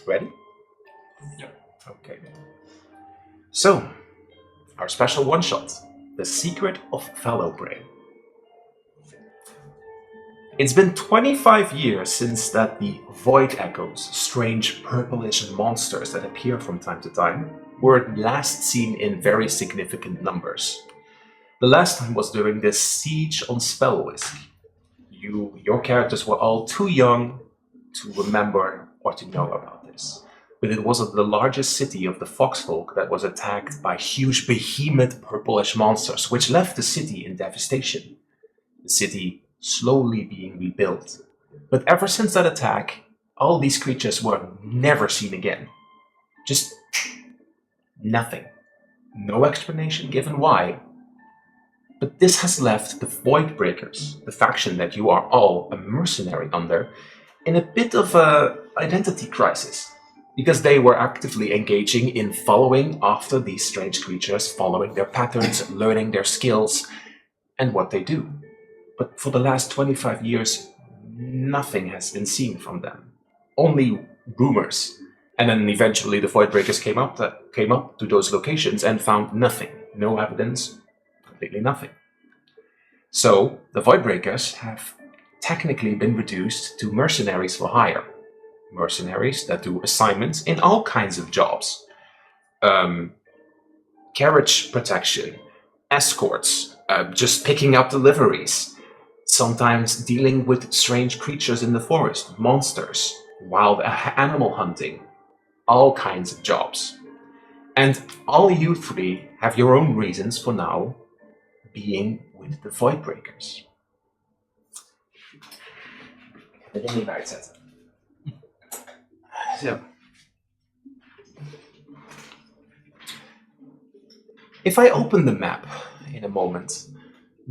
Ready? Yeah. Okay. So, our special one-shot, The Secret of Fallowbrae. It's been 25 years since that the Void Echoes, strange purplish monsters that appear from time to time, were last seen in very significant numbers. The last time was during the siege on Spellwisk. Your characters were all too young to remember or to know about this. But it was the largest city of the Foxfolk that was attacked by huge behemoth purplish monsters, which left the city in devastation. The city slowly being rebuilt. But ever since that attack, all these creatures were never seen again. Just nothing. No explanation given why. But this has left the Voidbreakers, the faction that you are all a mercenary under, in a bit of a identity crisis. Because they were actively engaging in following after these strange creatures, following their patterns, learning their skills, and what they do. But for the last 25 years, nothing has been seen from them. Only rumors. And then eventually the Voidbreakers came up to those locations and found nothing. No evidence, completely nothing. So the Voidbreakers have technically been reduced to mercenaries for hire. Mercenaries that do assignments in all kinds of jobs. Carriage protection, escorts, just picking up deliveries, sometimes dealing with strange creatures in the forest, monsters, wild animal hunting, all kinds of jobs. And all you three have your own reasons for now being with the Voidbreakers. Dat ding niet bij uitzetten. Zo. If I open the map in a moment,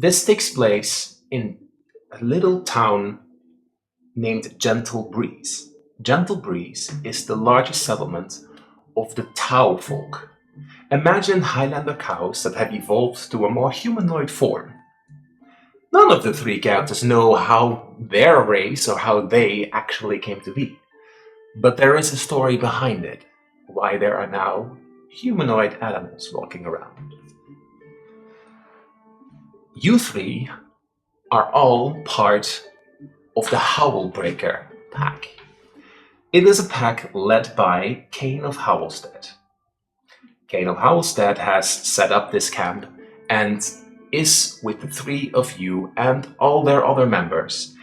this takes place in a little town named Gentle Breeze. Gentle Breeze is the largest settlement of the Tau folk. Imagine Highlander cows that have evolved to a more humanoid form. None of the three characters know how their race or how they actually came to be. But there is a story behind it, why there are now humanoid animals walking around. You three are all part of the Howlbreaker pack. It is a pack led by Kane of Howlstead. Kane of Howlstead has set up this camp and is, with the three of you and all their other members,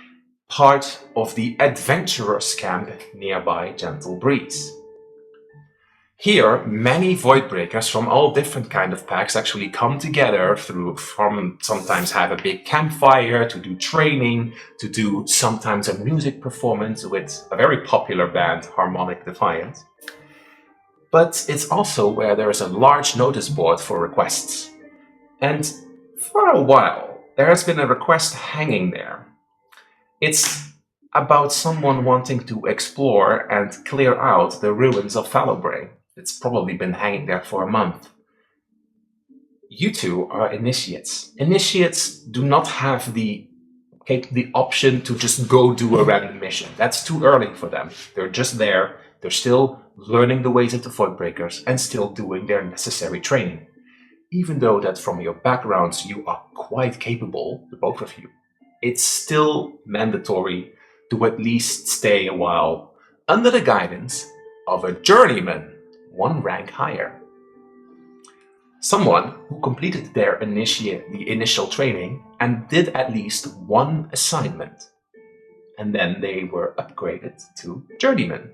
part of the Adventurers camp nearby Gentle Breeze. Here, many Voidbreakers from all different kind of packs actually come together sometimes have a big campfire, to do training, to do sometimes a music performance with a very popular band, Harmonic Defiant. But it's also where there's a large notice board for requests. And for a while, there has been a request hanging there. It's about someone wanting to explore and clear out the ruins of Fallowbrae. It's probably been hanging there for a month. You two are initiates. Initiates do not have the option to just go do a random mission. That's too early for them. They're just there. They're still learning the ways of the Voidbreakers and still doing their necessary training. Even though that from your backgrounds you are quite capable, the both of you, it's still mandatory to at least stay a while under the guidance of a journeyman, one rank higher. Someone who completed the initial training and did at least one assignment. And then they were upgraded to journeyman,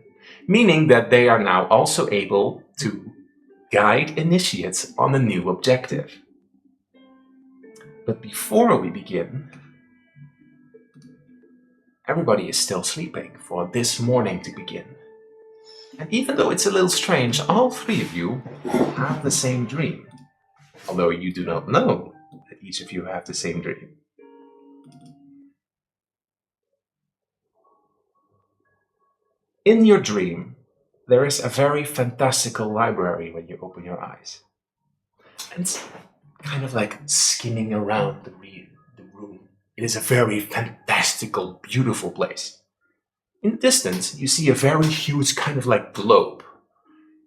meaning that they are now also able to guide initiates on a new objective. But before we begin, everybody is still sleeping for this morning to begin. And even though it's a little strange, all three of you have the same dream. Although you do not know that each of you have the same dream. In your dream, there is a very fantastical library when you open your eyes. And it's kind of like skimming around the room. It is a very fantastical, beautiful place. In the distance, you see a very huge kind of like globe.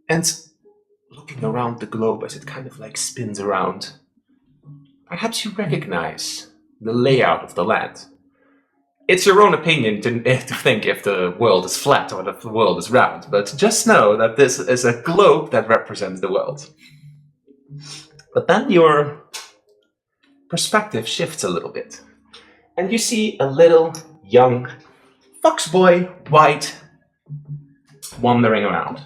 And looking around the globe as it kind of like spins around, perhaps you recognize the layout of the land. It's your own opinion to think if the world is flat or if the world is round, but just know that this is a globe that represents the world. But then your perspective shifts a little bit, and you see a little young fox boy, white, wandering around,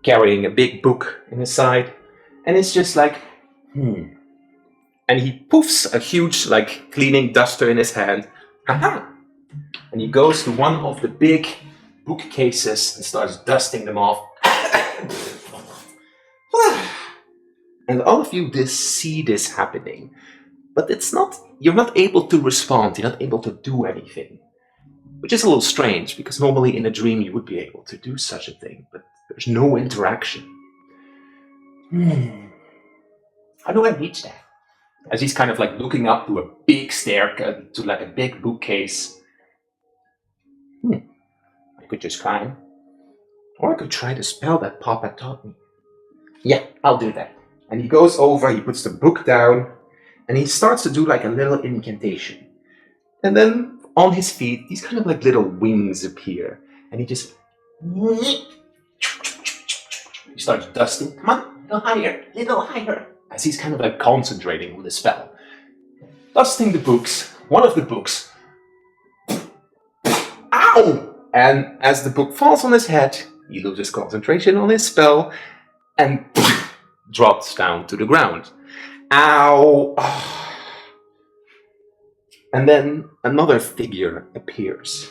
carrying a big book in his side, and it's just like, And he poofs a huge, like, cleaning duster in his hand. Aha! And he goes to one of the big bookcases and starts dusting them off. And all of you see this happening. But you're not able to respond, you're not able to do anything. Which is a little strange, because normally in a dream you would be able to do such a thing, but there's no interaction. How do I reach that? As he's kind of like looking up to a big staircase, to like a big bookcase. I could just climb. Or I could try the spell that Papa taught me. Yeah, I'll do that. And he goes over, he puts the book down, and he starts to do like a little incantation. And then on his feet, these kind of like little wings appear. And he just... He starts dusting. Come on, little higher. As he's kind of like concentrating on the spell. Dusting the books, one of the books. Ow! And as the book falls on his head, he loses concentration on his spell and drops down to the ground. Ow! And then another figure appears.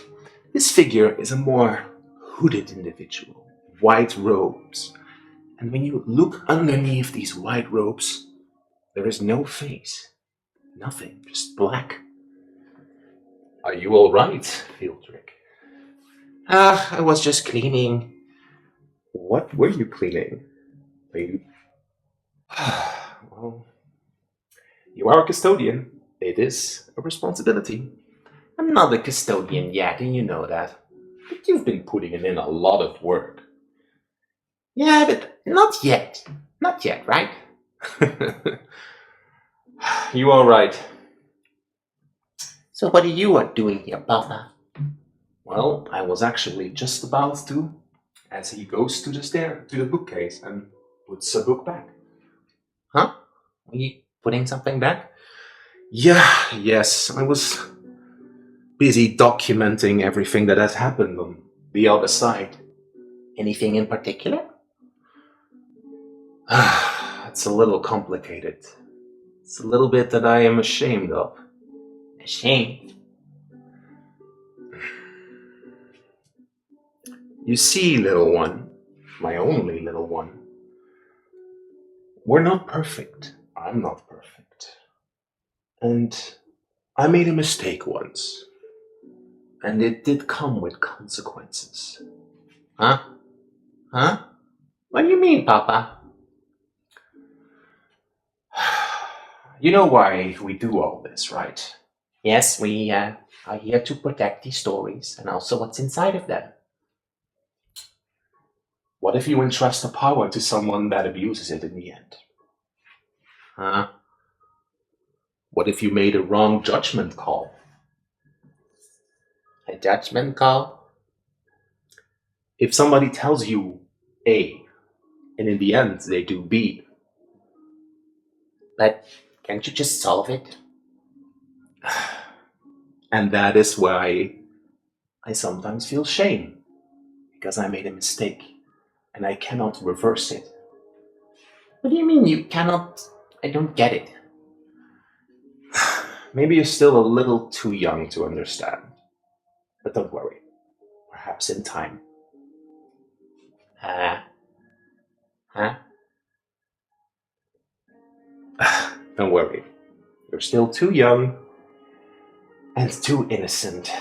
This figure is a more hooded individual, white robes. And when you look underneath these white robes, there is no face. Nothing, just black. Are you all right, Fieldrick? I was just cleaning. What were you cleaning? Well, you are a custodian. It is a responsibility. I'm not a custodian yet, and you know that. But you've been putting in a lot of work. Yeah, but not yet. Not yet, right? You are right. So what are you doing here, Papa? Well, I was actually just about to, as he goes to the bookcase and puts a book back. Huh? Are you putting something back? Yes, I was busy documenting everything that has happened on the other side. Anything in particular? It's a little complicated. It's a little bit that I am ashamed of. Ashamed? You see, little one, my only little one, we're not perfect. I'm not perfect. And I made a mistake once. And it did come with consequences. Huh? What do you mean, Papa? You know why we do all this, right? Yes, we are here to protect these stories and also what's inside of them. What if you entrust the power to someone that abuses it in the end? Huh? What if you made a wrong judgment call? A judgment call? If somebody tells you A, and in the end they do B. But can't you just solve it? And that is why I sometimes feel shame. Because I made a mistake. And I cannot reverse it. What do you mean you cannot? I don't get it. Maybe you're still a little too young to understand. But don't worry. Perhaps in time. Huh? Don't worry. You're still too young and too innocent.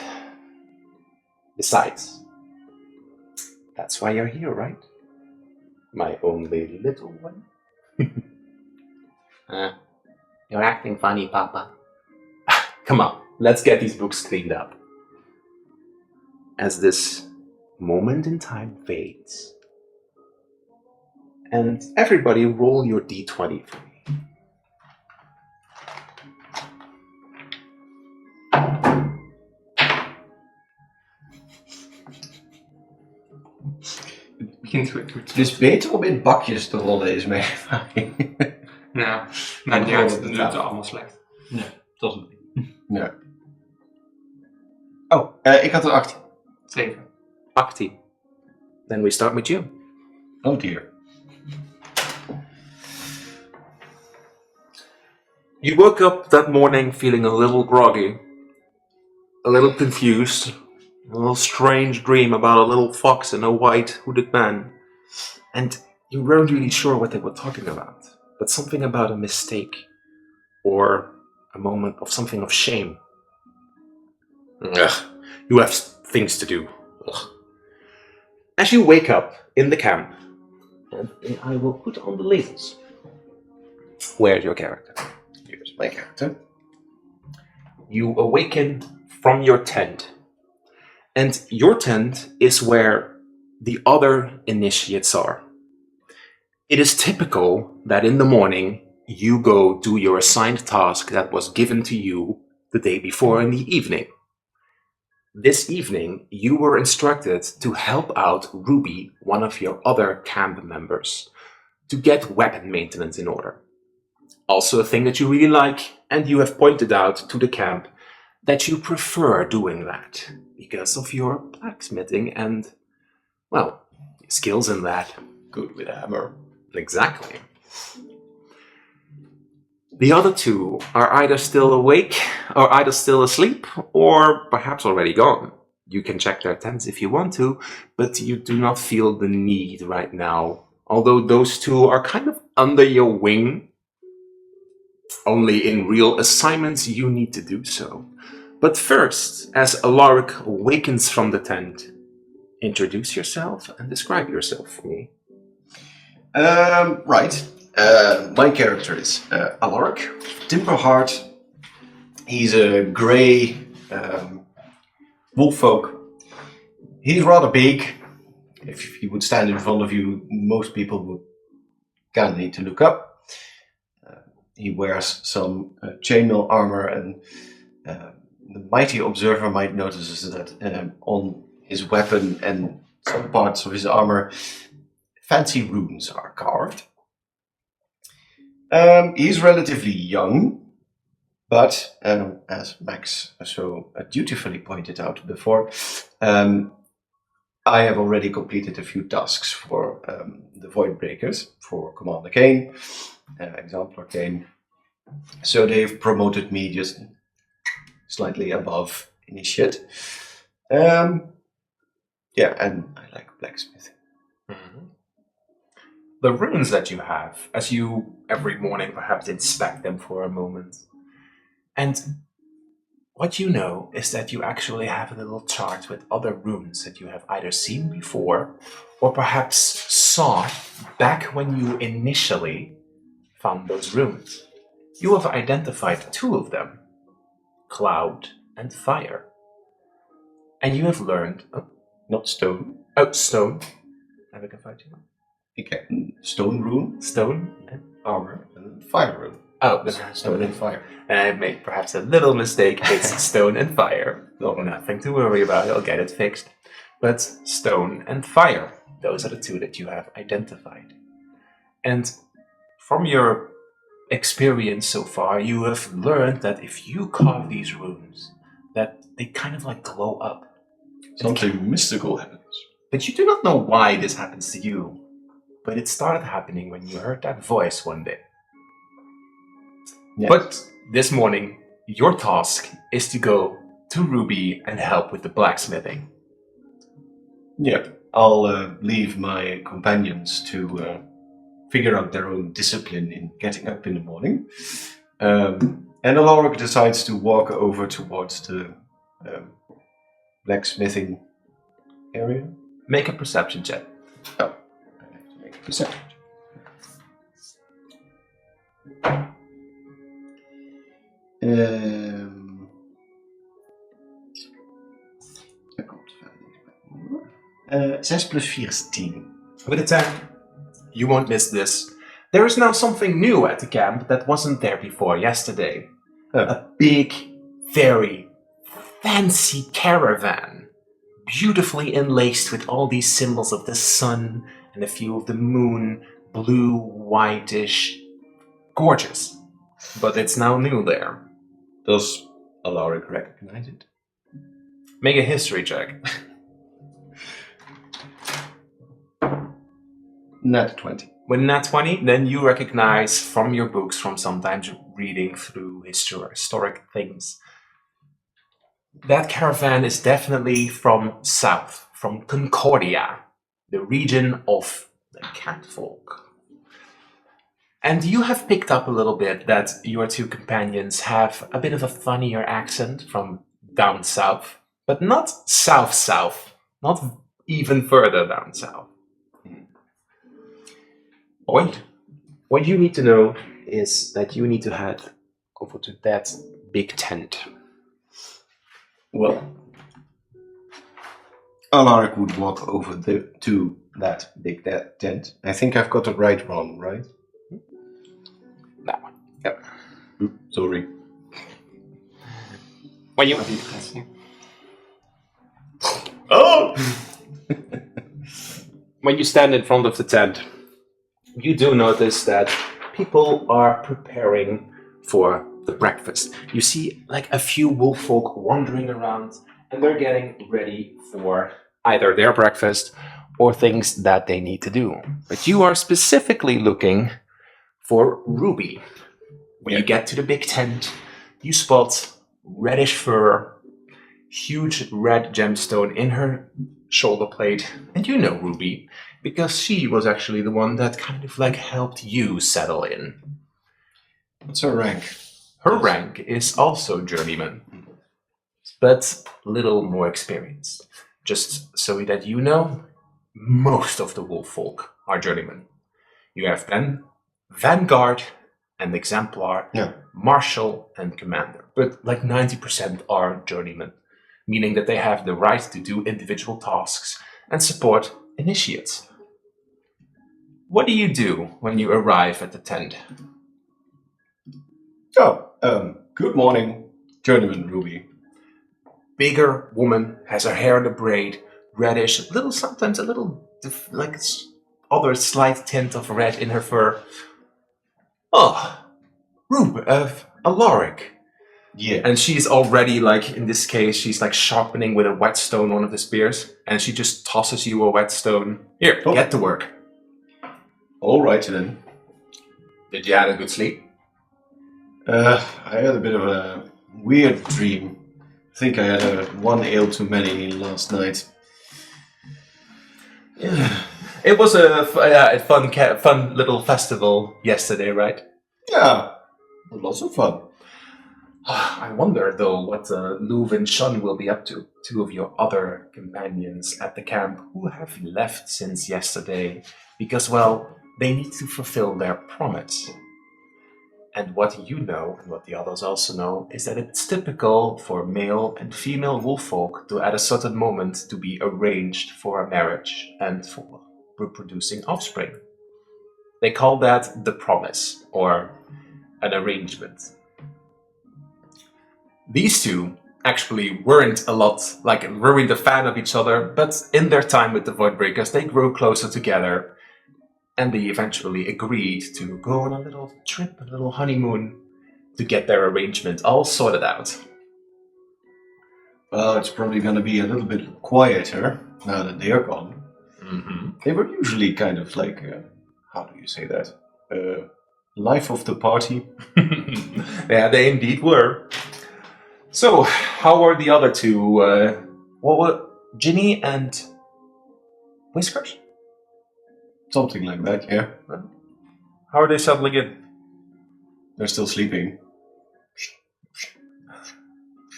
Besides, that's why you're here, right? My only little one. You're acting funny, Papa. Come on, let's get these books cleaned up. As this moment in time fades, and everybody roll your d20 for me. Dus beter om in bakjes te rollen is mijn ervaring. Ja, nou, die doet het allemaal slecht. Nee, dat is het niet. Nee. Oh, ik had een 18. 7. 18. Then we start with you. Oh dear. You woke up that morning feeling a little groggy, a little confused, a little strange dream about a little fox and a white hooded man. And you weren't really sure what they were talking about, but something about a mistake or a moment of something of shame. Ugh, you have things to do. Ugh. As you wake up in the camp, and I will put on the labels. Where's your character? Here's my character. You awaken from your tent. And your tent is where the other initiates are. It is typical that in the morning you go do your assigned task that was given to you the day before in the evening. This evening, you were instructed to help out Ruby, one of your other camp members, to get weapon maintenance in order. Also a thing that you really like, and you have pointed out to the camp that you prefer doing that because of your blacksmithing and, well, skills in that. Good with a hammer. Exactly. The other two are either still awake, or either still asleep, or perhaps already gone. You can check their tents if you want to, but you do not feel the need right now. Although those two are kind of under your wing. Only in real assignments you need to do so. But first, as Alaric awakens from the tent, introduce yourself and describe yourself for me. Right. My character is Alaric, Timberheart. He's a grey wolf folk. He's rather big. If he would stand in front of you, most people would kind of need to look up. He wears some chainmail armor, and the mighty observer might notice that on his weapon and some parts of his armor, fancy runes are carved. He's relatively young, but as Max so dutifully pointed out before, I have already completed a few tasks for the Voidbreakers, for Commander Kane, Exemplar Kane. So they've promoted me just slightly above Initiate. Yeah, and I like blacksmithing. Mm-hmm. The runes that you have, as you every morning perhaps inspect them for a moment. And what you know is that you actually have a little chart with other runes that you have either seen before or perhaps saw back when you initially found those runes. You have identified two of them, cloud and fire. And you have learned... Not stone. Oh, stone. Have I can find you? Okay, stone rune, Stone and... armor, and fire rune. Oh, Stone and fire. I made perhaps a little mistake. It's stone and fire. Nothing to worry about. I'll get it fixed. But stone and fire. Those are the two that you have identified. And from your experience so far, you have learned that if you carve these runes, that they kind of like glow up. Something mystical happens. But you do not know why this happens to you. But it started happening when you heard that voice one day. Yes. But this morning, your task is to go to Ruby and help with the blacksmithing. Yeah, I'll leave my companions to figure out their own discipline in getting up in the morning. And Alaric decides to walk over towards the blacksmithing area. Make a perception check. Oh, I have to make a perception. 6 plus 4 is 10. With a 10, you won't miss this. There is now something new at the camp that wasn't there before yesterday. A big, very fancy caravan, beautifully enlaced with all these symbols of the sun and a few of the moon, blue, whitish, gorgeous. But it's now new there. Does Alaric recognize it? Make a history check. Nat 20. With nat 20, then you recognize from your books, from sometimes reading through historic things, that caravan is definitely from south, from Concordia, the region of the catfolk. And you have picked up a little bit that your two companions have a bit of a funnier accent from down south, but not south, not even further down south. What you need to know is that you need to head over to that big tent. Well, Alaric would walk over to that big tent. I think I've got the right one, right? That one. Yep. Sorry. When you when you stand in front of the tent, you do notice that people are preparing for the breakfast. You see like a few wolf folk wandering around, and they're getting ready for either their breakfast or things that they need to do. But you are specifically looking for Ruby. When you get to the big tent, you spot reddish fur, huge red gemstone in her shoulder plate, and you know Ruby because she was actually the one that kind of like helped you settle in. What's her rank? Her rank is also journeyman, but little more experienced. Just so that you know, most of the wolf folk are journeymen. You have then Vanguard and Exemplar, Marshal and Commander. But like 90% are journeymen, meaning that they have the right to do individual tasks and support initiates. What do you do when you arrive at the tent? Good morning, Journeyman Ruby. Bigger woman, has her hair in a braid, reddish, sometimes a little like other slight tint of red in her fur. Oh, Alaric. Yeah. And she's already like, in this case, she's like sharpening with a whetstone one of the spears, and she just tosses you a whetstone. Here, get to work. All right then. Did you have a good sleep? I had a bit of a weird dream. I think I had one ale too many last night. Yeah. It was a fun little festival yesterday, right? Yeah, lots of fun. I wonder, though, what Louv and Shun will be up to. Two of your other companions at the camp who have left since yesterday because, well, they need to fulfill their promise. And what you know, and what the others also know, is that it's typical for male and female wolffolk to, at a certain moment, to be arranged for a marriage and for reproducing offspring. They call that the promise, or an arrangement. These two actually weren't a fan of each other, but in their time with the Voidbreakers, they grew closer together. And they eventually agreed to go on a little trip, a little honeymoon, to get their arrangement all sorted out. Well, it's probably going to be a little bit quieter now that they are gone. Mm-hmm. They were usually kind of like, how do you say that? Life of the party. Yeah, they indeed were. So, how are the other two? What were Ginny and Whiskers? Something like that, yeah. How are they settling in? They're still sleeping.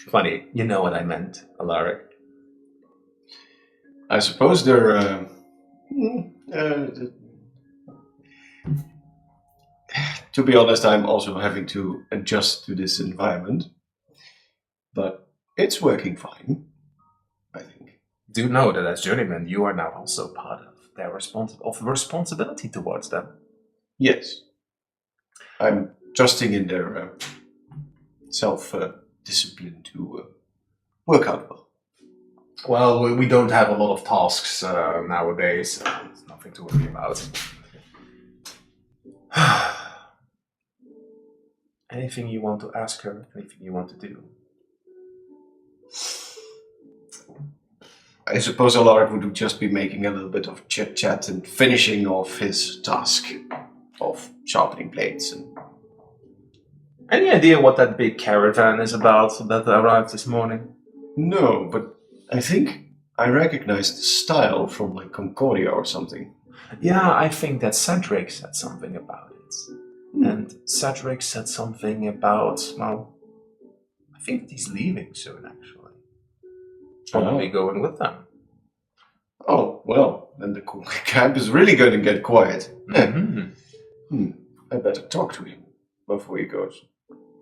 Funny, you know what I meant, Alaric. I suppose they're... to be honest, I'm also having to adjust to this environment. But it's working fine, I think. do know that as journeyman, you are now also part of their responsibility towards them. Yes. I'm trusting in their self-discipline to work out well. Well, we don't have a lot of tasks nowadays, so it's nothing to worry about. Anything you want to ask her? Anything you want to do? I suppose Alaric would just be making a little bit of chit-chat and finishing off his task of sharpening blades. And Any idea what that big caravan is about that arrived this morning? no, but I think I recognize the style from like Concordia or something. Yeah, I think that Cedric said something about it. And Cedric said something about, well, I think he's leaving soon, actually. Probably going with them. Oh, well, then the camp is really going to get quiet. Mm-hmm. I better talk to him before he goes.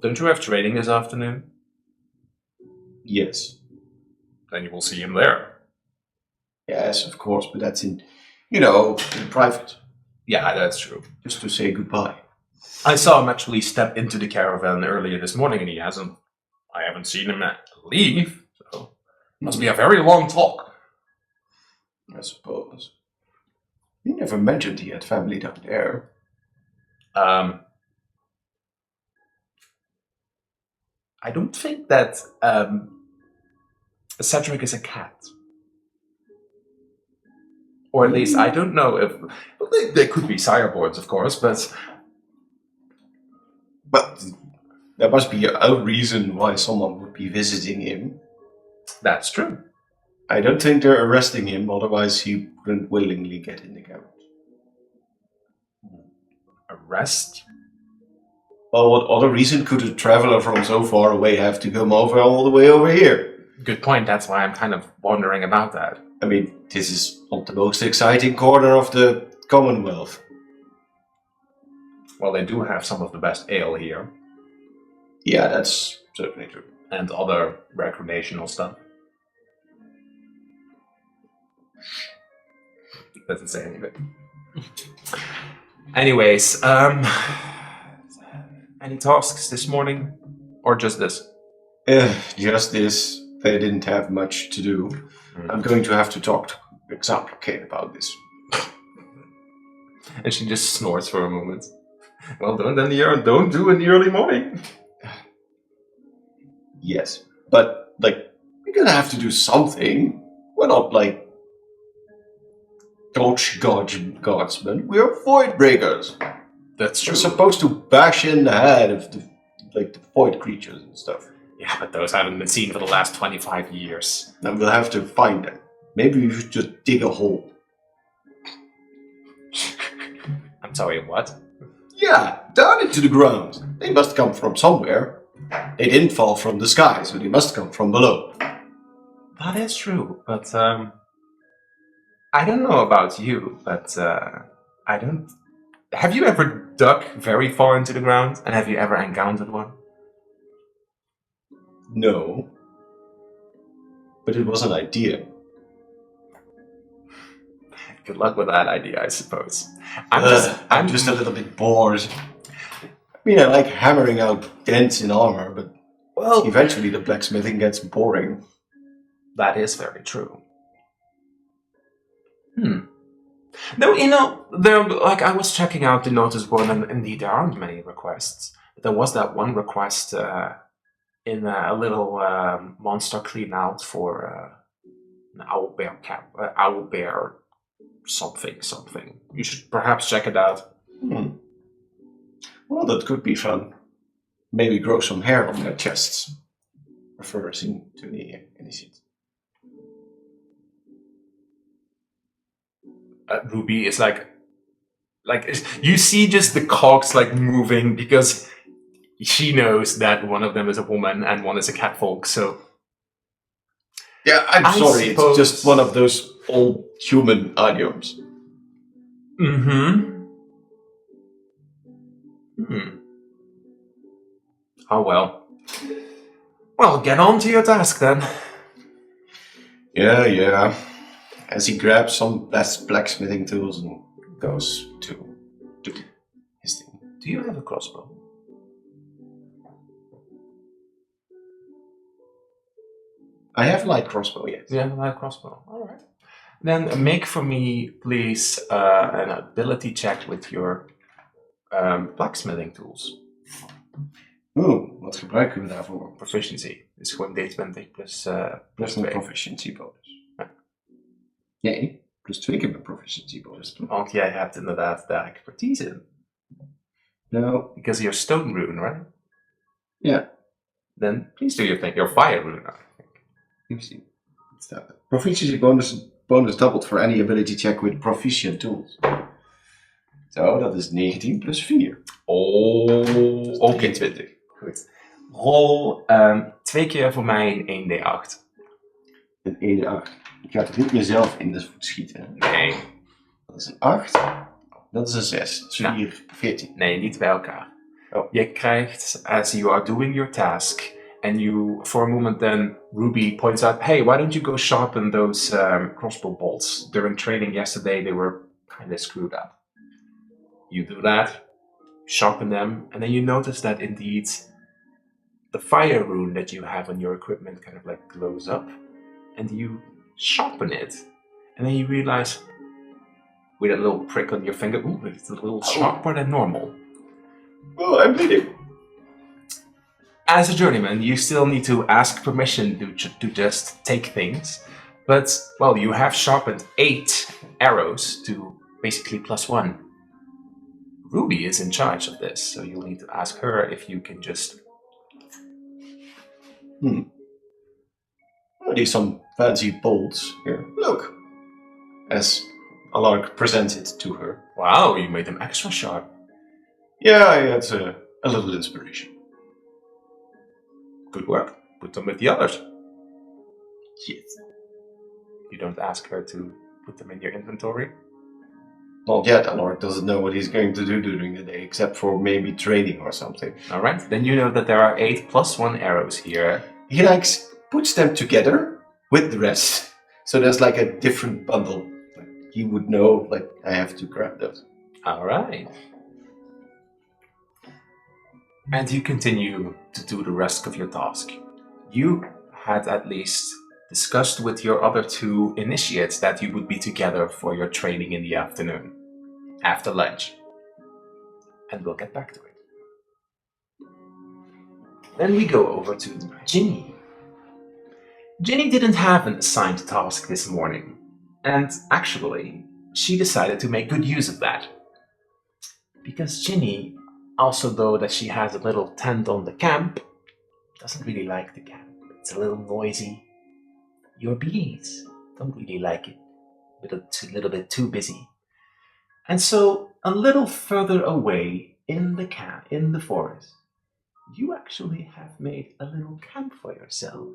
Don't you have training this afternoon? Yes. Then you will see him there. Yes, of course, but that's in private. Yeah, that's true. Just to say goodbye. I saw him actually step into the caravan earlier this morning, and I haven't seen him leave, so it must be a very long talk. I suppose. He never mentioned he had family down there. I don't think that Cedric is a cat. Or at least, I don't know if... Well, they could be sireborns, of course, but... But there must be a reason why someone would be visiting him. That's true. I don't think they're arresting him, otherwise he wouldn't willingly get in the camp. Arrest? Well, what other reason could a traveler from so far away have to come all the way over here? Good point, that's why I'm kind of wondering about that. I mean, this is not the most exciting corner of the Commonwealth. Well, they do have some of the best ale here. Yeah, that's certainly true. And other recreational stuff. Doesn't say anything. Anyways, any tasks this morning? Or just this? Just this. They didn't have much to do. I'm going to have to talk to Example Kane about this. And she just snores for a moment. Well, don't do in the early morning. Yes, but, we're gonna have to do something. We're not, guardsmen. We're Voidbreakers. That's true. We're supposed to bash in the head of the void creatures and stuff. Yeah, but those haven't been seen for the last 25 years. Then we'll have to find them. Maybe we should just dig a hole. I'm sorry, what? Yeah, down into the ground. They must come from somewhere. They didn't fall from the sky, so they must come from below. That is true, but I don't know about you, but I don't... Have you ever dug very far into the ground, and have you ever encountered one? No. But it was an idea. Good luck with that idea, I suppose. I'm just a little bit bored. I mean, I like hammering out dents in armor, but eventually the blacksmithing gets boring. That is very true. No, I was checking out the notice board, and indeed there aren't many requests. But there was that one request in a little monster clean out for an owlbear camp, owlbear something. You should perhaps check it out. Well, that could be fun. Maybe grow some hair on their chests, referring to the initiate. Ruby is like you see just the cogs moving because she knows that one of them is a woman and one is a catfolk. So yeah, I'm sorry. It's just one of those old human idioms. Oh well. Well, get on to your task then. Yeah. As he grabs some blacksmithing tools and goes to do his thing. Do you have a crossbow? I have a light crossbow, yes. You have a light crossbow. All right. Then make for me, please, an ability check with your blacksmithing tools. Wat gebruiken we daarvoor? Proficiency. Is gewoon D20 plus Dat is een 2. proficiency bonus. Ja. Nee, plus 2 keer mijn proficiency bonus. Want jij hebt inderdaad daar expertise in. Nou, Because you're stone rune, right? ja. Then please do your thing. You're fire rune. Even zien. Wat staat er? Proficiency bonus doubled for any ability check with proficient tools. Zo, dat is 19 plus 4. Oh, oké. 20. Goed. Rol 2 keer voor mij een 1d8. Een 1d8. Ik ga toch niet mezelf in de voet schieten? Hè? Nee. Dat is een 8. Dat is een 6. Dat is 4, 14. Nee, niet bij elkaar. Oh. Je krijgt, as you are doing your task, and you, for a moment then, Ruby points out, hey, why don't you go sharpen those crossbow bolts? During training yesterday, they were kind of screwed up. You do that, sharpen them, and then you notice that indeed the fire rune that you have on your equipment kind of like glows up, and you sharpen it, and then you realize, with a little prick on your finger, ooh, it's a little sharper than normal. Oh, I'm bleeding. As a journeyman, you still need to ask permission to just take things, but, well, you have sharpened 8 arrows to basically +1. Ruby is in charge of this, so you'll need to ask her if you can just... Oh, these some fancy bolts here. Look. As Alark presents it to her. Wow, you made them extra sharp. Yeah, I had a little inspiration. Good work. Put them with the others. Yes. You don't ask her to put them in your inventory? Not yet, Alark doesn't know what he's going to do during the day, except for maybe training or something. Alright, then you know that there are 8 + 1 arrows here. He puts them together with the rest. So there's like a different bundle. Like, he would know, like, I have to grab those. Alright. And you continue to do the rest of your task. You had at least discussed with your other 2 initiates that you would be together for your training in the afternoon, after lunch. And we'll get back to it. Then we go over to Ginny. Ginny didn't have an assigned task this morning, and actually, she decided to make good use of that. Because Ginny, also though that she has a little tent on the camp, doesn't really like the camp. It's a little noisy. Your bees don't really like it. A little bit too busy. And so, a little further away in the forest, you actually have made a little camp for yourself.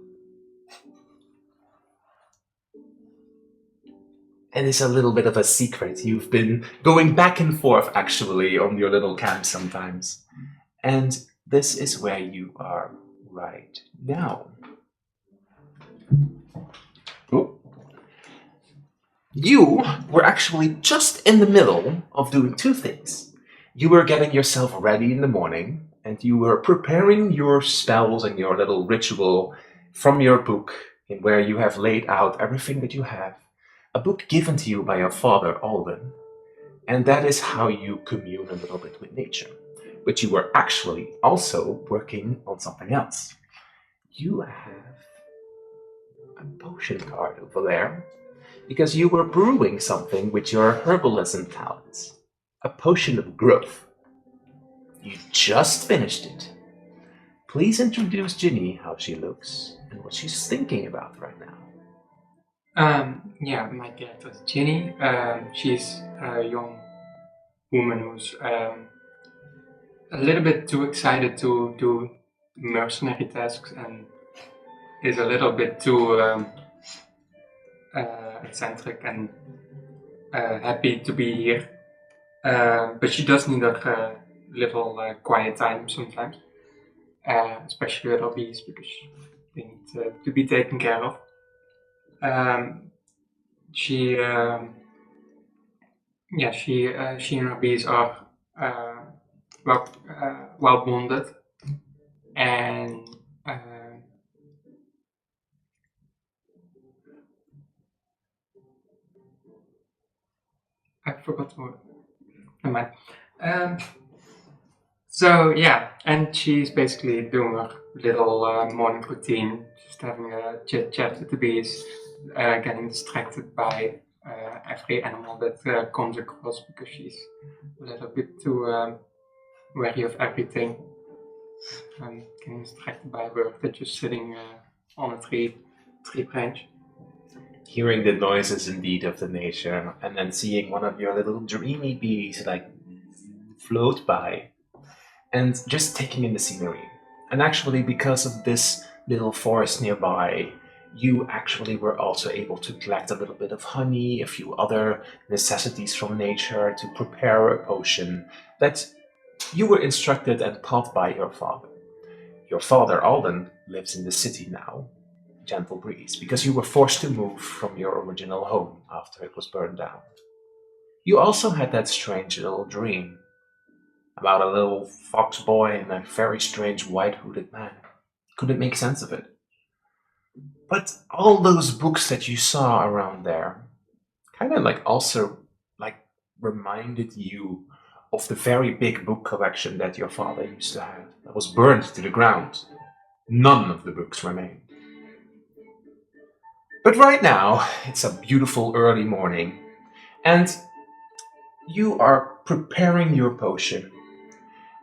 And it's a little bit of a secret. You've been going back and forth actually on your little camp sometimes. And this is where you are right now. Oh. You were actually just in the middle of doing 2 things. You were getting yourself ready in the morning, and you were preparing your spells and your little ritual from your book, in where you have laid out everything that you have. A book given to you by your father, Alden. And that is how you commune a little bit with nature. But you were actually also working on something else. You have a potion card over there, because you were brewing something with your herbalism talents. A potion of growth. You just finished it. Please introduce Ginny how she looks and what she's thinking about right now. Yeah, my character is Ginny. She's a young woman who's a little bit too excited to do mercenary tasks and is a little bit too eccentric and happy to be here. But she does need a little quiet time sometimes, especially with her bees because they need to be taken care of. She she and her bees are well bonded, and I forgot the word. Never mind. So yeah, and she's basically doing her little morning routine, just having a chit chat with the bees, getting distracted by every animal that comes across because she's a little bit too wary of everything. Getting distracted by a bird that's just sitting on a tree branch. Hearing the noises indeed of the nature, and then seeing one of your little dreamy bees like float by, and just taking in the scenery. And actually, because of this little forest nearby, you actually were also able to collect a little bit of honey, a few other necessities from nature to prepare a potion that you were instructed and taught by your father. Your father, Alden, lives in the city now, Gentle Breeze, because you were forced to move from your original home after it was burned down. You also had that strange little dream about a little fox boy and a very strange white hooded man. Couldn't make sense of it. But all those books that you saw around there kind of like also like reminded you of the very big book collection that your father used to have that was burned to the ground. None of the books remain. But right now, it's a beautiful early morning, and you are preparing your potion,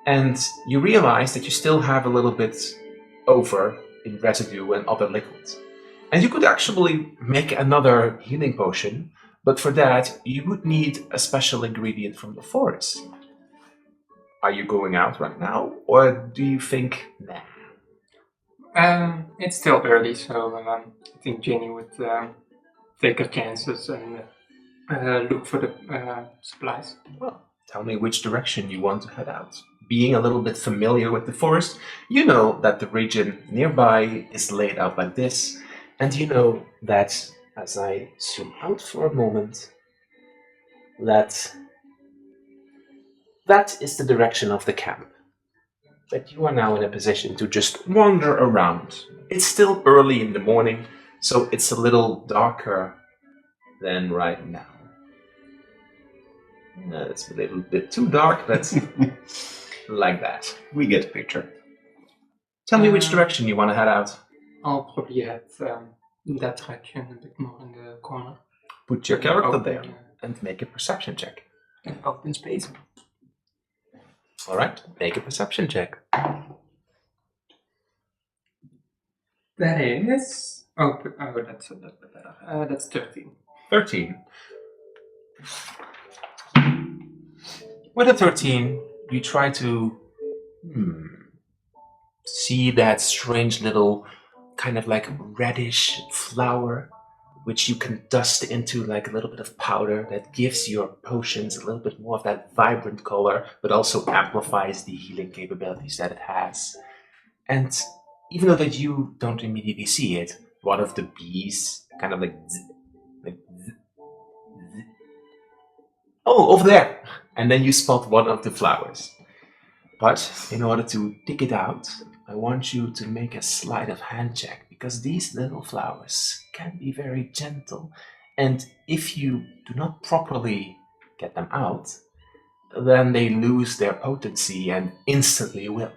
and you realize that you still have a little bit over in residue and other liquids. And you could actually make another healing potion, but for that, you would need a special ingredient from the forest. Are you going out right now, or do you think, nah? It's still early, so I think Jenny would take her chances and look for the supplies. Well, tell me which direction you want to head out. Being a little bit familiar with the forest, you know that the region nearby is laid out like this, and you know that, as I zoom out for a moment, that is the direction of the camp. But you are now in a position to just wander around. It's still early in the morning, so it's a little darker than right now. It's a little bit too dark, but like that. We get the picture. Tell me which direction you want to head out. I'll probably head in that direction, a bit more in the corner. Put your character Open, there and make a perception check. Open space. Alright, make a perception check. That is... that's a little bit better. That's 13. 13. With a 13, you try to see that strange little kind of like reddish flower, which you can dust into like a little bit of powder that gives your potions a little bit more of that vibrant color, but also amplifies the healing capabilities that it has. And even though that you don't immediately see it, one of the bees kind of like oh, over there! And then you spot one of the flowers. But in order to dig it out, I want you to make a sleight of hand check, because these little flowers can be very gentle, and if you do not properly get them out, then they lose their potency and instantly wilt.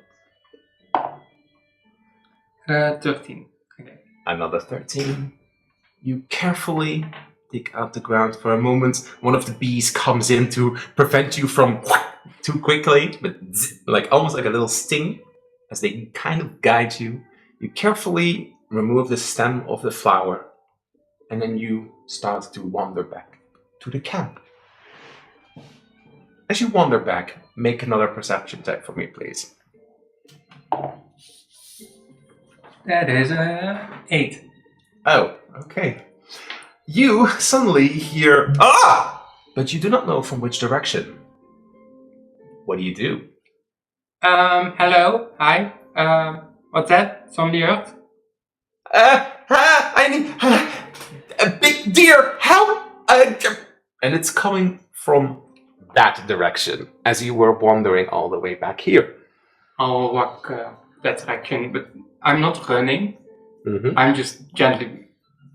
13. Okay. Another 13. You carefully dig out the ground for a moment. One of the bees comes in to prevent you from too quickly, but like almost like a little sting, as they kind of guide you. You carefully remove the stem of the flower, and then you start to wander back to the camp. As you wander back, make another perception check for me, please. That is 8. Oh, okay. You suddenly hear, ah! But you do not know from which direction. What do you do? Hello? Hi? What's that? Somebody hurt? A big deer! Help! And it's coming from that direction as you were wandering all the way back here. I'll walk that direction, but I'm not running. Mm-hmm. I'm just gently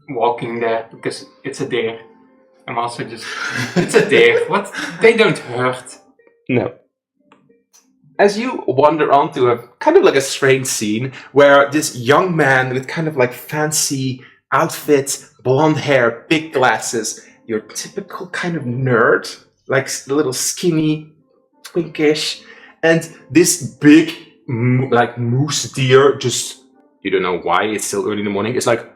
walking there because it's a deer. I'm also just... It's a deer. What? They don't hurt. No. As you wander onto a kind of like a strange scene where this young man with kind of like fancy outfit, blonde hair, big glasses, your typical kind of nerd, like a little skinny, twinkish, and this big like moose deer just, you don't know why, it's still early in the morning, it's like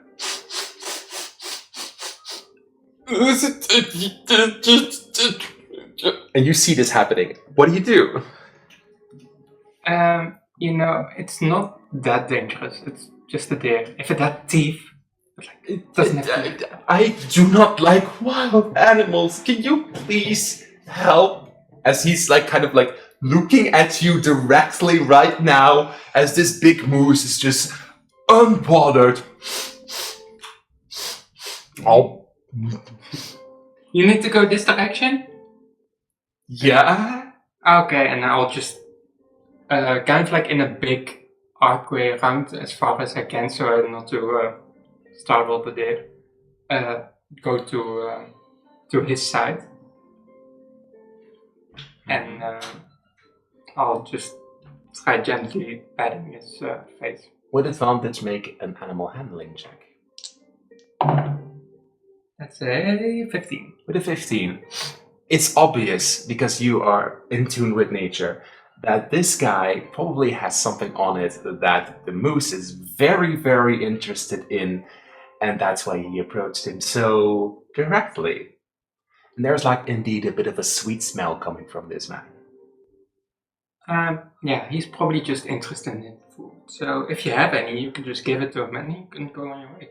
and you see this happening. What do? It's not that dangerous. It's just a deer. If it had teeth, it doesn't have teeth. I do not like wild animals. Can you please help? As he's like kind of like looking at you directly right now, as this big moose is just unbothered. Oh, You need to go this direction? yeah. Okay, and I'll just kind of like in a big archway around as far as I can, so as not to startle the deer. Go to his side, and I'll just try gently patting his face. With advantage, make an animal handling check. That's a 15. With a 15, it's obvious, because you are in tune with nature, that this guy probably has something on it that the moose is very, very interested in, and that's why he approached him so directly. And there's like indeed a bit of a sweet smell coming from this man. Yeah, he's probably just interested in food. So if you have any, you can just give it to him and you can go on your way.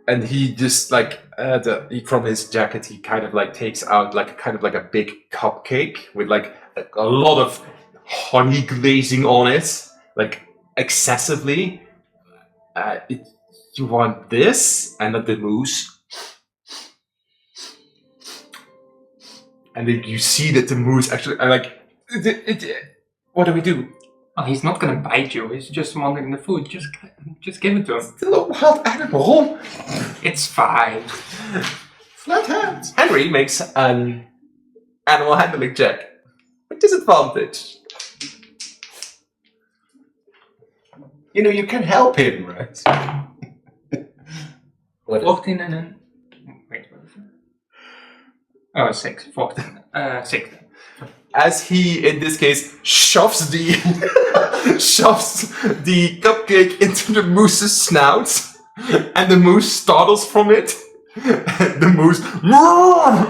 And he just like from his jacket, he kind of like takes out like kind of like a big cupcake with like a lot of honey glazing on it, like excessively. You want this? And then the moose. And then you see that the moose actually what do we do? Oh, he's not gonna bite you. He's just wanting the food. Just give it to him. Still a wild animal. It's fine. Flat hands. Henry makes an animal handling check with disadvantage. You know, you can help him, right? What is 14 and then... Wait, what is it? Oh, 6. 14. 6. As he, in this case, shoves the cupcake into the moose's snout, and the moose startles from it. The moose,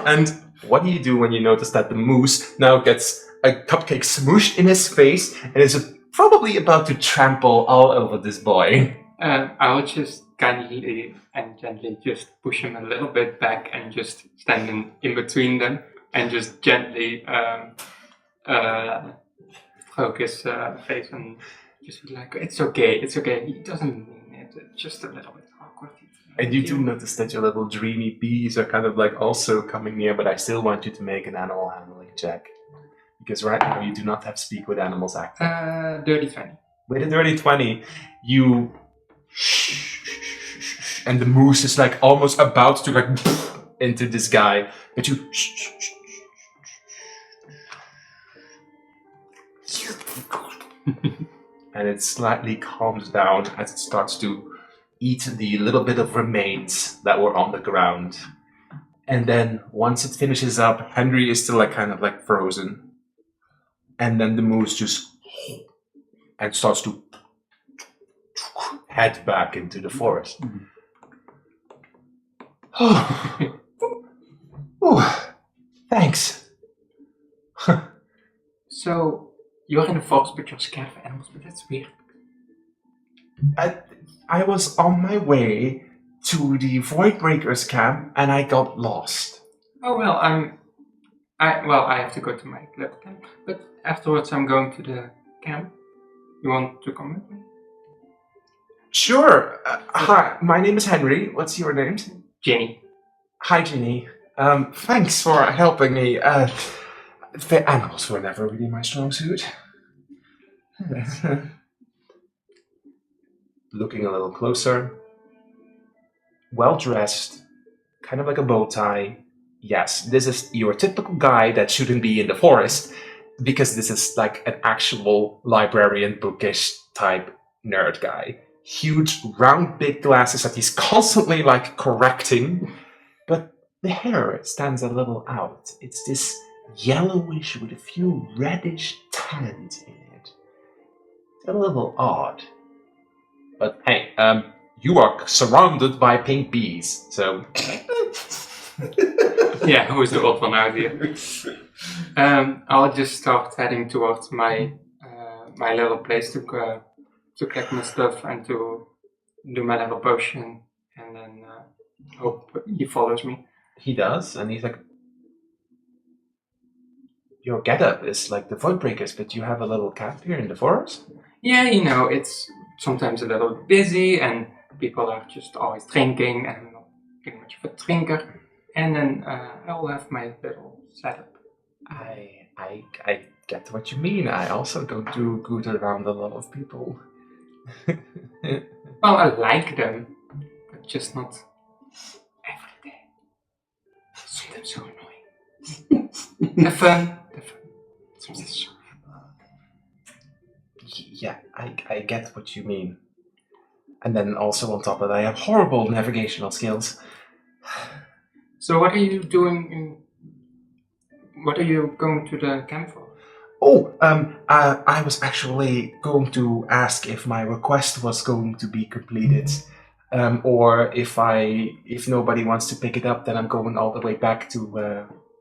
and what do you do when you notice that the moose now gets a cupcake smooshed in his face and is probably about to trample all over this boy? I would just kindly and gently just push him a little bit back and just stand in between them and just gently poke his face and just be like, it's okay, he doesn't mean it, it's just a little bit awkward. And you do notice that your little dreamy bees are kind of like also coming near, but I still want you to make an animal handling check. Because right now you do not have speak with animals active. Dirty 20. With a dirty 20, you... And the moose is like almost about to like into this guy, but you... And it slightly calms down as it starts to eat the little bit of remains that were on the ground. And then once it finishes up, Henry is still like kind of like frozen. And then the moose just and starts to head back into the forest. Oh, thanks. So you're in the forest, but you're scared of animals, but that's weird. I was on my way to the Voidbreakers camp and I got lost. Oh well, I have to go to my club camp, but afterwards I'm going to the camp. You want to come with me? Sure. Hi, my name is Henry. What's your name? Jenny. Hi, Ginny. Thanks for helping me. The animals were never really my strong suit. Looking a little closer. Well dressed, kind of like a bow tie. Yes, this is your typical guy that shouldn't be in the forest, because this is like an actual librarian, bookish type nerd guy. Huge, round, big glasses that he's constantly like correcting, but the hair stands a little out. It's this yellowish with a few reddish tans in it. It's a little odd. But hey, you are surrounded by pink bees, so. Yeah, who is the odd one out here? I'll just start heading towards my my little place to collect my stuff and to do my little potion, and then hope he follows me. He does, and he's like, your getup is like the Voidbreakers, but you have a little camp here in the forest? Yeah, you know, it's sometimes a little busy, and people are just always drinking, and I'm not pretty much of a drinker. And then I'll have my little setup. I get what you mean. I also don't do good around a lot of people. Well, I like them, but just not every day. Sometimes so annoying. They're fun. Sometimes so. Yeah, I get what you mean. And then also on top of that, I have horrible navigational skills. So what are you doing? What are you going to the camp for? Oh, I was actually going to ask if my request was going to be completed, or if nobody wants to pick it up, then I'm going all the way back to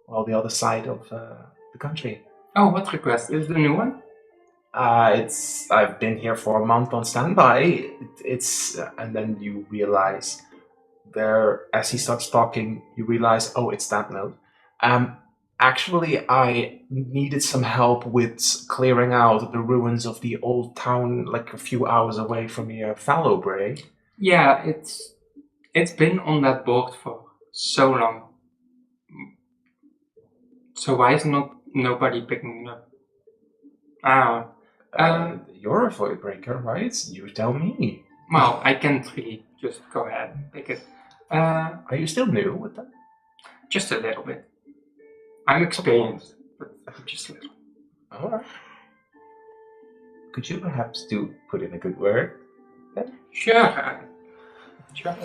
the other side of the country. Oh, what request? Is the new one? I've been here for a month on standby. And then you realize there, as he starts talking, you realize, oh, it's that note. Actually, I needed some help with clearing out the ruins of the old town, like a few hours away from here, Fallowbrae. Yeah, it's been on that board for so long. So why is nobody picking it up? You're a Voidbreaker, right? You tell me. Well, I can't really just go ahead and pick it. Are you still new with that? Just a little bit. I'm experienced, but just a little. Alright. Could you perhaps put in a good word? Sure. Sure.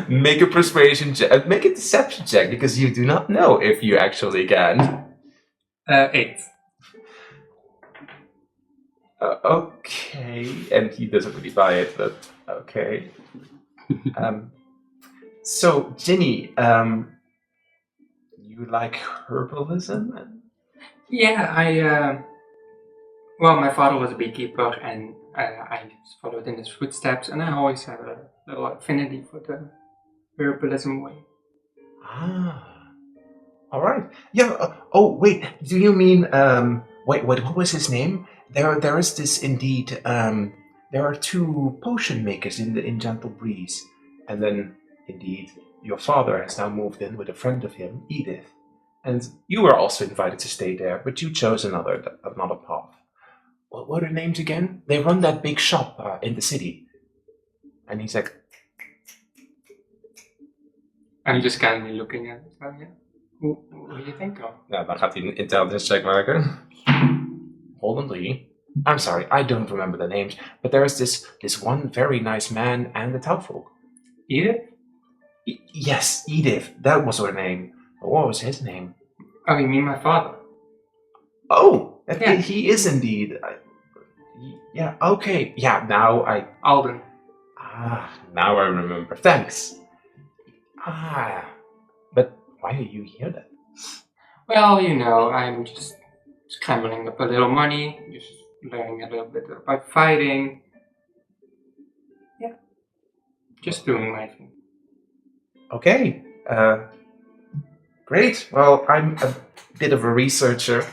Make a persuasion check, make a deception check, because you do not know if you actually can. 8. Okay, and he doesn't really buy it, but okay. So, Ginny, you like herbalism? Yeah, well, my father was a beekeeper, and I followed in his footsteps, and I always had a little affinity for the herbalism way. Ah, all right. Yeah. Oh, wait. Do you mean wait? What was his name? There is this indeed. There are 2 potion makers in Gentle Breeze, and then indeed your father has now moved in with a friend of him, Edith, and you were also invited to stay there, but you chose another path. What were their names again? They run that big shop in the city, and he's like, I'm just kind of looking at it. Oh, yeah. Who do you think of? nou, dan gaat hij een intelligence check maken. Holden Lee. I'm sorry, I don't remember the names, but there is this one very nice man and the towfolk. Edith? Yes, Edith. That was her name. What was his name? Oh, you mean my father? Oh, Yeah. he is indeed. Yeah. Okay. Yeah. Now Alden. now I remember. Thanks. But why are you here then? Well, you know, I'm just scrambling up a little money, just learning a little bit about fighting. Yeah. Just doing my thing. Okay. Great. Well, I'm a bit of a researcher,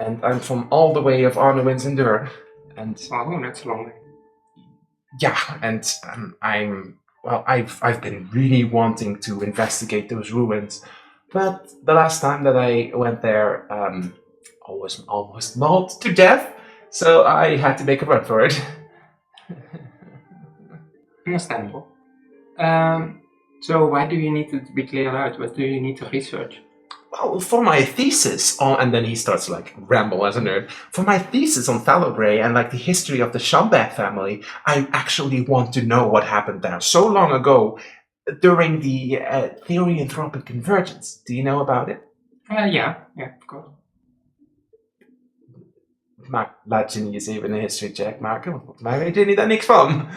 and I'm from all the way of Arnowin's Endure. And Oh, that's long. Yeah, and I've been really wanting to investigate those ruins, but the last time that I went there, I was almost mauled to death, so I had to make a run for it. Understandable. So why do you need to be cleared out? What do you need to research? Well, for my thesis on, and then he starts to like ramble as a nerd. For my thesis on Fallowbrae and like the history of the Schomburg family, I actually want to know what happened there so long ago during the theory anthropic convergence. Do you know about it? Yeah, of course. Laat je niet eens even een history check maken, want volgens mij weet je niet daar niks van.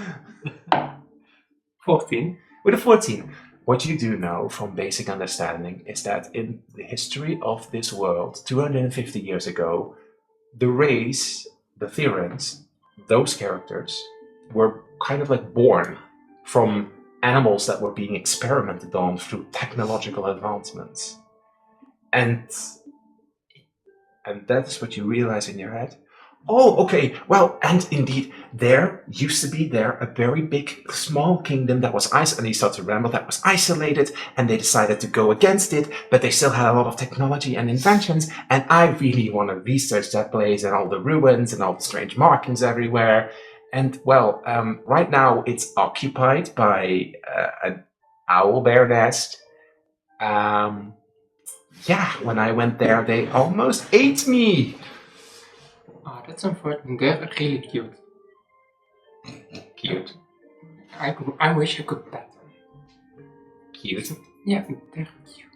14. With a 14. What you do know from basic understanding is that in the history of this world, 250 years ago, the race, the Therans, those characters, were kind of like born from animals that were being experimented on through technological advancements. And that is what you realize in your head. Oh, okay. Well, and indeed, there used to be a very big, small kingdom that was and he started to ramble, that was isolated, and they decided to go against it, but they still had a lot of technology and inventions, and I really want to research that place and all the ruins and all the strange markings everywhere. And, well, right now it's occupied by an owl bear nest. Yeah, when I went there, they almost ate me. Oh, that's unfortunate. They're really cute. Cute. I wish I could pet them. Cute. Yeah, they're cute.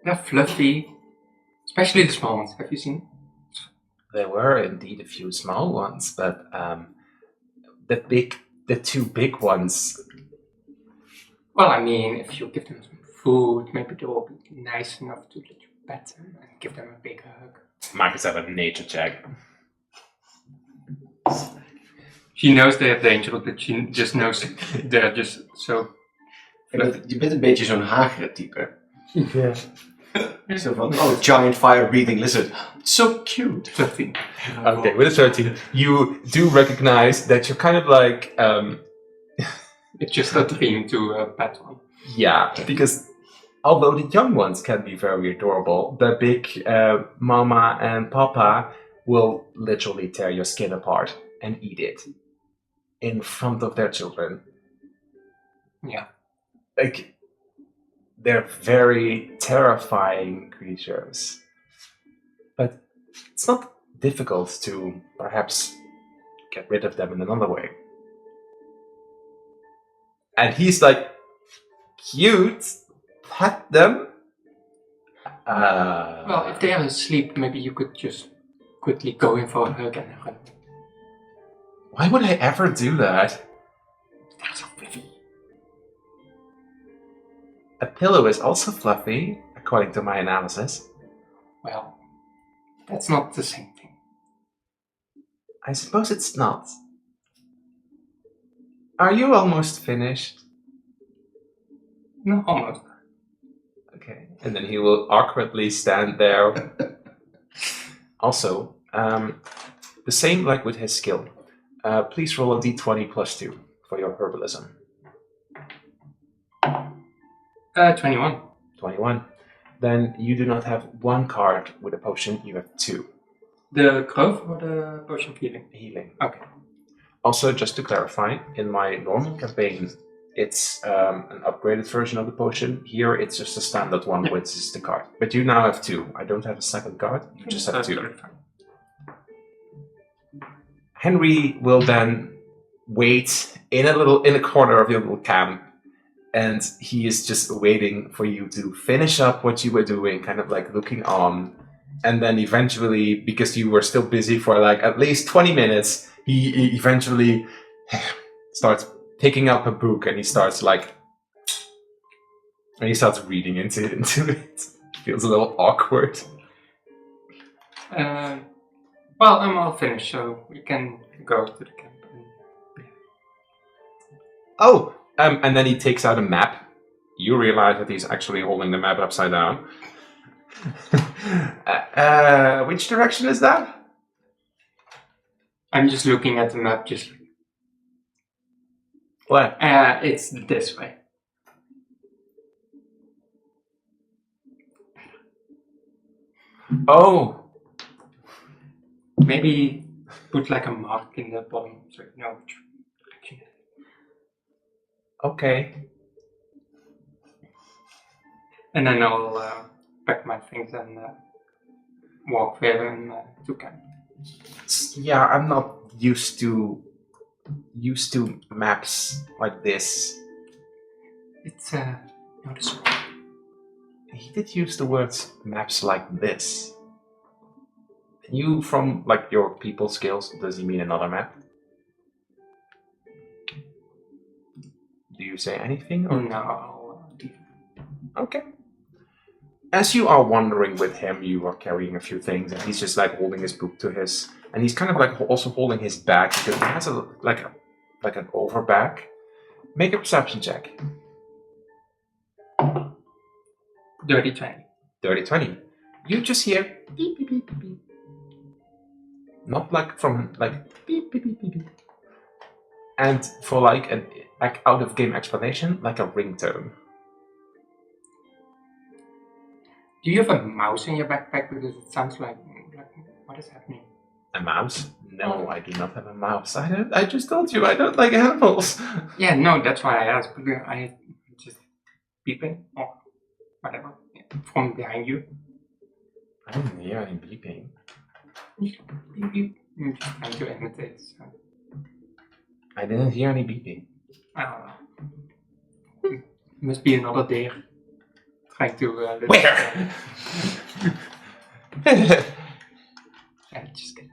They're fluffy. Especially the small ones. Have you seen? There were indeed a few small ones, but the two big ones. Well, I mean, if you give them some food, maybe they will be nice enough to let you pet them and give them a big hug. Marcus had a nature check. She knows they're dangerous, but she just knows they're just so... Je bent een beetje zo'n hagere type. Yeah. Zo van, oh, giant fire-breathing lizard. So cute. 13. Okay, with a 13, you do recognize that you're kind of like... It's just a dream to pet one. Yeah, because although the young ones can be very adorable, the big mama and papa will literally tear your skin apart and eat it in front of their children. Yeah. Like, they're very terrifying creatures. But it's not difficult to perhaps get rid of them in another way. And he's like, cute, pet them. Well, if they are asleep, maybe you could just quickly go in for a hug and run. Why would I ever do that? They're so pretty. A pillow is also fluffy, according to my analysis. Well, that's not the same thing. I suppose it's not. Are you almost finished? No, almost. Okay. And then he will awkwardly stand there. Also, the same like with his skill. Please roll a d20 plus 2 for your herbalism. 21. 21. Then you do not have one card with a potion, you have 2. The growth or the potion of healing? Healing. Okay. Also, just to clarify, in my normal campaign, it's an upgraded version of the potion. Here, it's just a standard one, which is the card. But you now have 2. I don't have a second card. You just have 2. Henry will then wait in a corner of your little camp, and he is just waiting for you to finish up what you were doing, kind of like looking on. And then eventually, because you were still busy for like at least 20 minutes, he eventually starts picking up a book and he starts reading into it. Feels a little awkward. Well, I'm all finished, so we can go to the camp. Oh, and then he takes out a map. You realize that he's actually holding the map upside down. Which direction is that? I'm just looking at the map, just What? It's this way. Oh, Maybe put like a mark in the bottom so you know which direction. okay. And then I'll pack my things and walk there and to camp. Yeah, I'm not used to maps like this. It's noticeable. He did use the words maps like this. You, from like your people skills, does he mean another map? Do you say anything? Or? No, I'll leave. Okay. As you are wandering with him, you are carrying a few things, and he's just like holding his book to his, and he's kind of like also holding his bag because he has like an over bag. Make a perception check. Dirty 20. Dirty 20. You just hear beep beep beep beep beep. Not like from like beep beep beep beep beep. And for like an out of game explanation, like a ringtone. Do you have a mouse in your backpack? Because it sounds like what is happening? A mouse? No, I do not have a mouse. I just told you I don't like animals. Yeah, no, that's why I asked. Because I just beeping or whatever from behind you. I didn't hear any beeping. Beep, beep. I'm just trying to imitate. So. I didn't hear any beeping. I don't know. Must be another deer. Trying to. Where? Just kidding.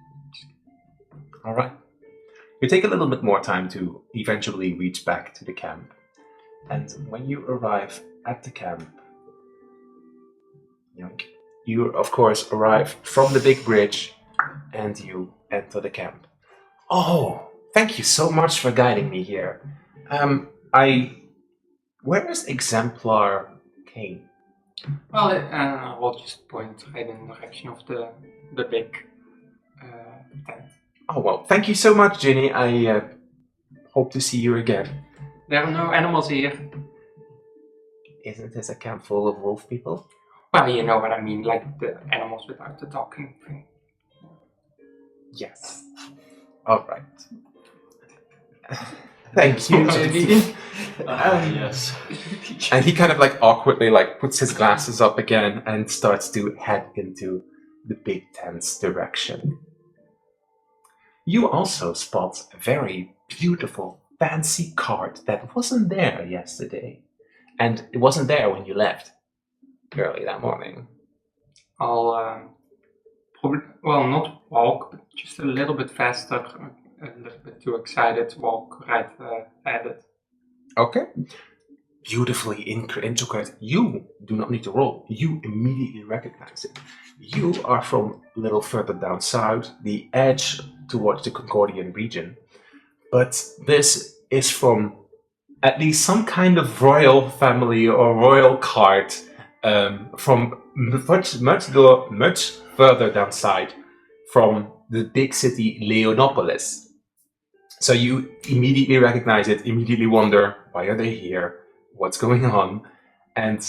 All right. You take a little bit more time to eventually reach back to the camp. And when you arrive at the camp, you of course arrive from the big bridge and you enter the camp. Oh, thank you so much for guiding me here. Where is Exemplar Kane? Well, I'll just point right in the direction of the big tent. Oh, well, thank you so much, Ginny. I hope to see you again. There are no animals here. Isn't this a camp full of wolf people? Well, you know what I mean, like the animals without the talking thing. Yes. All right. Thank you, Ginny. Yes. And he kind of like awkwardly like puts his glasses up again and starts to head into the big tent's direction. You also spot a very beautiful, fancy cart that wasn't there yesterday. And it wasn't there when you left early that morning. I'll probably, well, not walk, but just a little bit faster, a little bit too excited to walk right at it. Okay. Beautifully intricate. You do not need to roll. You immediately recognize it. You are from a little further down south, the edge towards the Concordian region. But this is from at least some kind of royal family or royal cart from much further down south from the big city Leonopolis. So you immediately recognize it, immediately wonder, why are they here? What's going on? And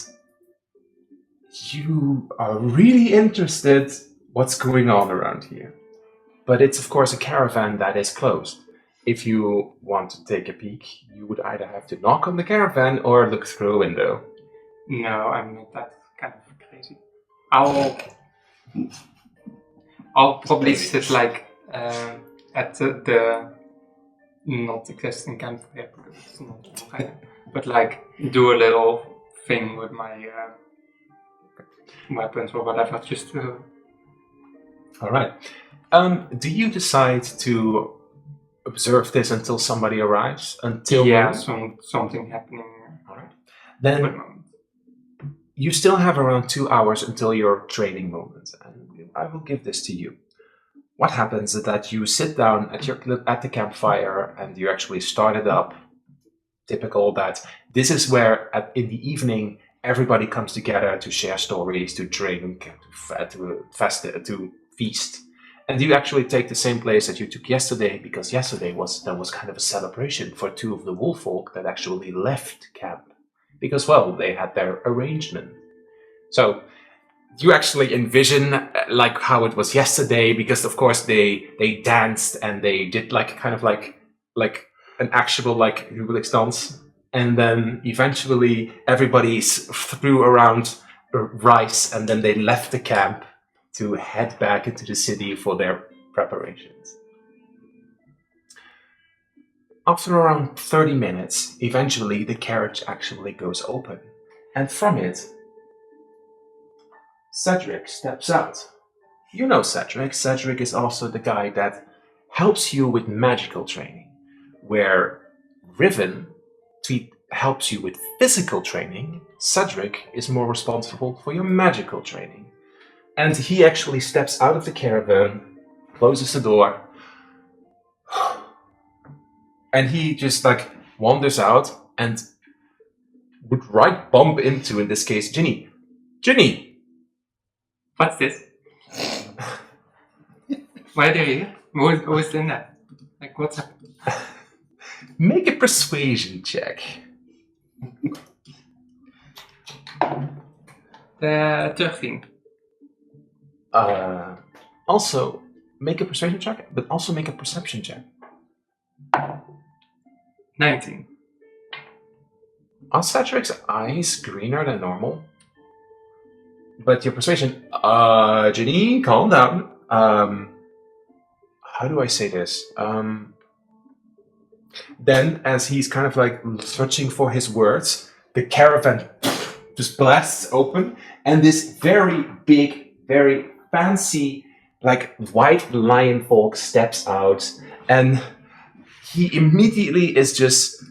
you are really interested what's going on around here. But it's of course a caravan that is closed. If you want to take a peek, you would either have to knock on the caravan or look through a window. No, I'm not that kind of crazy. I'll probably sit like at the not existing campfire because it's not fire, but like do a little thing with my weapons or whatever, just to. All right. Do you decide to observe this until somebody arrives? Until something happening. All right. Then you still have around 2 hours until your training moment, and I will give this to you. What happens is that you sit down at the campfire and you actually start it up. Typical that this is where in the evening everybody comes together to share stories, to drink, to feast, And you actually take the same place that you took yesterday, because yesterday there was kind of a celebration for two of the wolf folk that actually left camp. Because, well, they had their arrangement. So you actually envision like how it was yesterday, because of course they danced and they did like kind of like an actual like huwelijksdans. And then eventually everybody threw around rice, and then they left the camp to head back into the city for their preparations. After around 30 minutes, eventually the carriage actually goes open, and from it, Cedric steps out. You know Cedric. Cedric is also the guy that helps you with magical training, where Riven helps you with physical training. Cedric is more responsible for your magical training. And he actually steps out of the caravan, closes the door, and he just like wanders out and would right bump into, in this case, Ginny. Ginny! What's this? Why are you here? Who's in that? Like, what's up? Make a persuasion check. The 13. Also, make a persuasion check, but also make a perception check. 19. Are Cedric's eyes greener than normal? But your persuasion... Ginny, calm down. How do I say this? Then, as he's kind of like searching for his words, the caravan just blasts open, and this very big, very fancy, like white lion folk steps out, and he immediately is just,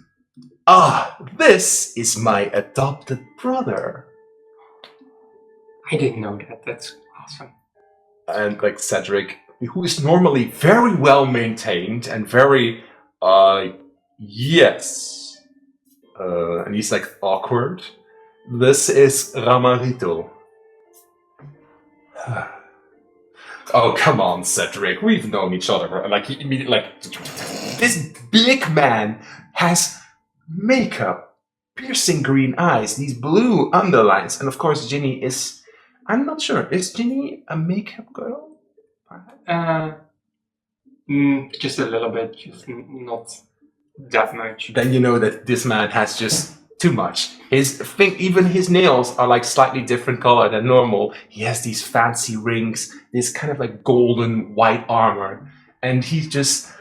this is my adopted brother. I didn't know that. That's awesome. And like Cedric, who is normally very well maintained and very, yes. And he's like awkward. This is Ramarito. Oh, come on, Cedric. We've known each other. Like, he immediately, like, this big man has makeup, piercing green eyes, these blue underlines. And of course, Ginny is, I'm not sure, is Ginny a makeup girl? Just a little bit, just not that much. Then you know that this man has just too much. Even his nails are like slightly different color than normal. He has these fancy rings, this kind of like golden white armor, and he's just.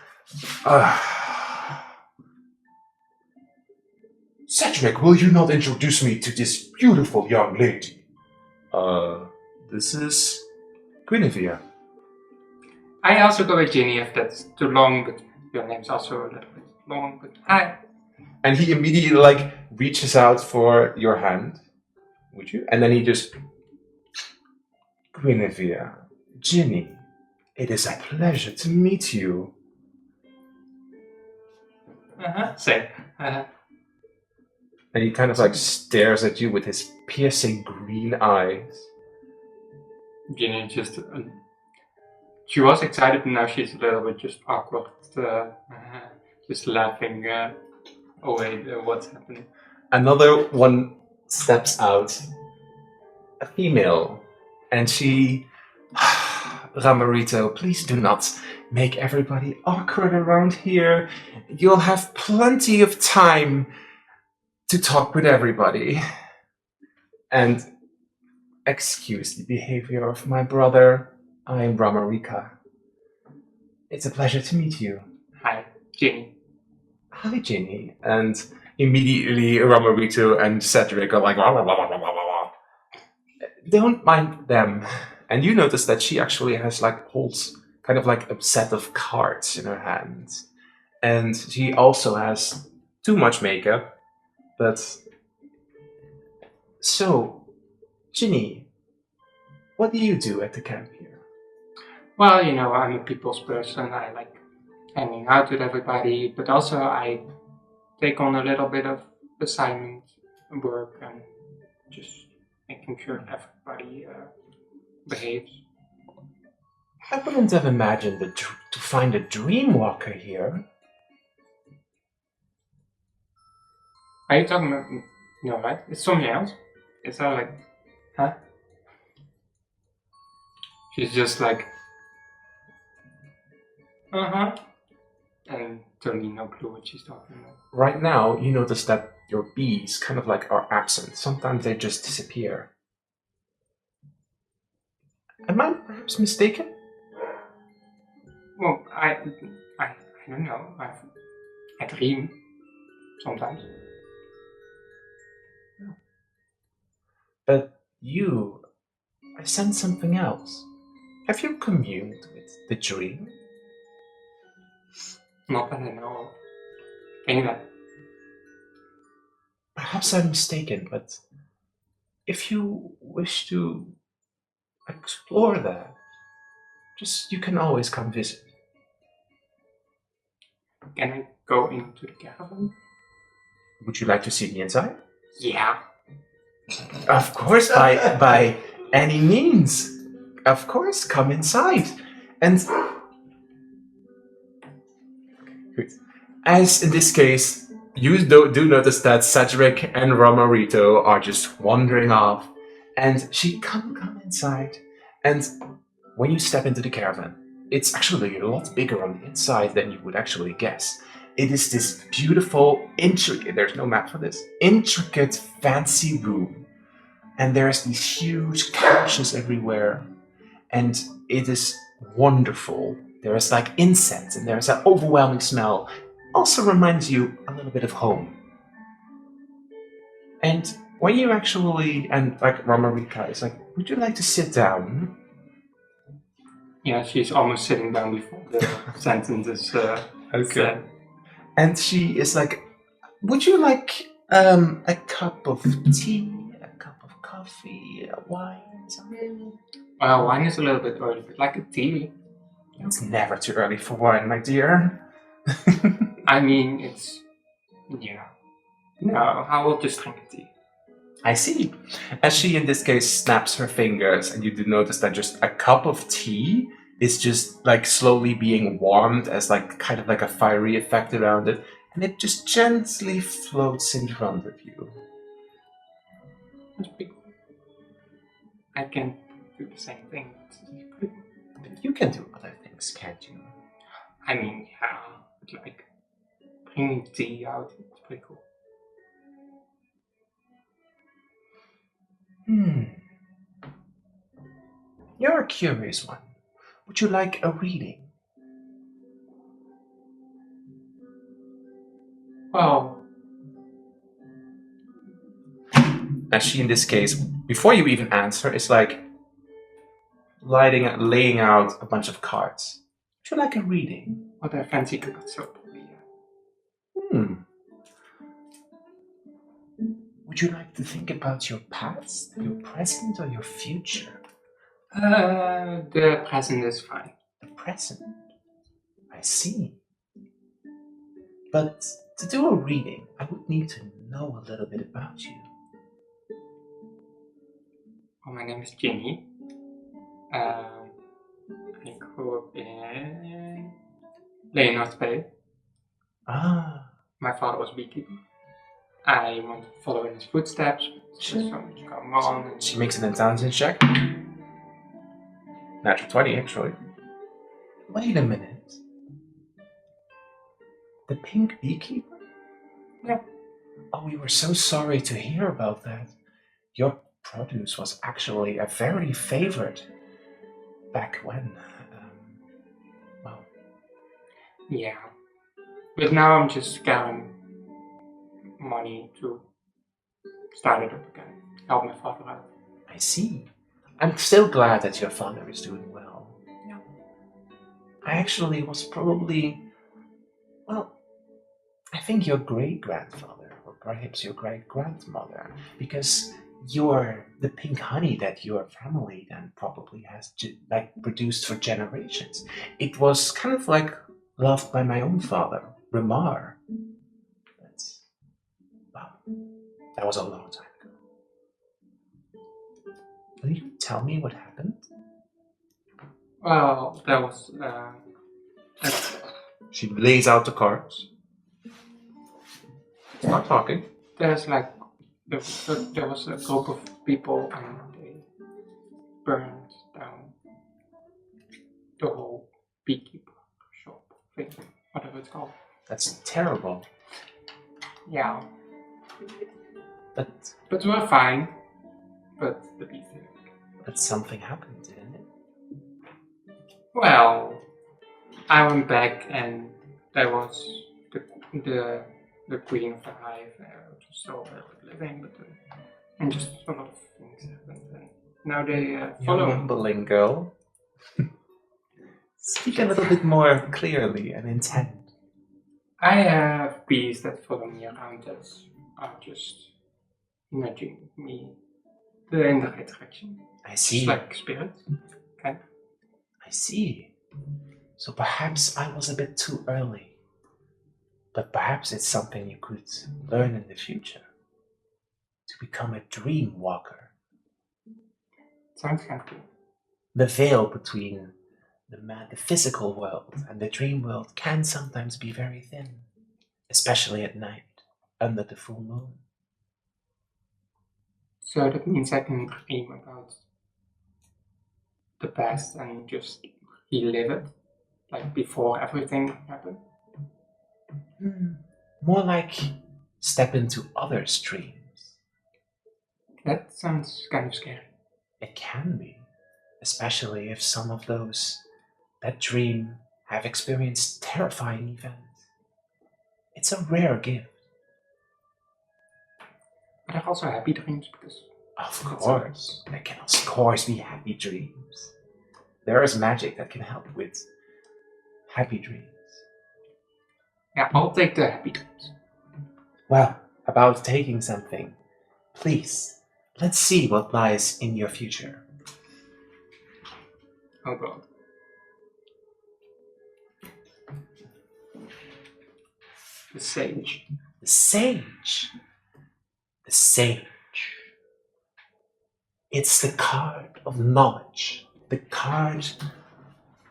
Cedric, will you not introduce me to this beautiful young lady? This is Guinevere. I also go with Ginny if that's too long, but your name's also a little bit long, but hi. And he immediately like reaches out for your hand, would you? And then he just, Guinevere, Ginny, it is a pleasure to meet you. Same. And he kind of like stares at you with his piercing green eyes. Ginny just, she was excited and now she's a little bit just awkward, just laughing away what's happening. Another one steps out, a female, and she, Ramarito, please do not make everybody awkward around here. You'll have plenty of time to talk with everybody. And excuse the behavior of my brother. I am Ramarika. It's a pleasure to meet you. Hi, Ginny. Hi, Ginny. And immediately Ramarito and Cedric are like, wah, wah, wah, wah, wah, wah. Don't mind them. And you notice that she actually holds kind of like a set of cards in her hands. And she also has too much makeup. But so, Ginny, what do you do at the camp here? Well, I'm a people's person. I like hanging out with everybody, but also I take on a little bit of assignment work and just making sure everybody behaves. I wouldn't have imagined to find a dreamwalker here. Are you talking about? No, right? It's something else. It's not like, huh? She's just like, uh-huh. And totally no clue what she's talking about. Right now, you notice that your bees kind of like are absent. Sometimes they just disappear. Am I perhaps mistaken? Well, I don't know. I dream sometimes. But you, I sense something else. Have you communed with the dream? Not that I know of. Anyway, Perhaps I'm mistaken, but if you wish to explore that, you can always come visit. can I go into the caravan? Would you like to see the inside? Yeah. Of course, by any means. Of course, come inside. And as in this case, you do notice that Cedric and Romarito are just wandering off, and she come inside. And when you step into the caravan, it's actually a lot bigger on the inside than you would actually guess. It is this beautiful, intricate, there's no map for this, intricate, fancy room. And there's these huge couches everywhere. And it is wonderful. There is like incense and there's an overwhelming smell. Also reminds you a little bit of home. And when you actually, and like Ramarika is like, would you like to sit down? Yeah, she's almost sitting down before the sentence is said. And she is like, would you like a cup of tea, a cup of coffee, a wine, something? Well, wine is a little bit early, but like a tea. It's never too early for wine, my dear. I mean, it's... yeah. No, I will just drink a tea. I see. As she, in this case, snaps her fingers, and you do notice that just a cup of tea is just like slowly being warmed as like kind of like a fiery effect around it, and it just gently floats in front of you. That's pretty cool. I can do the same thing. But you can do other things, can't you? I mean, yeah, but like bringing tea out, it's pretty cool. You're a curious one. Would you like a reading? Well, As she, in this case, before you even answer, is like laying out a bunch of cards. Would you like a reading? what a fancy cards, so probably, yeah. Would you like to think about your past, your present, or your future? The present is fine. The present. I see. But to do a reading, I would need to know a little bit about you. Well, my name is Ginny. I grew up in Leonardspay. Ah, My father was a beekeeper. I want to follow in his footsteps. There's so much going on. she makes an intelligence check. Natural 20, actually. Wait a minute. The pink beekeeper? Yeah. Oh, we were so sorry to hear about that. Your produce was actually a very favorite back when. Well. Yeah. But now I'm just gathering money to start it up again. Help my father out. I see. I'm still glad that your father is doing well. Yeah. I actually was probably, well, I think your great-grandfather, or perhaps your great-grandmother, because you're the pink honey that your family then probably has produced for generations. It was kind of like loved by my own father, Ramar. But, well, that was a long time ago. Will you tell me what happened? Well, there was She lays out the cards. Start talking. there's like there was a group of people and they burned down the whole beekeeper shop thing, whatever it's called. That's terrible. Yeah, But we're fine. But the bee thing. something happened, didn't it? Well, I went back and there was the queen of the hive, which was still living, but and just a lot of things happened. And now they You're follow me. mumbling, girl. Speak a little bit more clearly and intent. I have bees that follow me around that are just nudging me in the right direction. I Just see. like spirits. Okay. I see. So perhaps I was a bit too early. But perhaps it's something you could learn in the future. To become a dream walker. Sounds kind of cool. The veil between the physical world and the dream world can sometimes be very thin. Especially at night, under the full moon. So that means I can dream about the past and just relive it, like before everything happened. More like step into others' dreams. That sounds kind of scary. It can be, especially if some of those that dream have experienced terrifying events. It's a rare gift. But there are also happy dreams because Of course, there can of course be happy dreams. There is magic that can help with happy dreams. yeah, I'll take the happy dreams. Well, about taking something, please, let's see what lies in your future. Oh god. The sage. The sage. The sage. It's the card of knowledge, the card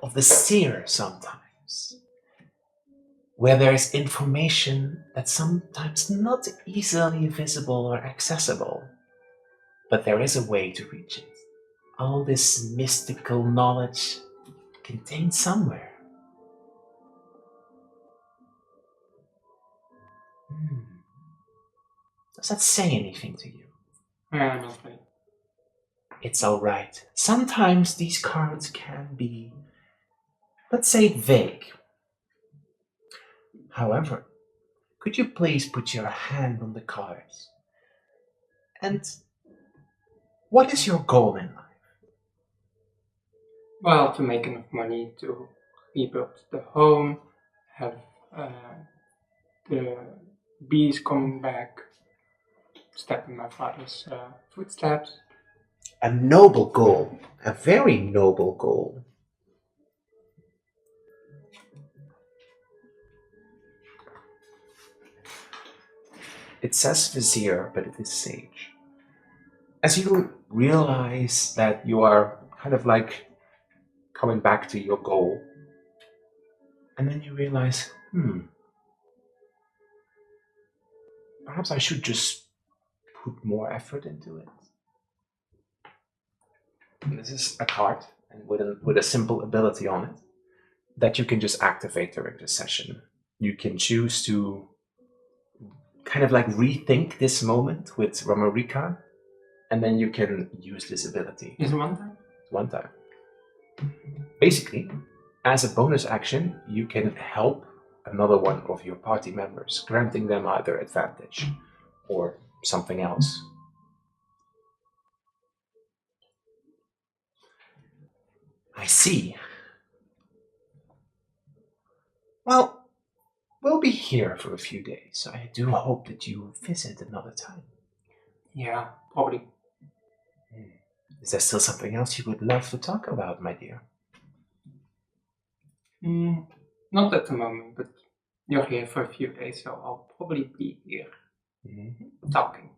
of the seer sometimes, where there is information that's sometimes not easily visible or accessible, but there is a way to reach it. All this mystical knowledge contained somewhere. Does that say anything to you? Not really. It's alright. Sometimes these cards can be, let's say, vague. However, could you please put your hand on the cards? And what is your goal in life? Well, to make enough money to rebuild the home, have the bees coming back, step in my father's footsteps. A noble goal. A very noble goal. It says vizier, but it is sage. As you realize that you are kind of like coming back to your goal, and then you realize, perhaps I should just put more effort into it. And this is a card, and with a simple ability on it that you can just activate during the session. You can choose to kind of like rethink this moment with Ramarika, and then you can use this ability. Is it one time? One time. Basically, as a bonus action, you can help another one of your party members, granting them either advantage or something else. I see. Well, we'll be here for a few days, so I do hope that you visit another time. Yeah, probably. Is there still something else you would love to talk about, my dear? Not at the moment, but you're here for a few days, so I'll probably be here talking.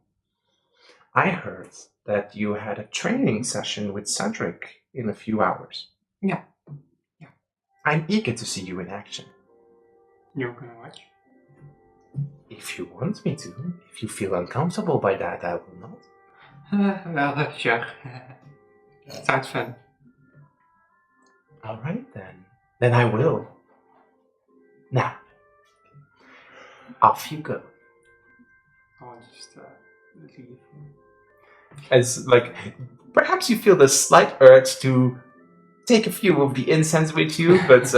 I heard that you had a training session with Cedric in a few hours. Yeah, I'm eager to see you in action. You're gonna watch? If you want me to. If you feel uncomfortable by that, I will not. Well, sure. Sounds fun. All right, then. Then I will. Now, off you go. I'll just leave. As, like, perhaps you feel the slight urge to take a few of the incense with you, but,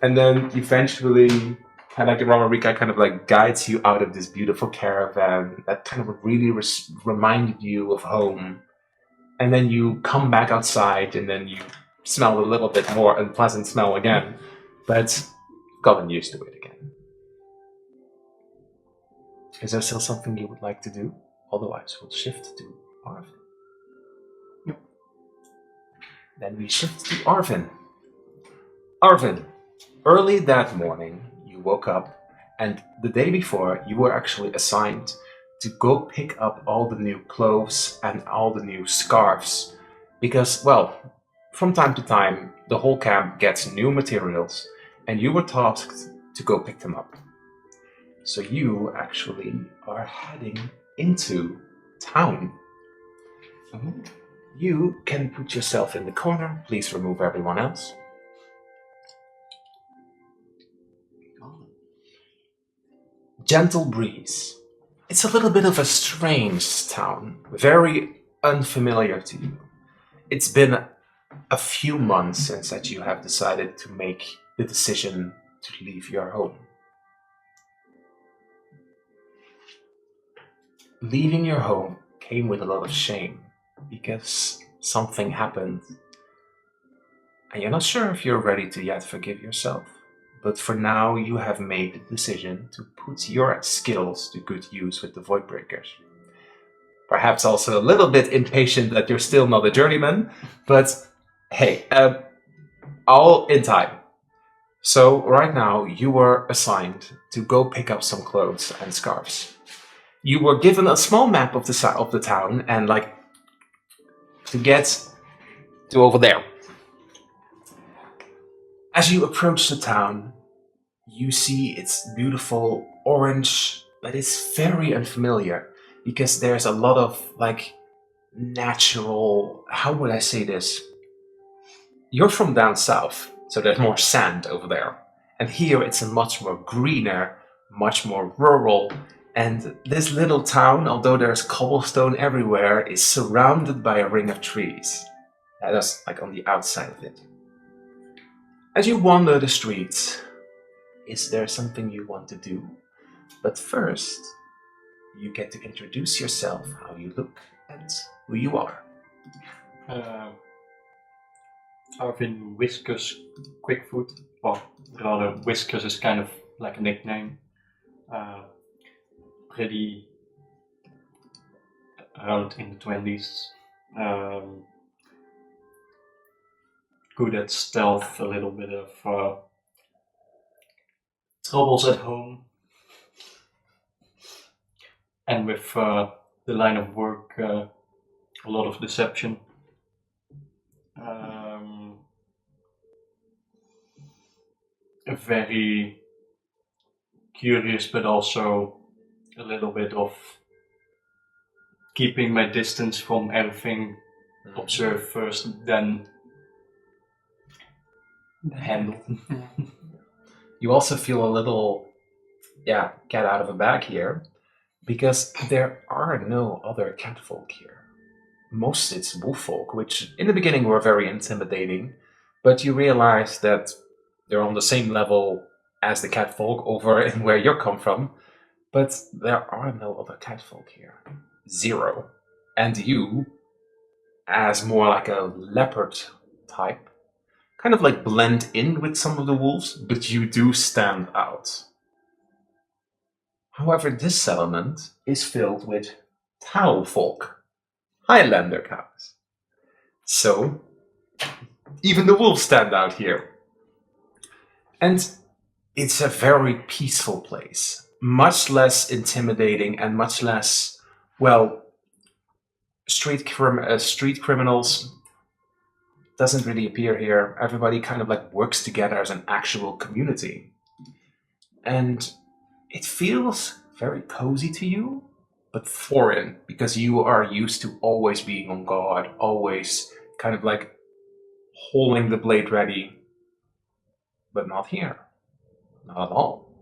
and then eventually, kind of like Ramarika kind of like guides you out of this beautiful caravan that kind of really reminded you of home. And then you come back outside, and then you smell a little bit more unpleasant smell again, but gotten used to it again. Is there still something you would like to do? Otherwise, we'll shift to Arvin. Nope. Then we shift to Arvin. Arvin, early that morning, you woke up, and the day before, you were actually assigned to go pick up all the new clothes and all the new scarves. Because, well, from time to time, the whole camp gets new materials, and you were tasked to go pick them up. So you actually are heading into town. You can put yourself in the corner. Please remove everyone else. Gentle breeze. It's a little bit of a strange town, very unfamiliar to you. It's been a few months since that you have decided to make the decision to leave your home. Leaving your home came with a lot of shame because something happened and you're not sure if you're ready to yet forgive yourself. But for now, you have made the decision to put your skills to good use with the Voidbreakers. Perhaps also a little bit impatient that you're still not a journeyman, but hey, all in time. So right now, you were assigned to go pick up some clothes and scarves. You were given a small map of the town and like to get to over there. As you approach the town, you see its beautiful orange, but it's very unfamiliar because there's a lot of like natural, how would I say this? You're from down south, so there's more sand over there. And here it's a much more greener, much more rural. And this little town, although there's cobblestone everywhere, is surrounded by a ring of trees. That's like on the outside of it. As you wander the streets, is there something you want to do? But first, you get to introduce yourself, how you look, and who you are. Arvin Whiskers Quickfoot, or rather Whiskers is kind of like a nickname. Pretty around in the 20s. Good at stealth, a little bit of troubles at home. And with the line of work, a lot of deception. Very curious, but also a little bit of keeping my distance from everything. Observe first, then handle. You also feel a little, cat out of a bag here, because there are no other catfolk here. Most it's wolffolk, which in the beginning were very intimidating, but you realize that they're on the same level as the catfolk over in where you come from, but there are no other catfolk here. Zero. And you, as more like a leopard type, kind of like blend in with some of the wolves, but you do stand out. However, this settlement is filled with Tau folk, Highlander cows. So, even the wolves stand out here. And it's a very peaceful place, much less intimidating and much less, well, street criminals doesn't really appear here. Everybody kind of like works together as an actual community. And it feels very cozy to you, but foreign, because you are used to always being on guard, always kind of like holding the blade ready. But not here. Not at all.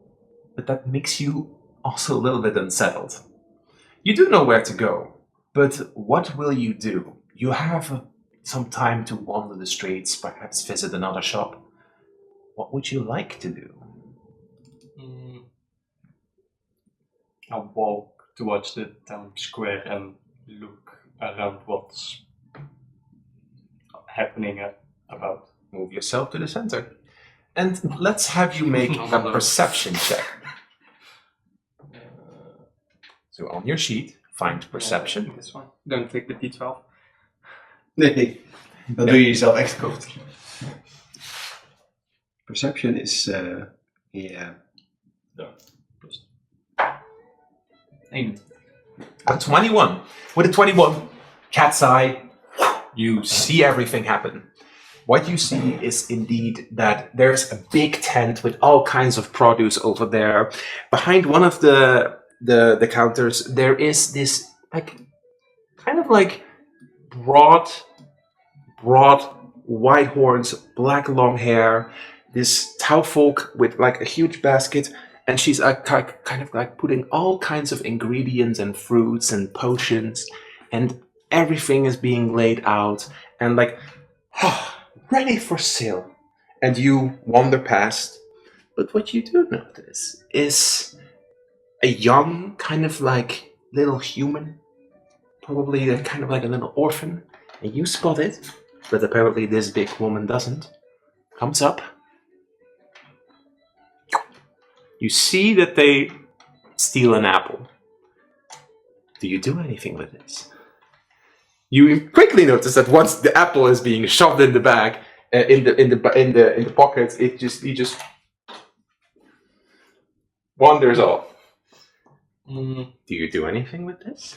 But that makes you also a little bit unsettled. You do know where to go, but what will you do? You have some time to wander the streets, perhaps visit another shop. What would you like to do? I'll walk towards the town square and look around what's happening about. Move yourself to the center. And let's have you make a perception check. So on your sheet, find perception. This one. Don't click the D12. Nee, dan doe je jezelf echt kort. Perception is, yeah. Plus 1. A 21. With a 21, cat's eye, you see everything happen. What you see is indeed that there's a big tent with all kinds of produce over there. Behind one of the counters, there is this like kind of like broad white horns, black long hair, this towfolk with like a huge basket, and she's kind of like putting all kinds of ingredients and fruits and potions, and everything is being laid out and like ready for sale. And you wander past, but what you do notice is a young kind of like little human, probably a kind of like a little orphan, and you spot it, but apparently this big woman doesn't. Comes up. You see that they steal an apple. Do you do anything with this? You quickly notice that once the apple is being shoved in the bag, in the pocket, he just wanders off. Do you do anything with this?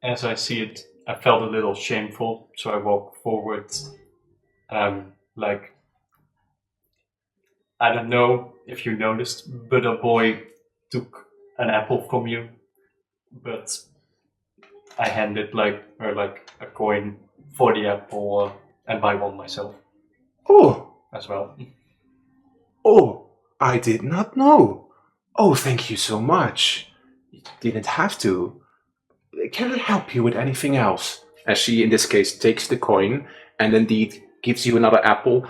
As I see it, I felt a little shameful, so I walk forward. Like, I don't know if you noticed, but a boy took an apple from you, but I handed her a coin for the apple and buy one myself. Oh, as well. Oh, I did not know. Oh, thank you so much. You didn't have to. Can I help you with anything else? As she, in this case, takes the coin and indeed gives you another apple.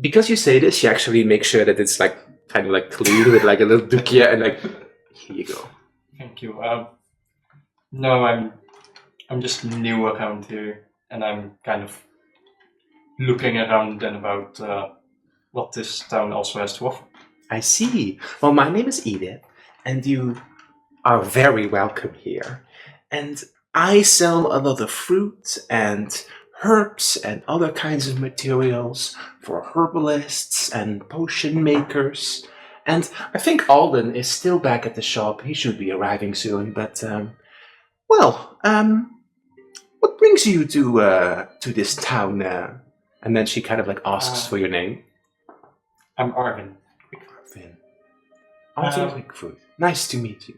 Because you say this, she actually makes sure that it's like kind of like clean with like a little doekje and like, here you go. Thank you. No, I'm just new around here, and I'm kind of looking around and about what this town also has to offer. I see. Well, my name is Edith, and you are very welcome here. And I sell a lot of fruit and herbs and other kinds of materials for herbalists and potion makers. And I think Alden is still back at the shop. He should be arriving soon, but, what brings you to this town? And then she kind of like asks for your name. I'm Arvin. Arvin Quickfoot. Nice to meet you.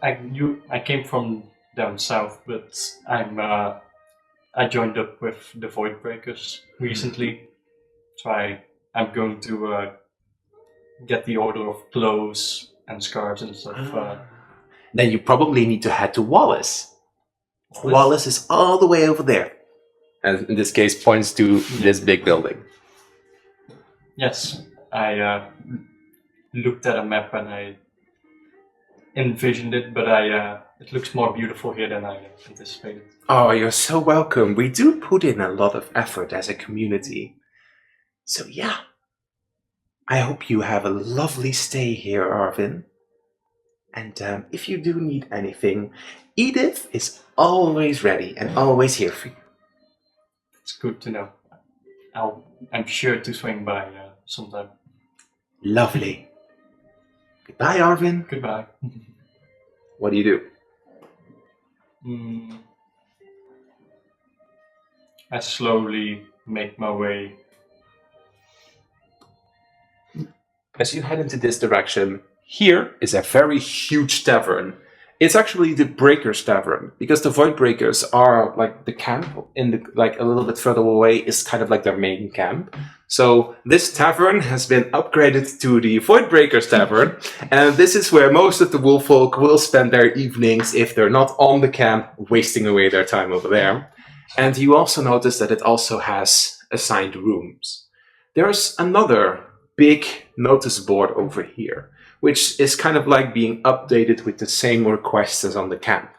I came from down south, but I joined up with the Voidbreakers recently. So I'm going to get the order of clothes and scarves and stuff. Then you probably need to head to Wallace. Wallace is all the way over there. And in this case, points to this big building. Yes, I looked at a map and I envisioned it, but it looks more beautiful here than I anticipated. Oh, you're so welcome. We do put in a lot of effort as a community. So yeah, I hope you have a lovely stay here, Arvin. And if you do need anything, Edith is always ready and always here for you. It's good to know. I'm sure to swing by sometime. Lovely. Goodbye, Arvin. Goodbye. What do you do? I slowly make my way. As you head into this direction, here is a very huge tavern. It's actually the Breakers Tavern, because the Void Breakers are like the camp in the like a little bit further away is kind of like their main camp. So this tavern has been upgraded to the Void Breakers Tavern, and this is where most of the wolf folk will spend their evenings if they're not on the camp, wasting away their time over there. And you also notice that it also has assigned rooms. There's another big notice board over here, which is kind of like being updated with the same requests as on the camp.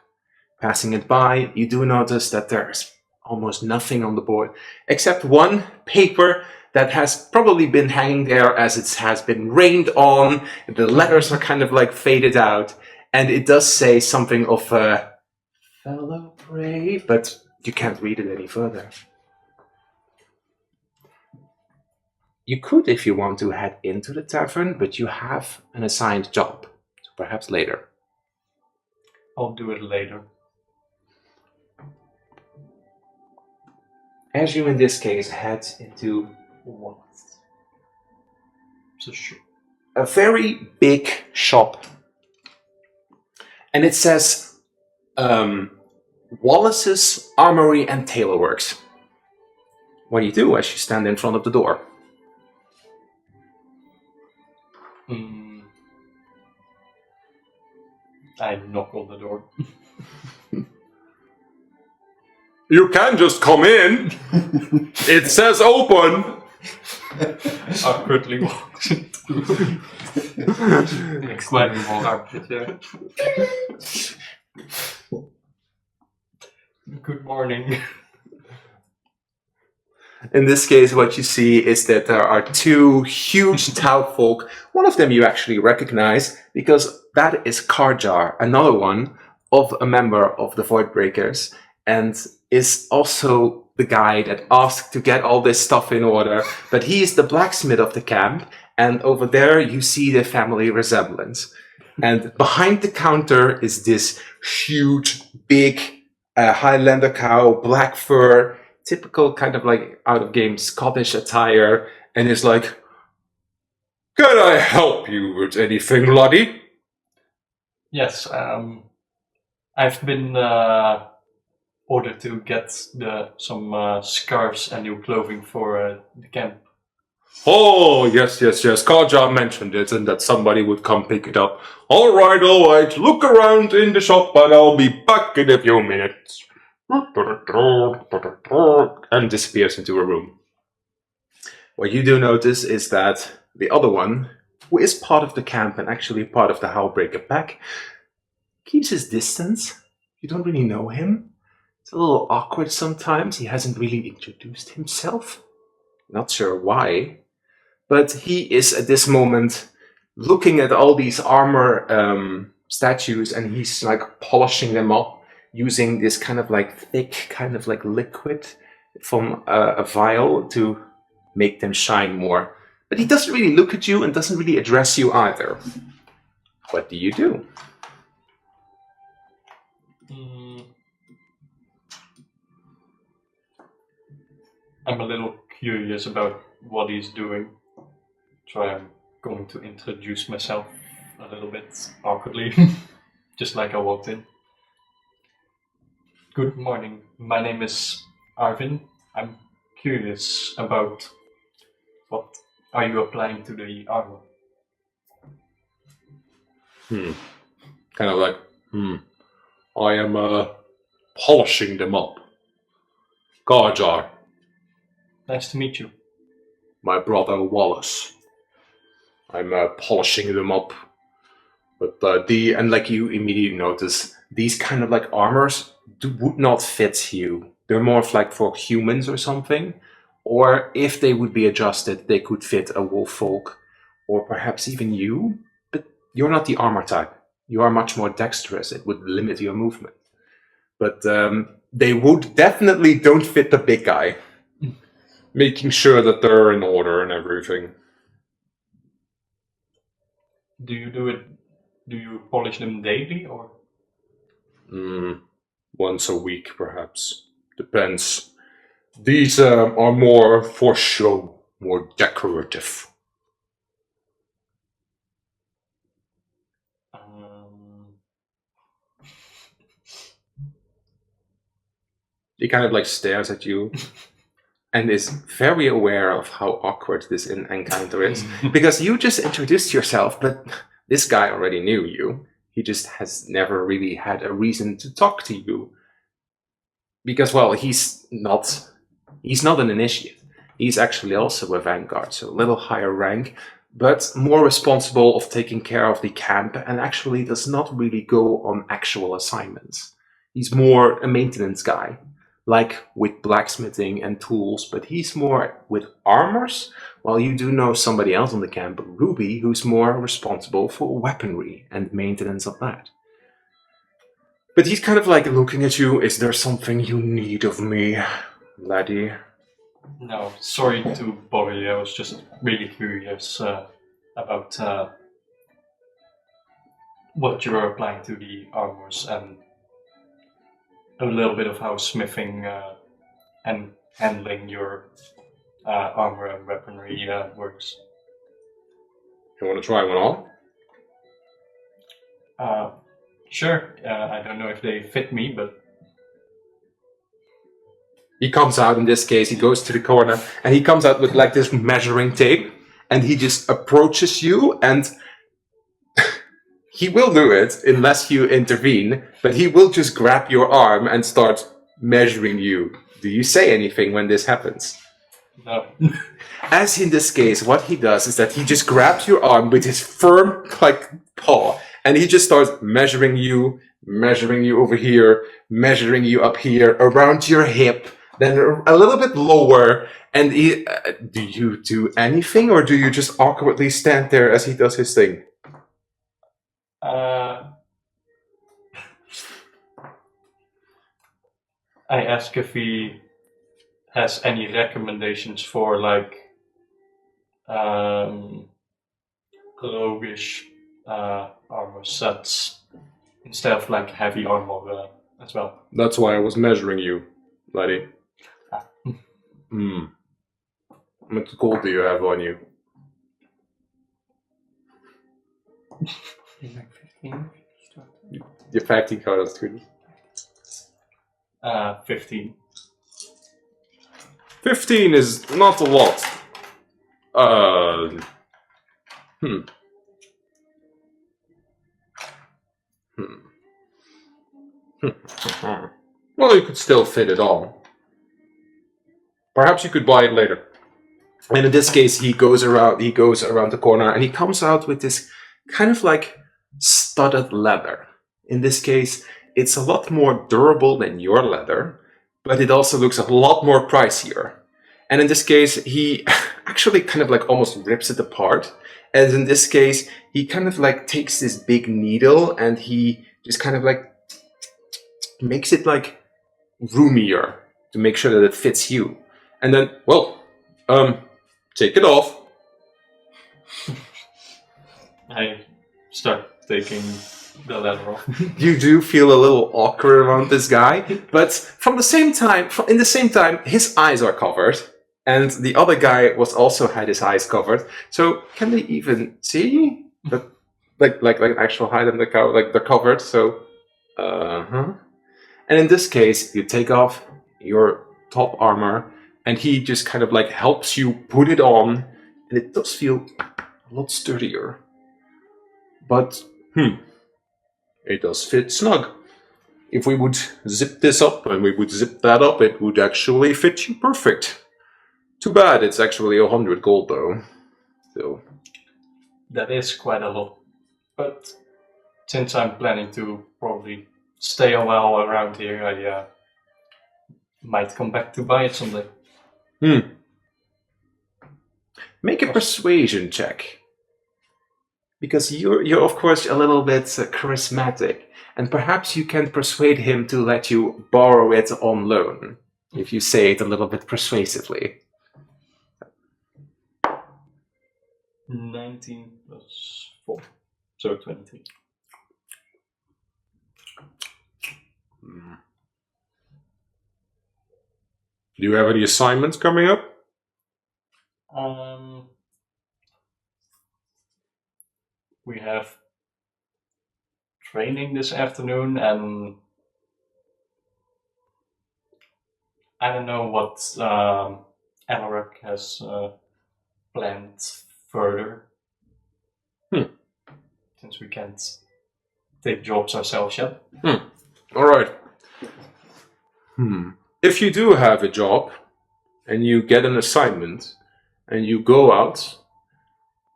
Passing it by, you do notice that there's almost nothing on the board, except one paper that has probably been hanging there as it has been rained on. The letters are kind of like faded out, and it does say something of Fallowbrae, but you can't read it any further. You could, if you want to, head into the tavern, but you have an assigned job, so perhaps later. I'll do it later. As you, in this case, head into what? It's A very big shop. And it says Wallace's Armory and Tailorworks. What do you do as you stand in front of the door? I knock on the door. You can just come in. It says open. Awkwardly walks into Explaining carpet, yeah. Good morning. In this case, what you see is that there are two huge Tau folk. One of them you actually recognize, because that is Karjar, another one of a member of the Void Breakers, and is also the guy that asked to get all this stuff in order. But he is the blacksmith of the camp, and over there you see the family resemblance. And behind the counter is this huge, big Highlander cow, black fur, typical kind of like out-of-game Scottish attire, and is like, "Can I help you with anything, laddie?" Yes, I've been ordered to get some scarves and new clothing for the camp. Oh, yes. Karja mentioned it, and that somebody would come pick it up. All right. Look around in the shop, and I'll be back in a few minutes. And disappears into a room. What you do notice is that the other one, who is part of the camp and actually part of the Howlbreaker pack, keeps his distance. You don't really know him. It's a little awkward sometimes. He hasn't really introduced himself. Not sure why. But he is at this moment looking at all these armor statues, and he's like polishing them up using this kind of like thick, kind of like liquid from a vial to make them shine more. But he doesn't really look at you and doesn't really address you either. What do you do? I'm a little curious about what he's doing, so I'm going to introduce myself a little bit awkwardly, just like I walked in. Good morning, my name is Arvin. I'm curious about what are you applying to the armor? Kind of like, I am polishing them up. Garjar, Nice to meet you. my brother Wallace. I'm polishing them up. But and like you immediately notice, these kind of like armors would not fit you. They're more of like for humans or something. Or if they would be adjusted, they could fit a wolf folk. Or perhaps even you. But you're not the armor type. You are much more dexterous. It would limit your movement. But they would definitely don't fit the big guy. Making sure that they're in order and everything. Do you do it? Do you polish them daily or? Once a week, perhaps. Depends. These are more for show, more decorative. He kind of like stares at you and is very aware of how awkward this encounter is. Because you just introduced yourself, but this guy already knew you. He just has never really had a reason to talk to you. Because, well, he's not an initiate. He's actually also a vanguard, so a little higher rank, but more responsible of taking care of the camp and actually does not really go on actual assignments. He's more a maintenance guy, like with blacksmithing and tools, but he's more with armors, while you do know somebody else on the camp, Ruby, who's more responsible for weaponry and maintenance of that. But he's kind of like looking at you. Is there something you need of me, laddie? No, sorry to bother you. I was just really curious about what you are applying to the armors and a little bit of how smithing and handling your armor and weaponry works. You want to try one on? Sure. I don't know if they fit me, but He comes out, in this case, he goes to the corner, and he comes out with like this measuring tape, and he just approaches you, and he will do it unless you intervene, but he will just grab your arm and start measuring you. Do you say anything when this happens? no. As in this case, what he does is that he just grabs your arm with his firm, like, paw, and he just starts measuring you over here, measuring you up here, around your hip, then a little bit lower, and he, do you do anything, or do you just awkwardly stand there as he does his thing? I ask if he has any recommendations for like roguish armor sets instead of like heavy armor as well. That's why I was measuring you, laddie. How much gold do you have on you? Like 15. Your factory card is 20. 15. 15 is not a lot. Well, you could still fit it on. Perhaps you could buy it later. And in this case, he goes around the corner, and he comes out with this kind of like studded leather. In this case, it's a lot more durable than your leather, but it also looks a lot more pricier. And in this case, he actually kind of like almost rips it apart. And in this case, he kind of like takes this big needle and he just kind of like makes it like roomier to make sure that it fits you. And then, well, take it off. I start taking the leather off. You do feel a little awkward around this guy, but in the same time, his eyes are covered, and the other guy also had his eyes covered. So can they even see? But like an actual hide in the cow, like they're covered. So, And in this case, you take off your top armor, and he just kind of like helps you put it on, and it does feel a lot sturdier. But it does fit snug. If we would zip this up and we would zip that up, it would actually fit you perfect. Too bad it's actually 100 gold though. So That is quite a lot. But since I'm planning to probably stay a while around here, I might come back to buy it someday. Make a persuasion check. Because you're of course a little bit charismatic, and perhaps you can persuade him to let you borrow it on loan, if you say it a little bit persuasively. 19 plus 4, so 20. Do you have any assignments coming up? We have training this afternoon, and I don't know what Alaric has planned further. Since we can't take jobs ourselves yet. All right. If you do have a job and you get an assignment and you go out,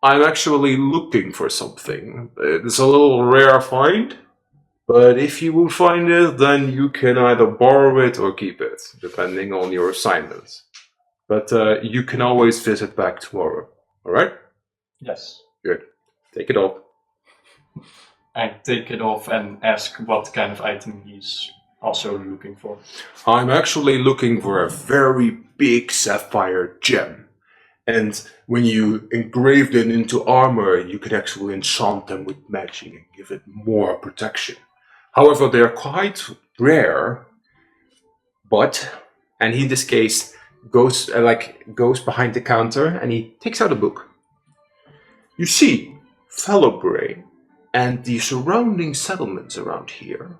I'm actually looking for something. It's a little rare find, but if you will find it, then you can either borrow it or keep it, depending on your assignment. But you can always visit back tomorrow. All right? Yes. Good. Take it off. I take it off and ask what kind of item he's also looking for. I'm actually looking for a very big sapphire gem. And when you engrave them into armor, you can actually enchant them with magic and give it more protection. However, they're quite rare. But, and he in this case goes behind the counter and he takes out a book. You see, Fallowbrae and the surrounding settlements around here,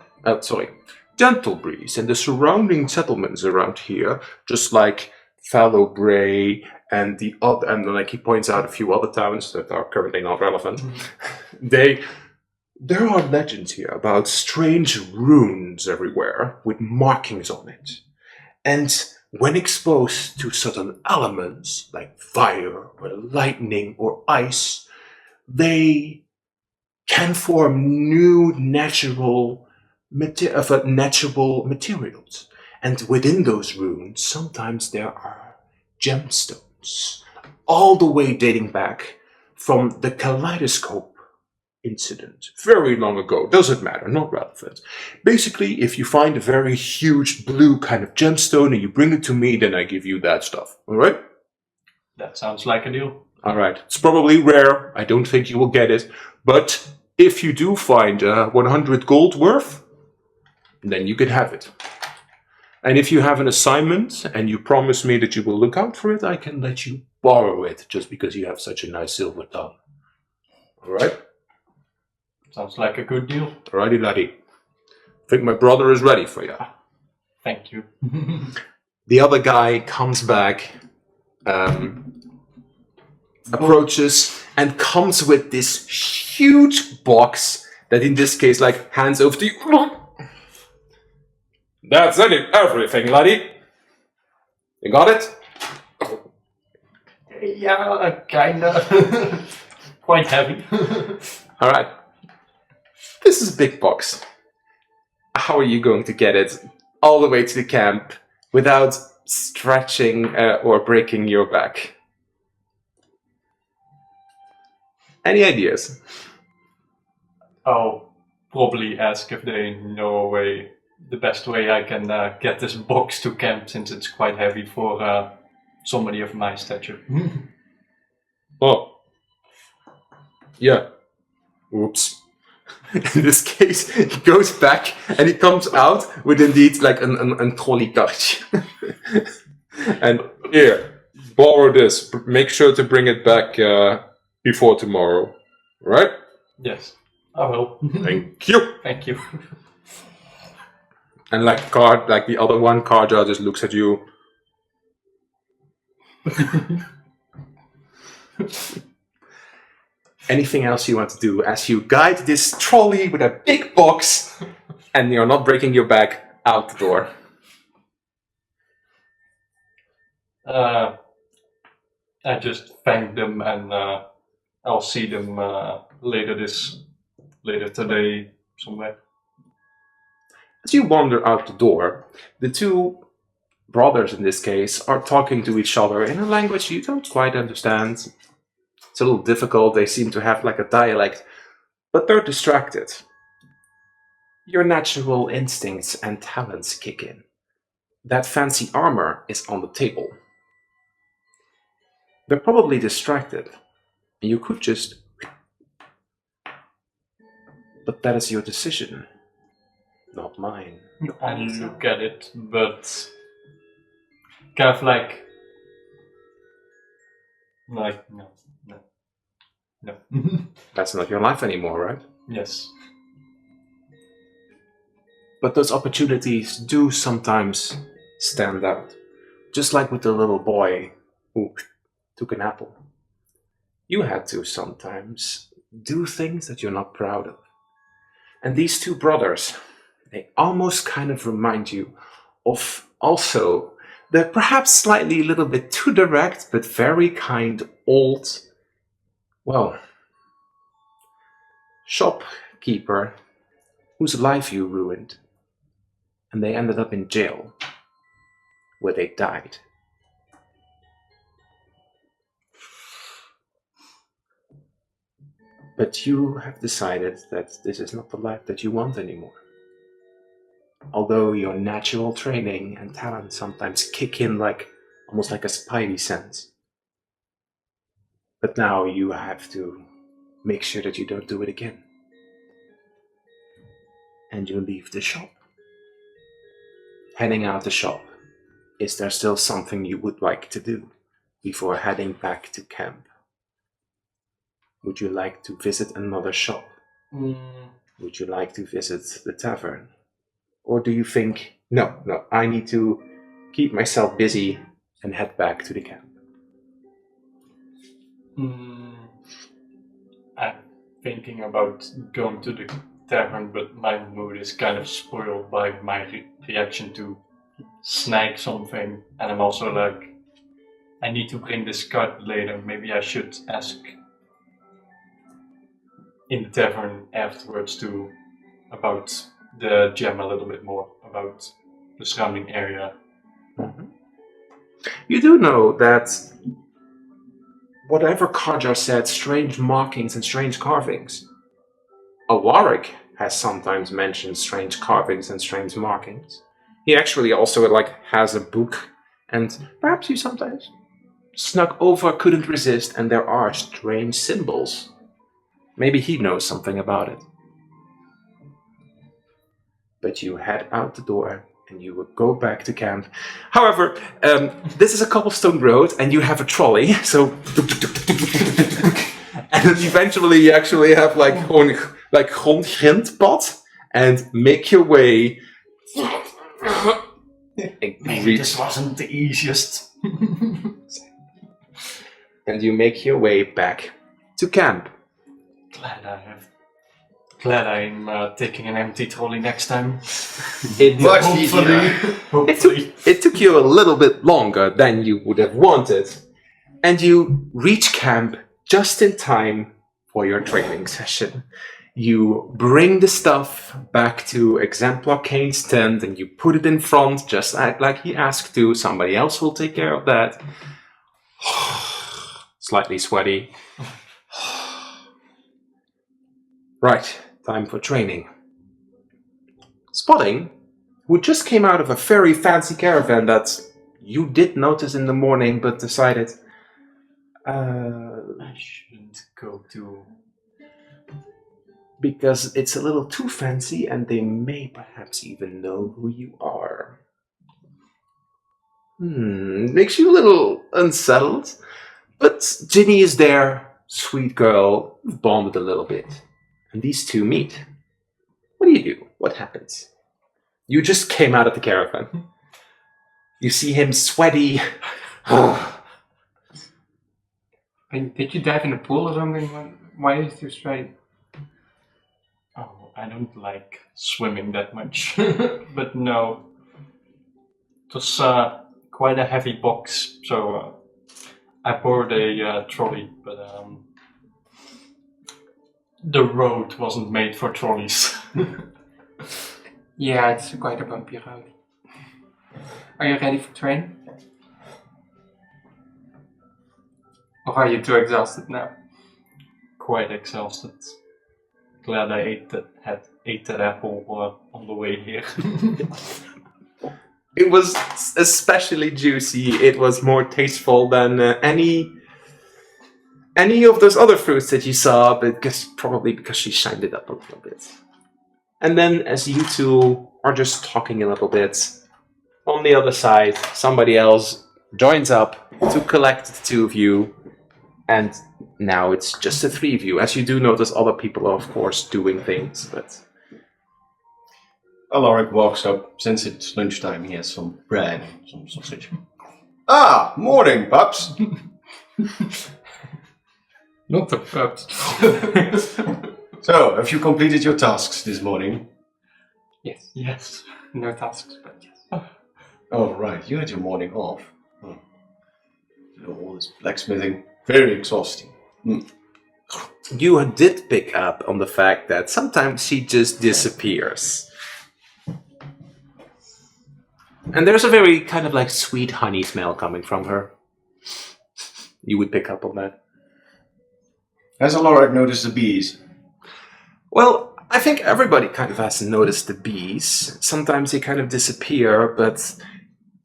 Gentlebree and the surrounding settlements around here, just like Fallowbrae and the other, and like he points out a few other towns that are currently not relevant. There are legends here about strange runes everywhere with markings on it, and when exposed to certain elements like fire or lightning or ice, they can form new natural materials. And within those runes, sometimes there are gemstones, all the way dating back from the kaleidoscope incident, very long ago. Doesn't matter, not relevant. Basically, if you find a very huge blue kind of gemstone and you bring it to me, then I give you that stuff. All right? That sounds like a deal. All right. It's probably rare. I don't think you will get it. But if you do find 100 gold worth, then you can have it. And if you have an assignment and you promise me that you will look out for it, I can let you borrow it just because you have such a nice silver tongue. All right? Sounds like a good deal. Alrighty, laddie. I think my brother is ready for you. Thank you. The other guy comes back, approaches, and comes with this huge box that in this case, hands over to you. That's everything, laddie. You got it? Yeah, kinda. Quite heavy. Alright. This is a big box. How are you going to get it all the way to the camp without stretching or breaking your back? Any ideas? I'll probably ask if they know a way, the best way I can get this box to camp, since it's quite heavy for somebody of my stature. Oh. Yeah. Oops. In this case, he goes back and he comes out with indeed a trolley cart. And here, borrow this. Make sure to bring it back before tomorrow. Right? Yes, I will. Thank you. Thank you. And the other one, Karja just looks at you. Anything else you want to do as you guide this trolley with a big box and you're not breaking your back out the door? I just thank them, and I'll see them later today somewhere. As you wander out the door, the two brothers in this case are talking to each other in a language you don't quite understand. It's a little difficult. They seem to have a dialect, but they're distracted. Your natural instincts and talents kick in. That fancy armor is on the table. They're probably distracted. You could just... But that is your decision, not mine. I look at it, but kind of like no. That's not your life anymore, right? Yes. But those opportunities do sometimes stand out. Just like with the little boy who took an apple. You had to sometimes do things that you're not proud of. And these two brothers, they almost kind of remind you of also the perhaps slightly a little bit too direct but very kind old, well, shopkeeper whose life you ruined. And they ended up in jail, where they died. But you have decided that this is not the life that you want anymore. Although your natural training and talent sometimes kick in almost like a spidey sense. But now you have to make sure that you don't do it again. And you leave the shop. Heading out the shop, is there still something you would like to do before heading back to camp? Would you like to visit another shop? Would you like to visit the tavern? Or do you think, no, I need to keep myself busy and head back to the camp? I'm thinking about going to the tavern, but my mood is kind of spoiled by my reaction to snag something, and I'm also like, I need to bring this card later. Maybe I should ask in the tavern afterwards about the gem a little bit more, about the surrounding area. Mm-hmm. You do know that whatever Karjar said, strange markings and strange carvings, Alaric has sometimes mentioned strange carvings and strange markings. He actually also has a book, and perhaps you sometimes snuck over, couldn't resist, and there are strange symbols. Maybe he knows something about it. But you head out the door and you will go back to camp. However, this is a cobblestone road and you have a trolley, so and then eventually you actually have gewoon grondgrindpad and make your way. Maybe this wasn't the easiest. And you make your way back to camp. Glad I'm taking an empty trolley next time. Hopefully. It took you a little bit longer than you would have wanted. And you reach camp just in time for your training session. You bring the stuff back to Exemplar Kane's tent and you put it in front, just like he asked to. Somebody else will take care of that. Slightly sweaty. Right, time for training. Spotting, who just came out of a very fancy caravan that you did notice in the morning but decided I shouldn't go to... Because it's a little too fancy and they may perhaps even know who you are. Makes you a little unsettled. But Ginny is there, sweet girl, you've bonded a little bit. And these two meet. What do? What happens? You just came out of the caravan. You see him sweaty. Did you dive in the pool or something? Why is you sweaty? Oh, I don't like swimming that much. But no. It was quite a heavy box, so I borrowed a trolley, but the road wasn't made for trolleys. Yeah, it's quite a bumpy road. Are you ready for training? Or are you too exhausted now? Quite exhausted. Glad I ate that apple on the way here. It was especially juicy. It was more tasteful than any of those other fruits that you saw, probably because she shined it up a little bit. And then as you two are just talking a little bit, on the other side, somebody else joins up to collect the two of you, and now it's just the three of you. As you do notice, other people are, of course, doing things, but... Alaric walks up. Since it's lunchtime, he has some bread and some sausage. Ah, morning, pups. Not the pups. So, have you completed your tasks this morning? Yes. Yes. No tasks, but yes. Oh, right. You had your morning off. All this blacksmithing. Very exhausting. You did pick up on the fact that sometimes she just disappears. And there's a very kind of like sweet honey smell coming from her. You would pick up on that. Has Alaric noticed the bees? Well, I think everybody kind of has noticed the bees. Sometimes they kind of disappear, but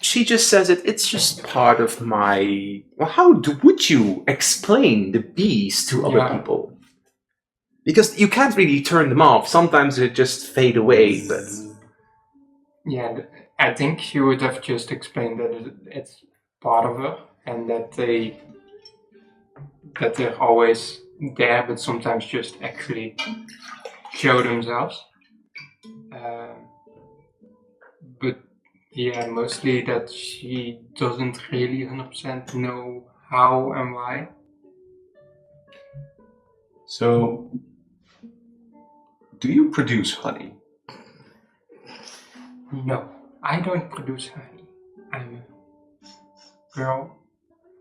she just says it's just part of my... Well, would you explain the bees to other people? Because you can't really turn them off. Sometimes they just fade away, but... Yeah, I think you would have just explained that it's part of her, and that they're always there, but sometimes just actually show themselves. But yeah, mostly that she doesn't really 100% know how and why. So, do you produce honey? No, I don't produce honey. I'm a girl,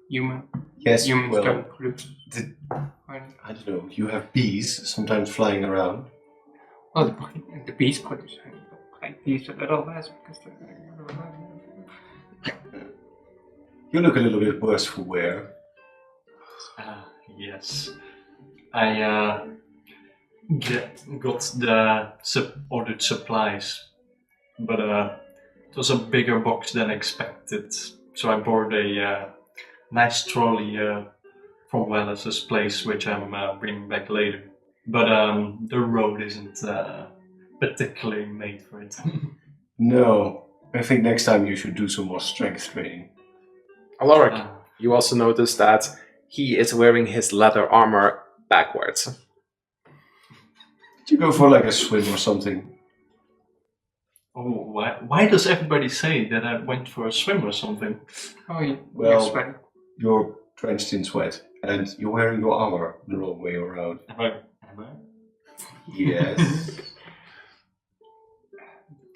human. Yes, Humans well, don't produce honey. I don't know. You have bees sometimes flying around. Well, the bees produce honey, but like bees a little less because they're... You look a little bit worse for wear. Yes. I got the ordered supplies, but it was a bigger box than expected. So I bought a nice trolley from Wallace's place, which I'm bringing back later. But the road isn't particularly made for it. No, I think next time you should do some more strength training. Alaric, you also notice that he is wearing his leather armor backwards. Did you go for like a swim or something? Oh, why does everybody say that I went for a swim or something? Oh, you're Well, sweating. you're drenched in sweat and you're wearing your armor the wrong way around. Am I? Yes.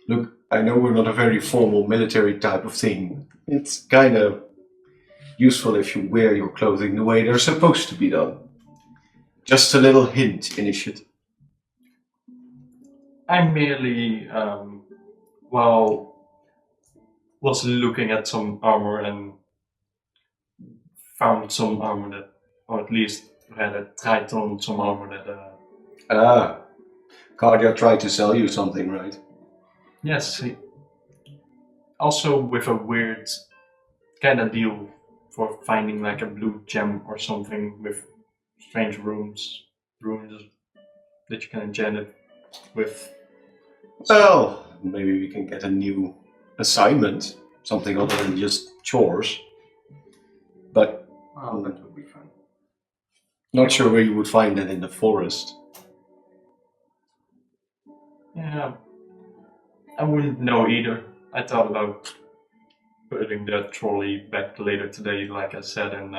Look, I know we're not a very formal military type of thing. It's kind of useful if you wear your clothing the way they're supposed to be done. Just a little hint, initiate. I merely, was looking at some armor and found some armor that, or at least rather tried on some armor that, Cardia tried to sell you something, right? yes, also with a weird kind of deal for finding like a blue gem or something with strange runes that you can enchant it with. Well, maybe we can get a new assignment, something other than just chores. But Oh, that would be fun. not sure where you would find it in the forest. Yeah, I wouldn't know either. I thought about putting the trolley back later today, like I said, and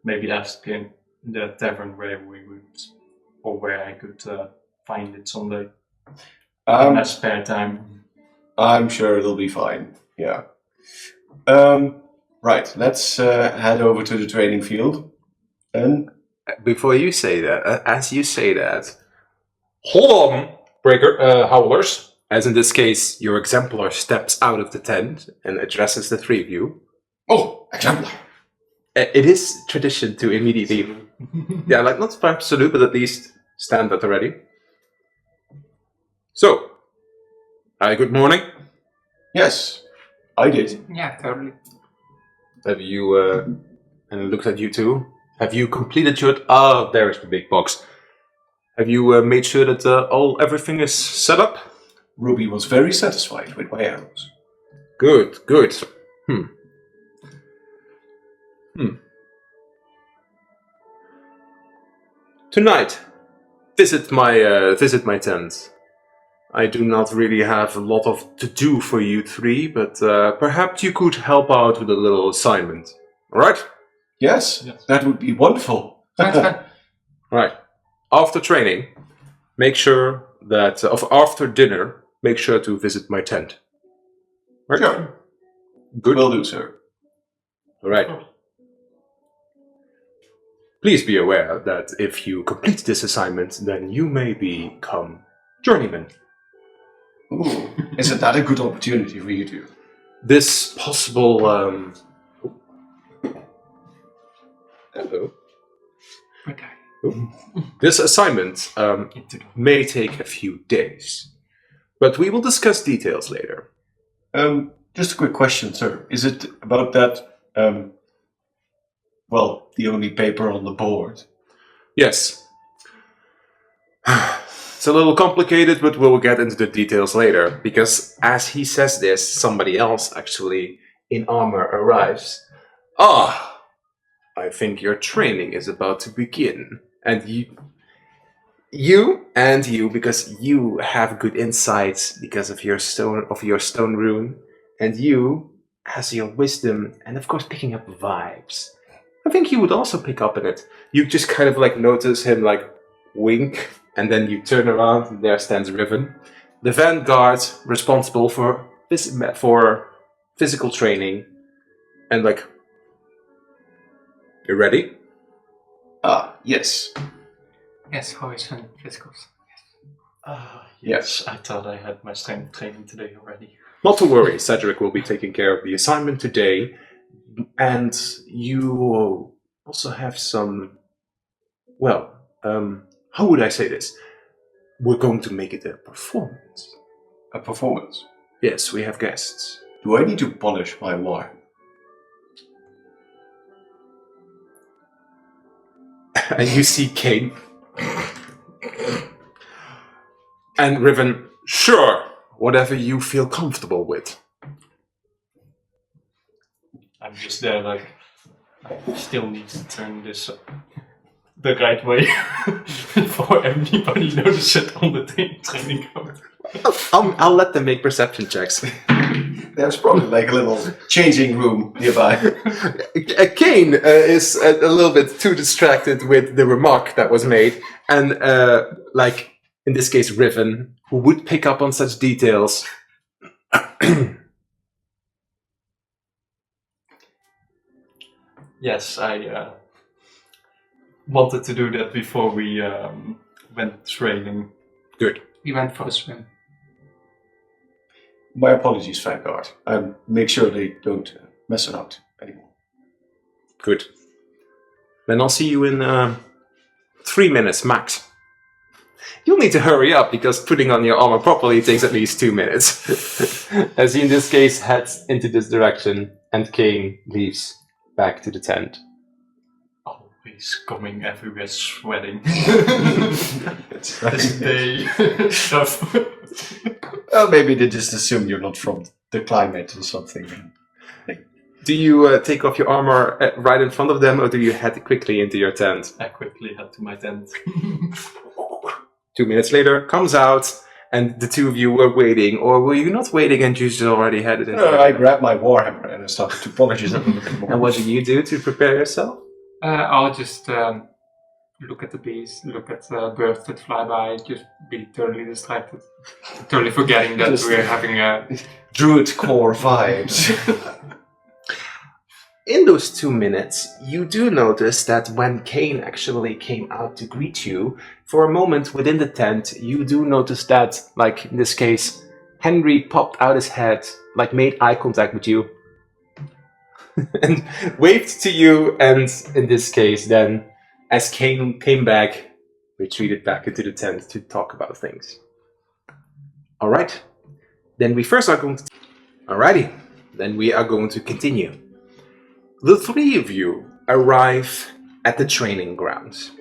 maybe asking the tavern where we would, or where I could find it someday in my spare time. I'm sure it'll be fine. Yeah. Right. Let's head over to the training field. And Before you say that, as you say that, hold on, Howlers. As in this case, your exemplar steps out of the tent and addresses the three of you. oh, exemplar. It is tradition to immediately, yeah, like not absolute, but at least stand at the ready. So, good morning. Yes, I did. Yeah, totally. Have you, and I looked at you too. Have you completed your? There is the big box. Have you made sure that everything is set up? Ruby was very satisfied with my arrows. Good, good. Tonight, visit my tent. I do not really have a lot of to do for you three, but perhaps you could help out with a little assignment. All right? Yes, Yes. that would be wonderful. Sounds fun. Right. After training, make sure that after dinner, make sure to visit my tent. Right? Sure. Good. Will do, sir. All right. Please be aware that if you complete this assignment, then you may become journeyman. Ooh, isn't that a good opportunity for you two? This possible hello. Okay. This assignment may take a few days, but we will discuss details later. Just a quick question, sir. Is it about that, the only paper on the board? Yes. It's a little complicated, but we'll get into the details later, because as he says this, somebody else actually in armor arrives. Ah, I think your training is about to begin. And you, because you have good insights because of your stone rune, and you, as your wisdom, and of course picking up vibes. I think you would also pick up on it. You just kind of like notice him like wink, and then you turn around, and there stands Riven, the vanguard responsible for physical training, and like, you ready? Yes. Yes, always fun. Physicals. Yes, I thought I had my strength training today already. Not to worry, Cedric will be taking care of the assignment today, and you also have some, how would I say this? We're going to make it a performance. A performance. Yes, we have guests. Do I need to polish my wine? And you see Kane. And Riven, sure, whatever you feel comfortable with. I'm just there like, I still need to turn this the right way before everybody notices it on the training ground. I'll let them make perception checks. There's probably like a little changing room nearby. Kane is a little bit too distracted with the remark that was made, and in this case, Riven, who would pick up on such details. Yes, I wanted to do that before we went training. Good. We went for a swim. My apologies, Vanguard. I'll make sure they don't mess around anymore. Good. Then I'll see you in 3 minutes max. You'll need to hurry up because putting on your armor properly takes at least 2 minutes. As he in this case heads into this direction and Kane leaves back to the tent. Always coming everywhere sweating. That's right. This day stuff. Well, maybe they just assume you're not from the climate or something. Do you take off your armor right in front of them, or do you head quickly into your tent? I quickly head to my tent. 2 minutes later, comes out, and the two of you were waiting, or were you not waiting and you just already headed into your I tent? grabbed my warhammer and I started to polish it a little bit more. And what do you do to prepare yourself? I'll just look at the bees, look at the birds that fly by, just be totally distracted. Totally forgetting that Just- we're having a... Druid core vibes. In those 2 minutes, you do notice that when Kane actually came out to greet you, for a moment within the tent, you do notice that, like in this case, Henry popped out his head, like made eye contact with you, and waved to you, and in this case, then, as Kane came back, retreated back into the tent to talk about things. Alright, then we first are going to... Alrighty, then we are going to continue. The three of you arrive at the training grounds.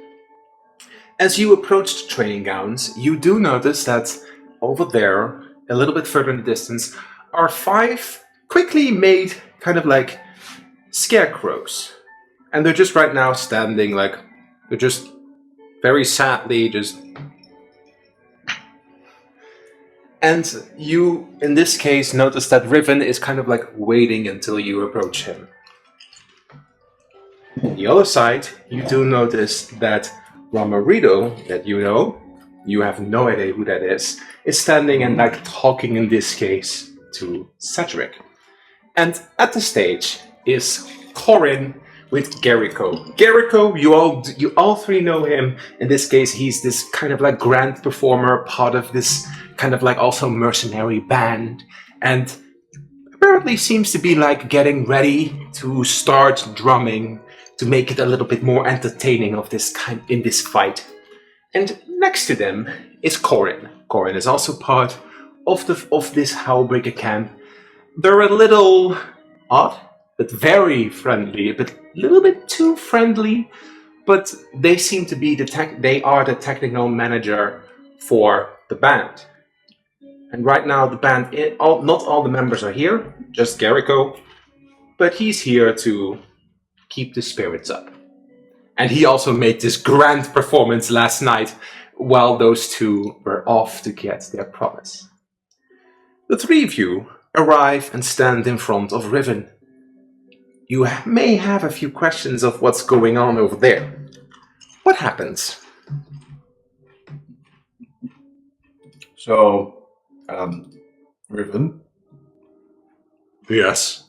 As you approach the training grounds, you do notice that over there, a little bit further in the distance, are 5 quickly made kind of like scarecrows. And they're just right now standing like, they're just very sadly just... And you, in this case, notice that Riven is kind of like waiting until you approach him. On the other side, you do notice that Ramarito, that you have no idea who that is standing and like talking in this case to Cedric. And at the stage is Corin with Garrico. Garrico, you all three know him. In this case, he's this kind of like grand performer, part of this kind of like also mercenary band, and apparently seems to be like getting ready to start drumming to make it a little bit more entertaining of this kind in this fight. And next to them is Corin. Corin is also part of this Howlbreaker camp. They're a little odd, but very friendly, a little bit too friendly, but they seem to be they are the technical manager for the band. And right now the band, not all the members are here, just Garrico, but he's here to keep the spirits up. And he also made this grand performance last night while those two were off to get their promise. The three of you arrive and stand in front of Riven. You may have a few questions of what's going on over there. What happens? So, Riven, Yes.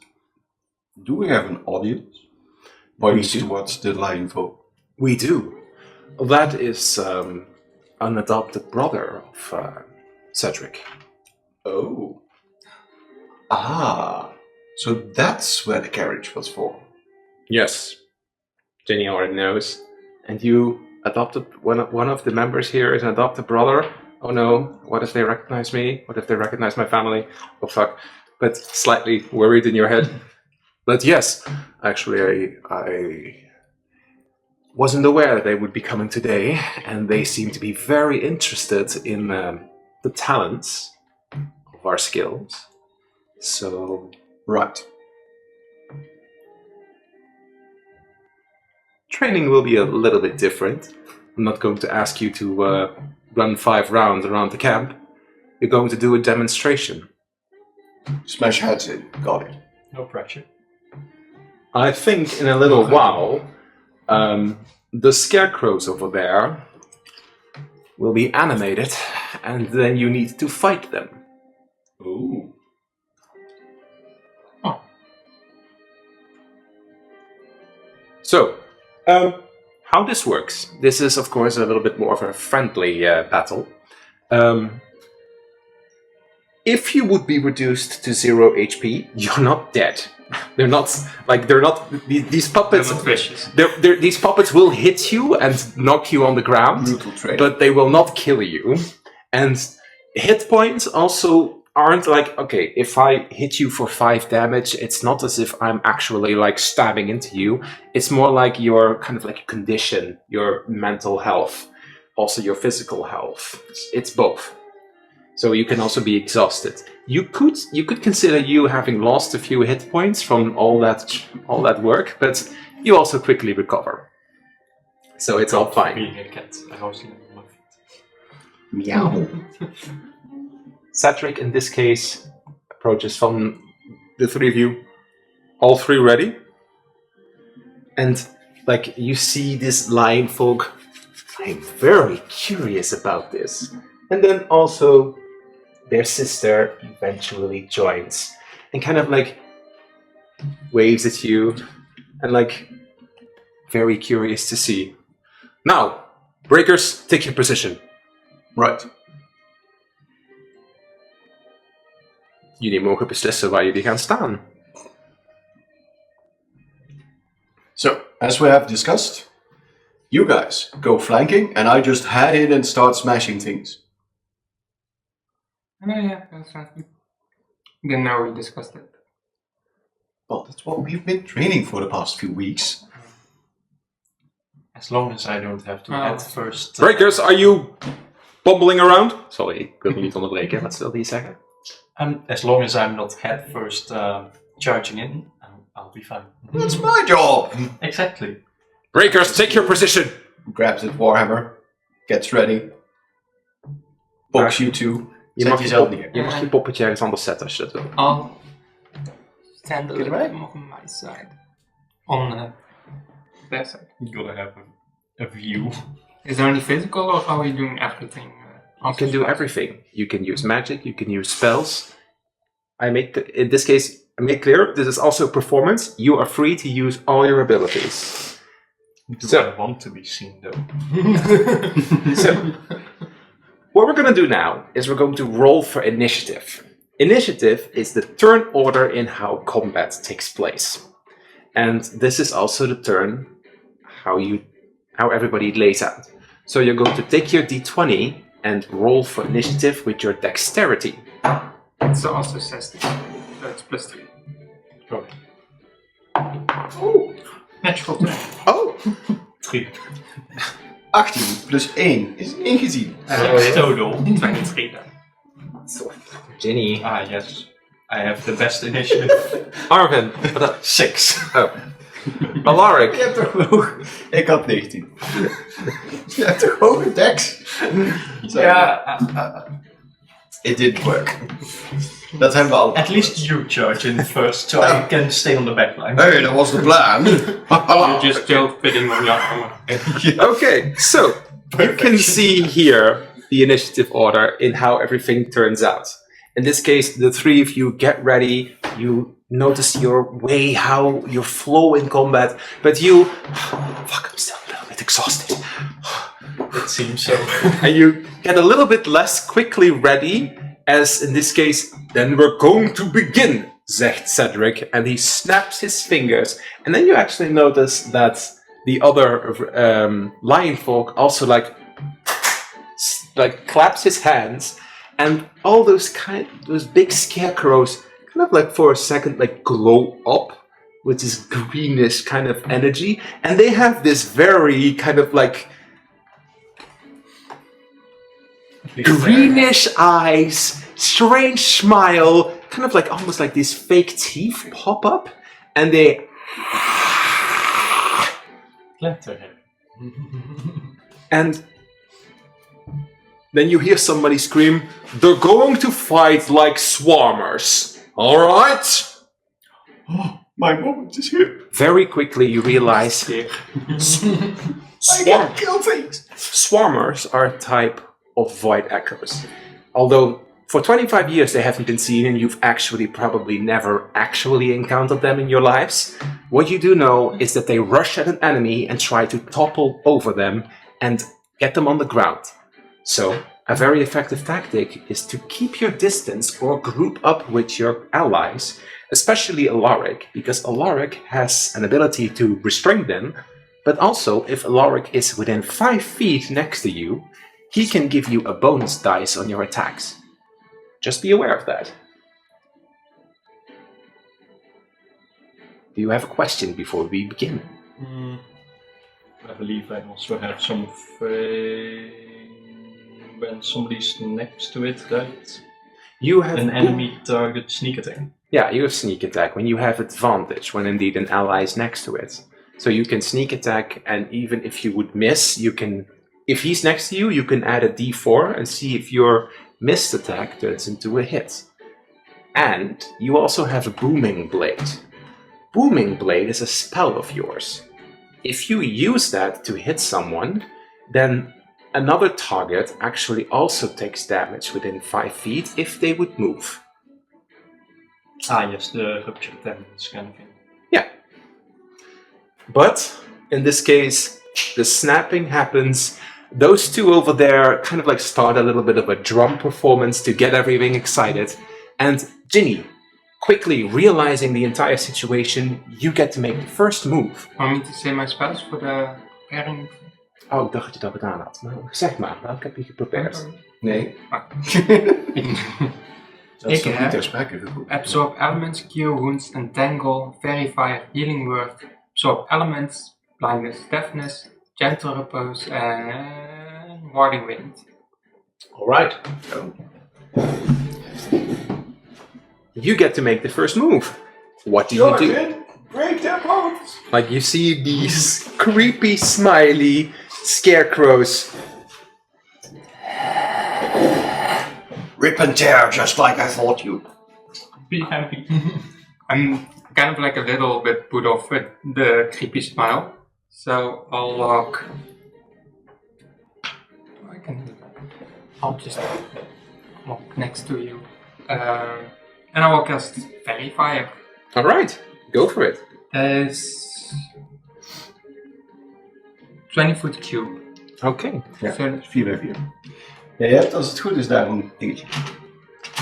do we have an audience? Points towards the lying folk. We do. That is an adopted brother of Cedric. Oh. Ah. So that's where the carriage was for. Yes. Jenny already knows. And you adopted one of the members here is an adopted brother. Oh no, what if they recognize me? What if they recognize my family? Oh fuck. But slightly worried in your head. But yes, actually I wasn't aware that they would be coming today, and they seem to be very interested in the talents of our skills. So... Right. Training will be a little bit different. I'm not going to ask you to run 5 rounds around the camp. You're going to do a demonstration. Smash heads in. Got it. No pressure. I think in a little while, the scarecrows over there will be animated, and then you need to fight them. Ooh. So, how this works. This is, of course, a little bit more of a friendly battle. If you would be reduced to 0 HP, you're not dead. They're not these puppets. They're not vicious. These puppets will hit you and knock you on the ground, Brutal trade. but they will not kill you. And hit points also aren't like, okay, if I hit you for 5 damage, it's not as if I'm actually like stabbing into you. It's more like your kind of like condition, your mental health, also your physical health. It's both. So you can also be exhausted. You could consider you having lost a few hit points from all that work, but you also quickly recover. So it's all fine. Being a cat, I was in my feet. Meow. Cedric, in this case, approaches from the 3 of you. All 3 ready? And like you see this lion folk, I'm very curious about this. And then also their sister eventually joins and kind of like waves at you and like very curious to see. Now, breakers, take your position. Right. Jullie mogen beslissen waar jullie gaan staan. So, as we have discussed, you guys go flanking, and I just head in and start smashing things. Yeah, that sounds good. Then now we discussed it. Well, that's what we've been training for the past few weeks. As long as I don't have to head first. Breakers, are you bumbling around? Sorry, ik wil niet onderbreken. Wat wil die zeggen? As long as I'm not head first charging in, I'll be fine. That's my job! Exactly. Breakers, take your position! Grabs his warhammer, gets ready, pokes you two, Je zet mag jezelf neer. je mag je poppetje ergens anders zetten als je dat wil. I'll stand a little right? bit more on my side. On their side. You gotta have a view. Is there any physical or are we doing everything? You can do everything. You can use magic, you can use spells. In this case, I make clear, this is also performance. You are free to use all your abilities. Do I want to be seen though? So, what we're going to do now is we're going to roll for initiative. Initiative is the turn order in how combat takes place. And this is also the turn how everybody lays out. So you're going to take your d20 and roll for initiative with your dexterity. It also says this. That's +3. Go. Oh! Natural 20. Oh! 3. 18 plus 1 is ingezien. Total. 23 then. So, Ginny. Ah, yes. I have the best initiative. Arvin. 6. Oh. Alaric. Je hebt toch hoog... Ik had 19. Je hebt toch hoge dex? It didn't work. Dat hebben we al. At least you charge in first, so I can stay on the back line. Hey, dat was de plan. You're just still fitting on your armor. Okay, so you can see here the initiative order in how everything turns out. In this case, the three of you get ready. You notice your way, how your flow in combat, but you... Fuck, I'm still a little bit exhausted. It seems so. And you get a little bit less quickly ready, as in this case, then we're going to begin, zegt Cedric, and he snaps his fingers. And then you actually notice that the other lion folk also like claps his hands, and all those big scarecrows kind of like for a second like glow up with this greenish kind of energy, and they have this very kind of like greenish eyes, strange smile, kind of like almost like these fake teeth pop up, and they Glad to hear. and then you hear somebody scream, "They're going to fight like swarmers, alright?" My moment is here. Very quickly you realize I can kill things. swarmers are a type of void echoes. Although for 25 years they haven't been seen and you've actually probably never actually encountered them in your lives, what you do know is that they rush at an enemy and try to topple over them and get them on the ground. So, a very effective tactic is to keep your distance or group up with your allies, especially Alaric, because Alaric has an ability to restrain them, but also if Alaric is within 5 feet next to you, he can give you a bonus dice on your attacks. Just be aware of that. Do you have a question before we begin? I believe I also have something when somebody's next to it, right? You have An enemy target sneak attack. Yeah, you have sneak attack when you have advantage when indeed an ally is next to it. So you can sneak attack, and even if you would miss, you can... If he's next to you, you can add a d4 and see if your missed attack turns into a hit. And you also have a Booming Blade. Booming Blade is a spell of yours. If you use that to hit someone, then another target actually also takes damage within 5 feet if they would move. Ah, yes, the rupture damage kind of thing. Yeah. But in this case, the snapping happens. Those two over there kind of like start a little bit of a drum performance to get everything excited. And Ginny, quickly realizing the entire situation, you get to make the first move. Want me to say my spells for the pairing? Oh, ik dacht dat je dat gedaan had. Nou, zeg maar, welke heb je geprobeerd? Nee. Dat is Ik nog heb- niet ter sprake gekomen. Absorb elements, cure wounds, entangle, verify, healing word, absorb elements, blindness, deafness, gentle repose, and warding wind. Alright. You get to make the first move. What do you do? Break their bones! Like you see these creepy, smiley scarecrows. Rip and tear, just like I thought you. Be happy. I'm kind of like a little bit put off with the creepy smile, so I'll walk. I'll just walk next to you, and I will cast Fairy Fire. All right, go for it. There's 20-foot cube. Oké. Ja, So, 4 bij 4. Ja, je hebt als het goed is daar een dingetje.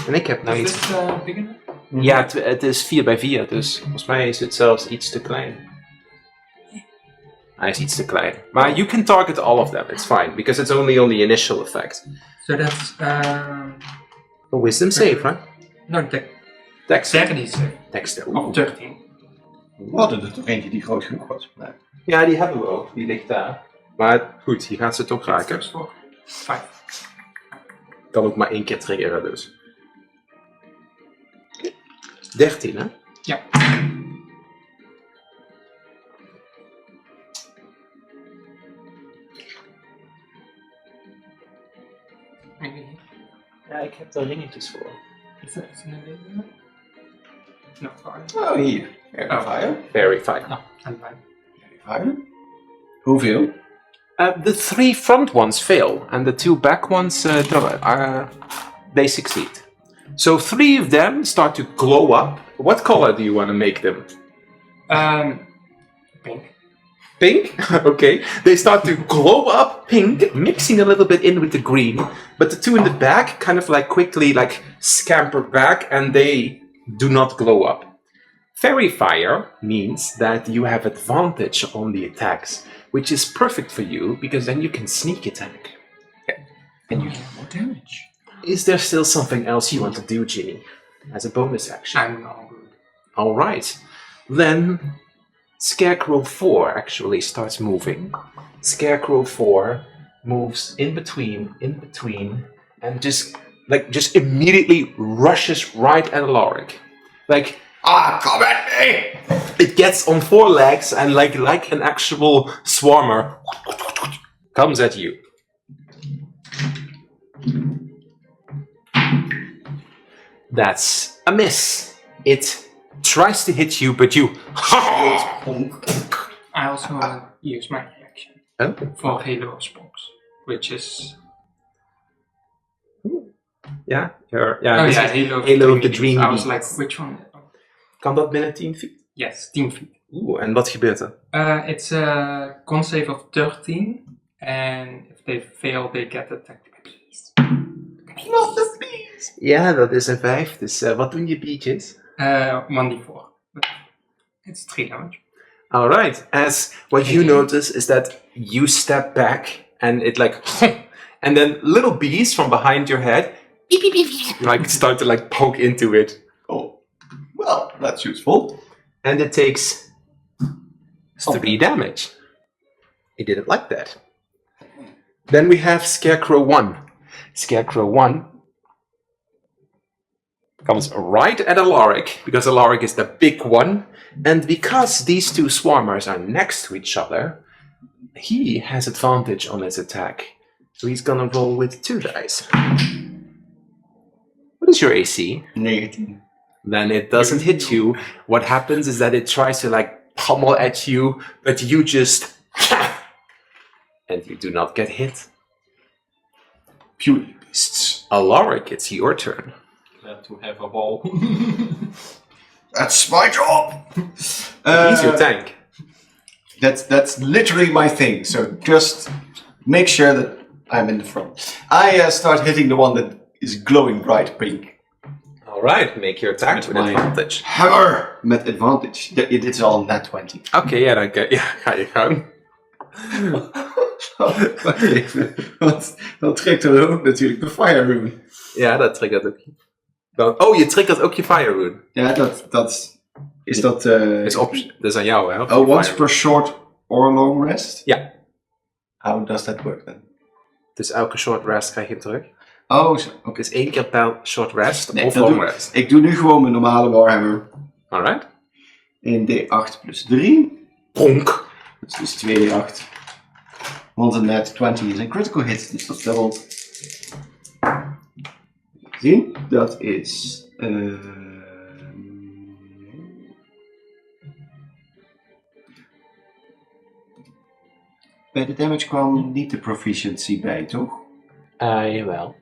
En ik heb nou is iets. this big enough? Ja, het is 4x4, dus volgens mij is het zelfs iets te klein. Hij is iets te klein. Maar you can target all of them, it's fine, because it's only on the initial effect. So that's A wisdom save, right? no Dex. 77 Dex. of 13. We hadden er toch eentje die groot genoeg was. Nee. Ja, die hebben we ook. Die ligt daar. Maar goed, je gaat ze toch raken. Plus 4. 5. Kan ook maar 1 keer triggeren, dus. 13, hè? Ja. Ja, ik heb daar ringetjes voor. Is that in the video? No, fire. Oh, hier. Fire. Very fine. No, I'm fine. Fire. Hoeveel? The 3 front ones fail, and the 2 back ones, they succeed. So 3 of them start to glow up. What color do you want to make them? Pink. Pink? Okay. They start to glow up pink, mixing a little bit in with the green. But the 2 in the back kind of like quickly like scamper back, and they do not glow up. Fairy Fire means that you have advantage on the attacks, which is perfect for you because then you can sneak attack. And you get more damage. Is there still something else you want to do, Ginny? As a bonus action? I'm all good. Alright. Then Scarecrow 4 actually starts moving. Scarecrow 4 moves in between, and just immediately rushes right at Alaric. Like, Come at me! it gets on 4 legs and like an actual swarmer comes at you. That's a miss. It tries to hit you, but you. I also use my reaction Oh. for Halo Spokes, which is Ja, Halo of the Dream I was Beast. like, which one? Kan dat binnen 10 feet? Yes, 10 feet. Oeh, en wat gebeurt er? It's a con save of 13, and if they fail, they get attacked by bees. Not the bees! Ja, dat is een 5. Dus wat doen je biertjes? 1d4. It's 3 damage. Alright, as what you notice is that you step back and it like, and then little bees from behind your head, like start to like poke into it. Oh, well, that's useful. And it takes 3 damage. He didn't like that. Then we have Scarecrow 1. Scarecrow 1 comes right at Alaric, because Alaric is the big one, and because these 2 swarmers are next to each other, he has advantage on his attack. So he's gonna roll with 2 dice. What is your AC? 19. Then it doesn't hit you. What happens is that it tries to like pummel at you, but you just and you do not get hit. Pure beasts. Alaric, it's your turn. Glad to have a ball. That's my job! He's your tank. That's literally my thing, so just make sure that I'm in the front. I start hitting the one that is glowing bright pink. Alright, make your attack Met with my advantage. Hammer! Met advantage. It is al net 20. Oké, ja, dan ga je gang. Wacht even. Want dan trekt er ook natuurlijk de Fire Rune. Ja, dat triggert ook. Oh, je triggert ook je Fire Rune. Ja, dat is dat... Dat is aan jou, hè? Oh, once per short or long rest? Ja. How does that work then? Dus elke short rest krijg je hem terug. Oh, zo. Oké. Dus 1 keer per short rest Nee, of dat long doe- rest. Ik doe nu gewoon mijn normale Warhammer. Alright. 1d8 plus 3. Bonk. Dat is dus 2d8. Want een net 20 is een critical hit, dus dat dubbelt. Zien? Dat is... Bij de damage kwam niet de proficiency bij, toch? Jawel.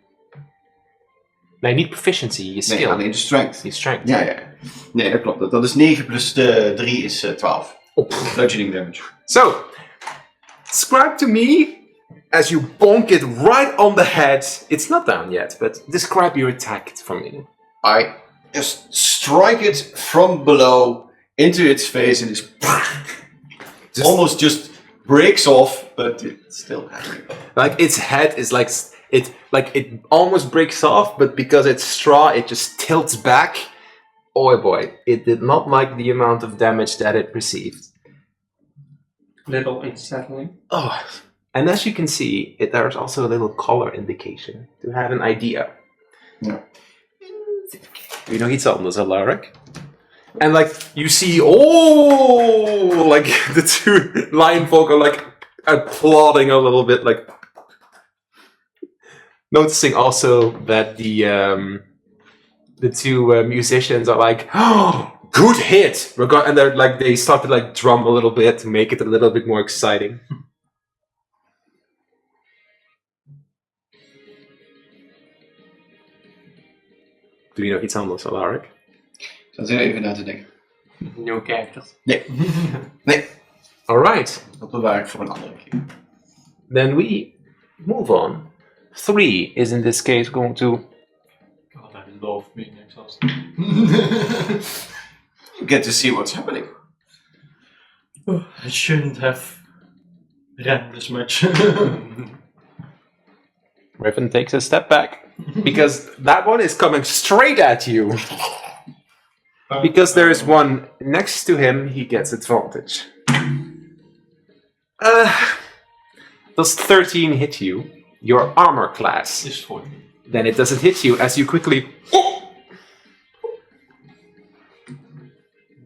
Nee, niet proficiency, je skill. Nee, alleen de strength. Je strength. Ja. Nee, dat klopt. Dat is 9 plus de 3 is 12. Bludgeoning damage. So, describe to me as you bonk it right on the head. It's not down yet, but describe your attack for me. I just strike it from below into its face and it almost just breaks off, but it's still happening. Like its head is like it almost breaks off, but because it's straw, it just tilts back. Oh boy, it did not like the amount of damage that it received. Little unsettling. Oh, and as you can see, there's also a little color indication to have an idea. Yeah. You know, iets anders, Alaric. And like you see, like the two lion folk are like applauding a little bit, like noticing also that the two musicians are like, oh, good hit, and they're like they start to like drum a little bit to make it a little bit more exciting. Doe je nog iets anders, Alaric? Ik zat er even na te denken. New characters. Nee, Alright, dat bewaar ik voor een andere keer. then we move on. 3 is in this case going to... God, I love being exhausted. You get to see what's happening. I shouldn't have ran this much. Riven takes a step back, because that one is coming straight at you. Because there is one next to him, he gets advantage. Does 13 hit you? Your armor class. Is 40. Then it doesn't hit you as you quickly...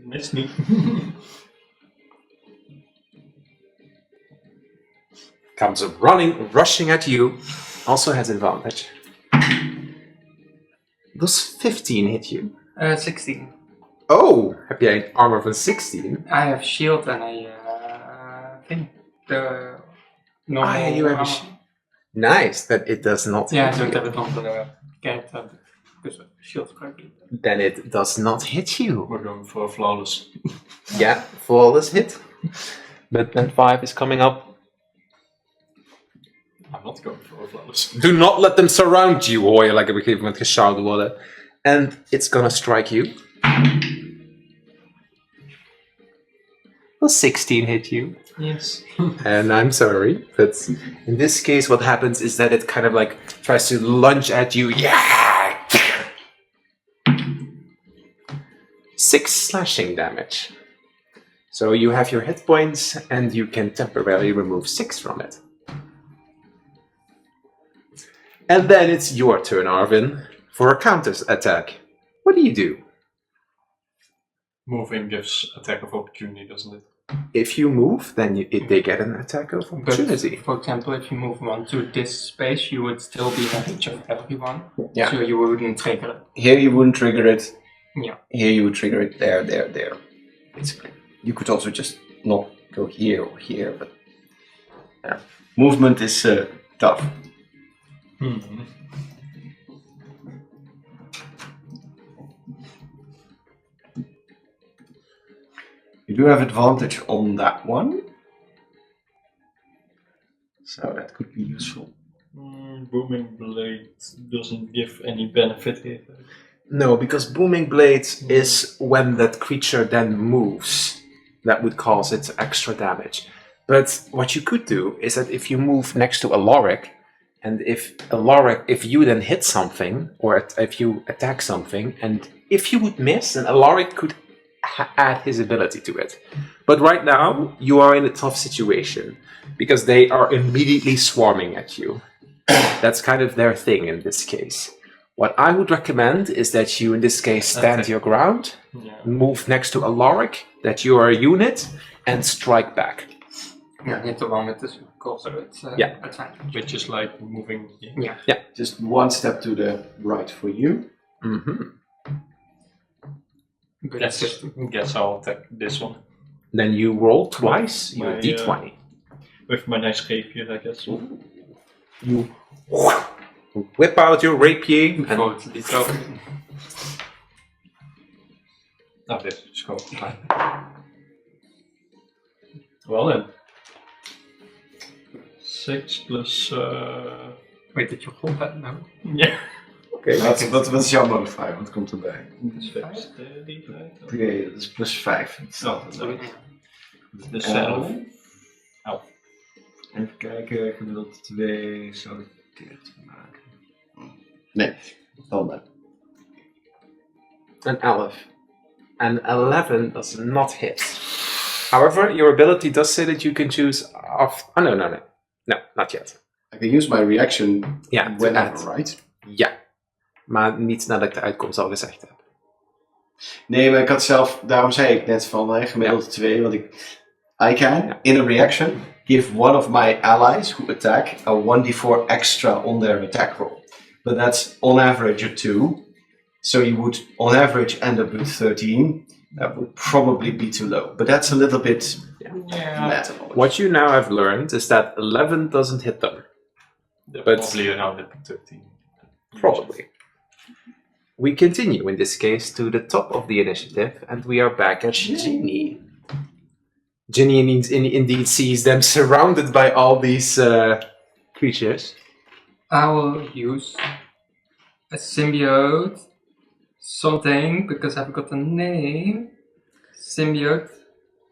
Missed me. Comes rushing at you. Also has advantage. Does 15 hit you? 16. Oh, heb jij een armor van 16? I have shield and I think the normal. Ah, yeah, you have a nice, that it does not Yeah, I hit don't you. have it on the character because shield correctly. Then it does not hit you. We're going for a flawless. Yeah, flawless hit. But then 5 is coming up. I'm not going for a flawless. Do not let them surround you, hoor je like op een gegeven moment geshout worden. And it's gonna strike you. Will 16 hit you? Yes. And I'm sorry, but in this case what happens is that it kind of like tries to lunge at you. Yeah! 6 slashing damage. So you have your hit points and you can temporarily remove 6 from it. And then it's your turn, Arvin, for a counter attack. What do you do? Moving gives attack of opportunity, doesn't it? If you move, then they get an attack of opportunity. But, for example, if you move one to this space, you would still be in range of everyone. Yeah. So you wouldn't trigger it. Here you wouldn't trigger it. Yeah. Here you would trigger it there. Basically. You could also just not go here or here, but yeah. Movement is tough. Mm-hmm. You do have advantage on that one. So that could be useful. Booming Blade doesn't give any benefit here. No, because Booming Blade is when that creature then moves. That would cause it extra damage. But what you could do is that if you move next to Alaric, and if you then hit something, or if you attack something, and if you would miss, then Alaric could add his ability to it. But right now, you are in a tough situation, because they are immediately swarming at you. That's kind of their thing in this case. What I would recommend is that you, in this case, stand your ground, Yeah. move next to Alaric, that you are a unit, and strike back. Yeah, hit the one with the circle, so it's advantage. Which is like moving. Yeah. Just one step to the right for you. Mm-hmm. But it's just Guess I'll attack this one. Then you roll twice, you My, d20. With my nice rapier, I guess. You whip out your rapier and before it's lit up. Oh, this is cool. Well then. 6 plus... Wait, did you hold that now? Ja. Wat is jouw modifier? Wat komt erbij? Dus 5. Oké, dat is plus 5. Dus 11. Even kijken, gemiddeld 2 zou 30 maken. Nee, dan niet. an 11. An 11 does not hit. However, your ability does say that you can choose off... Oh, no. No, not yet. I can use my reaction Ja, whenever, right? Ja. Maar niet nadat ik de uitkomst al gezegd heb. Nee, maar ik had zelf, daarom zei ik net van gemiddeld 2, want I can, in a reaction, give one of my allies who attack a 1d4 extra on their attack roll. But that's on average a 2. So you would, on average, end up with 13. That would probably be too low. But that's a little bit meta knowledge. What you now have learned is that 11 doesn't hit them. But Probably around 13. Probably. We continue in this case to the top of the initiative, and we are back at Ginny. Ginny indeed sees them surrounded by all these creatures. I will use a symbiote something because I've got a name. Symbiotic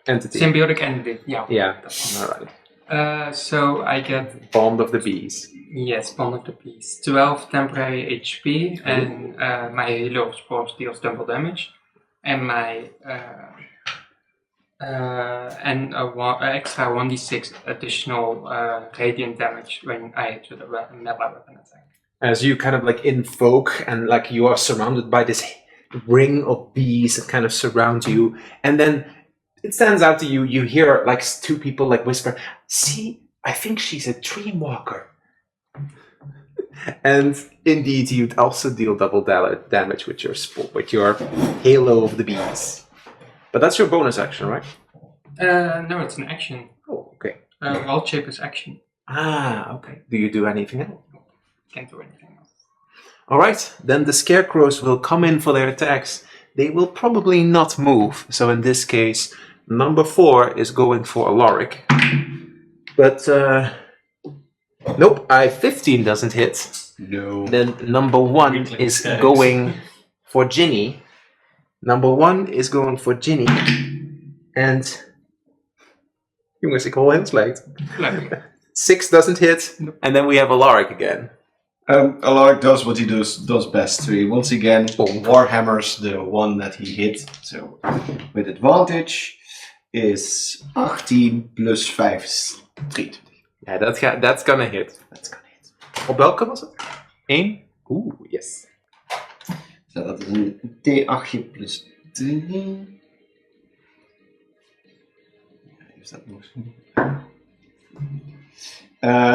entity. Yeah, alright. So I get Bond of the Bees. Bond of the Beast. 12 temporary HP, and my Halo of Spores deals double damage, and my extra 1d6 additional radiant damage when I hit with a melee weapon attack. As you kind of like invoke and like you are surrounded by this ring of bees that kind of surround you, and then it stands out to you, you hear like two people like whisper, "See, I think she's a dream walker." And indeed, you'd also deal double damage with your Halo of the Bees. But that's your bonus action, right? No, it's an action. Oh, okay. Wild shape is action. Ah, okay. Do you do anything else? Can't do anything else. Alright, then the scarecrows will come in for their attacks. They will probably not move, so in this case, number 4 is going for Alaric. But, nope, 15 doesn't hit. No. Then number 1 is going for Ginny. Number 1 is going for Ginny. And... Jongens, ik hoor heel slecht. 6 doesn't hit. And then we have Alaric again. Alaric does what he does best. So he once again warhammers the one that he hit. So with advantage is 18 plus 5 is 23. Yeah, that's gonna hit. That's gonna hit. Op welke was het? 1? Oeh, yes. So dat is een D8 plus 3. Is dat nog?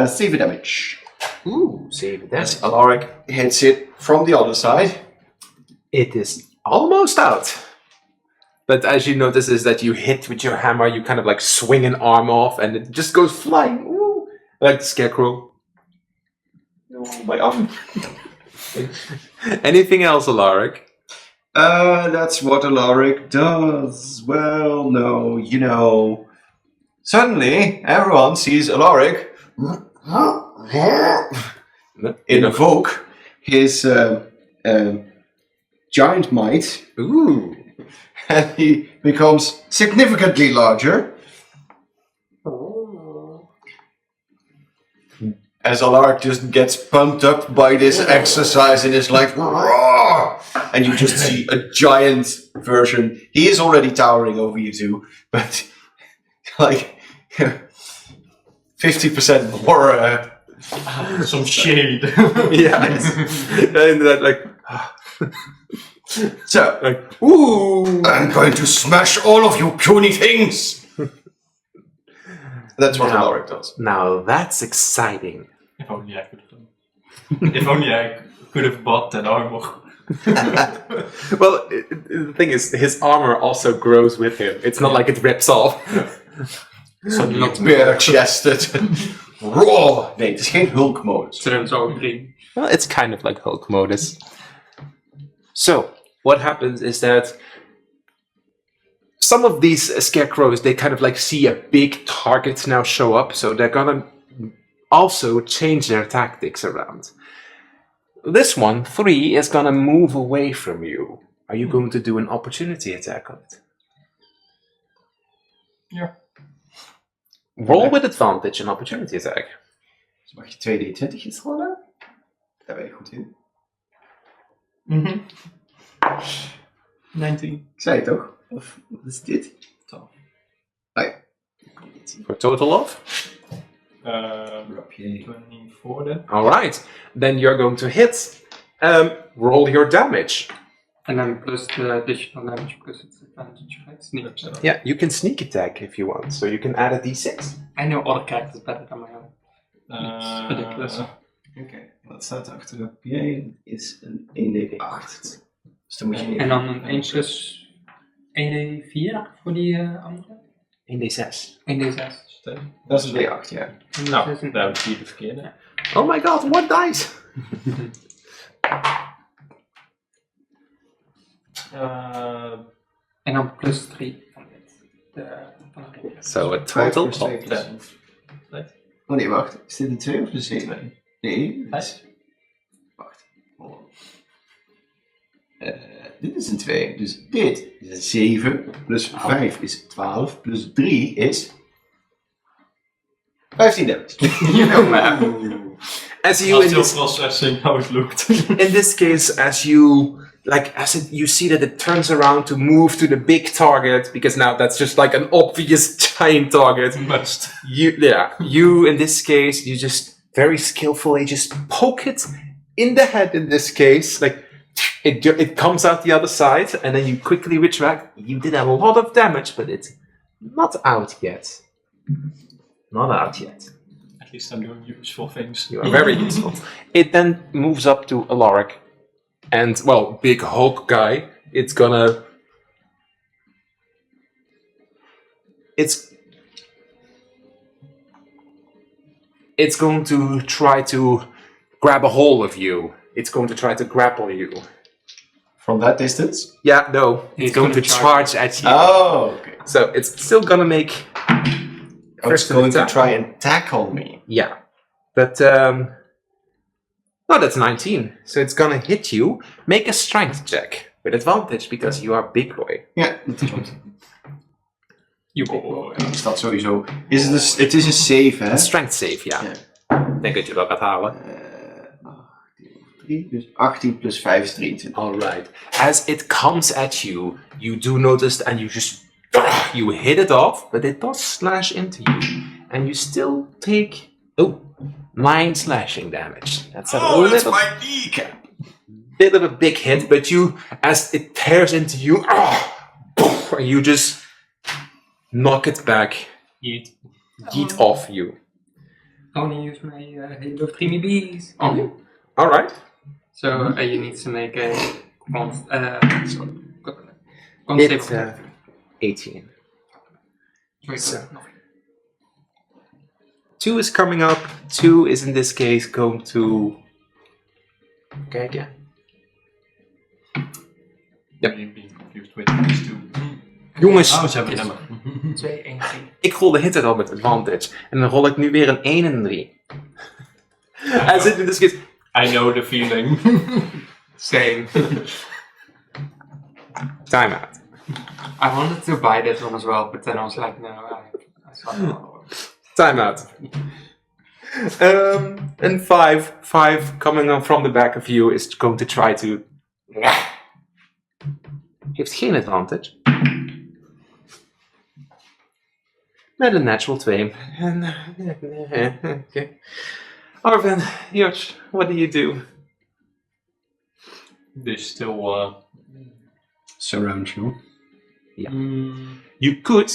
7 damage. Ooh, 7 damage. As Alaric hits it from the other side. It is almost out. But as you notice is that you hit with your hammer, you kind of like swing an arm off and it just goes flying. Ooh, like the scarecrow. Oh, my arm. Anything else, Alaric? That's what Alaric does. Well, no, you know. Suddenly, everyone sees Alaric invoke his giant might. Ooh. And he becomes significantly larger. As Alaric just gets pumped up by this exercise and is like, "Roar!" And you just see a giant version. He is already towering over you two, but like 50% more Some shade. Yeah. And that like, So, like, ooh. I'm going to smash all of you puny things! That's what Now- Alaric does. Now that's exciting. If only I could have done. If only I could have bought that armor. Well, the thing is, his armor also grows with him. It's not like it rips off. Suddenly bare-chested. Raw! Nee, het is geen Hulk-modus. Turns out green. Well, it's kind of like Hulk modus. So, what happens is that some of these scarecrows, they kind of like see a big target now show up, so they're gonna also change their tactics around. This one, 3, is gonna move away from you. Are you going to do an opportunity attack on it? Ja. Roll with advantage an opportunity attack. Dus mag je 2d20 iets rollen? Daar ben je goed in. 19. Ik zei het toch? Of wat is dit? 12. Ah ja. For total of? Grapje. 24 then. Alright, then you're going to hit. Roll your damage. And then plus the additional damage because it's advantage, right? Sneak. Yeah, you can sneak attack if you want, so you can add a d6. I know other characters better than my own. It's ridiculous. Oké, wat staat er achter op je? Is een 1d8. Dus dan moet je En dan een 1 plus 1d4 voor die andere? 1d6. 1d6. Dat is een d8, ja. Nou, daar heb ik de verkeerde. Oh my god, what dice? En dan plus 3 van dit. Van de regel. So a total Vijf plus of... twee plus- Oh nee, wacht. Is dit een 2 of een 7? Nee. Dus... Wacht. Dit is een 2. Dus dit is een 7. Plus 5 is 12. Plus 3 is... 15 damage. As you I'm in still this, processing how it looked. in this case, as you you see that it turns around to move to the big target, because now that's just like an obvious giant target. Must. You in this case, you just very skillfully just poke it in the head. In this case, like it comes out the other side, and then you quickly retract. You did a lot of damage, but it's not out yet. Not out yet. At least I'm doing useful things. You are very useful. It then moves up to Alaric, and well, big Hulk guy. It's gonna. It's going to try to grab a hold of you. It's going to try to grapple you. From that distance? Yeah, no. It's He's going to gonna charge at you. Oh, okay. So it's still gonna make. Oh, it's an going to attack. try and tackle me. Yeah. But, no, that's 19. So it's gonna hit you. Make a strength check with advantage because you are big boy. Ja, dat klopt. You big boy. Is dat sowieso... Het is een save, hè? Een strength save, ja. Ja. Ik denk dat je dat gaat halen. 3, dus 18 plus 5 is 23. Alright. As it comes at you, you do notice and you just... You hit it off, but it does slash into you. And you still take... 9 slashing damage. That's a little my kneecap! bit of a big hit, but you, as it tears into you, you just knock it back, yeet off you. Only use my Halo 3 bees on you. Alright. So you need to make a It's constable. 18. Very so- good. 2 is coming up. 2 is in this case going to... Kijk ja. Yep. I'm being confused with these two. Jongens, Oh, ze hebben hem. 2, 1, 3. ik rol de hitte al met advantage. En dan rol ik nu weer een 1 en een 3. As it in this case... I know the feeling. Same. Time out. I wanted to buy this one as well, but then I was like, no, I saw it. Time out. And 5 coming on from the back of you is going to try to... Heeft geen advantage. Met een natural 2. Arvin, Josh, what do you do? They still. Surround you. You could.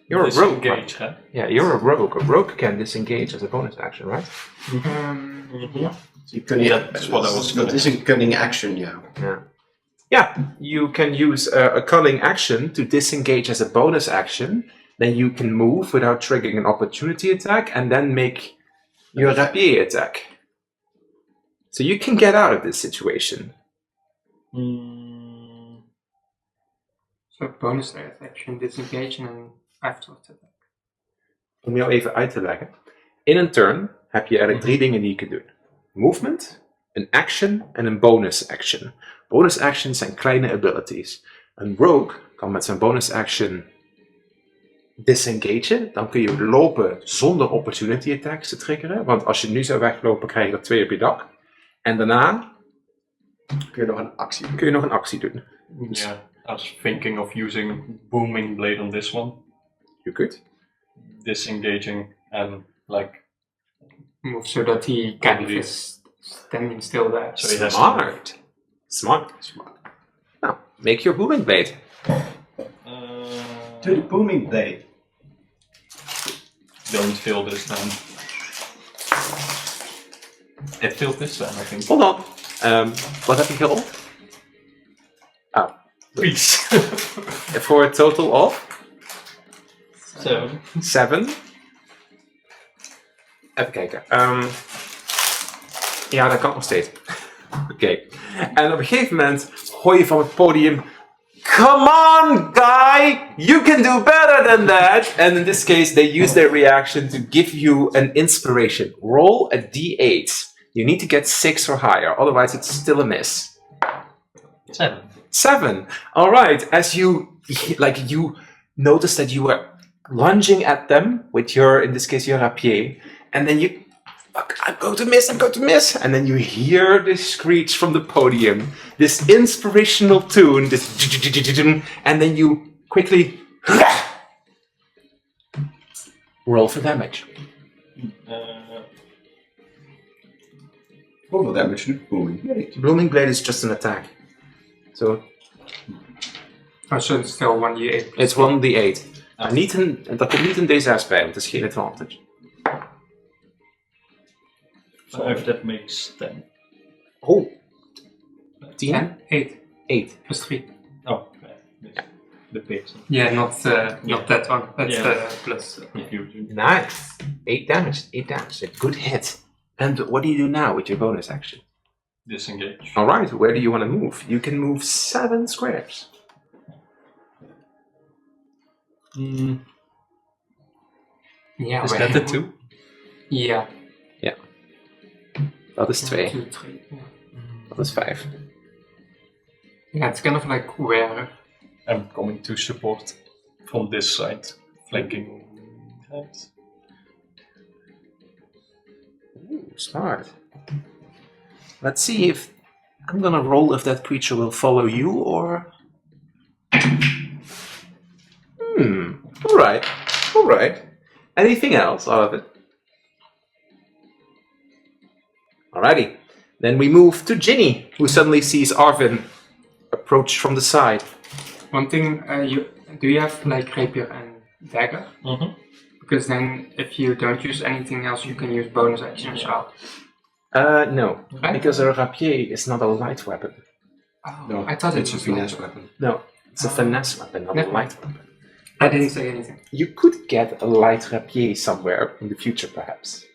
You're a rogue. Disengage, Right? huh? Yeah, you're a rogue. A rogue can disengage as a bonus action, right? Yeah. You can, That's what I was That gonna is a cunning action, yeah. Yeah, you can use a cunning action to disengage as a bonus action. Then you can move without triggering an opportunity attack, and then make your rapier attack. So you can get out of this situation. So bonus action, disengage en afterwards attack. Om jou even uit te leggen. In een turn heb je eigenlijk 3 dingen die je kunt doen. Movement, een action en een bonus action. Bonus actions zijn kleine abilities. Een rogue kan met zijn bonus action disengagen. Dan kun je lopen zonder opportunity attacks te triggeren. Want als je nu zou weglopen, krijg je er 2 op je dak. En daarna Kun je nog een actie doen. kun je nog een actie doen. Yeah, I was thinking of using Booming Blade on this one. You could. Disengaging and like. Move so that he kind of is standing still there. So he has to Smart. Nou, make your booming blade. To the booming blade. Don't fail this time. It failed this time, I think. Hold on. Wat heb je gerold? Ah, Peace. for a total of 7. 7. Even kijken. Ja, dat kan nog steeds. Oké. En op een gegeven moment hoor je van het podium: "Come on, guy! You can do better than that!" And in this case, they use their reaction to give you an inspiration. Roll a d8. You need to get 6 or higher, otherwise it's still a miss. 7. 7. All right. As you notice that you were lunging at them with your, in this case, your rapier, and then you, I'm going to miss, and then you hear this screech from the podium, this inspirational tune, this, and then you quickly roll for damage. Hoeveel damage nu? Booming blade. Blooming Blade is just an attack. So So it's still 1d8. it's 1d8. Dat komt niet in D6 bij, want het is geen advantage. 5, that makes 10. Oh. 10? 8 8. plus 3. Oh, yeah. The pixel. Yeah, not that one. That's Yeah. plus. Confusion. Nice. 8 damage. 8 damage. A good hit. And what do you do now with your bonus action? Disengage. Alright, where do you want to move? You can move 7 squares. Yeah, Is where- that the 2? Yeah. Dat is 2. 2, 3. Yeah. Dat is 5. Yeah, it's kind of like where. I'm coming to support from this side, flanking that. Ooh, smart. Let's see if I'm gonna roll if that creature will follow you or. Alright. Anything else out of it? Alrighty. Then we move to Ginny, who suddenly sees Arvin approach from the side. One thing, do you have like rapier and dagger? Mm-hmm. Because then if you don't use anything else, you can use bonus action as well. No. Right? Because a rapier is not a light weapon. Oh, No, I thought it's it a was finesse light. weapon. No, it's a finesse weapon, not a Never light weapon. I didn't say anything. You could get a light rapier somewhere in the future, perhaps.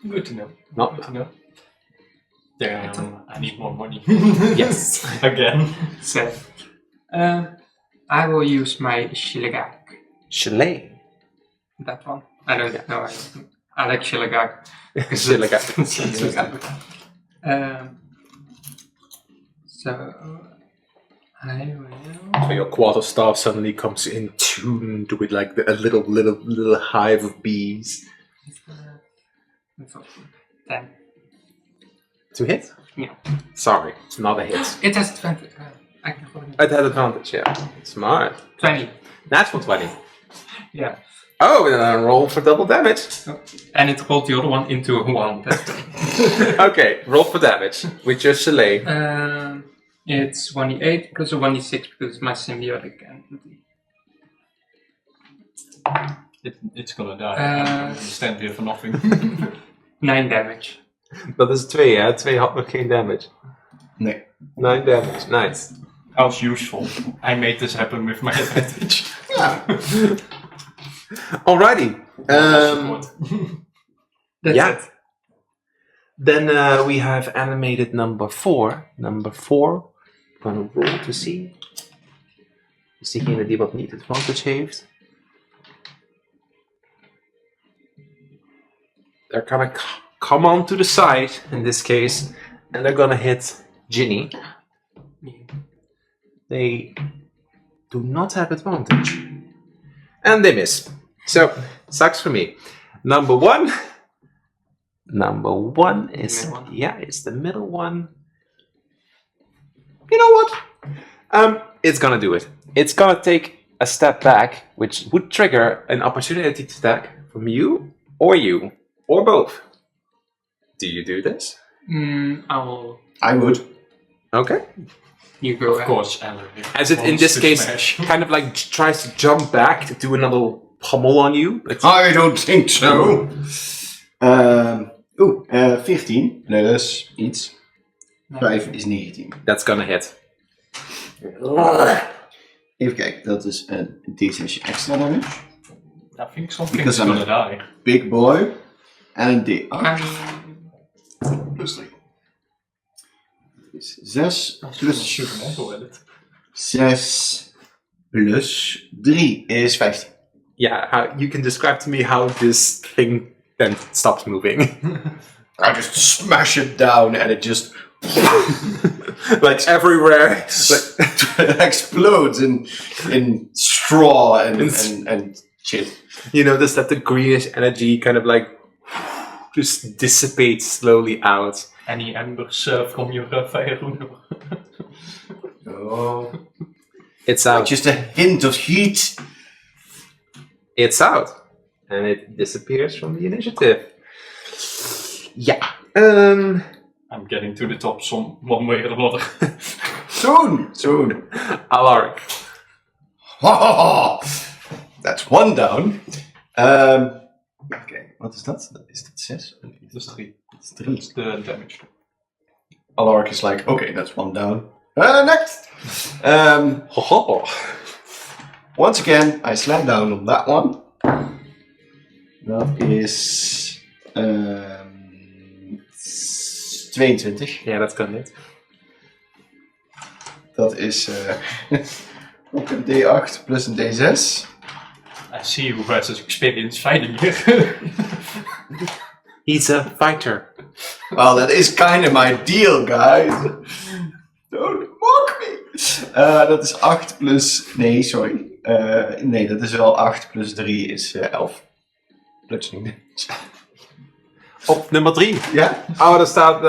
Good to know. Not Good to know. Damn, I need more money. Yes. Again. So, I will use my Shilligag. Chalet. That one. I don't know. I like Shilligag. Shilligag. So, I will. So your quarterstaff suddenly comes in tuned with like a little hive of bees. 10. To hit? Yeah. Sorry, it's not a hit. It has advantage. I can roll it. It had advantage, yeah. Smart. 20. Natural 20. Yeah. Oh, then I roll for double damage. And it rolled the other one into a 1. Okay, roll for damage with your Soleil. It's 1d8 plus a 1d6 because it's my symbiotic entity. It's gonna die. I'm gonna stand here for nothing. 9 damage. Dat is 2, hè? 2 had nog geen damage. Nee. 9 damage, nice. As usual, I made this happen with my advantage. Ja. Alrighty. That's Yeah. it. Then we have animated number 4. Number 4. Gonna roll to see. Dus diegene die wat niet advantage heeft. They're gonna come on to the side, in this case, and they're gonna hit Ginny. They do not have advantage. And they miss. So, sucks for me. Number 1. Number 1 is... Middle one. Yeah, it's the middle one. You know what? It's gonna do it. It's gonna take a step back, which would trigger an opportunity to attack from you, or both. Do you do this? I would. Okay. You go Of ahead. course, Ellen. As it, in wants this to case, smash. kind of like tries to jump back to do another pummel on you. But I don't think so. 15 plus iets. 5 is 19. that's gonna hit. Even kijken, dat is een D6 extra damage. I think something's Because I'm gonna die. Big boy. En een D8 Um, plus 3. Dat is 6 plus Shoot him also at it. 6 plus 3 is 15. Yeah, you can describe to me how this thing then stops moving. I just smash it down and it just Like everywhere. explodes in straw and shit. You notice that the greenish energy kind of like just dissipates slowly out. Any embers from your fire? Oh. It's out. Just a hint of heat. It's out. And it disappears from the initiative. Yeah. Um, I'm getting to the top one way or another. Soon. Alaric. That's one down. Okay, wat is dat? Is dat 6? That's 3. It's 3. That's the damage. Alaric is like, okay, that's one down. Next! Once again, I slam down on that one. Dat is 22. Yeah, that's gonna hit. Dat is ook een D8 plus een D6. I see who has experience fighting here. He's a fighter. Well, that is kind of my deal, guys. Don't mock me. Dat is 8 plus... Nee, sorry. Nee, dat is wel 8 plus 3 is 11. Plotseling damage. Op nummer 3. Ja? Oh, there staat...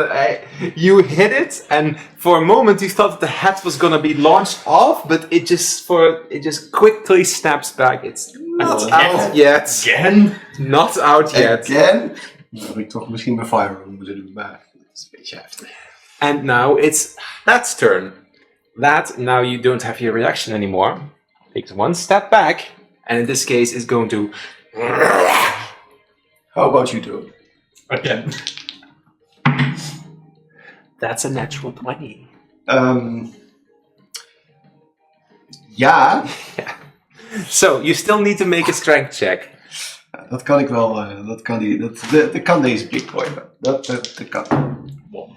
you hit it, and for a moment you thought that the head was gonna be launched off, but it just quickly snaps back. It's not out yet. Again? Not out yet. Again? Dan had ik toch misschien mijn fire moeten doen, maar dat is een beetje heftig. And now it's that's turn. That, now you don't have your reaction anymore. Takes one step back, and in this case is going to... How about you do? Again. That's a natural 20. Ja, So, you still need to make a strength check. dat kan ik wel. Dat kan deze big boy wel. Dat kan. One.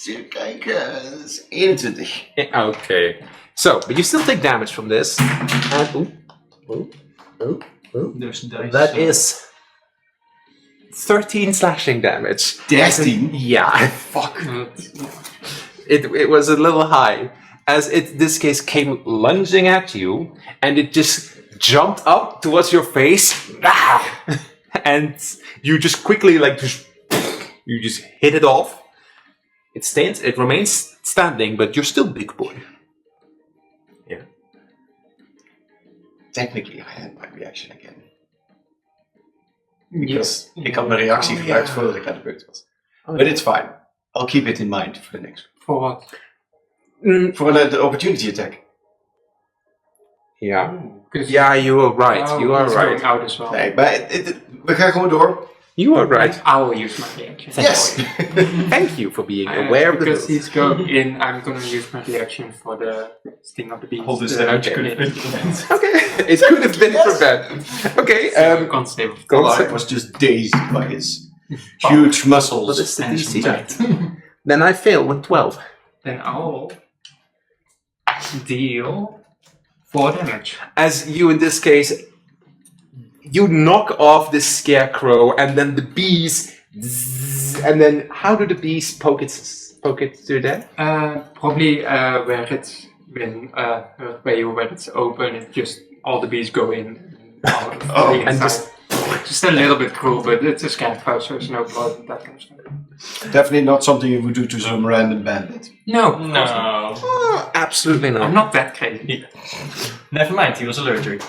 Even kijken, dat is 21. Okay. So, but you still take damage from this. And, There's dice. that is 13 slashing damage. 13? Yeah. Fuck. It was a little high, as it this case came lunging at you, and it just jumped up towards your face, and you just quickly you just hit it off. It remains standing, but you're still big boy. Yeah. technically I had my reaction again. Because ik had mijn reactie gebruikt voordat ik aan de beurt was. But it's fine. I'll keep it in mind for the next one. For what? For the opportunity attack. Ja. Because You are right. You are he's right. going out as well. Nee, maar we gaan gewoon door. You are right. I will use my reaction. Yes! Thank you for being aware of the because rules. he's going in, I'm gonna use my reaction for the sting of the beast. All this Uh, damage okay. could have been prevented. Okay, it could have been prevented. Okay, Can't save. I was just dazed by his huge muscles. what is the And DC? giant. Then I fail with 12. Then I'll deal 4 damage. As you, in this case, you knock off the scarecrow, and then the bees. And then, how do the bees poke it to death? Probably where it's been hurt by you, where it's open, it just all the bees go in. Oh, and just a little bit cruel, but it's a scarecrow, so there's no blood and that kind of stuff. Definitely not something you would do to some random bandit. No, No. Oh, absolutely I'm not. not that crazy. Never mind, he was allergic.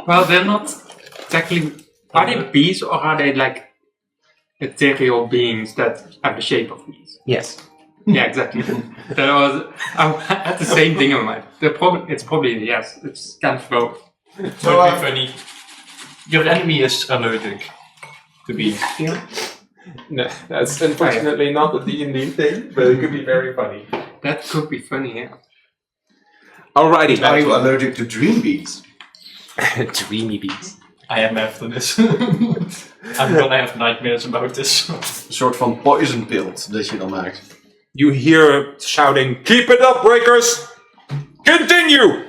Well, they're not exactly. Are they bees or are they like ethereal beings that have the shape of bees? Yes. Yeah, exactly. I had the same thing in mind. It's probably yes. It's kind of both. So, Would be funny. Your enemy is allergic to bees. No, that's unfortunately not a D&D thing, but it could be very funny. That could be funny, yeah. Alrighty. are you allergic to dream bees? Dreamy bees. I am after this. I'm gonna have nightmares about this. Een soort van poison pill dat je dan maakt. You hear shouting, "Keep it up, breakers! Continue!"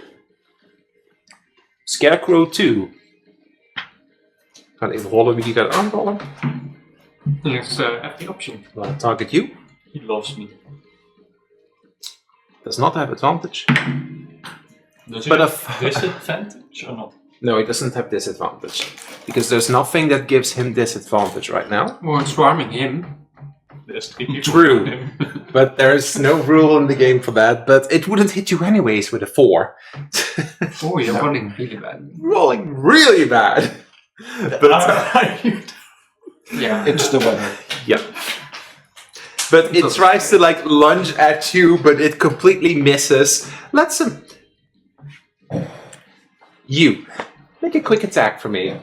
Scarecrow 2. Ik ga even rollen wie die gaat aanvallen. Yes, every option. Well, target you. He loves me. Does not have advantage. Does But he if- have disadvantage or not? No, he doesn't have disadvantage. Because there's nothing that gives him disadvantage right now. Well, swarming him. There's 3 people True. around him. But there's no rule in the game for that. But it wouldn't hit you anyways with a 4. Oh, you're running really bad. Rolling really bad. Yeah. It's the weather. Yeah. But it tries to like lunge at you, but it completely misses. Let's you make a quick attack for me.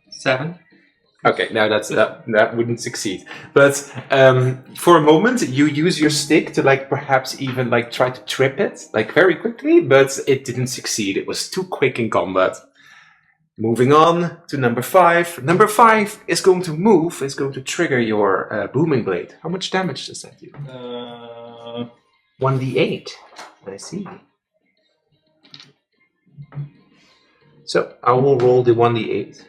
7. Okay, now that wouldn't succeed. But for a moment, you use your stick to like perhaps even like try to trip it like very quickly, but it didn't succeed. It was too quick in combat. Moving on to number 5. Number 5 is going to move. Is going to trigger your booming blade. How much damage does that do? 1d8. I see. So I will roll the 1d8.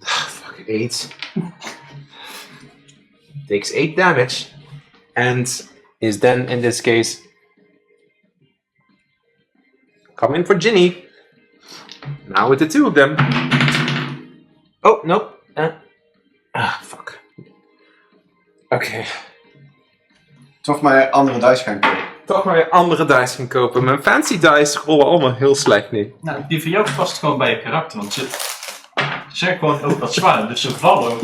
Fuck, 8. Takes 8 damage, and is then in this case coming for Ginny. Now with the 2 of them. Oh no! Fuck. Okay. Toch maar andere dice gaan kopen. Toch maar andere dice gaan kopen. Mijn fancy dice rollen allemaal heel slecht nu. Nou, die van jou past gewoon bij je karakter, want ze zijn gewoon ook wat zwaar, dus ze vallen ook.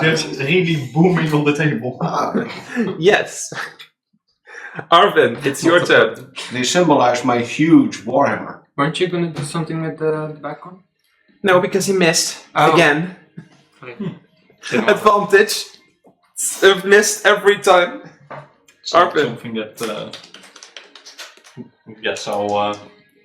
There's really booming on the table. Yes. Arvin, it's your turn. They symbolize my huge warhammer. Weren't you gonna do something with the back one? No, because he missed. Oh. Again. Advantage. I've missed every time. Arvin. Something that yes, I'll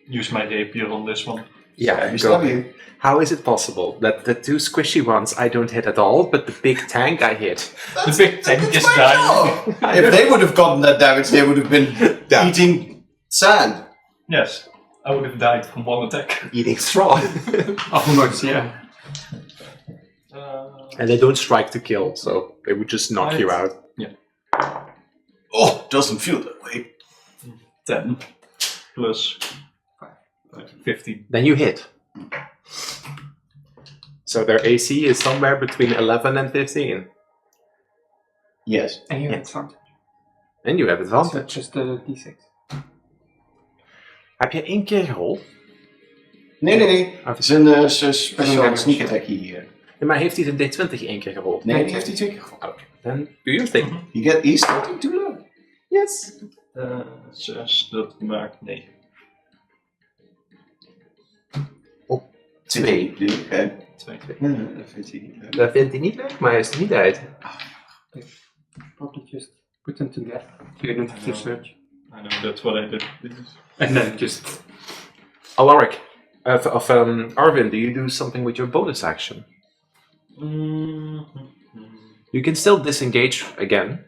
use my rapier on this one. Yeah, We go stab ahead. you. How is it possible that the 2 squishy ones I don't hit at all, but the big tank I hit? The big tank is dying. If they would have gotten that damage, they would have been eating sand. Yes, I would have died from one attack. Eating straw. Almost, yeah. And they don't strike to kill, so they would just knock you out. Oh, doesn't feel that way. 10 plus 15. Then you hit. So their AC is somewhere between 11 and 15. Yes. And you Yeah. have advantage. And you have So advantage. just the d6. Heb je 1 keer gerold? Nee. Het is een special sneak attack hier. Ja, maar heeft hij de D20 1 keer gerold? Nee, die heeft hij 2 keer gerold. Oké, dan do your thing. He's starting to learn. Yes. 6, dat maakt 9. 2. 2. Dat vindt hij niet leuk. Dat vindt hij niet leuk, maar hij is er niet uit. Probably just put them together. You don't have to search. I know, that's what I did. And then just... Alaric, Arvin, do you do something with your bonus action? You can still disengage again.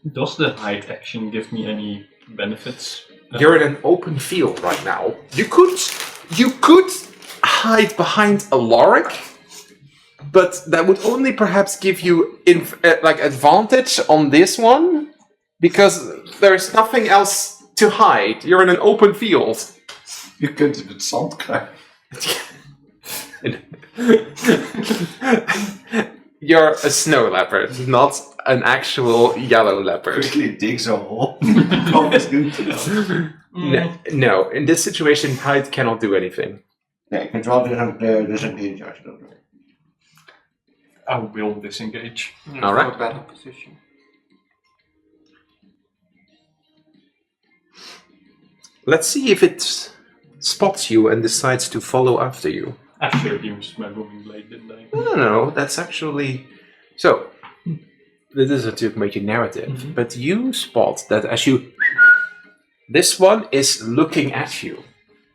Does the hide action give me any benefits? You're in an open field right now. You could hide behind Alaric, but that would only perhaps give you advantage on this one, because there's nothing else to hide. You're in an open field. Je kunt het met zand krijgen. You're a snow leopard, not an actual yellow leopard. Quickly dig a hole. Always good to know. No, in this situation, hide cannot do anything. Nee, ik ben wel disengage als je dat doet. I will disengage. Alright. For battle position. Let's see if it spots you and decides to follow after you. I should have used my booming blade, didn't I? No, that's actually... So, this is natuurlijk een beetje narrative, but you spot that as you... This one is looking at you.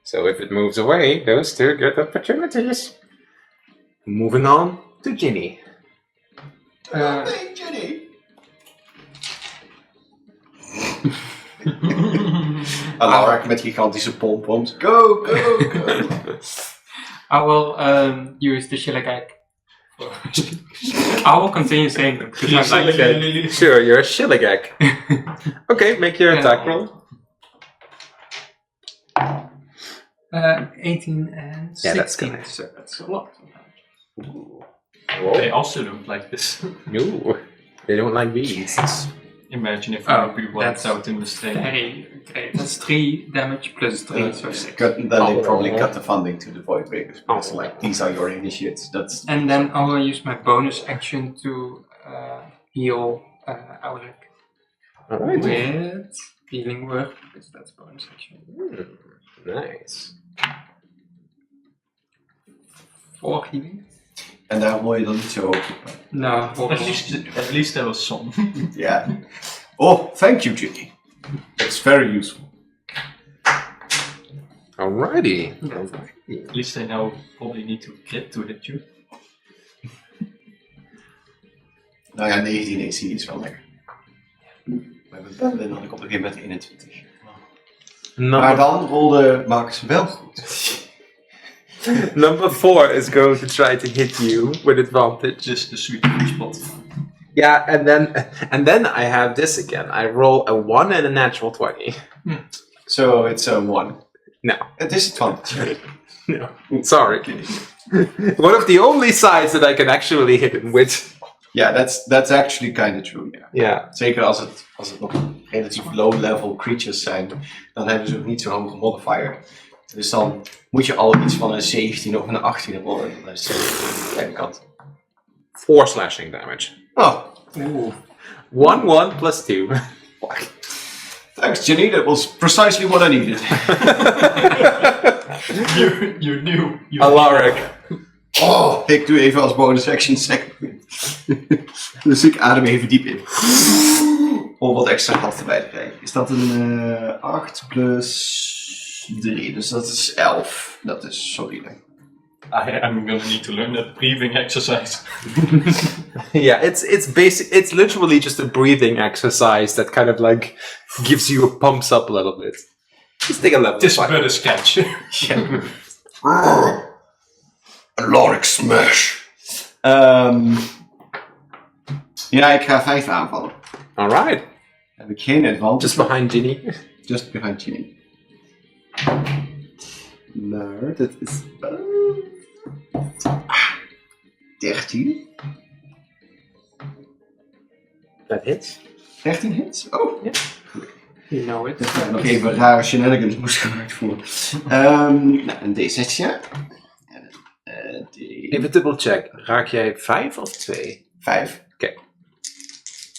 So if it moves away, those two get opportunities. Moving on to Ginny. Hey, Jenny! Alaric met gigantische pompoms. Go! I will use the Shilagag. I will continue saying them because I like that. Sure, you're a Shilligag. Okay, make your attack roll. 18 and 16, Yeah, that's good. so that's a lot. They also don't like this. No, they don't like bees. Imagine if Oh, we went that's out in the street. Very great. That's 3 damage plus 3, so 6. Then they probably cut the funding to the Voidbreakers. Because these are your initiates. That's And then I will use my bonus action to heal Alaric Alright. with healing word, because that's bonus action. Nice. 4 healing? En daar hoor je dan niet zo hoog op. No, At least there was some. Yeah. Oh, thank you, Jenny. That's very useful. Alrighty. At least I now probably need to crit to hit you. Nou ja, 19 AC is wel lekker. Maar dan had ik op een gegeven moment 21. Maar dan rolde Max wel goed. Number 4 is going to try to hit you with advantage. Just the sweet spot. Yeah, and then I have this again. I roll a 1 and a natural 20. So it's a 1. No. A disadvantage. No. Sorry. One of the only sides that I can actually hit him with. Yeah, that's actually kind of true. Yeah. Yeah. Zeker als het nog relatief low-level creatures zijn, dan hebben ze ook niet zo'n hoge modifier. Dus dan moet je al iets van een 17 of een 18 rollen. Dat is de kleine kant. 4 slashing damage. Oh, 1 plus 2. thanks, Ginny. That was precisely what I needed. You knew. Alaric. Oh, ik doe even als bonus action second wind. Dus ik adem even diep in. Om wat extra health erbij te krijgen. Is dat een 8 plus 3? Dus dat is 11. Dat is solide. I'm gonna need to learn that breathing exercise. Yeah, it's basic. It's literally just a breathing exercise that kind of like gives you a pumps up a little bit. Just take a level. This bird is catch. Alaric smash. Ja, ik ga 5 aanvallen. Alright. Heb ik geen advantage. Just behind Ginny. Just behind Ginny. Maar dat is... 13. That hits. 13 hits? Oh. Ja. You know it. Nog even rare shenanigans moest gaan uitvoeren. Nou, een D6'tje. Even double check. Raak jij 5 of 2? 5. Oké.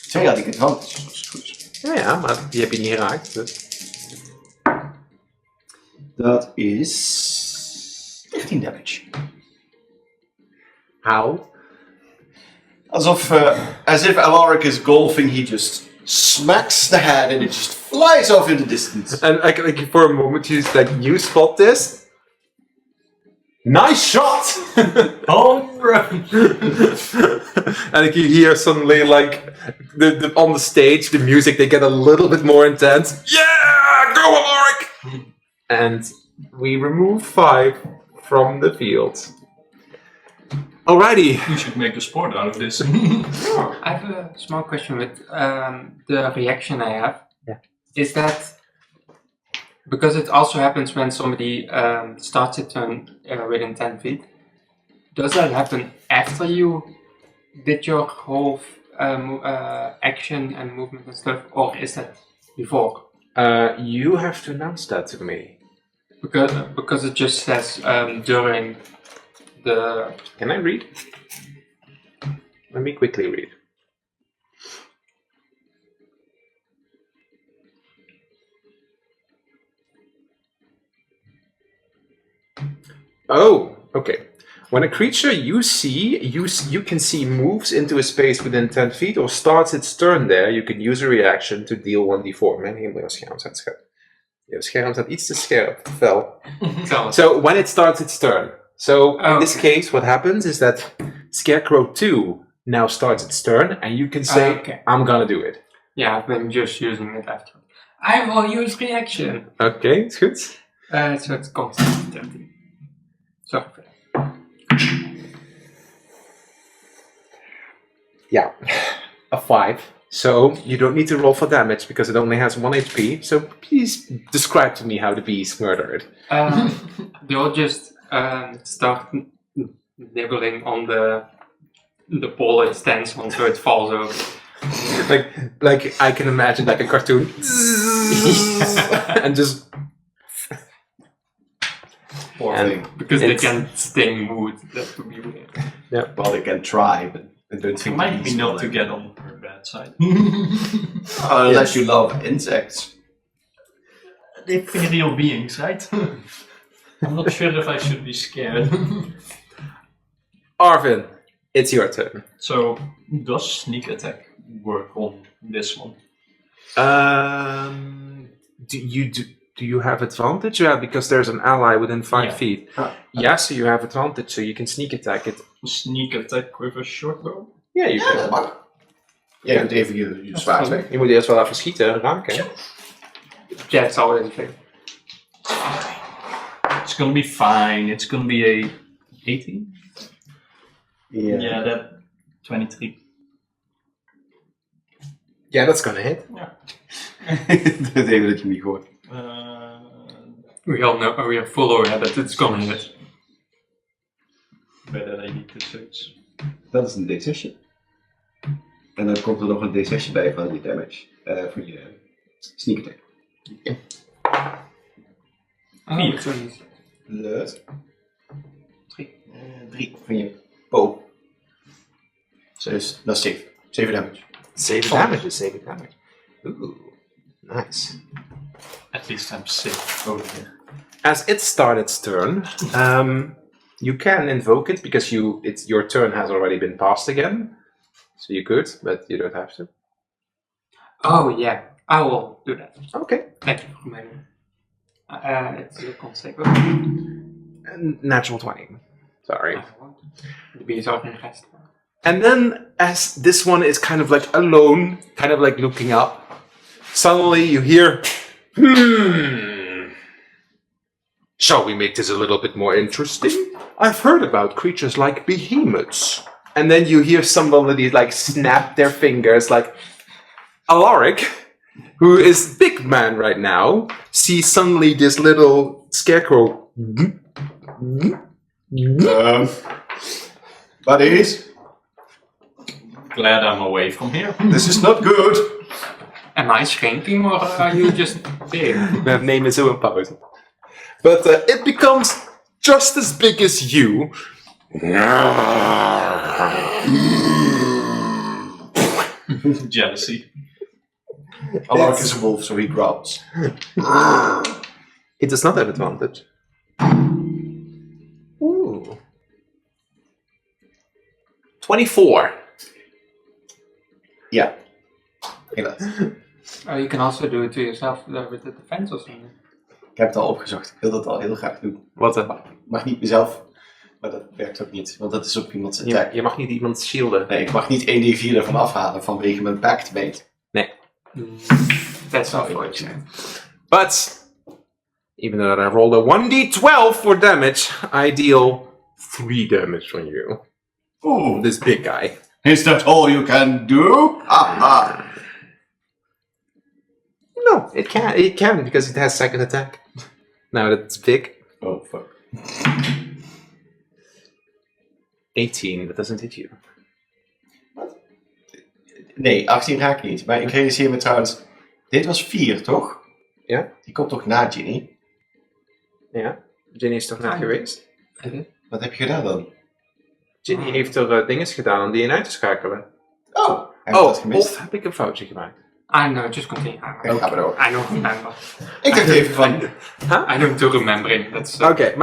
2 had ik het wel, dus dat is goed. Ja, maar die heb je niet geraakt. Dus. Dat is 13 damage. How? As if Alaric is golfing, he just smacks the head and it just flies off in the distance. And like for a moment, you spot this. Nice shot! Home run! And you hear suddenly, like, on the stage, the music, they get a little bit more intense. Yeah! Go, Alaric! And we remove 5 from the field. Alrighty. You should make a sport out of this. I have a small question with the reaction I have. Yeah. Is that because it also happens when somebody starts a turn within 10 feet? Does that happen after you did your whole action and movement and stuff, or is that before? You have to announce that to me. Because it just says during the... Can I read? Let me quickly read. Oh, okay. When a creature you can see moves into a space within 10 feet or starts its turn there, you can use a reaction to deal 1d4. Mijn hemel, jouw scherm staat scherp. Jouw scherm staat iets te scherp. Fel. So when it starts its turn. So in this case, what happens is that Scarecrow 2 now starts its turn, and you can say, I'm gonna do it. Yeah, I've been just using it after. I will use reaction. Okay, it's good. So it's constant 13. Sorry for that. Yeah, a 5. So you don't need to roll for damage because it only has 1 HP. So please describe to me how the bees murder it. They'll just start nibbling on the pole it stands on, so it falls over. like I can imagine like a cartoon, and just. Because they can sting wood, that would be weird. Yeah, well, they can try, but I don't think Might be not to get on her bad side. Unless you love insects. They're real beings, right? I'm not sure if I should be scared. Arvin, it's your turn. So, does sneak attack work on this one? Do you have advantage? Yeah, because there's an ally within 5 feet. Yeah, so you have advantage, so you can sneak attack it. Sneak attack with a short bow? Ja, je dat mag. Jij moet even je zwaard weg. Je moet eerst wel even schieten, raken. Yeah, it's always a thing. It's gonna be fine. It's gonna be a 18? Yeah, that 23. Yeah, that's gonna hit. Dat even dat je niet hoort. We all know, we are full aware that it's gonna hit. Better I need to search. Dat is een D6'je. En dan komt er nog een D6'je bij van die damage. Voor je sneak attack. Oh, zo niet. Leuk. 3 van je bow. Dus dat is 7. 7 damage. 7 damage is 7 damage. Ooh, nice. At least I'm safe over here. As it started its turn, you can invoke it because your turn has already been passed again. So you could, but you don't have to. Oh yeah, I will do that. Okay. Thank you for reminding me. It's a concept. Natural 20. Sorry. The bees are in rest. And then, as this one is kind of like alone, kind of like looking up, suddenly you hear, shall we make this a little bit more interesting? I've heard about creatures like behemoths. And then you hear somebody like snap their fingers, like Alaric, who is big man right now, sees suddenly this little scarecrow. Buddies, Glad I'm away from here. this is not good. Am I shrinking or are you just big? That name is so imposing. But it becomes just as big as you. Jealousy. Alark is a wolf, so he growls. It does not have advantage. Ooh. 24. Ja. Helaas. You can also do it to yourself with the defense or something. Ik heb het al opgezocht. Ik wil dat al heel graag doen. Wat Ik mag niet mezelf, maar dat werkt ook niet. Want dat is op iemands attack. je mag niet iemand shielden. Nee, ik mag niet 1d4 ervan afhalen vanwege mijn pact mate. Nee. That's not fortunate. But, even though I rolled a 1d12 for damage, I deal 3 damage on you. Ooh. This big guy. Is that all you can do? Haha. No, it can because it has second attack. Now that it's big. Oh, fuck. 18, that doesn't hit you. Nee, 18 raakt niet. Maar ik realiseer me trouwens... Dit was 4, toch? Ja. Die komt toch na Ginny? Ja, Ginny is toch naar geweest? Wat heb je gedaan dan? Ginny heeft er dinges gedaan om die in uit te schakelen. Oh, heb ik dat gemist? Of heb ik een foutje gemaakt? No, just continue. Oké, ga maar door. I don't remember. Ik dacht even van... I don't do remembering. That's Okay,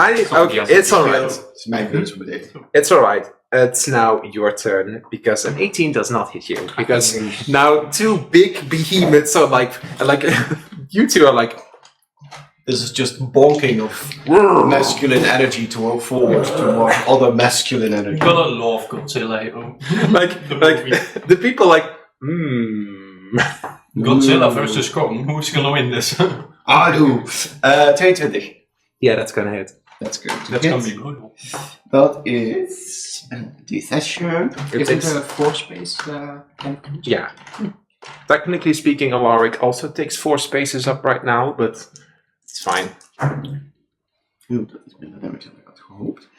it's alright. Het is mijn beurt zo meteen. It's alright. It's now your turn because an 18 does not hit you. Because now 2 big behemoths are like you two are like This is just bonking of masculine energy to forward toward other masculine energy. Gotta love Godzilla. like the people like Godzilla versus Kong. Who's gonna win this? I do. 22. Yeah, that's gonna hit. That's good. That's gonna be brutal. Dat is... Deception. Is it a 4 space damage? Yeah. Technically speaking, Alaric also takes 4 spaces up right now, but it's fine. Oeh, dat is minder damage dan ik had gehoopt.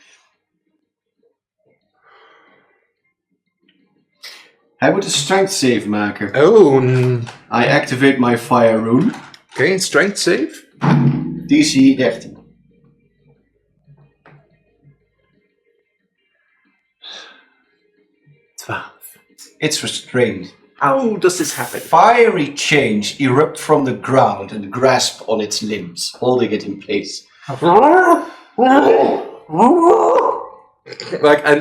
Hij moet een strength save maken. Oh, I activate my fire rune. okay, strength save. DC 13. It's restrained. How does this happen? Fiery change erupt from the ground and grasp on its limbs, holding it in place.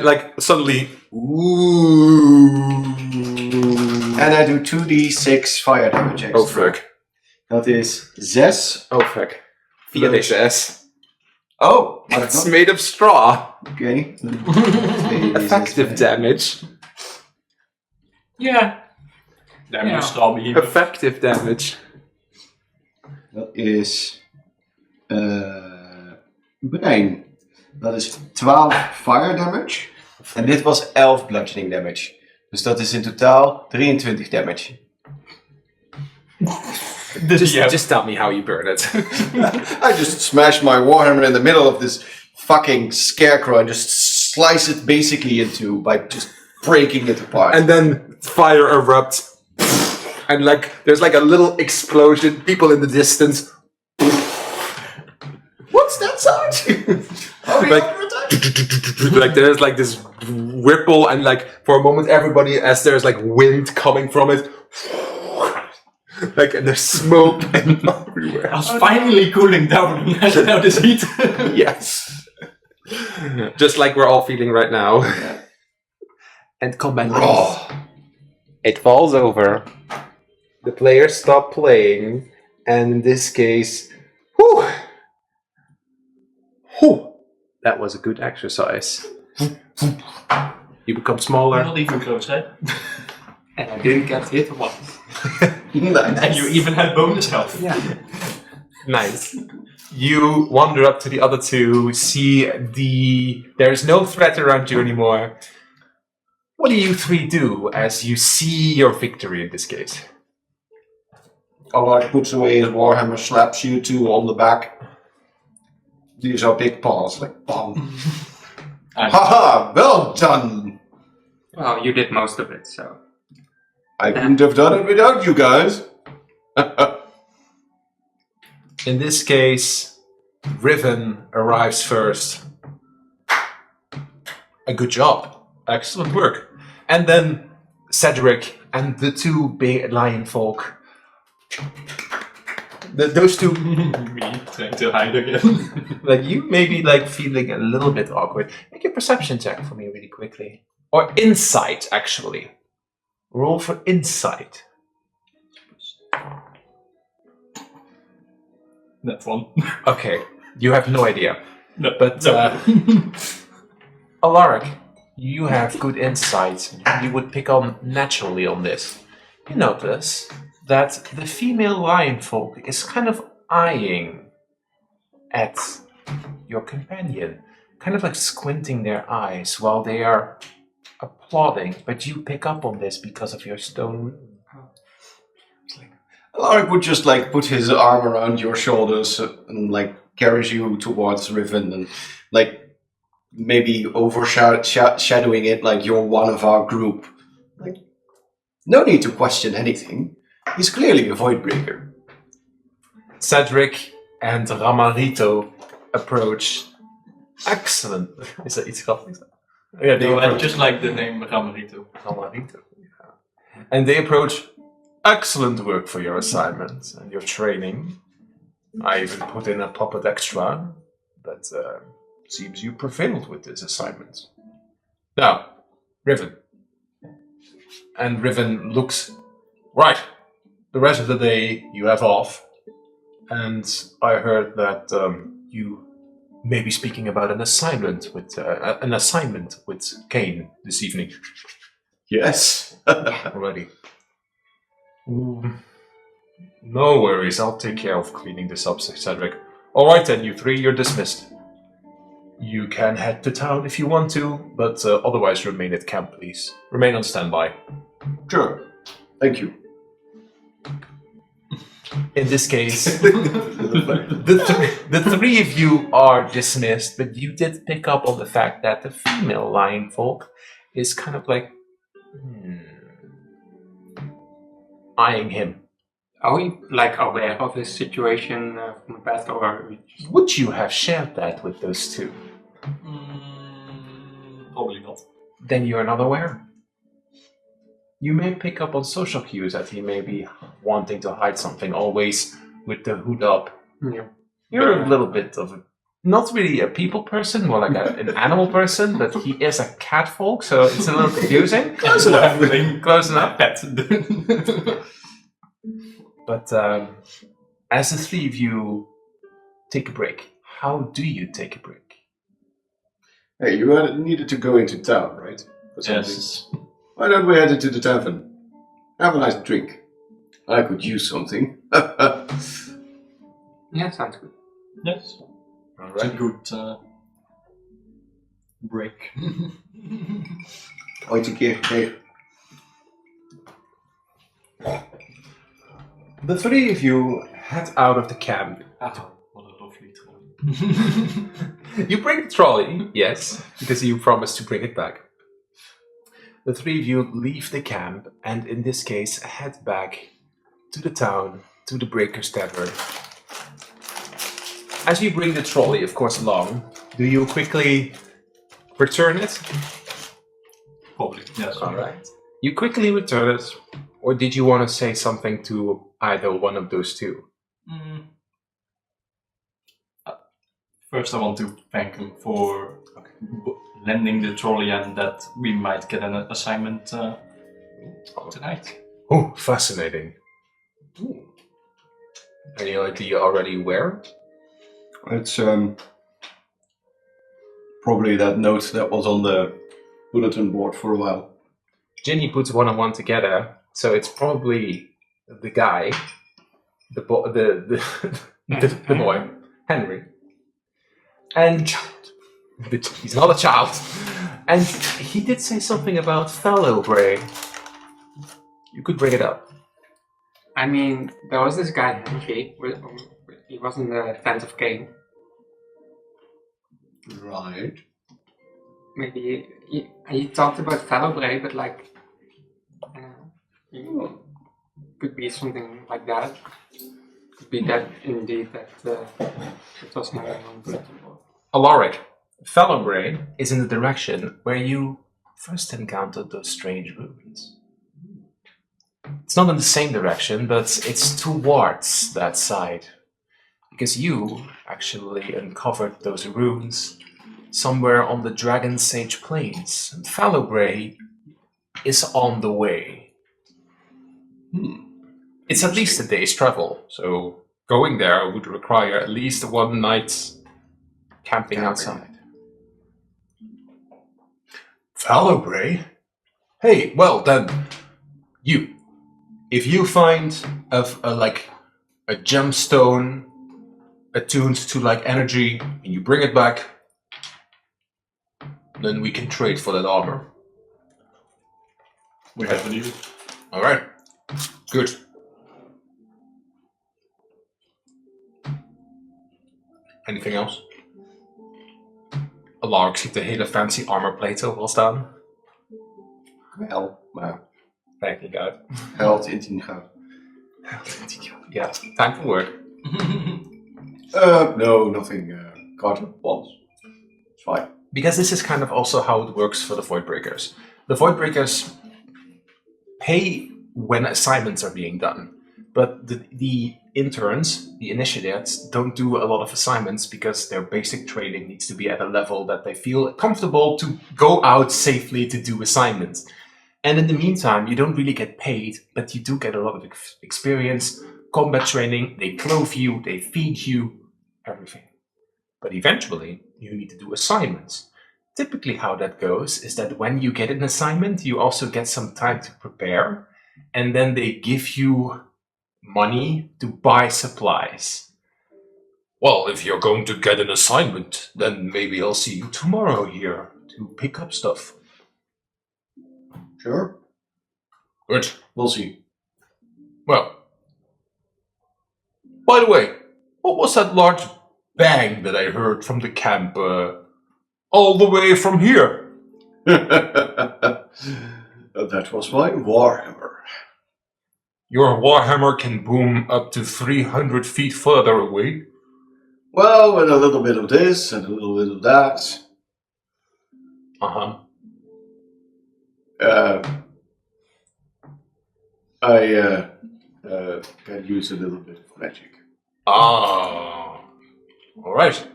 like suddenly. Ooh. And I do 2d6 fire damage extra. Oh fuck. Dat is 6. Oh fuck. 4d6. Oh, It's made of straw. okay. Effective damage. Yeah. Damn Yeah. you, Starby. Effective damage. Dat is... brein. Dat is 12 fire damage. En dit was 11 bludgeoning damage. Dus dat is in totaal 23 damage. Just tell me how you burn it. I just smashed my warhammer in the middle of this fucking scarecrow and just slice it basically in two by just breaking it apart. And then fire erupts. And there's a little explosion. People in the distance. What's that sound? Are we under attack? There's this ripple and for a moment everybody as there's wind coming from it. And there's smoke and everywhere. I was finally cooling down and letting out this heat. Yes. Just like we're all feeling right now. And combat. It falls over. The players stop playing. And in this case, that was a good exercise. You become smaller. Not even close, eh? And I didn't get hit once. And you even had bonus health. Yeah. Nice. You wander up to the other two, see there's no threat around you anymore. What do you three do as you see your victory in this case? Alaric puts away his warhammer, slaps you two on the back. These are big paws, bam. Haha, well done! Well, you did most of it, so. I couldn't have done it without you guys. In this case, Riven arrives first. A good job. Excellent work. And then Cedric and the two big lion folk. Those two, Me trying to hide again. like you maybe like feeling a little bit awkward. Make a perception check for me really quickly. Or insight, actually. Roll for insight. That one. Okay, you have no idea. No, But, no. Alaric, you have good insight. You would pick on naturally on this. You notice that the female lion folk is kind of eyeing at your companion, kind of like squinting their eyes while they are applauding, but you pick up on this because of your stone rune. Alaric would just like put his arm around your shoulders and like carries you towards Riven and like maybe overshadowing it like you're one of our group. Like, no need to question anything. He's clearly a Voidbreaker. Cedric and Ramarito approach. Excellent. Is that iets grappigs? Yeah, they No, I approach. just like the name Ramarito. Ramarito. Yeah. And they approach. Excellent work for your assignment and your training. I even put in a puppet extra, but seems you prevailed with this assignment. Now, Riven. And Riven looks right. The rest of the day you have off, and I heard that you may be speaking about an assignment with Kane this evening. Yes. Already. No worries, I'll take care of cleaning this up, Cedric. Alright then, you three, you're dismissed. You can head to town if you want to, but otherwise remain at camp, please. Remain on standby. Sure. Thank you. In this case, the three of you are dismissed, but you did pick up on the fact that the female lion folk is kind of like eyeing him. Are we like aware of his situation from the past, or are we just... Would you have shared that with those two? Probably not. Then you are not aware. You may pick up on social cues that he may be wanting to hide something, always with the hood up. Yeah. You're a little bit of a, not really a people person, more like an animal person, but he is a cat folk, so it's a little confusing. Close enough. Close enough. Pet. But as the three of you take a break, how do you take a break? Hey, you needed to go into town, right? For something. Yes. Why don't we head into the tavern? Have a nice drink. I could use something. Yeah, sounds good. Yes. All It's a right. good break. Ooit een keer gekregen. The three of you head out of the camp. Ah, what a lovely troll. You bring the trolley, yes, because you promised to bring it back. The three of you leave the camp, and in this case, head back to the town, to the Breakers Tavern. As you bring the trolley, of course, along, do you quickly return it? Probably, yes. Alright. You quickly return it, or did you want to say something to either one of those two? First, I want to thank him for lending the trolley and that we might get an assignment tonight. Oh, fascinating. Ooh. Any idea already where? It's probably that note that was on the bulletin board for a while. Ginny puts one and one together, so it's probably the guy, the boy, Henry, and he's not a child, and he did say something about Fallowbrae. You could bring it up. I mean, there was this guy Henry. He was in the tent of Cain. Right. Maybe he talked about Fallowbrae, but like, he could be something like that. Could be that indeed that it was no longer. Alaric, Fallowbrae is in the direction where you first encountered those strange ruins. It's not in the same direction, but it's towards that side. Because you actually uncovered those ruins somewhere on the Dragon Sage Plains. And Fallowbrae is on the way. It's at least a day's travel, so going there would require at least one night's camping outside. Fallowbrae? Hey, well then, if you find a gemstone attuned to like energy and you bring it back, then we can trade for that armor. We have a deal. All right, good. Anything else? Alaric ziet de hele fancy armor plate wel staan. Wel, maar 15 goud. geld in 10 goud. Yeah, time for work. No, nothing. Carter wants. It's fine. Because this is kind of also how it works for the Voidbreakers. The Voidbreakers pay when assignments are being done, but the interns, the initiates, don't do a lot of assignments because their basic training needs to be at a level that they feel comfortable to go out safely to do assignments. And in the meantime, you don't really get paid, but you do get a lot of experience, combat training, they clothe you, they feed you, everything. But eventually, you need to do assignments. Typically how that goes is that when you get an assignment, you also get some time to prepare, and then they give you money to buy supplies. Well, if you're going to get an assignment, then maybe I'll see you tomorrow here to pick up stuff. Sure. Good. We'll see. Well, by the way, what was that large bang that I heard from the camp all the way from here? That was my warhammer. Your warhammer can boom up to 300 feet further away. Well, with a little bit of this and a little bit of that. Uh-huh. I can use a little bit of magic. Ah. All right.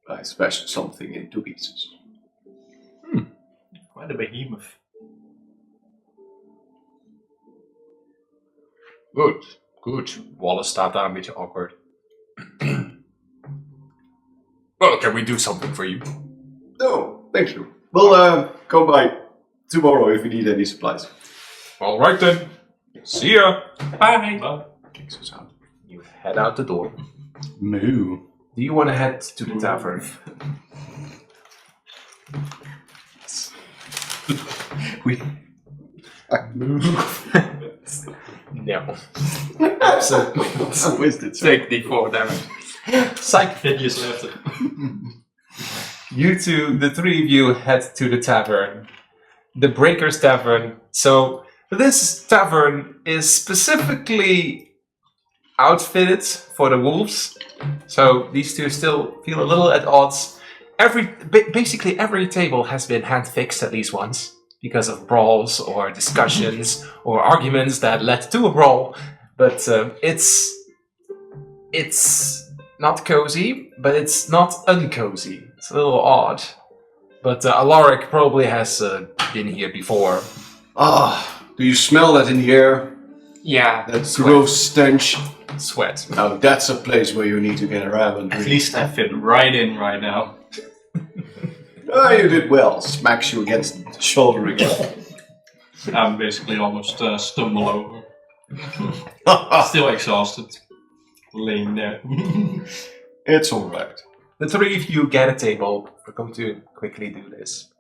I smashed something into pieces. Quite a behemoth. Good, good. Wallace staat daar een beetje awkward. Well, can we do something for you? No, thank you. We'll come by tomorrow if you need any supplies. All right then. See ya. Bye. Bye. Kicks us out. You head out the door. Moo. Do you want to head to the tavern? We No. Absolutely not. I missed it. Take D4 damage. Psych. Hit just left it. You two, the three of you, head to the tavern. The Breakers Tavern. So, this tavern is specifically outfitted for the wolves. So, these two still feel a little at odds. Basically, every table has been hand-fixed at least once because of brawls or discussions or arguments that led to a brawl. But it's not cozy, but it's not uncozy. It's a little odd. But Alaric probably has been here before. Ah, do you smell that in the air? Yeah. That gross stench. Sweat. Now that's a place where you need to get around and At breathe. least I fit right in right now. Ah, you did well. Smacks you against the shoulder again. I'm basically almost stumble over. Still exhausted. Laying there. It's alright. The three of you get a table. We're going to quickly do this.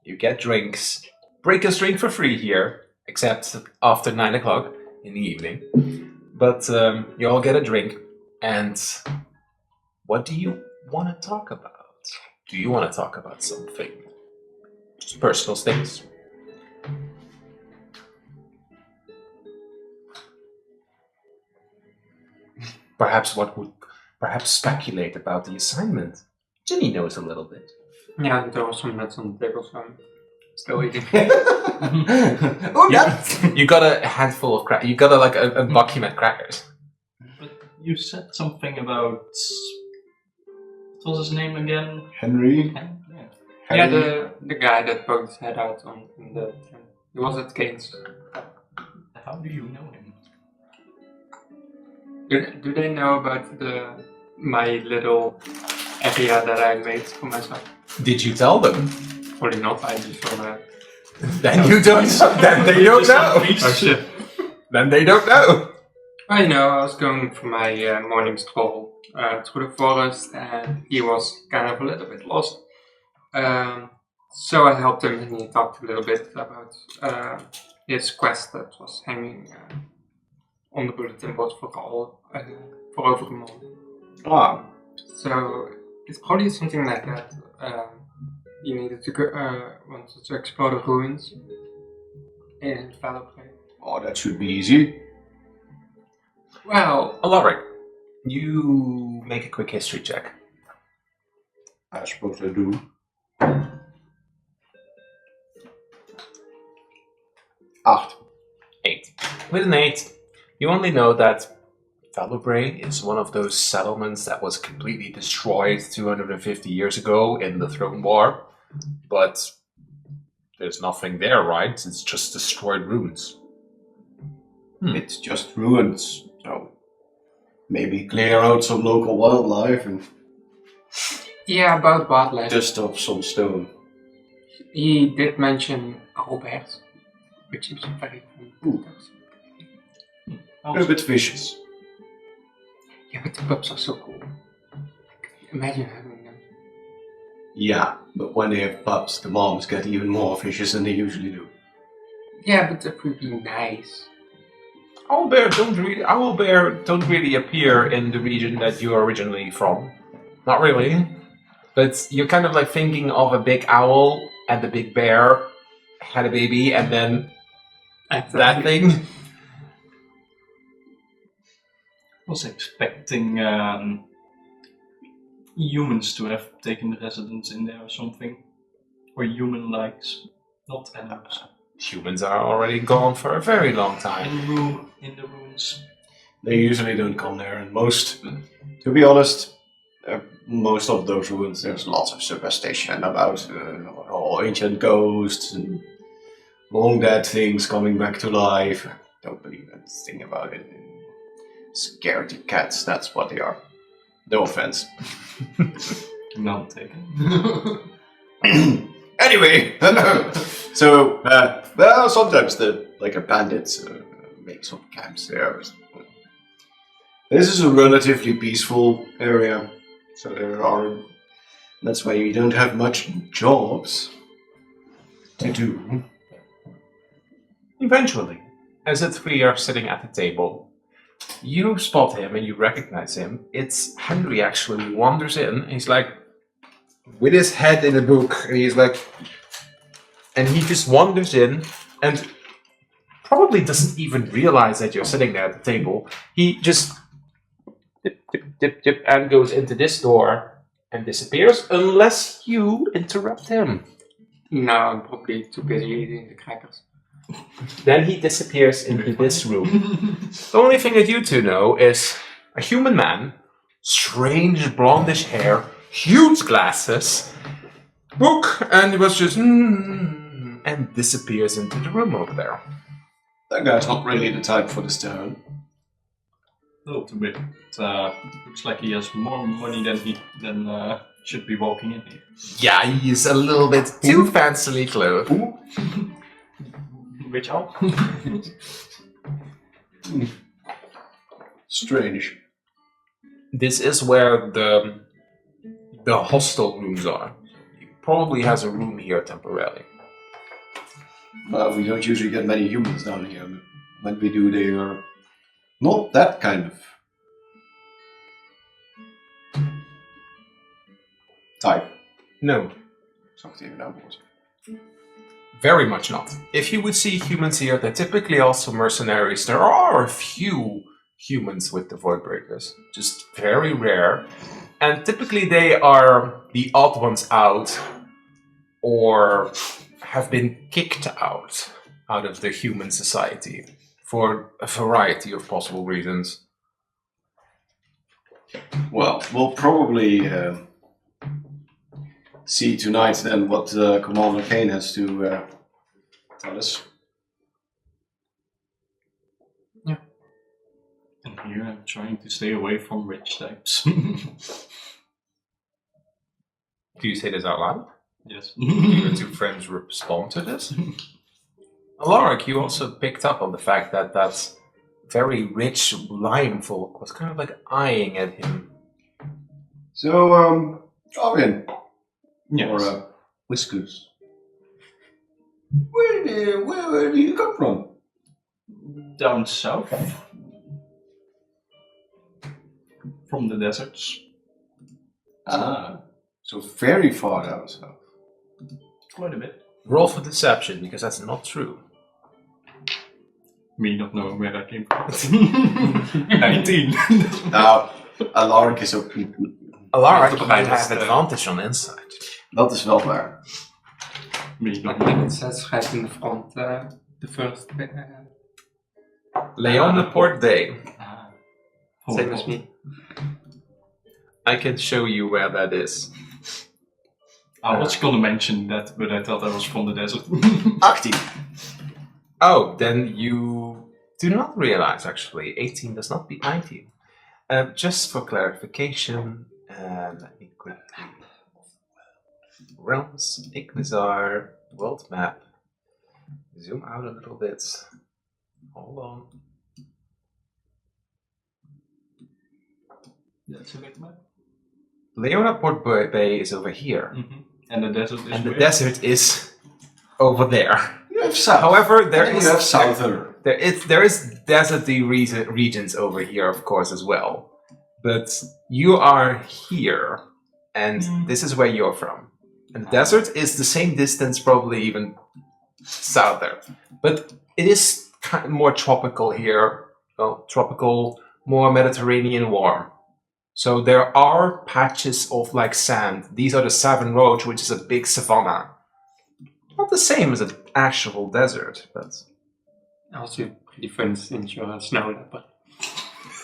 You get drinks. Breakers drink for free here, except after 9 o'clock in the evening. But you all get a drink. And what do you want to talk about? Do you want to talk about something? Just personal things. perhaps speculate about the assignment. Ginny knows a little bit. Yeah, there was some nuts on the table, so I'm still eating. Oh, yeah. You got a handful of crackers. You got a document crackers. But you said something about what was his name again? Henry. Yeah, the guy that poked his head out in the tent. He was at Kane's. How do you know him? Do they know about my little area that I made for myself? Did you tell them? Probably not. I just wanna. Then you don't. Then they don't know. Oh shit! Then they don't know. I know. I was going for my morning stroll through the forest, and he was kind of a little bit lost. So I helped him, and he talked a little bit about his quest that was hanging on the bulletin board for over a month. Ah, So it's probably something like that. You needed to wanted to explore the ruins in Fallowbrae. oh, that should be easy. Well, Alaric, you make a quick history check. I suppose I do. 8. 8. With an 8, you only know that Fallowbrae is one of those settlements that was completely destroyed 250 years ago in the Throne War, but there's nothing there, right? It's just destroyed ruins. It's just ruins, so maybe clear out some local wildlife and yeah, about wildlife. dust off some stone. He did mention Howlbreakers, which is very fun. A bit vicious. Yeah, but the pups are so cool. Imagine having them. Yeah, but when they have pups, the moms get even more vicious than they usually do. Yeah, but that would be nice. Owlbear don't really appear in the region that you're originally from. Not really. But you're kind of like thinking of a big owl and the big bear had a baby and then that thing. I was expecting humans to have taken residence in there or something. Or human-likes, not animals. Humans are already gone for a very long time. In the ruins. They usually don't come there, and to be honest, most of those ruins, there's lots of superstition about all ancient ghosts and long dead things coming back to life. I don't believe anything about it. Scaredy cats, that's what they are. No offense. None taken. Anyway, so, well, sometimes the bandits make some camps there. This is a relatively peaceful area, so that's why you don't have much jobs to do. Eventually, as the three are sitting at the table, you spot him and you recognize him. It's Henry actually wanders in. He's like, with his head in a book, and he's like, and he just wanders in and probably doesn't even realize that you're sitting there at the table. He just dip, and goes into this door and disappears unless you interrupt him. No, I'm probably too busy eating the crackers. Then he disappears into this room. The only thing that you two know is a human man, strange blondish hair, huge glasses, book, and he was just and disappears into the room over there. That guy's not really the type for this town. A little bit. Looks like he has more money than should be walking in here. Yeah, he's a little bit too fancily clothed. Which owl? Strange. This is where the hostel rooms are. He probably has a room here temporarily. Well, we don't usually get many humans down here, but when we do, they are not that kind of type. No, Sagt even nou woord. very much not. If you would see humans here, they're typically also mercenaries. There are a few humans with the Voidbreakers. Just very rare. And typically they are the odd ones out or have been kicked out of the human society for a variety of possible reasons. Well, we'll probably see tonight then what Commander Kane has to tell us. And here I'm trying to stay away from rich types. Do you say this out loud? Yes. Do your two friends respond to this? Alaric, you also picked up on the fact that that very rich lime folk was kind of like eyeing at him. So, Robin, Yes. or Whiskers, where do you come from? Down south. From the deserts. Ah, so very far down south. Quite a bit. Roll for deception, because that's not true. Me not knowing where I came from. 19. Nou, Alaric is ook... Alaric, you Right, have that's advantage on insight. Dat is wel waar. Me I not think knowing. it says right in the front, the first. Leone Port Day. Same as me. I can show you where that is. I was gonna mention that, but I thought I was from the desert. 18. Oh, then you do not realize, actually. 18 does not beat 19. Just for clarification, let me quickly... Realms, Ignazar, world map. Zoom out a little bit. Hold on. That's a big map. Leona Port Bay is over here. And the desert is And the where? desert is over there. You have south. However, there and is... you have souther. There is deserty regions over here, of course, as well. But you are here, and this is where you're from. And the desert is the same distance, probably even souther. But it is kind of more tropical here. Well, tropical, more Mediterranean warm. So there are patches of like sand. These are the Savin Road, which is a big savanna. Not the same as an actual desert, but... Also different since you're a snow leopard.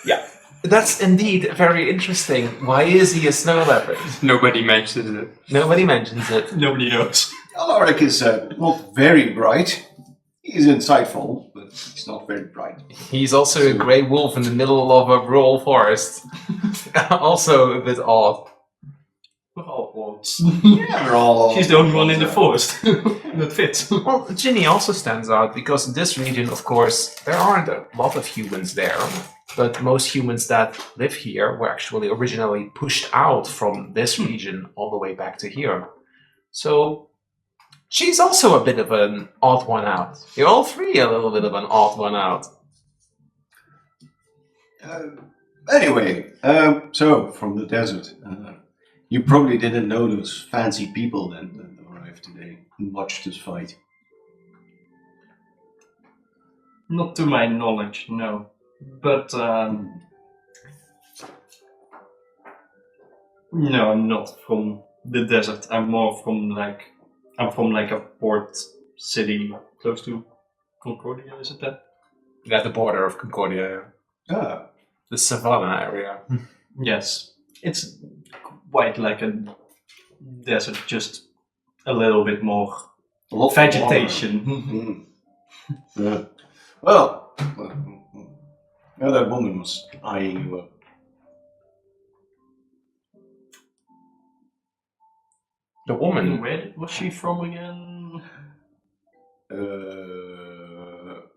Yeah. That's indeed very interesting. Why is he a snow leopard? Nobody mentions it. Nobody mentions it. Nobody knows. Alaric is not very bright. He's insightful, but he's not very bright. He's also a grey wolf in the middle of a rural forest. Also a bit odd. We're all orcs. Yeah, we're all... She's the only one in the forest. That fits. Well, Ginny also stands out because in this region, of course, there aren't a lot of humans there. But most humans that live here were actually originally pushed out from this region all the way back to here. So she's also a bit of an odd one out. You're all three a little bit of an odd one out. Anyway, so from the desert. You probably didn't know those fancy people that arrived today and watched us fight. Not to my knowledge, no. But, no, I'm not from the desert. I'm more from I'm from a port city close to Concordia, is it that? At the border of Concordia, Ah, the savannah area. Yes. It's quite like a desert, just a little bit more a lot of vegetation. water. Yeah. Well, yeah, that woman was eyeing you up. The woman. Where was she from again?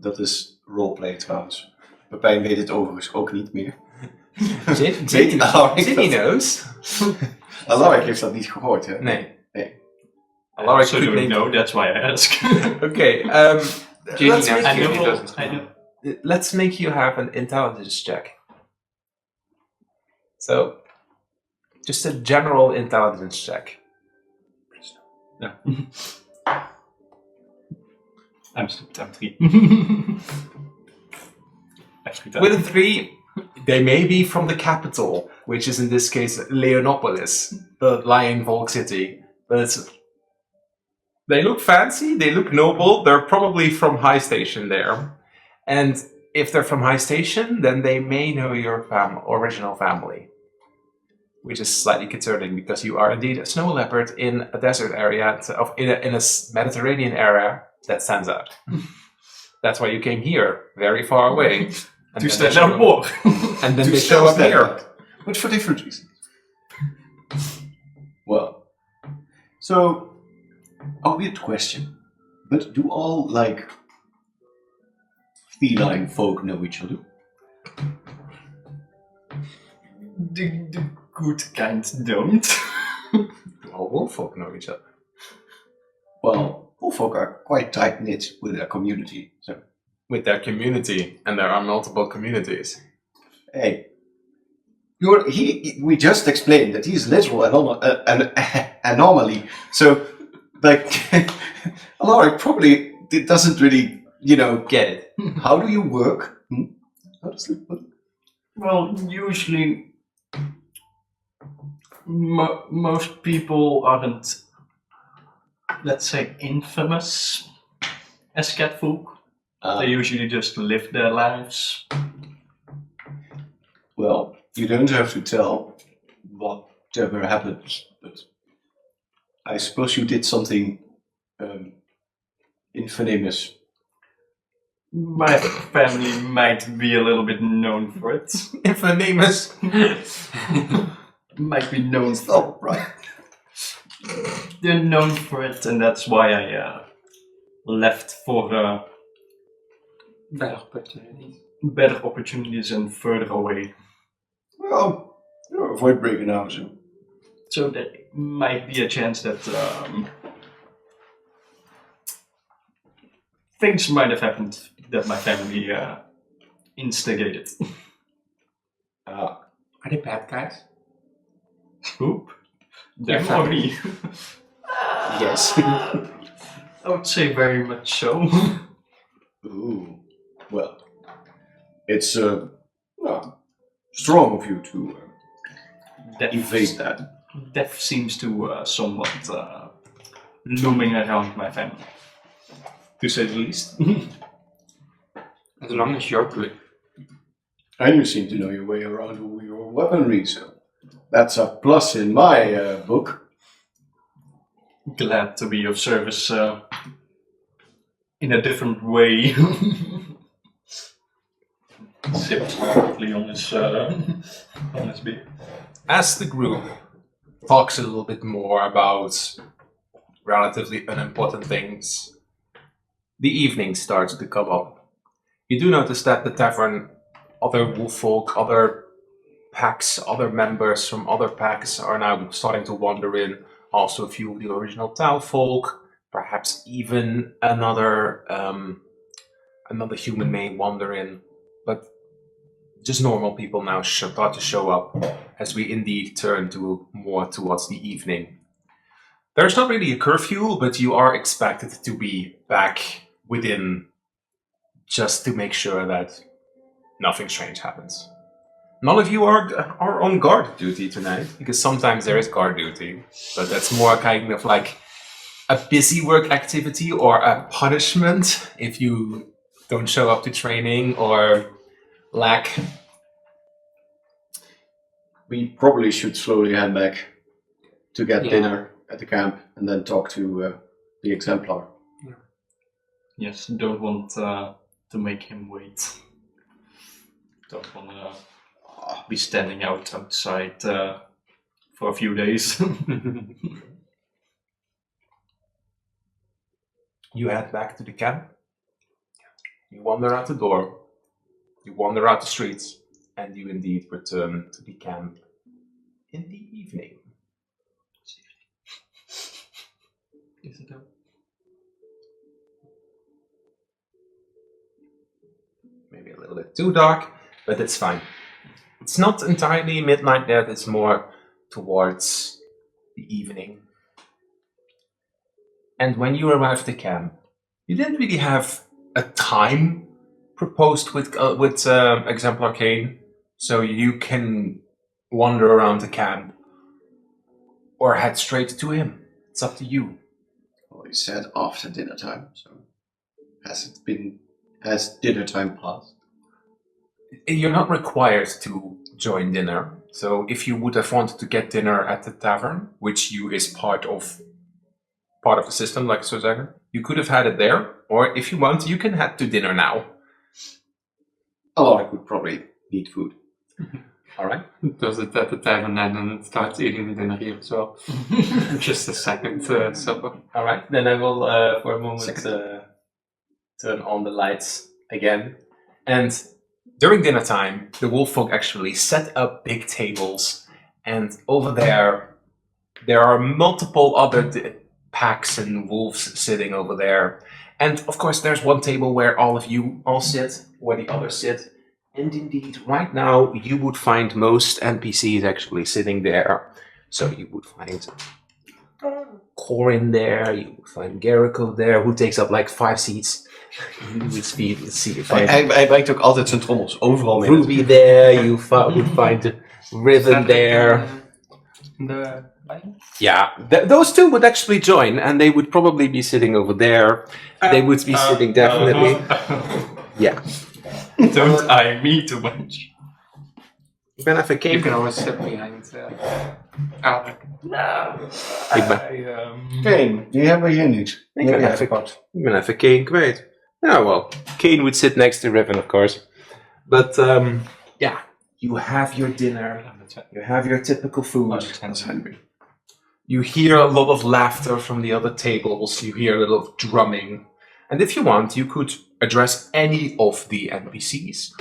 Dat is roleplay trouwens. Pepijn weet het overigens ook niet meer. Ginny Alaric knows. Alaric heeft dat niet gehoord, hè? Nee. Nee. Alaric So could don't name- know, that's why I ask. Okay, Ginny let's knows. make Ginny you- doesn't. I know. let's make you have an intelligence check. So, just a general intelligence check. No. I'm 3. With a 3, They may be from the capital, which is in this case Leonopolis, the Lion Volk city, but they look fancy, they look noble, they're probably from High Station there. And if they're from High Station, then they may know your original family. Which is slightly concerning because you are indeed a snow leopard in a desert area, in a Mediterranean area that stands out. That's why you came here, very far away. To stand out more. And then To they show up stand here. out, but for different reasons. Well, so a weird question, but do all feline folk know each other? The good kind don't. All wolf folk know each other. Well, all folk are quite tight knit with their community. So, With their community, and there are multiple communities. hey, we just explained that he's literal an anomaly. So, Alaric probably doesn't really, Get it? how do you work? How does it work? Well, usually most people aren't, let's say, infamous as catfolk. They usually just live their lives. Well, you don't have to tell whatever happened, but I suppose you did something infamous. My family might be a little bit known for it. Infamous. Might be known for Oh, right. They're known for it, and that's why I left for Better opportunities. better opportunities and further away. Well, avoid breaking out. So there might be a chance that things might have happened that my family instigated. Are they bad guys? Oop. Your Them or family. me? Yes. I would say very much so. Ooh. Well, it's strong of you to evade that. Death seems to somewhat looming around my family, to say the least. As long as you're good. And you seem to know your way around all your weaponry, so that's a plus in my book. Glad to be of service in a different way. Sipped quickly on his beer. As the group talks a little bit more about relatively unimportant things, the evening starts to come up. You do notice that the tavern, other wolf folk, other packs, other members from other packs are now starting to wander in. Also a few of the original town folk, perhaps even another human may wander in. But just normal people now start to show up as we indeed turn to more towards the evening. There's not really a curfew, but you are expected to be back within, just to make sure that nothing strange happens. None of you are on guard duty tonight, because sometimes there is guard duty, but that's more kind of like a busy work activity or a punishment if you don't show up to training or lack. We probably should slowly head back to get Yeah. dinner at the camp and then talk to the exemplar. Yes, don't want to make him wait. Don't want to be standing outside for a few days. You head back to the camp. You wander out the door. You wander out the streets. And you indeed return to the camp in the evening. Is it though? Maybe a little bit too dark, but it's fine. It's not entirely midnight yet, it's more towards the evening. And when you arrive at the camp, you didn't really have a time proposed with Exemplar Kane. So you can wander around the camp or head straight to him. It's up to you. Well, he said after dinner time, so has dinner time passed? You're not required to join dinner. So if you would have wanted to get dinner at the tavern, which is part of the system, like Sozager, you could have had it there. Or if you want, you can head to dinner now. Alaric would probably need food. All right. Does it at the tavern and then it starts eating the dinner here as well. Just a second supper. All right. Then I will, for a moment, turn on the lights again. And during dinner time, the wolf folk actually set up big tables. And over there are multiple other packs and wolves sitting over there. And of course, there's one table where all of you all sit, where the others sit. And indeed, right now, you would find most NPCs actually sitting there. So you would find Corin there, you would find Garrico there, who takes up like 5 seats. You would find Hij took altijd zijn trommels, overal mee. Ruby there, you would find Riven there. The lion? Yeah, those two would actually join, and they would probably be sitting over there. They would be sitting definitely. Yeah. Don't eye me too much. Ik ben even You kijken. can always sit behind Alec. Ik ben, Kane, die hebben we hier niet. ik ben even Kane kwijt. Yeah, well, Kane would sit next to Riven, of course. But, yeah, you have your dinner. You have your typical food. That's hungry. You hear a lot of laughter from the other tables. You hear a lot of drumming. And if you want, you could address any of the NPCs.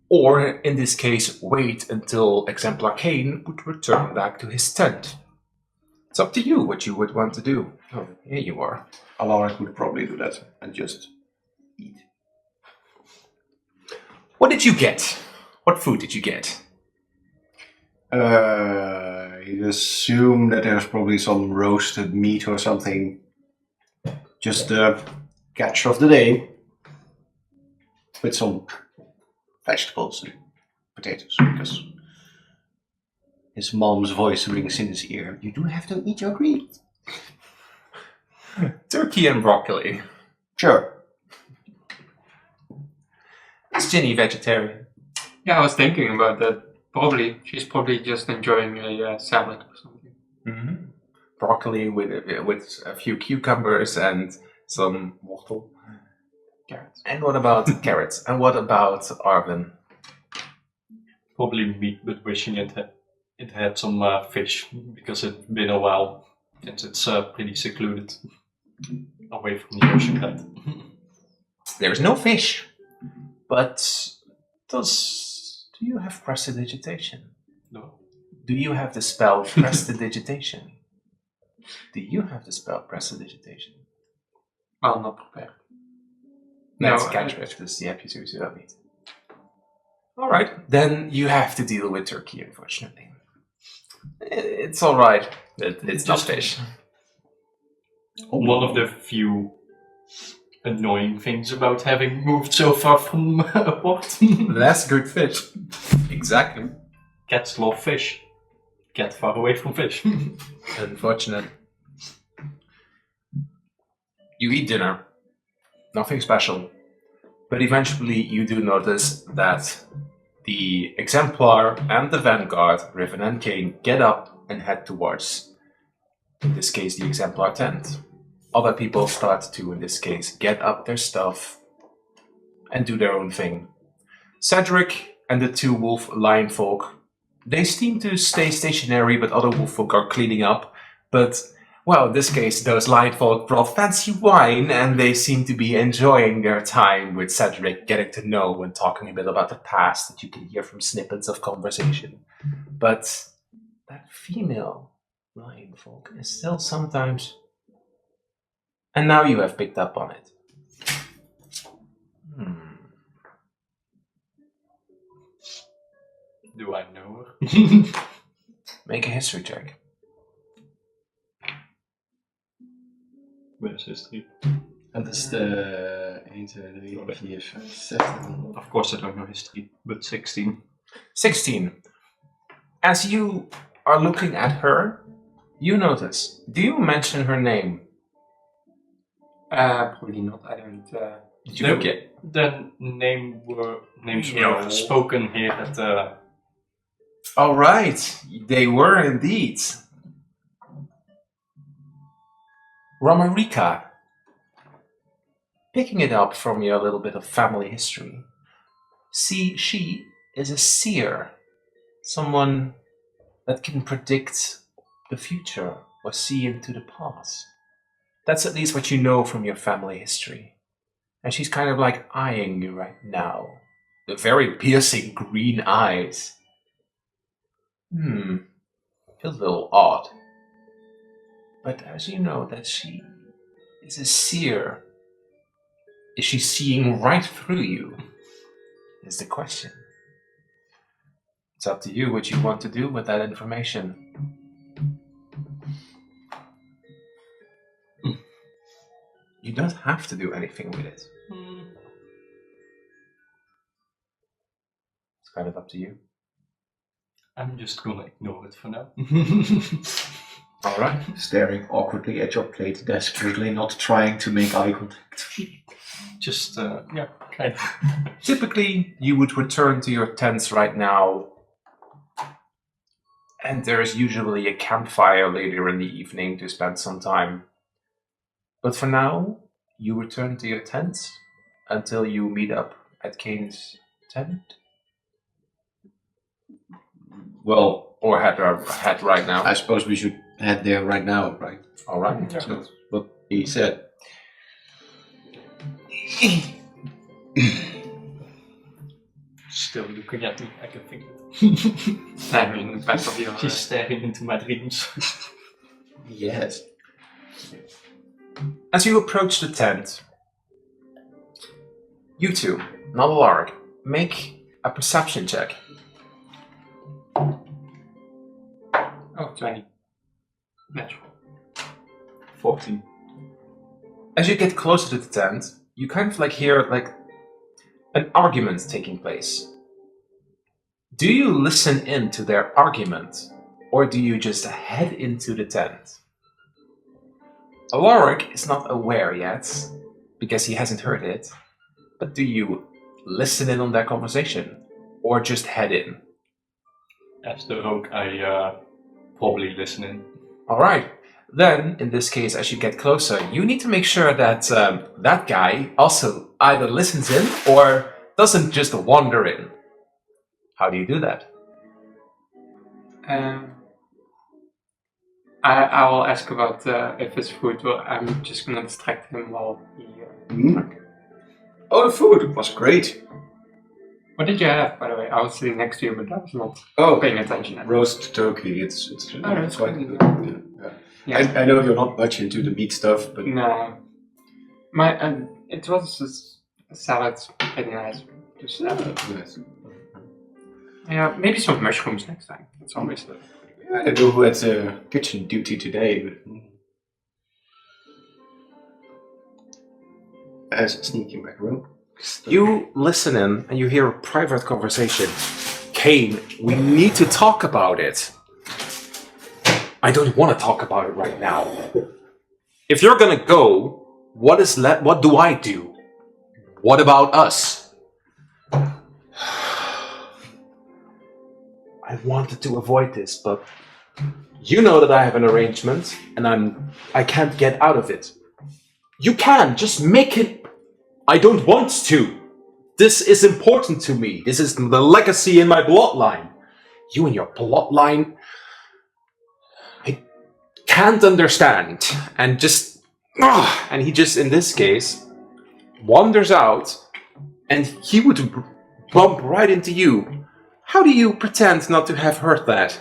Or, in this case, wait until Exemplar Kane would return back to his tent. It's up to you what you would want to do. Oh, here you are. Alaric would probably do that and just eat. What did you get? What food did you get? You'd assume that there's probably some roasted meat or something. Just the catch of the day. With some vegetables and potatoes, because his mom's voice rings in his ear. You do have to eat your greens. Turkey and broccoli. Sure. Is Ginny vegetarian? Yeah, I was thinking about that. She's probably just enjoying a salad or something. Mm-hmm. Broccoli with a few cucumbers and some waffle. Carrots. And what about carrots? And what about Arvin? Probably meat, but wishing it had some fish, because it's been a while since it's pretty secluded away from the ocean cat. There's no fish. But do you have prestidigitation? No. Do you have the spell prestidigitation? Do you have the spell prestidigitation? Well, not prepared. That's No, cantrip, dus die heb je sowieso niet. Alright, then you have to deal with turkey, unfortunately. It's alright. It's not fish. One of the few annoying things about having moved so far from a port. Less good fish. Exactly. Cats love fish. Get far away from fish. Unfortunate. You eat dinner. Nothing special. But eventually you do notice that the Exemplar and the Vanguard, Riven and Kane, get up and head towards, in this case, the Exemplar tent. Other people start to, in this case, get up their stuff and do their own thing. Cedric and the 2 wolf lion folk, they seem to stay stationary, but other wolf folk are cleaning up. But, well, in this case, those lion folk brought fancy wine, and they seem to be enjoying their time with Cedric, getting to know and talking a bit about the past that you can hear from snippets of conversation. But that female lion folk is still sometimes... And now you have picked up on it. Do I know her? Make a history check. Where's history? Dat is de 1, 2, 3, 4, 5, 6. Of course I don't know history, but 16. 16. As you are looking at her, you notice. Do you mention her name? Probably not. I don't. Did you No. forget? The names were No. spoken here at All right, they were indeed. Ramarika. Picking it up from your little bit of family history. See, she is a seer. Someone that can predict the future or see into the past. That's at least what you know from your family history. And she's kind of like eyeing you right now. The very piercing green eyes. Feels a little odd. But as you know that she is a seer, is she seeing right through you? Is the question. It's up to you what you want to do with that information. You don't have to do anything with it. It's kind of up to you. I'm just gonna ignore it for now. All right. Staring awkwardly at your plate, desperately not trying to make eye contact. Just, kind of. Typically, you would return to your tents right now, and there is usually a campfire later in the evening to spend some time. But for now, you return to your tents until you meet up at Kane's tent. Well, Or head right now. I suppose we should head there right now, right? All right. Yeah. That's what he said. Still looking at me, I can think. Staring in the back of your. She's staring into my dreams. Yes. As you approach the tent, you two, not a lark, make a perception check. Oh, 20. Natural. 14. As you get closer to the tent, you kind of like hear like an argument taking place. Do you listen in to their argument, or do you just head into the tent? Alaric is not aware yet, because he hasn't heard it, but do you listen in on their conversation, or just head in? As the rogue, I probably listen in. Alright, then, in this case, as you get closer, you need to make sure that that guy also either listens in, or doesn't just wander in. How do you do that? I will ask about if it's food. Well, I'm just gonna distract him while he. Oh, the food was great. What did you have, by the way? I was sitting next to you, but I was not Oh, paying attention. roast turkey. It's that's quite good. good. Yeah. Yeah. I know you're not much into the meat stuff, but No. It was just a salad, pretty nice. Just, yes. yeah, maybe some mushrooms next time. That's always the. I don't know who had kitchen duty today, but as a sneaky macaron. You listen in and you hear a private conversation. Kane, we need to talk about it. I don't want to talk about it right now. If you're gonna go, what do I do? What about us? I wanted to avoid this, but you know that I have an arrangement and I can't get out of it. You can, just make it. I don't want to. This is important to me. This is the legacy in my bloodline. You and your bloodline, I can't understand. And and he just, in this case, wanders out and he would bump right into you. How do you pretend not to have heard that?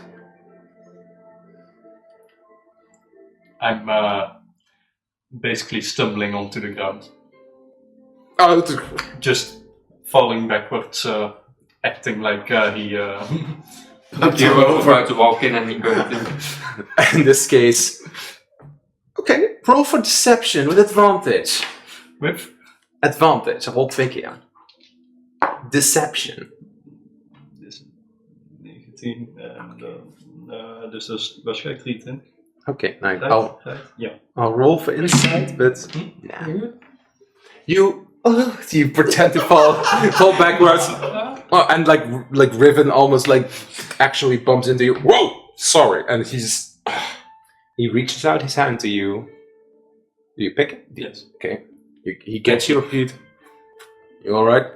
I'm basically stumbling onto the ground. Oh, Just falling backwards, acting like he... You were about to walk in and he goes in. in this case, okay, roll for deception with advantage. With? Advantage, roll 2 keer. Deception. 19 en dus dat is waarschijnlijk 23. Okay, now Right? Yeah. I'll roll for insight, but nah. You pretend to fall backwards, and like Riven almost like actually bumps into you. Whoa, sorry, and he reaches out his hand to you. Do you pick it? Yes. Okay. He gets your feet. You all right?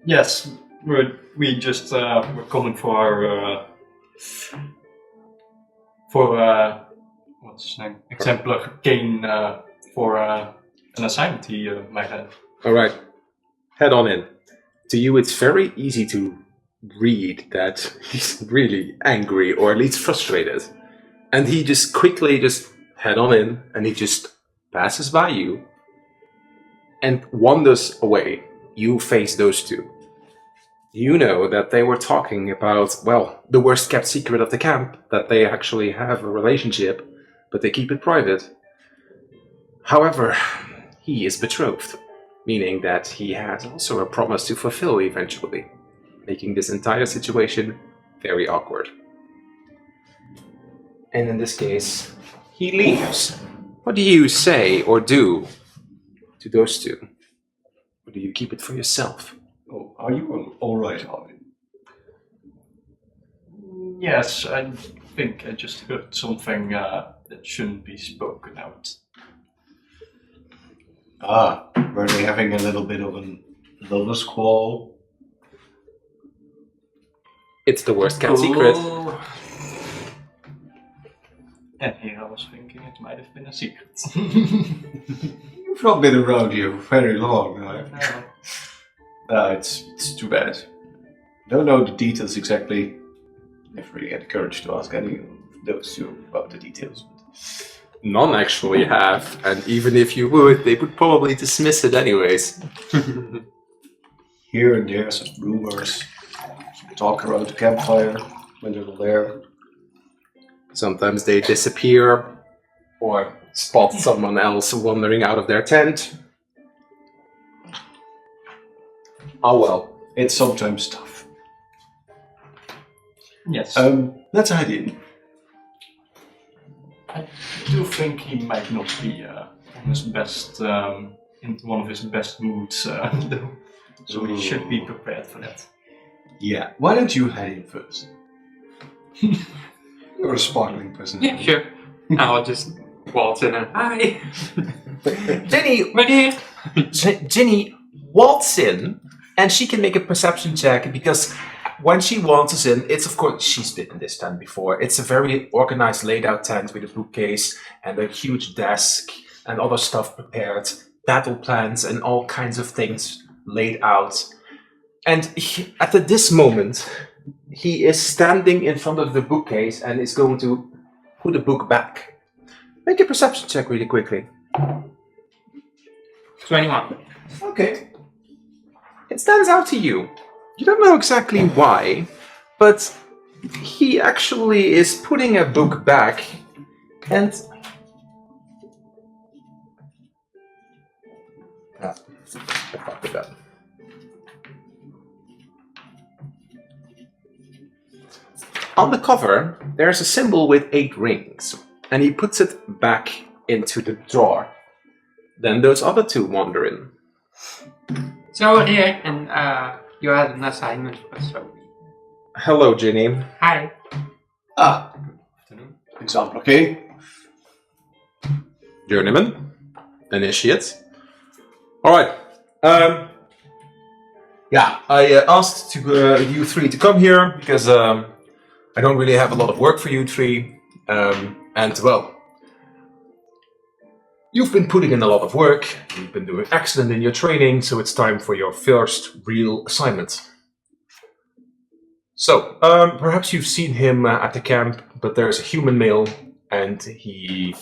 Yes, we just we're coming for what's his name? Exemplar Kane for an assignment he might have. All right. Head on in. To you, it's very easy to read that he's really angry or at least frustrated, and he just quickly head on in, and he just passes by you and wanders away. You face those two. You know that they were talking about, well, the worst kept secret of the camp, that they actually have a relationship, but they keep it private. However, he is betrothed, meaning that he has also a promise to fulfill eventually, making this entire situation very awkward. And in this case, he leaves. What do you say or do to those two? Or do you keep it for yourself? Oh, are you all right, Harvey? Yes, I think I just heard something that shouldn't be spoken out. Ah, were they having a little bit of a lover's quarrel? It's the worst kept secret. And here I was thinking it might have been a secret. You've not been around here for very long, right? No. It's too bad. Don't know the details exactly. Never really had the courage to ask any of those two about the details. None actually have, and even if you would, they would probably dismiss it anyways. Here and there, some rumors, some talk around the campfire when they're not there. Sometimes they disappear, or spot someone else wandering out of their tent. Oh well. It's sometimes tough. Yes. Let's hide in. I do think he might not be on his best, in one of his best moods, though. So we should be prepared for that. Yeah. Why don't you hide in first? You're a sparkling person. Yeah, sure. I'll just waltz in and hi. Jenny, Right here. Ginny waltzes in, and she can make a perception check because when she waltzes in, it's of course she's been in this tent before. It's a very organized, laid out tent with a bookcase and a huge desk and other stuff prepared, battle plans and all kinds of things laid out. And at this moment, he is standing in front of the bookcase and is going to put the book back. Make a perception check really quickly. 21. Okay. It stands out to you. You don't know exactly why, but he actually is putting a book back and... I fucked it up. On the cover, there's a symbol with 8 rings, and he puts it back into the drawer. Then those other two wander in. So here, and you had an assignment for Sophie. Hello, Ginny. Hi. Ah. Example, okay? Journeyman. Initiate. Alright. Yeah, I asked you three to come here because I don't really have a lot of work for you three. And well, you've been putting in a lot of work. You've been doing excellent in your training, so it's time for your first real assignment. So, perhaps you've seen him at the camp, but there's a human male, and he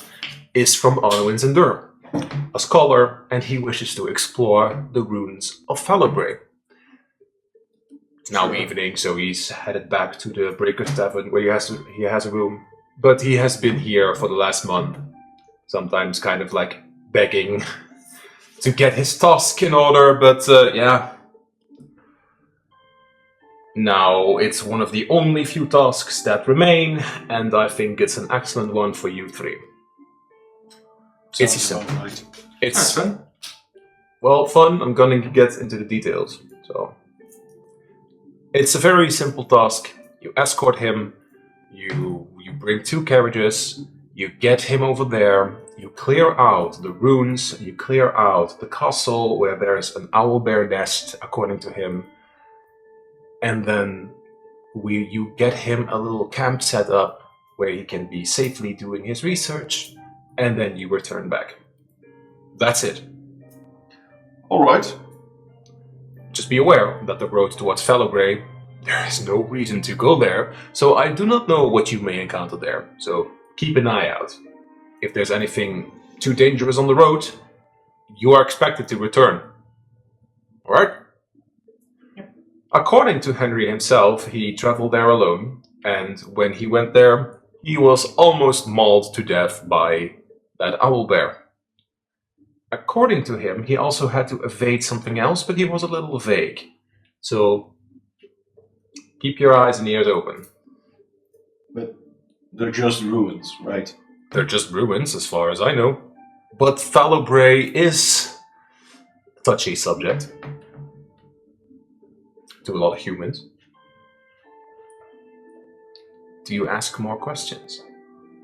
is from Arwen's Endur, a scholar, and he wishes to explore the ruins of Fallowbrae. It's now evening, so he's headed back to the Breakers Tavern, where he has a room. But he has been here for the last month, sometimes kind of like begging to get his task in order, but yeah. Now, it's one of the only few tasks that remain, and I think it's an excellent one for you three. It's a Sounds simple. about right. It's fun. well fun. I'm going to get into the details. So, it's a very simple task. You escort him. You bring 2 carriages. You get him over there. You clear out the ruins. You clear out the castle where there's an owlbear nest, according to him. And then you get him a little camp set up where he can be safely doing his research, and then you return back. That's it. All right. Just be aware that the road towards Fallowbrae, there is no reason to go there, so I do not know what you may encounter there, so keep an eye out. If there's anything too dangerous on the road, you are expected to return. Alright? According to Henry himself, he traveled there alone, and when he went there, he was almost mauled to death by that owlbear. According to him, he also had to evade something else, but he was a little vague. So, keep your eyes and ears open. But they're just ruins, right? They're just ruins, as far as I know. But Fallowbrae is a touchy subject to a lot of humans. Do you ask more questions?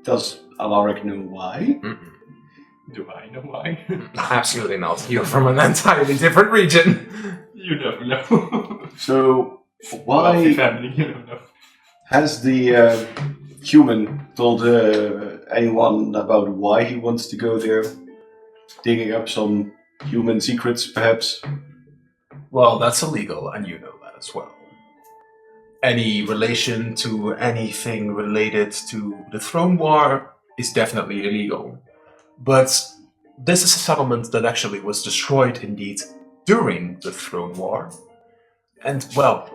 Does Alaric know why? Mm-mm. Do I know why? Absolutely not. You're from an entirely different region. You never know. So, Wealthy why family, you never know. has the human told anyone about why he wants to go there? Digging up some human secrets, perhaps? Well, that's illegal, and you know that as well. Any relation to anything related to the Throne War is definitely illegal. But this is a settlement that actually was destroyed indeed during the Throne War. And, well,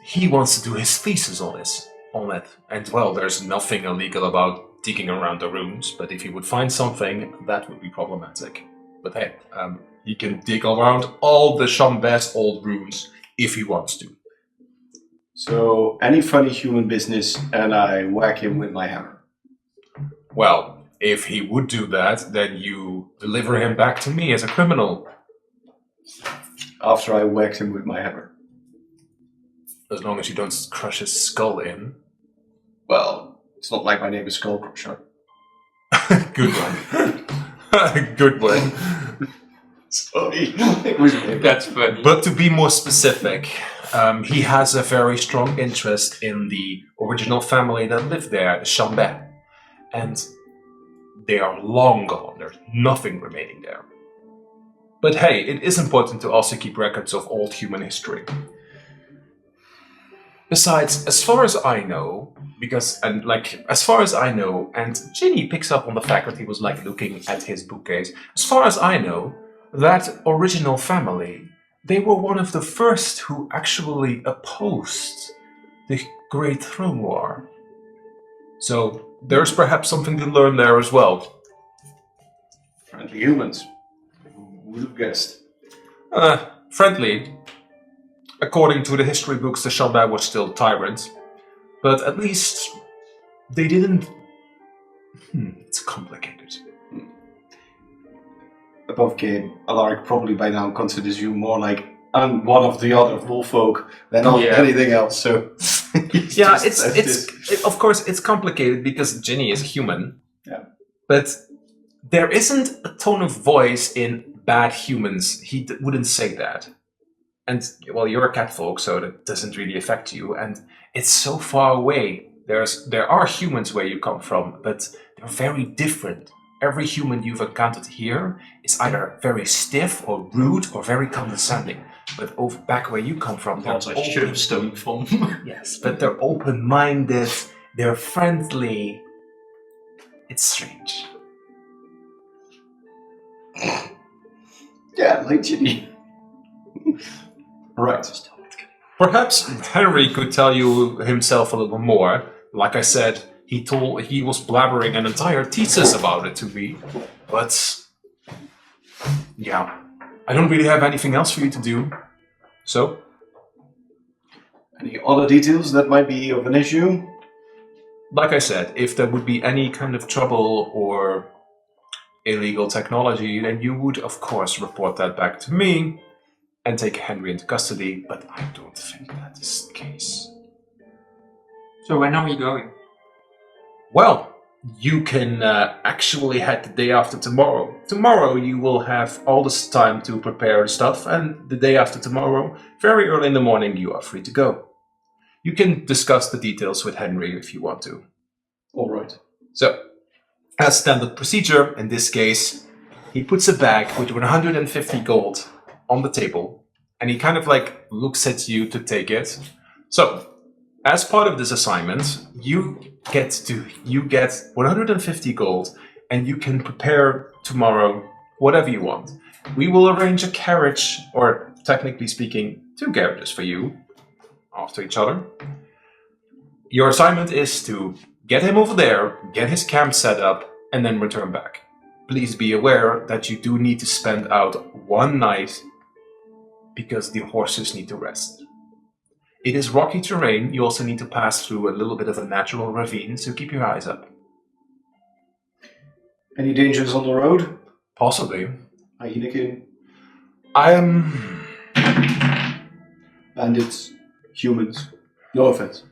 he wants to do his thesis on it. And, well, there's nothing illegal about digging around the ruins, but if he would find something, that would be problematic. But hey, he can dig around all the Chambé's old ruins if he wants to. So, any funny human business, and I whack him with my hammer. Well, if he would do that, then you deliver him back to me as a criminal. After I whacked him with my hammer. As long as you don't crush his skull in. Well, it's not like my name is Skullcrusher. Good one. Good one. Sorry. It was That's funny. But to be more specific, he has a very strong interest in the original family that lived there, the Chambé. And they are long gone. There's nothing remaining there. But hey, it is important to also keep records of old human history. Besides, as far as I know, and Ginny picks up on the fact that he was looking at his bookcase. As far as I know, that original family, they were one of the first who actually opposed the Great Throne War. So there's perhaps something to learn there as well. Friendly humans. Who would have guessed? Friendly. According to the history books, the Chambé were still tyrants. But at least they didn't... it's complicated. Above game, Alaric probably by now considers you more like I'm one of the other wolf folk than anything else, so... Yeah, of course, it's complicated because Ginny is a human. Yeah. But there isn't a tone of voice in bad humans. He wouldn't say that. And, well, you're a catfolk, so that doesn't really affect you. And it's so far away. There are humans where you come from, but they're very different. Every human you've encountered here is either very stiff or rude or very condescending. But over back where you come from, they're That's I should have stolen from. Yes, but they're open-minded, they're friendly. It's strange. Yeah, like Ginny. Right. Perhaps Henry could tell you himself a little more. Like I said, he was blabbering an entire thesis about it to me. But yeah, I don't really have anything else for you to do. So? Any other details that might be of an issue? Like I said, if there would be any kind of trouble or illegal technology, then you would, of course, report that back to me and take Henry into custody, but I don't think that is the case. So when are we going? Well, you can actually head the day after tomorrow. Tomorrow you will have all this time to prepare stuff, and the day after tomorrow, very early in the morning, you are free to go. You can discuss the details with Henry if you want to. All right. So, as standard procedure, in this case, he puts a bag with 150 gold on the table, and he kind of like looks at you to take it. So, as part of this assignment, you get 150 gold, and you can prepare tomorrow whatever you want. We will arrange a carriage, or technically speaking, 2 carriages for you, after each other. Your assignment is to get him over there, get his camp set up, and then return back. Please be aware that you do need to spend out 1 night because the horses need to rest. It is rocky terrain. You also need to pass through a little bit of a natural ravine, so keep your eyes up. Any dangers on the road? Possibly. Hyenakin, I am... bandits, humans. No offense.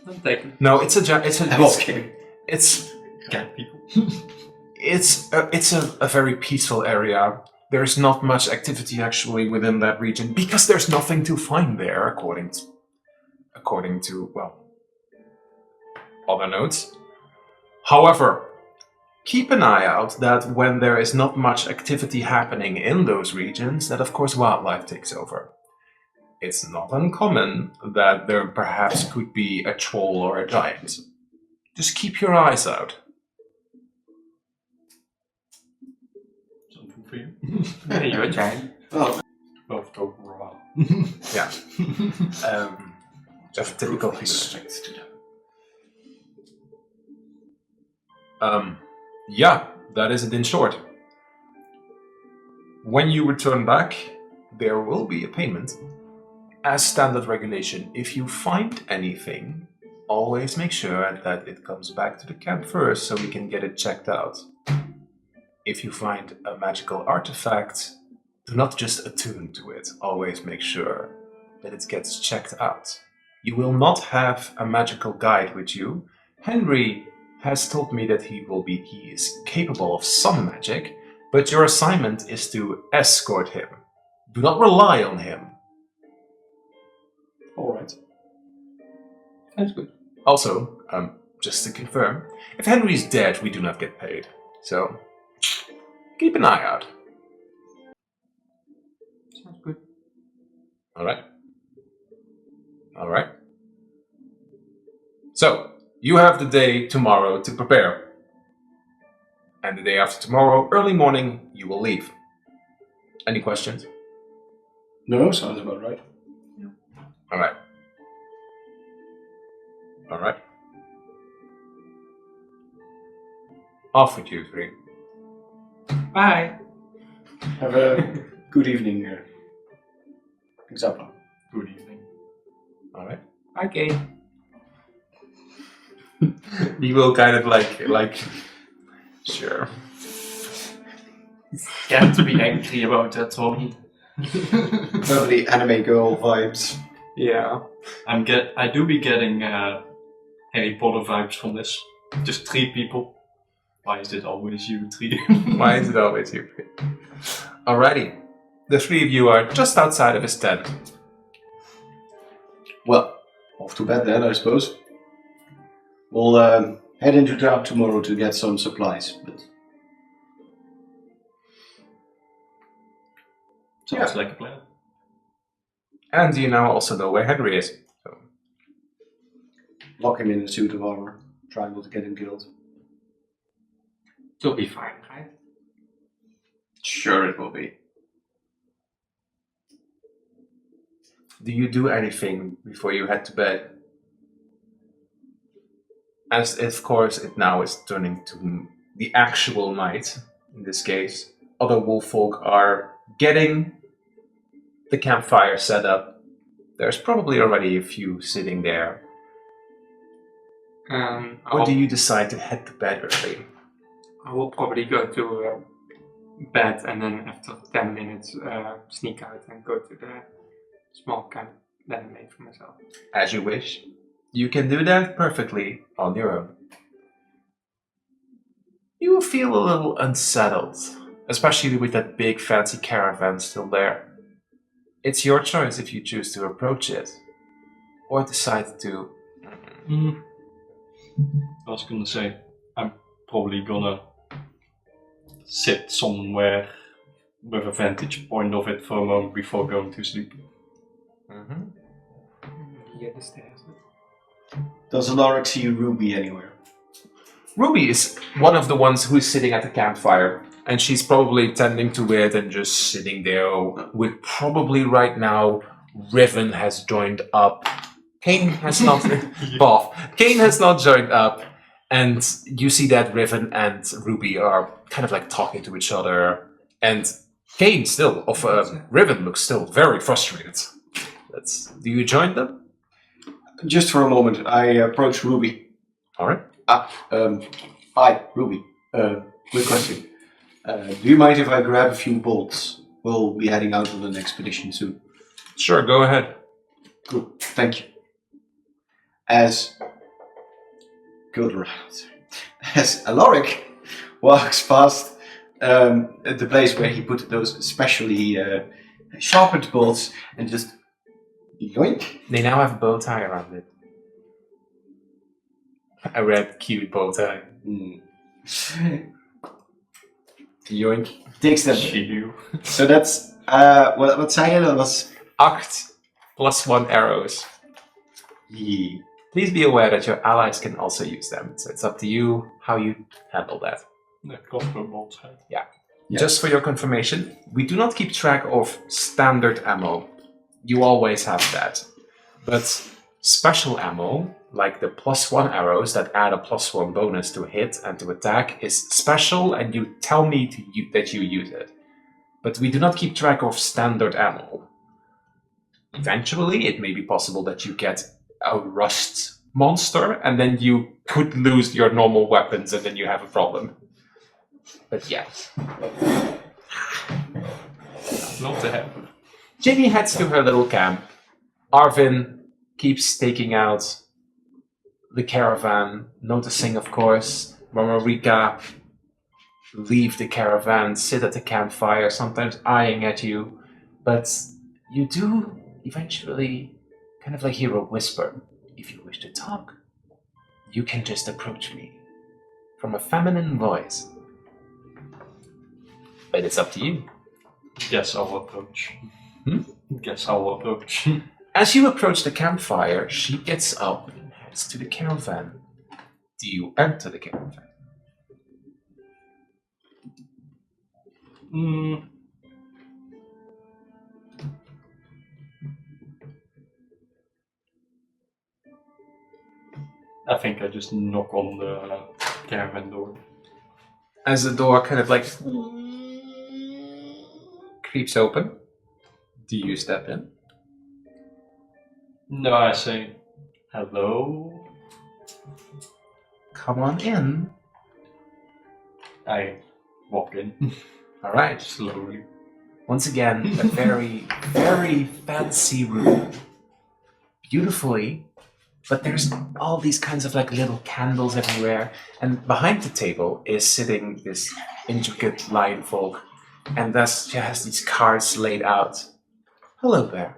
I'm taking. No, it's Cat people. it's a very peaceful area. There's not much activity actually within that region because there's nothing to find there, according to other notes. However, keep an eye out that when there is not much activity happening in those regions, that of course wildlife takes over. It's not uncommon that there perhaps could be a troll or a giant. Just keep your eyes out. Something for you. Yeah, you're a giant. Oh, Both go wrong. Yeah. Just typical things. Yeah, that is it in short. When you return back, there will be a payment. As standard regulation, if you find anything, always make sure that it comes back to the camp first so we can get it checked out. If you find a magical artifact, do not just attune to it. Always make sure that it gets checked out. You will not have a magical guide with you. Henry has told me that he is capable of some magic, but your assignment is to escort him. Do not rely on him. all right. That's good. Also, just to confirm, if Henry's dead, we do not get paid. So, keep an eye out. Sounds good. Alright. Alright. So, you have the day tomorrow to prepare. And the day after tomorrow, early morning, you will leave. Any questions? No, sounds about right. Alright. Alright. Off with you three. Bye. Have a good evening, Xapla. Good evening. Alright. Okay. He will kind of like sure. Can't be angry about that, Tommy. Totally anime girl vibes. Yeah. I do be getting Harry Potter vibes from this. Just 3 people. Why is it always you 3? Why is it always you three? Alrighty. The 3 of you are just outside of his tent. Well, off to bed then, I suppose. We'll head into town tomorrow to get some supplies. But Sounds like a plan. And you now also know where Henry is. So. lock him in a suit of armor. Try not to get him killed. It'll be fine, right? Sure it will be. Do you do anything before you head to bed? As of course it now is turning to the actual night, in this case. Other wolf folk are getting the campfire set up, There's probably already a few sitting there. Or do you decide to head to bed early? I will probably go to bed and then after 10 minutes sneak out and go to the small camp that I made for myself. As you wish. You can do that perfectly on your own. You will feel a little unsettled, especially with that big fancy caravan still there. It's your choice if you choose to approach it, or decide to... I was gonna say, I'm probably gonna sit somewhere with a vantage point of it for a moment before going to sleep. Near the stairs. Does Alaric see Ruby anywhere? Ruby is one of the ones who is sitting at the campfire, and she's probably tending to it and just sitting there with probably right now Riven has joined up. Kane has not Kane has not joined up, and you see that Riven and Ruby are kind of like talking to each other, and Kane still Riven looks still very frustrated. Do you join them? Just for a moment, I approach Ruby. Alright. Hi, Ruby. Quick question. Do you mind if I grab a few bolts? We'll be heading out on an expedition soon. Sure, go ahead. Cool, thank you. As Alaric walks past the place where he put those specially sharpened bolts and just yoink. They now have a bow tie around it. A red, cute bow tie. Yoink. Takes them. So that's, wat zei je? Dat was... 8 +1 arrows. Yeah. Please be aware that your allies can also use them, so it's up to you how you handle that. The crossbow bolts. Yeah. Just for your confirmation, we do not keep track of standard ammo. You always have that. But special ammo, like the +1 arrows that add a +1 bonus to hit and to attack, is special and you tell me that you use it. But we do not keep track of standard ammo. Eventually, it may be possible that you get a rust monster and then you could lose your normal weapons and then you have a problem. But yeah. Not to happen. Ginny heads to her little camp. Arvin keeps taking out the caravan, noticing, of course, Marika leave the caravan, sit at the campfire, sometimes eyeing at you, but you do eventually kind of like hear a whisper. If you wish to talk, you can just approach me. From a feminine voice. But it's up to you. Guess I'll approach. Guess I'll approach. As you approach the campfire, she gets up and heads to the caravan. Do you enter the caravan? I think I just knock on the caravan door. As the door kind of like creeps open, do you step in? No, I say, hello? Come on in. I walk in. Alright. Slowly. Once again, a very, very fancy room. Beautifully, but there's all these kinds of like little candles everywhere. And behind the table is sitting this intricate lion folk. And thus she has these cards laid out. Hello there.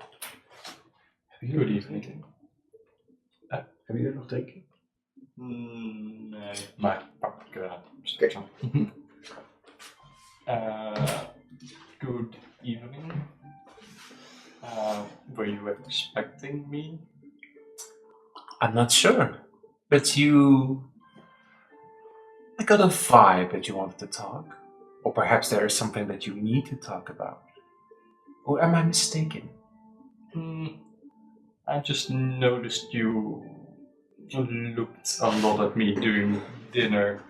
Good evening. Heb je er nog teken? Nee, maar pak ik Kijk. Good evening. Were you expecting me? I'm not sure, but I got a vibe that you wanted to talk. Or perhaps there is something that you need to talk about. Or am I mistaken? I just noticed you looked a lot at me during dinner.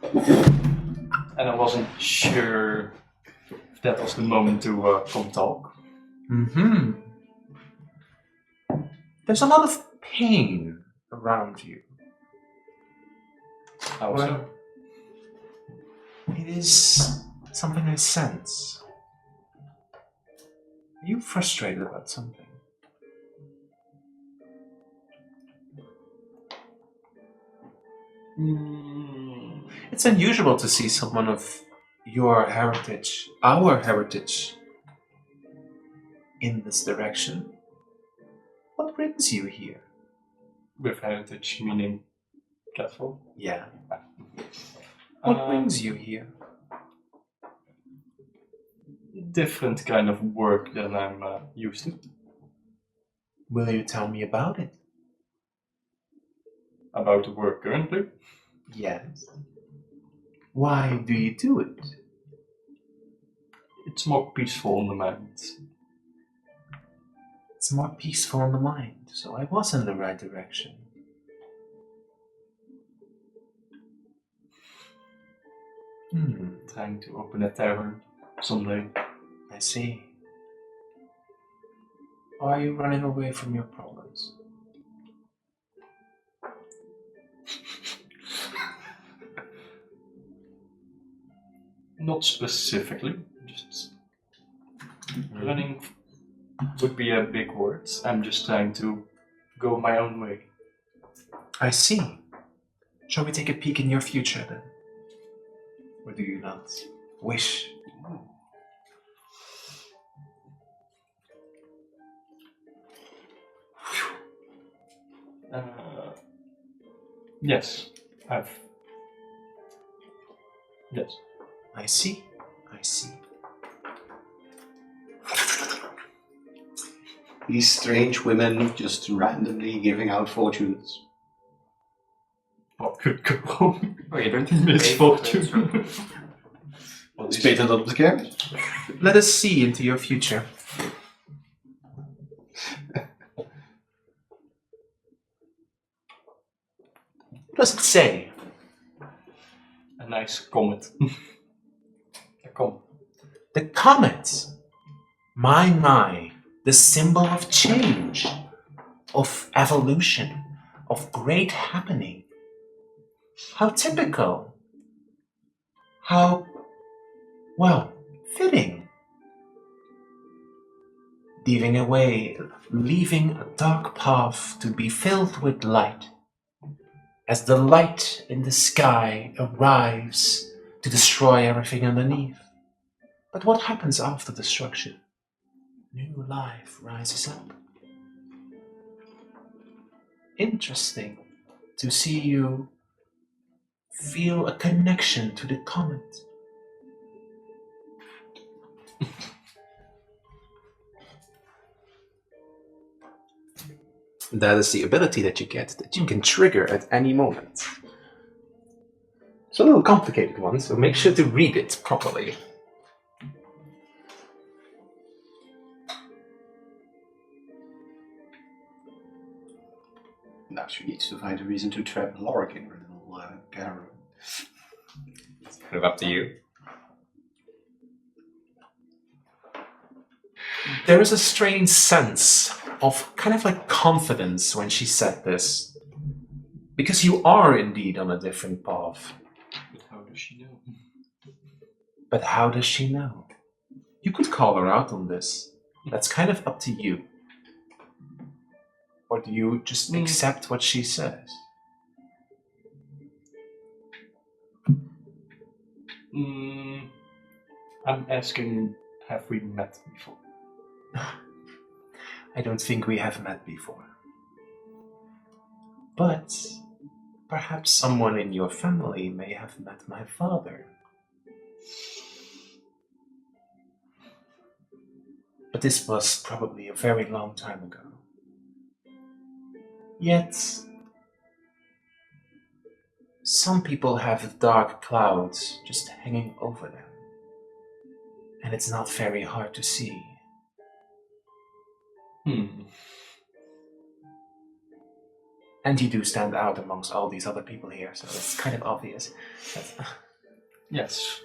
And I wasn't sure if that was the moment to come talk. There's a lot of pain around you. How so? It is something I sense. Are you frustrated about something? It's unusual to see someone of your heritage, our heritage, in this direction. What brings you here? With heritage meaning catfolk. Yeah. What brings you here? Different kind of work than I'm used to. Will you tell me about it? About the work currently? Yes. Why do you do it? It's more peaceful in the mind. It's more peaceful in the mind, so I was in the right direction. Trying to open a tavern someday. I see. Are you running away from your problems? Not specifically, just running would be a big word. I'm just trying to go my own way. I see. Shall we take a peek in your future then? Or do you not wish? Yes, Yes. I see. I see. These strange women just randomly giving out fortunes. What could go wrong? Oh, you don't Misfortune. It's beter dan bekend. Let us see into your future. What does it say? A nice comet. A comet. The comet. My. The symbol of change, of evolution, of great happening. How typical. How, well, fitting. Leaving a dark path to be filled with light. As the light in the sky arrives to destroy everything underneath. But what happens after destruction? New life rises up. Interesting to see you feel a connection to the comet. That is the ability that you get, that you can trigger at any moment. It's a little complicated one, so make sure to read it properly. Now she needs to find a reason to trap Lorik in her little caravan. It's kind of up to you. There is a strange sense of kind of like confidence when she said this. Because you are indeed on a different path. But how does she know? But how does she know? You could call her out on this. That's kind of up to you. Or do you just accept what she says? I'm asking, have we met before? I don't think we have met before. But perhaps someone in your family may have met my father. But this was probably a very long time ago. Yet, some people have dark clouds just hanging over them. And it's not very hard to see. And you do stand out amongst all these other people here, so it's kind of obvious. Yes.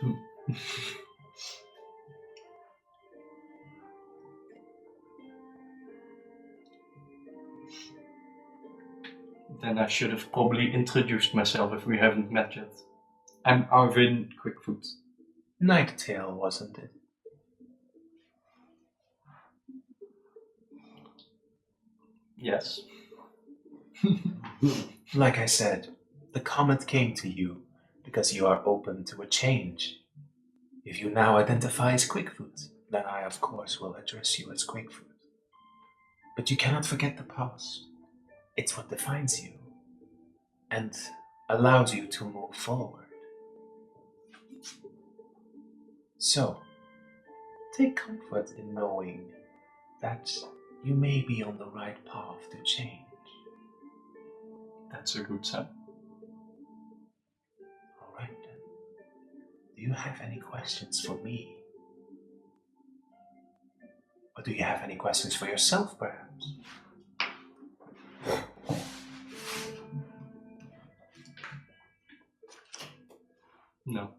Then I should have probably introduced myself if we haven't met yet. I'm Arvin Quickfoot. Nighttail, wasn't it? Yes. Like I said, the comet came to you because you are open to a change. If you now identify as Quickfoot, then I, of course, will address you as Quickfoot. But you cannot forget the past. It's what defines you and allows you to move forward. So, take comfort in knowing that you may be on the right path to change. That's a good sign. All right then. Do you have any questions for me? Or do you have any questions for yourself, perhaps? No.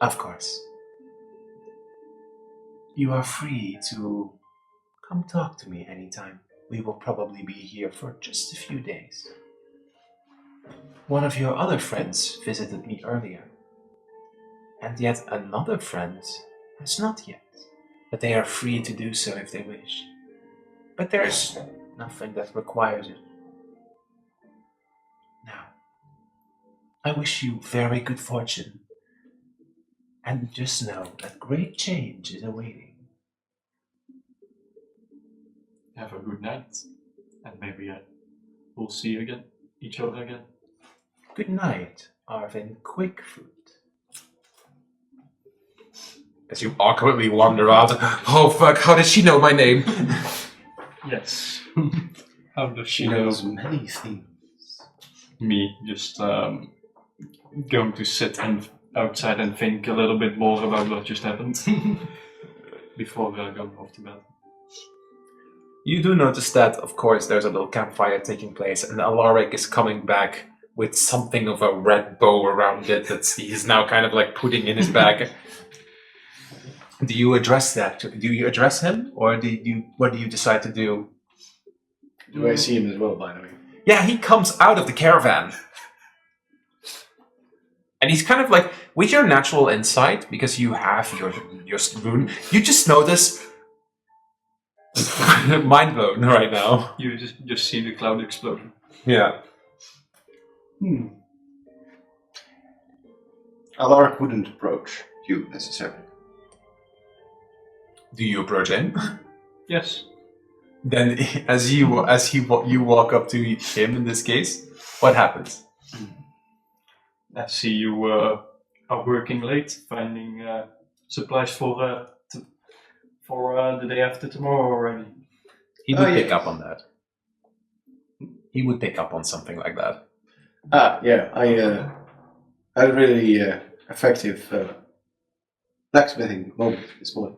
Of course. You are free to come talk to me anytime. We will probably be here for just a few days. One of your other friends visited me earlier, and yet another friend has not yet. But they are free to do so if they wish. But there's nothing that requires it. Now, I wish you very good fortune. And just know that great change is awaiting. Have a good night. And maybe we'll see you again. Each other again. Good night, Arvin Quickfoot. As you awkwardly wander out. Oh fuck, how does she know my name? Yes. How does She she know? knows many things. Me just going to sit outside and think a little bit more about what just happened before going off to bed. You do notice that, of course, there's a little campfire taking place, and Alaric is coming back with something of a red bow around it that he's now kind of like putting in his bag. Do you address that? Do you address him, or what do you decide to do? Do I see him as well, by the way? Yeah, he comes out of the caravan. And he's kind of like, with your natural insight, because you have your rune, you just notice... Mind blown right now. You just see the cloud explosion. Yeah. Alaric wouldn't approach you necessarily. Do you approach him? Yes. Then, you walk up to him in this case, what happens? I see you are working late, finding supplies for the day after tomorrow already. He would pick up on that. He would pick up on something like that. Yeah, I had a really effective blacksmithing moment this morning.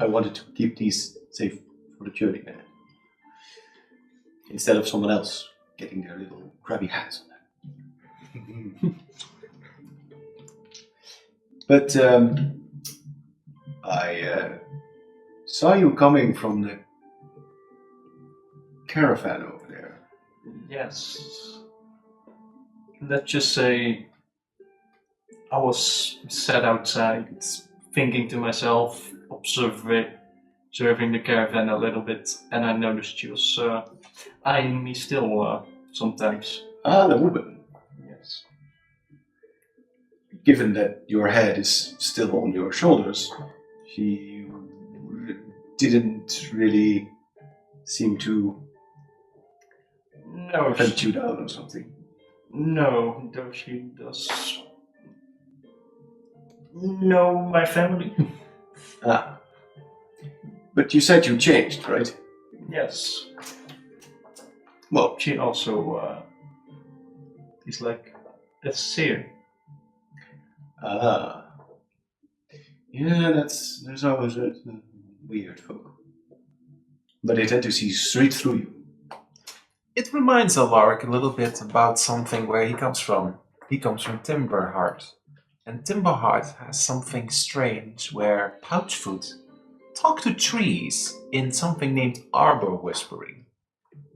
I wanted to keep these safe for the journey there. Instead of someone else getting their little grabby hands on them. But I saw you coming from the caravan over there. Yes. Let's just say I was sat outside thinking to myself, observing the caravan a little bit, and I noticed she was eyeing me still sometimes. Ah, the woman. Yes. Given that your head is still on your shoulders, she didn't really seem to No, hunt you down or something. no, though she does know my family. Ah. But you said you changed, right? Yes. Well, She also is like a seer. ah. Yeah, there's always a weird folk. But they tend to see straight through you. It reminds Alaric a little bit about something where he comes from. He comes from Timberheart. And Timberheart has something strange where Pouchfoot talk to trees in something named arbor whispering.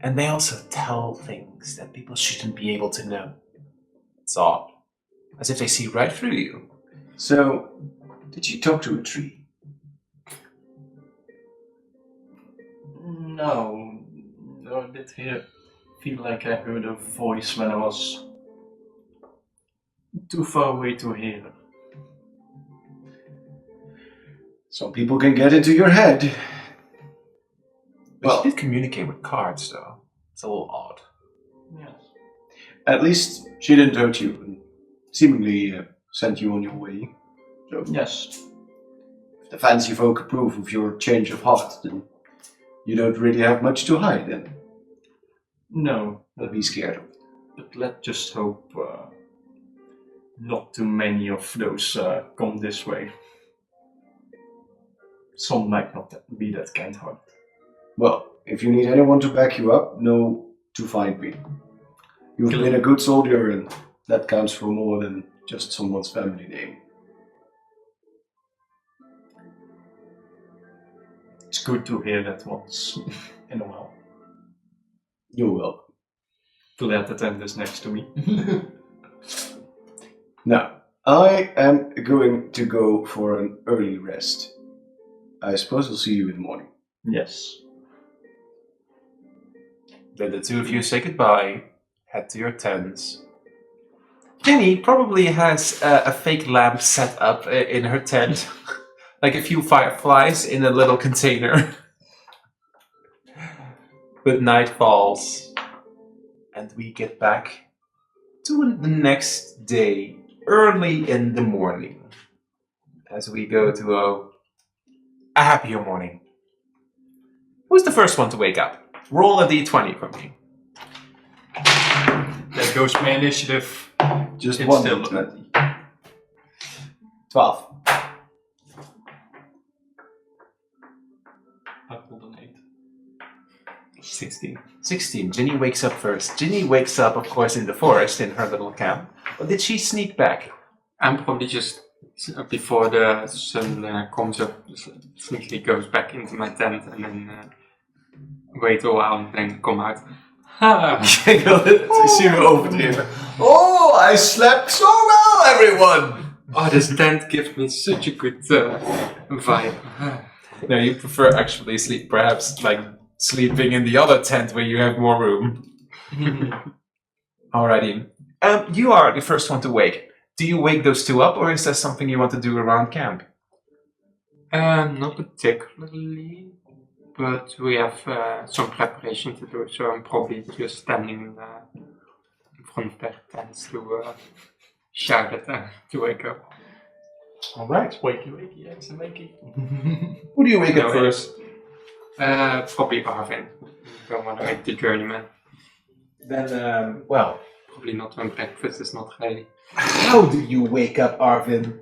And they also tell things that people shouldn't be able to know. It's odd. As if they see right through you. So, did you talk to a tree? No, I did feel like I heard a voice when I was too far away to hear. Some people can get into your head. But Well, she did communicate with cards, though. It's a little odd. Yes. at least she didn't hurt you and seemingly sent you on your way. So, Yes. if the fancy folk approve of your change of heart, then you don't really have much to hide then. No, Or be scared of. but let's just hope not too many of those come this way. Some might not be that kind-hearted. Well, if you need anyone to back you up, know to find me. You've Cool. been a good soldier, and that counts for more than just someone's family name. It's good to hear that once in a while. You're welcome. Glad that Ender is next to me. Now, I am going to go for an early rest. I suppose I'll see you in the morning. Yes. Then the two of you say goodbye, head to your tents. Jenny probably has a fake lamp set up in her tent, like a few fireflies in a little container. But night falls, and we get back to the next day, early in the morning, as we go to a happier morning. Who's the first one to wake up? Roll a d20 for me. There goes my initiative. Just It's one still 20. 12. I pulled an 8. 16. 16. Ginny wakes up first. Ginny wakes up, of course, in the forest in her little camp. Or did she sneak back? I'm probably just before the sun comes up, sneakily goes back into my tent and then wait a while and then come out. Ha! See you over here. Oh, I slept so well, everyone! Oh, this tent gives me such a good vibe. No, you prefer actually sleep, perhaps like sleeping in the other tent where you have more room. Alrighty. You are the first one to wake. Do you wake those two up, or is there something you want to do around camp? Not particularly, but we have some preparation to do, so I'm probably just standing in front of their tents to shout at them to wake up. Alright. Wakey, wakey, eggs and wakey. Who do you wake No, up first? Probably Arvin. Don't want to wake the journeyman. Then, well, Probably not when breakfast is not ready. how do you wake up Arvin?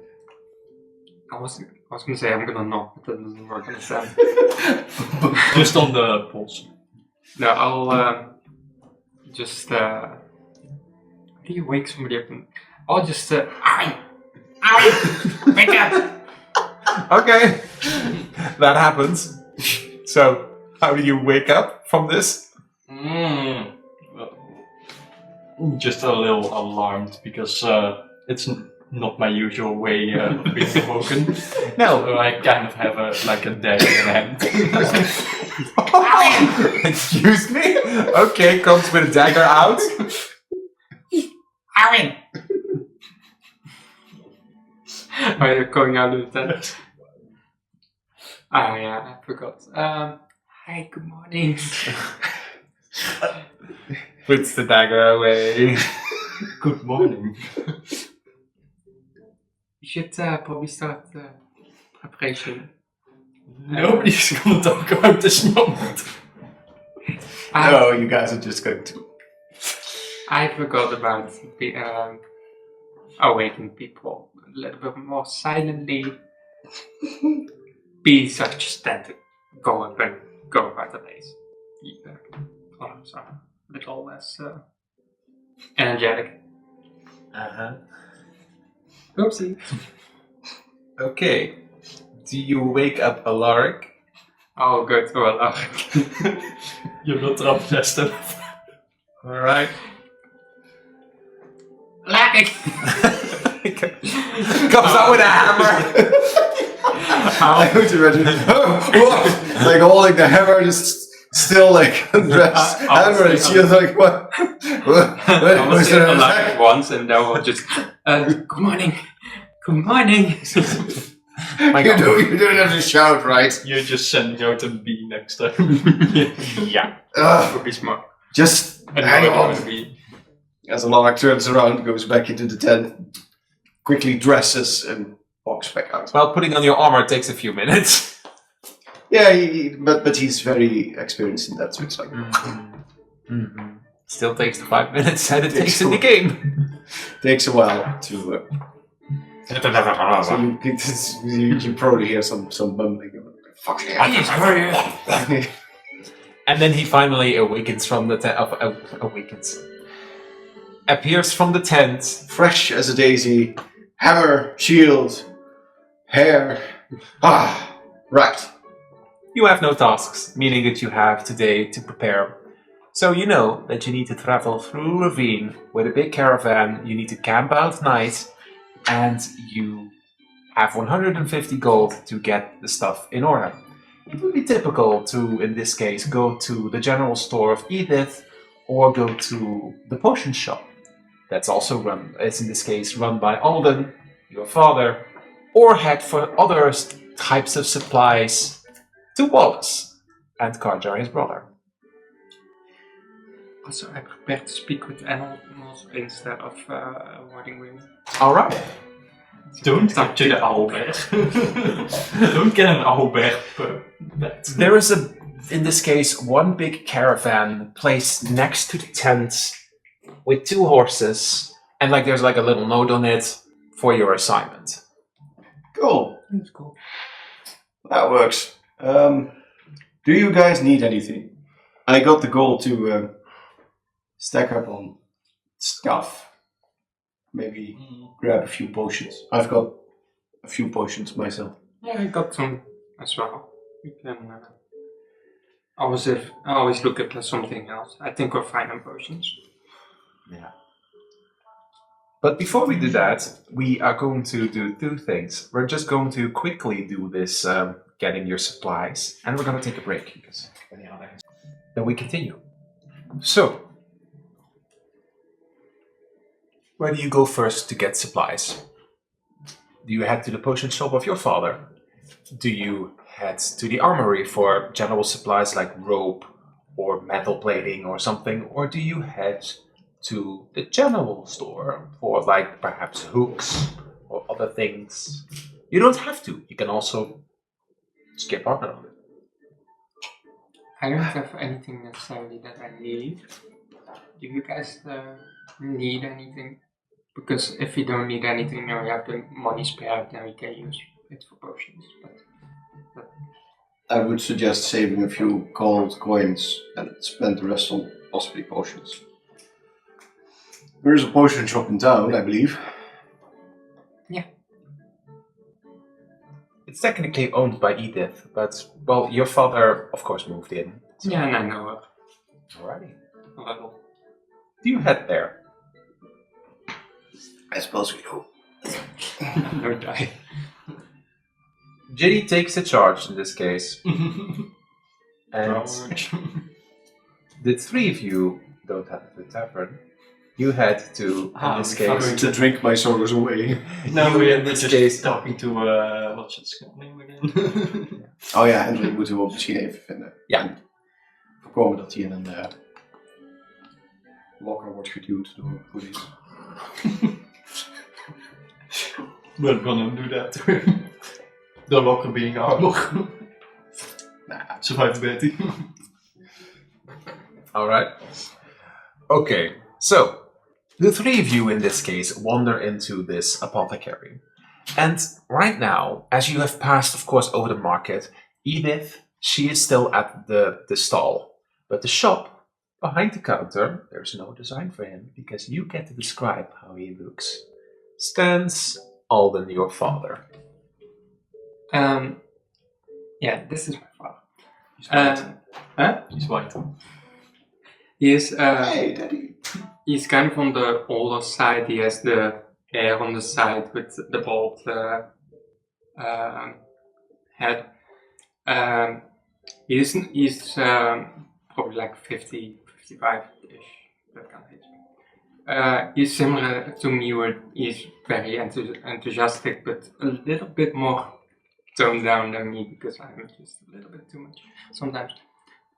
I was gonna say I'm gonna knock, but that doesn't work on the stand. Just on the pulse. No, I'll just how do you wake somebody up? I'll just Arvin! Arvin! Wake up! Okay, that happens. So, how do you wake up from this? Just a little alarmed because it's not my usual way of being woken. No. So I kind of have a dagger in hand. Excuse me? Okay, comes with a dagger out. Arvin! Are you going out of the tent? Oh yeah, I forgot. Hi, good morning. Puts the dagger away. Good morning. You should probably start preparation. Nobody's gonna talk about this moment. No, you guys are just going to. I forgot about awakening people a little bit more silently. Bees are just tend to go up and go about the place. Columns are a little less energetic. Oopsie. Okay. Do you wake up Alaric? Oh, good. Well, You're not up fast enough. Alright. Lekker! Comes out with a hammer. I would imagine, like holding the hammer, just still like undressed hammer, and she was like, what? I was Was there an alive attack? once, and then we'll just. Good morning. Good morning. You don't have to shout, right? You're just sending out a bee next time. Yeah. Would be smart. Just And hang it on. would be- As Alark turns around, goes back into the tent, quickly dresses, and walks back out. Well, putting on your armor takes a few minutes. Yeah, but he's very experienced in that, so it's like... Still takes 5 minutes and it takes in the game. Takes a while to... so you probably hear some mumbling. Fuck yeah. And then he finally awakens from the tent. Appears from the tent. Fresh as a daisy, hammer, shield, hair. Ah, right. You have no tasks, meaning that you have today to prepare. So you know that you need to travel through a ravine with a big caravan, you need to camp out night, and you have 150 gold to get the stuff in order. It would be typical to, in this case, go to the general store of Edith or go to the potion shop. That's also run, as in this case, run by Alden, your father, or head for other types of supplies to Wallace and Karjar, his brother. Also, I prepared to speak with animals instead of warding women. Alright. Don't capture the owlbear. Don't get an owlbear pet. There is in this case, one big caravan placed next to the tent with 2 horses, and there's a little note on it for your assignment. Cool. That's cool. That works. Do you guys need anything? I got the goal to stack up on stuff. Maybe grab a few potions. I've got a few potions myself. Yeah, I got some as well. You can always look at something else. I think we're fine on potions. Yeah. But before we do that, we are going to do 2 things. We're just going to quickly do this getting your supplies, and we're going to take a break because then we continue. So, where do you go first to get supplies? Do you head to the potion shop of your father? Do you head to the armory for general supplies like rope or metal plating or something? Or do you head to the general store for perhaps hooks or other things? You don't have to. You can also skip on it. I don't have anything necessarily that I need. Do you guys need anything? Because if you don't need anything and we have the money spare, then we can use it for potions. But I would suggest saving a few gold coins and spend the rest on possibly potions. There is a potion shop in town, I believe. yeah. It's technically owned by Edith, but, well, your father, of course, moved in. So. Yeah, and I know her Alrighty. a little. Do you head there? I suppose we do. No die. Ginny takes the charge in this case. And the 3 of you don't head to the tavern. You head to, in this I'm case... going to drink my sorrows away. No, You, we're in this just case- talking to, what's its name again? Oh ja, Hendrik moeten we misschien even vinden. Ja. En voorkomen dat hij in een locker wordt geduwd door police. We're gonna do that. The locker being our locker. Nah, Survive Betty. Alright. Okay, so the 3 of you in this case wander into this apothecary. And right now, as you have passed, of course, over the market, Edith, she is still at the stall. But the shop, behind the counter, there's no design for him because you get to describe how he looks. Stands Alden, your father. Yeah, this is my father. He's white. Huh? He's white. He is. Hey, Daddy. He's kind of on the older side. He has the hair on the side with the bald head. He's probably like 50, 55-ish. That kind of age. He's similar to me, where he's very enthusiastic, but a little bit more toned down than me, because I'm just a little bit too much sometimes.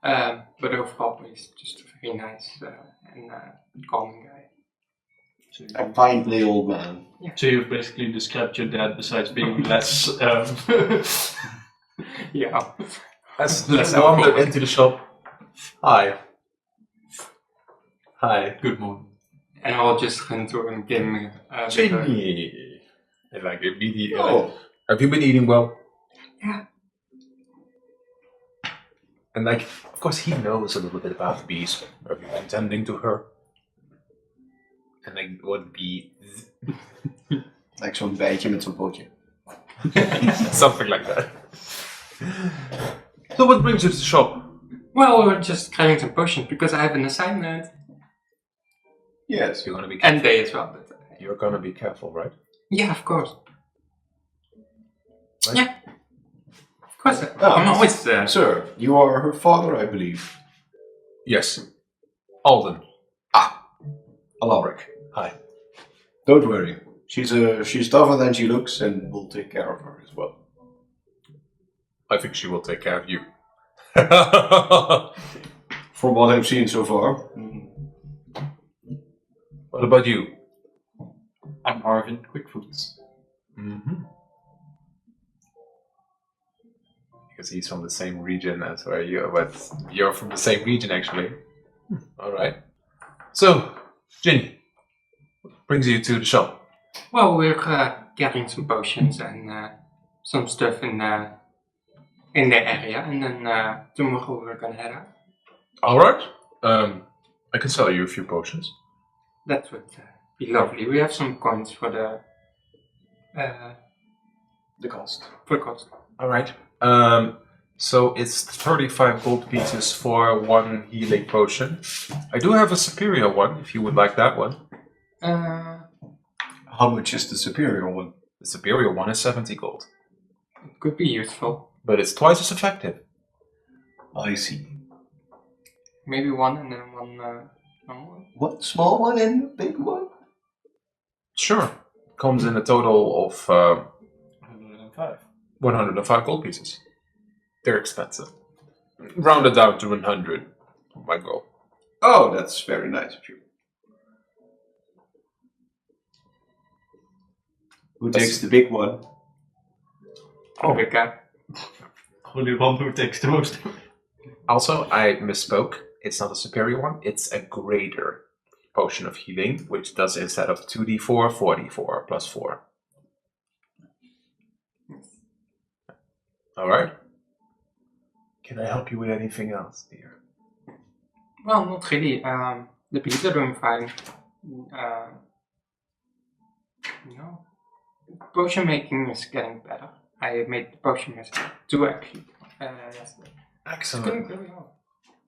But overall, he's just a very nice and calming guy. So, A kindly old man. so you've basically described your dad besides being less. Yeah. As That's you how wander it into the shop. Hi. Hi. Good morning. And I'll just run to him and give him Ginny. And like immediately. Oh, Have you been eating well? Yeah. And like, of course, he knows a little bit about the bees. Have you been tending to her? En ik would be like zo'n bijtje met zo'n pootje. something like that. So what brings you to the shop? Well, we're just trying some potions because I have an assignment. Yes. You're gonna be careful. And they as well. But, You're gonna be careful, right? yeah, of course. Right? Yeah. Of course. Oh, I'm always Sir, you are her father, I believe. Yes. Alden. Howlbreak. Hi. Don't worry. She's tougher than she looks, and we'll take care of her as well. I think she will take care of you. From what I've seen so far. What about you? I'm Arvin Quickfoots. Mm-hmm. Because he's from the same region as where you are, but you're from the same region actually. Alright. So, Ginny, what brings you to the shop? well, we're getting some potions and some stuff in the area, and then tomorrow we're gonna head out. Alright. I can sell you a few potions. That would be lovely. We have some coins for the cost. cost. Alright. So it's 35 gold pieces for one healing potion. I do have a superior one, if you would like that one. How much is the superior one? The superior one is 70 gold. It could be useful. But it's twice as effective. I see. Maybe one and then one normal one. What? Small one and big one? Sure. Comes in a total of 105. 105 gold pieces. They're expensive. Rounded down to 100. My goal. Oh, that's very nice of you. Who That's- takes the big one? Oh, big guy. Only one who takes the most. Also, I misspoke. It's not a superior one. It's a greater potion of healing, which does instead of 2d4, 4d4 plus 4. Alright. Can I help you with anything else, dear? Well, not really. The bees are doing fine. No. Potion making is getting better. I made the potion yesterday. 2 actually. Yesterday. It's Excellent. going really well.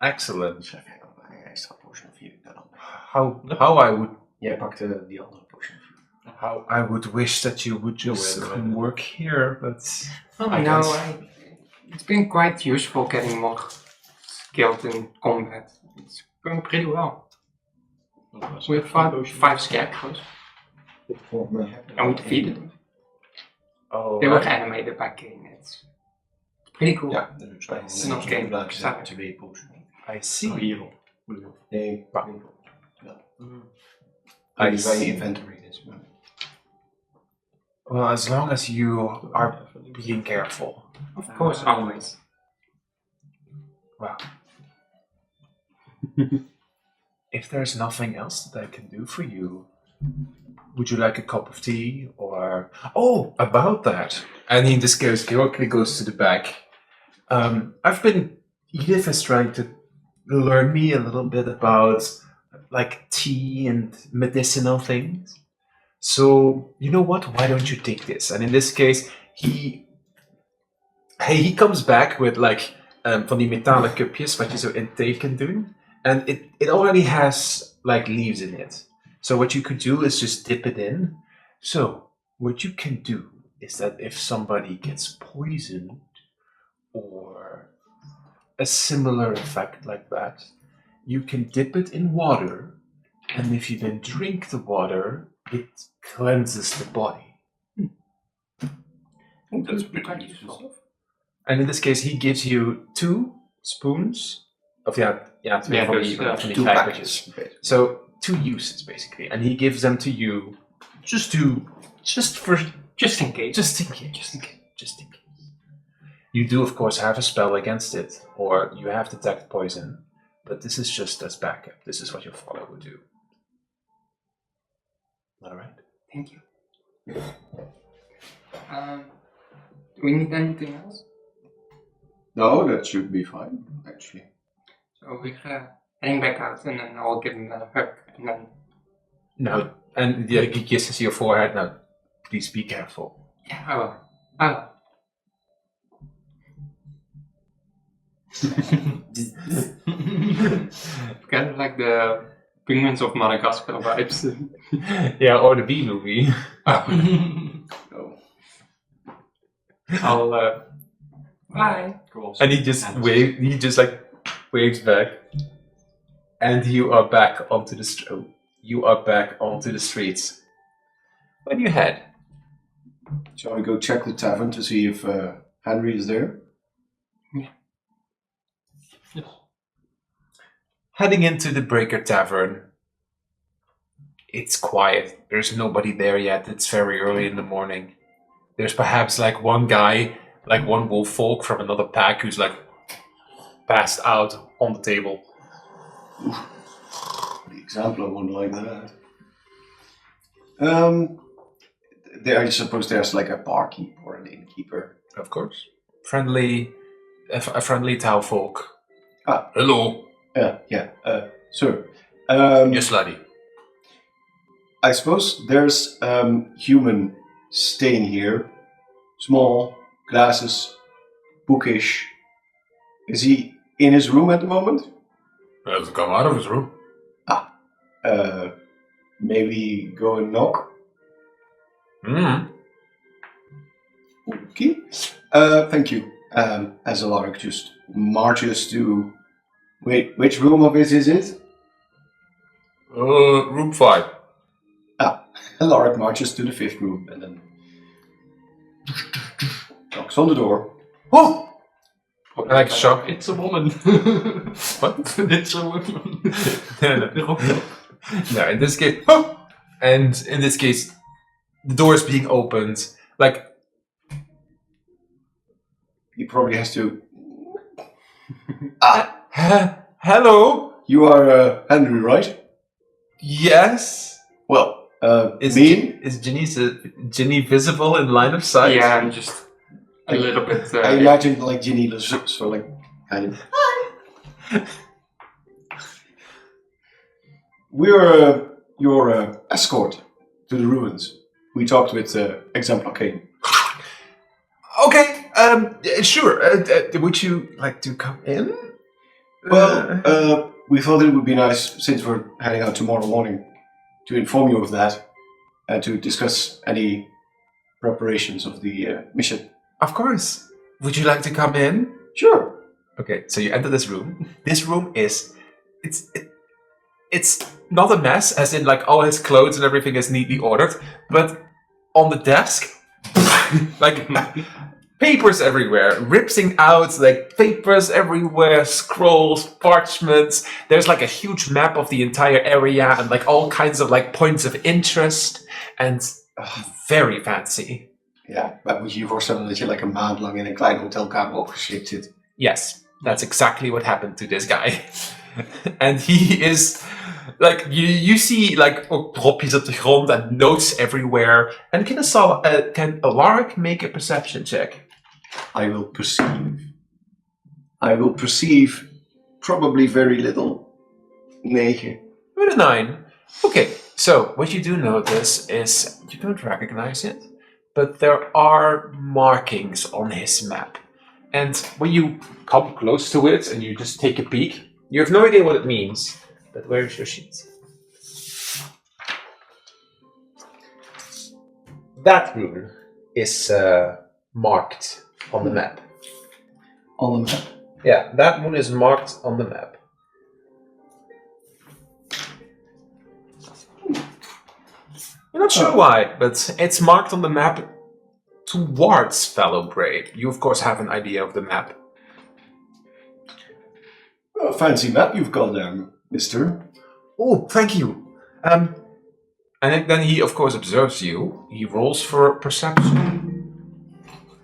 Excellent. Chef, ik had nog een extra potion of healing dan. How I would Jij pakte die andere potion of healing. how I would wish that you would just wait a come minute. work here, but Oh, I no, guess- it's been quite useful getting more skilled in combat. It's going pretty well. We fought 5 scarecrows and we defeated them. oh, They were animated by Kane. It's pretty cool. Ja, dus bij is nog geen plaats zaak. 2 potions. I see. Hero. Nee, Bah. ja. I Dus bij je see. inventory. Dus. Well, as long as you are being careful. Of course, always. Wow. If there's nothing else that I can do for you, would you like a cup of tea or? Oh, about that. And in this case, quickly goes to the back. I've been. Edith is trying to learn me a little bit about like tea and medicinal things. So you know what? Why don't you take this? And in this case, he comes back with like van die metalen cupjes wat je zo in thee kunt doen. And it already has like leaves in it. So what you could do is just dip it in. So what you can do is that if somebody gets poisoned or a similar effect like that, you can dip it in water, and if you then drink the water, it cleanses the body. That's pretty useful. And in this case, he gives you 2 spoons of Yeah, van die Two vijvertjes. packages. So 2 uses basically, and he gives them to you just in case. Just in case. Just in case. You do, of course, have a spell against it, or you have detect poison, but this is just as backup. This is what your follower would do. All right. Thank you. Do we need anything else? No, that should be fine, actually. So we're heading back out, and then I'll give him a hug, and then Now, and he kisses your forehead. Now, please be careful. yeah, I will. I will. Kind of like the Penguins of Madagascar vibes. Yeah, or the Bee movie. Oh. I'll bye. Cool. And he just waves back, and you are back onto the streets. Where do you head? Shall we go check the tavern to see if Henry is there? Yes. Heading into the Breaker Tavern. It's quiet. There's nobody there yet. It's very early in the morning. There's perhaps like one guy, like one wolf folk from another pack who's like passed out on the table. The example of one like that. I suppose there's like a barkeep or an innkeeper. Of course. A friendly towel folk. Ah. Hello. Sir. Yes, laddie. I suppose there's human staying here. Small, glasses, bookish. Is he in his room at the moment? He hasn't come out of his room. Maybe go and knock? Okay. Thank you. As Alaric just marches to... Wait, which room of his is it? Room 5. Alaric marches to the 5th room and then knocks on the door. Oh! I like shock. It's a woman. What? It's a woman. No, in this case... Oh! And in this case, the door is being opened. Like, He probably has to... hello? You are Henry, right? Yes? Well, Is me? Ginny visible in line of sight? Yeah, I'm just a little bit. I imagine like Ginny looks so like kind of. We're your escort to the ruins. We talked with Exemplar Kane. Okay, sure. Would you like to come in? Well, we thought it would be nice, since we're heading out tomorrow morning, to inform you of that and to discuss any preparations of the mission. Of course. Would you like to come in? Sure. Okay, so you enter this room. This room is... It's not a mess, as in like all his clothes and everything is neatly ordered, but on the desk, like papers everywhere, ripping out, like papers everywhere, scrolls, parchments. There's like a huge map of the entire area and like all kinds of like points of interest and very fancy. Ja, maar moet je je voorstellen dat je like een maand lang in een kleine hotelkamer opgeschikt zit. Yes, that's exactly what happened to this guy. And he is like you see like dropjes op de grond and notes everywhere. And can Alaric make a perception check? I will perceive probably very little. 9. With a 9. Okay, so what you do notice is you don't recognize it, but there are markings on his map. And when you come close to it and you just take a peek, you have no idea what it means. But where is your sheet? That rune is marked on the map. On the map. Yeah, that rune is marked on the map. I'm not sure why, but it's marked on the map towards Fallowbrae. You, of course, have an idea of the map. Oh, fancy map you've got there, mister. Oh, thank you. And then he, of course, observes you. He rolls for perception.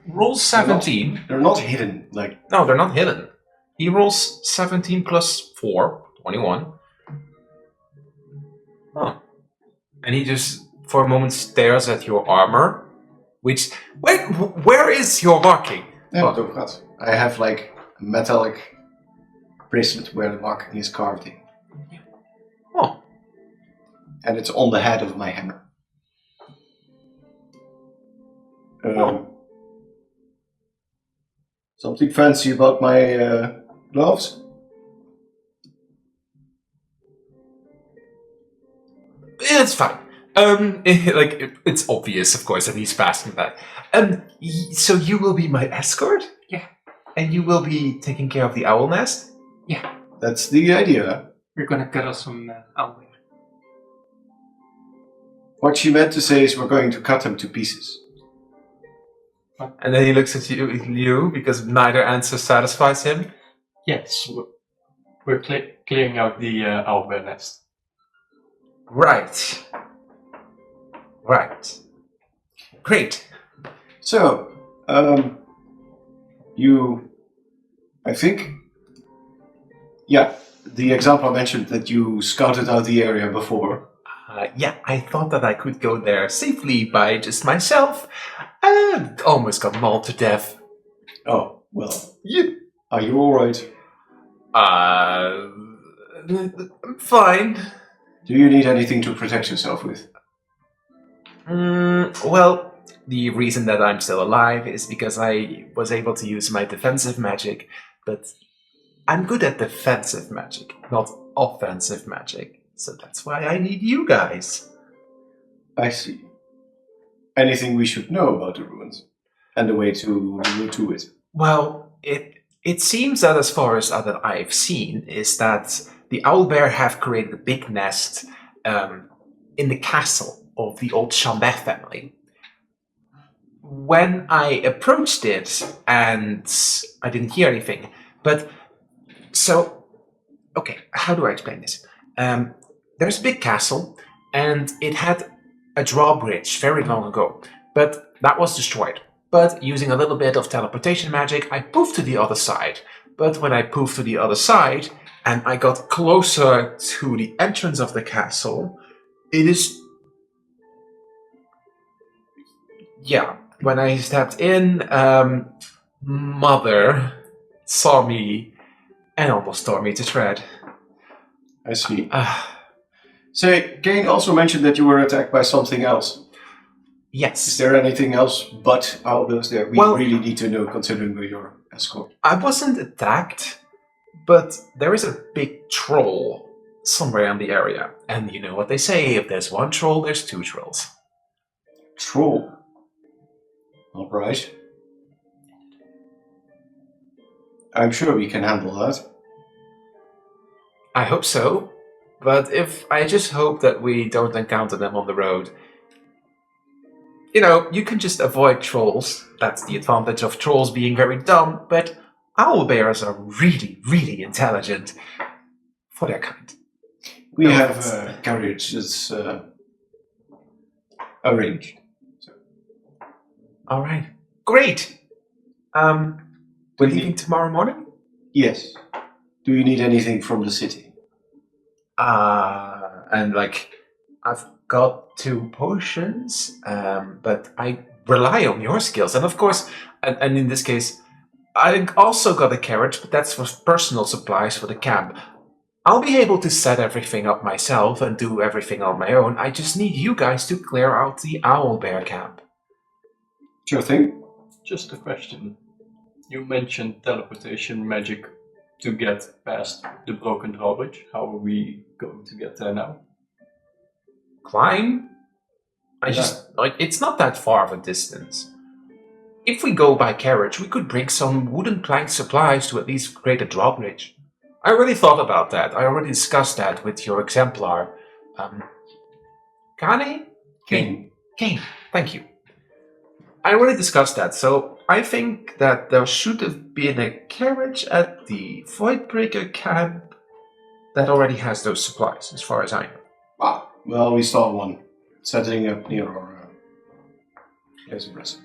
Rolls 17. They're not hidden, like... No, they're not hidden. He rolls 17 plus 4, 21. Oh. And he just, for a moment, stares at your armor. Which... Wait, where is your marking? Yeah, don't cut. I have, like, a metallic bracelet where the marking is carved in. Oh. And it's on the head of my hammer. Something fancy about my gloves? It's fine. It's obvious, of course, that he's fastened that. So you will be my escort? Yeah. And you will be taking care of the owl nest? Yeah. That's the idea. We're gonna cut off some owlbear. What she meant to say is we're going to cut them to pieces. And then he looks at you because neither answer satisfies him. Yes, we're clearing out the owlbear nest. Right. Right. Great. So, I think, yeah, the example I mentioned that you scouted out the area before. Yeah, I thought that I could go there safely by just myself, and almost got mauled to death. Oh, well. Yeah. Are you alright? I'm fine. Do you need anything to protect yourself with? Well, the reason that I'm still alive is because I was able to use my defensive magic, but I'm good at defensive magic, not offensive magic. So that's why I need you guys. I see. Anything we should know about the ruins? And the way to it? Well, it seems that as far as that I've seen, is that the owlbear have created a big nest in the castle of the old Chambert family. When I approached it, and I didn't hear anything, but so, okay, how do I explain this? There's a big castle, and it had a drawbridge very long ago, but that was destroyed. But using a little bit of teleportation magic, I poofed to the other side. But when I poofed to the other side, and I got closer to the entrance of the castle, it is... Yeah, when I stepped in, Mother saw me and almost tore me to shred. I see. Say, Kane also mentioned that you were attacked by something else. Yes. Is there anything else but owlbears there we really need to know, considering we're your escort? I wasn't attacked, but there is a big troll somewhere in the area. And you know what they say, if there's one troll, there's two trolls. Troll. Alright. I'm sure we can handle that. I hope so, but I just hope that we don't encounter them on the road. You know, you can just avoid trolls. That's the advantage of trolls being very dumb, but owlbears are really, really intelligent for their kind. We have carriages arranged. So. Alright, great! We're leaving tomorrow morning? Yes. Do you need anything from the city? And I've got 2 potions, but I rely on your skills. And of course, and in this case, I also got a carriage, but that's for personal supplies for the camp. I'll be able to set everything up myself and do everything on my own. I just need you guys to clear out the owlbear camp. Sure thing. Just a question. You mentioned teleportation magic to get past the broken drawbridge. How are we going to get there now? Climb? It's not that far of a distance. If we go by carriage, we could bring some wooden plank supplies to at least create a drawbridge. I already thought about that. I already discussed that with your exemplar. Kane? Kane. Kane, thank you. I already discussed that, so I think that there should have been a carriage at the Voidbreaker camp that already has those supplies, as far as I know. Ah, well, we saw one setting up near our place of residence.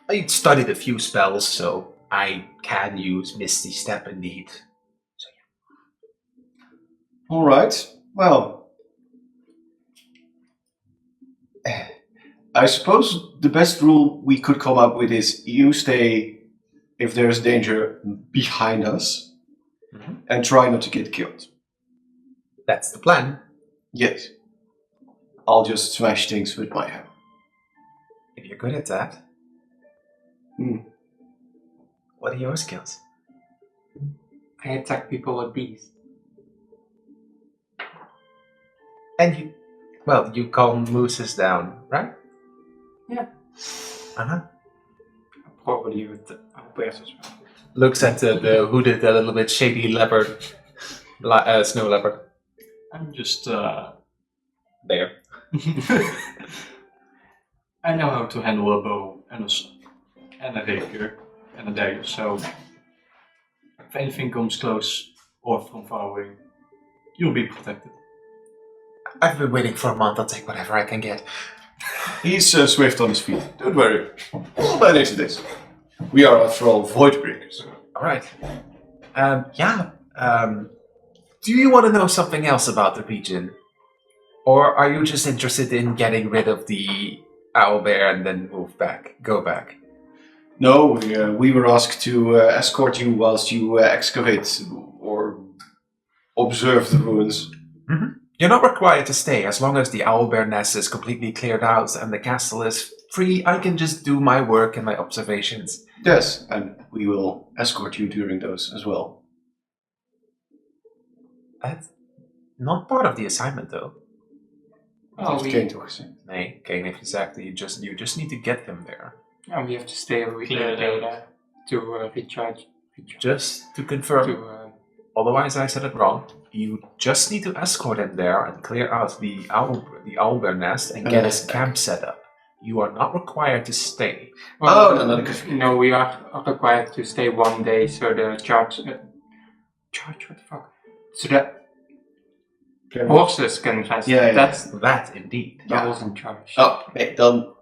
I studied a few spells, so I can use Misty Step indeed. All right. Well, I suppose the best rule we could come up with is you stay if there's danger behind us and try not to get killed. That's the plan. Yes. I'll just smash things with my hammer. If you're good at that. What are your skills? I attack people with bees. And you calm mooses down, right? Yeah. Uh-huh. Probably with the bears as well. Looks at the hooded, a little bit shady leopard, snow leopard. I'm just There. I know how to handle a bow and a rapier and a dagger, so if anything comes close or from far away, you'll be protected. I've been waiting for a month. I'll take whatever I can get. He's swift on his feet. Don't worry. We'll manage this. We are, after all, Voidbreakers. All right. Do you want to know something else about the region? Or are you just interested in getting rid of the owlbear and then go back? No, we were asked to escort you whilst you excavate or observe the ruins. Mm-hmm. You're not required to stay. As long as the owlbear nest is completely cleared out and the castle is free, I can just do my work and my observations. Yes, and we will escort you during those as well. That's not part of the assignment, though. Oh, Kane toegezegd. Nee, Kane heeft gezegd that you just need to get them there. And we have to stay a week later to recharge. Just to confirm. Otherwise, I said it wrong. You just need to escort him there and clear out the owlbear nest and get his camp set up. You are not required to stay. Well, no. We are required to stay 1 day, so the charge, what the fuck? So that horses can rest. Yeah. That's That indeed. the horse in charge. Oh, nee, dan...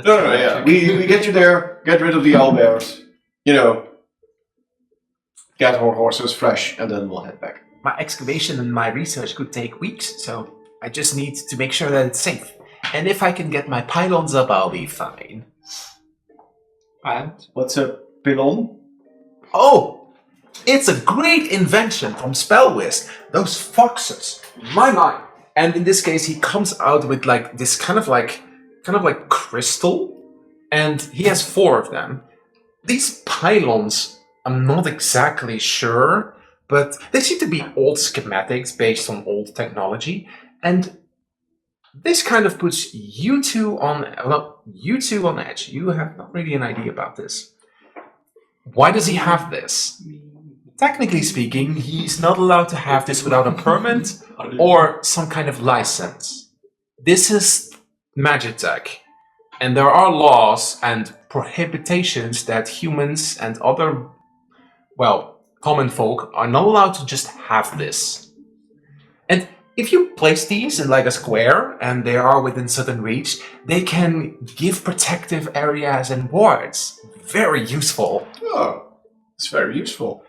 No, yeah. We get you there, get rid of the owlbears, get our horses fresh, and then we'll head back. My excavation and my research could take weeks, so I just need to make sure that it's safe. And if I can get my pylons up, I'll be fine. And? What's a pylon? Oh! It's a great invention from Spellwist. Those foxes. My. And in this case, he comes out with like this kind of like crystal, and he has 4 of them. These pylons, I'm not exactly sure, but they seem to be old schematics based on old technology, and this kind of puts you two on edge. You have not really an idea about this. Why does he have this? Technically speaking, he's not allowed to have this without a permit or some kind of license. This is Magitech, and there are laws and prohibitions that humans and other, common folk are not allowed to just have this. And if you place these in like a square and they are within certain reach, they can give protective areas and wards. Very useful. Oh, it's very useful.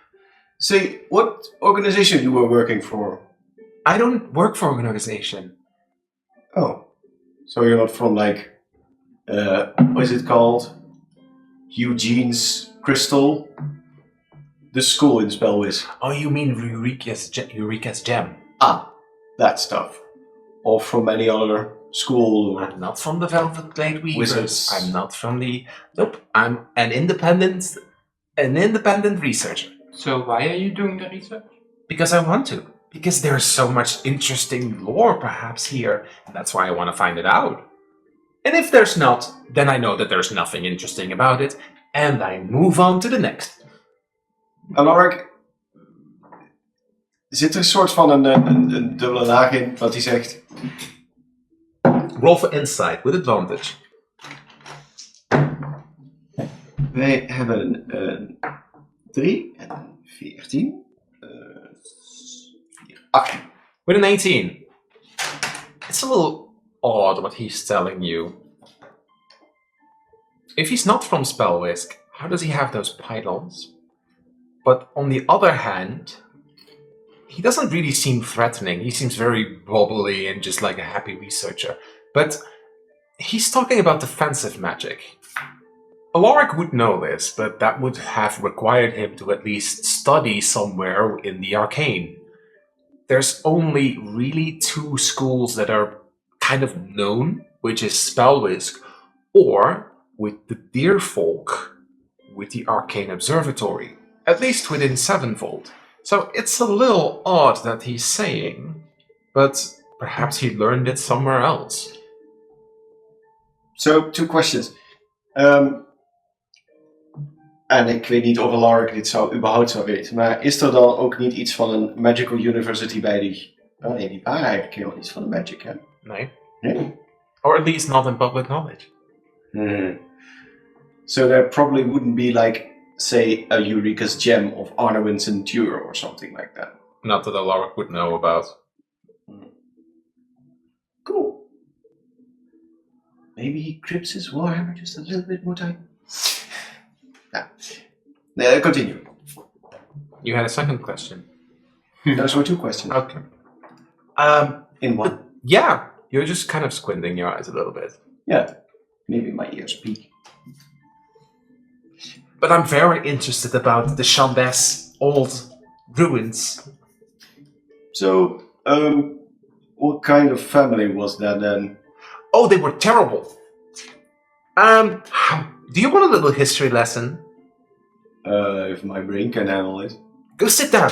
Say, what organization you were working for? I don't work for an organization. Oh, so you're not from like, what is it called? Eugene's Crystal? The school in Spellwiz. Oh, you mean Eureka's Gem? Ah, that stuff. Or from any other school? Or... I'm not from the Velvet Blade Weavers. Wizards. I'm not from the... Nope. I'm an independent researcher. So why are you doing the research? Because I want to. Because there's so much interesting lore perhaps here. And that's why I want to find it out. And if there's not, then I know that there's nothing interesting about it. And I move on to the next. Alaric, zit er een soort van een dubbele laag in wat hij zegt? Roll for insight with advantage. Wij hebben een 3 en een 14. 18. With an 18. It's a little odd what he's telling you. If he's not from Spellwisk, how does he have those pylons? But on the other hand, he doesn't really seem threatening. He seems very bubbly and just like a happy researcher. But he's talking about defensive magic. Alaric would know this, but that would have required him to at least study somewhere in the arcane. There's only really 2 schools that are kind of known, which is Spellwisk, or with the Deerfolk, with the Arcane Observatory, at least within Sevenfold. So it's a little odd that he's saying, but perhaps he learned it somewhere else. So, 2 questions. En ik weet niet of Alaric dit überhaupt zou weten, maar is er dan ook niet iets van een magical university bij die... Oh nee, die waren eigenlijk helemaal niet van de magic, hè? No? Nee. Or at least not in public knowledge. So there probably wouldn't be like, say, a Eureka's Gem of Arnowin's Endure or something like that. Not that Alaric would know about. Cool. Maybe he grips his warhammer just a little bit more tight. Yeah. Continue. You had a second question. Those were 2 questions. Okay. In one. Yeah, you're just kind of squinting your eyes a little bit. Yeah. Maybe my ears peak. But I'm very interested about the Chambes old ruins. So, what kind of family was that then? Oh, they were terrible. Do you want a little history lesson? If my brain can handle it. Go sit down.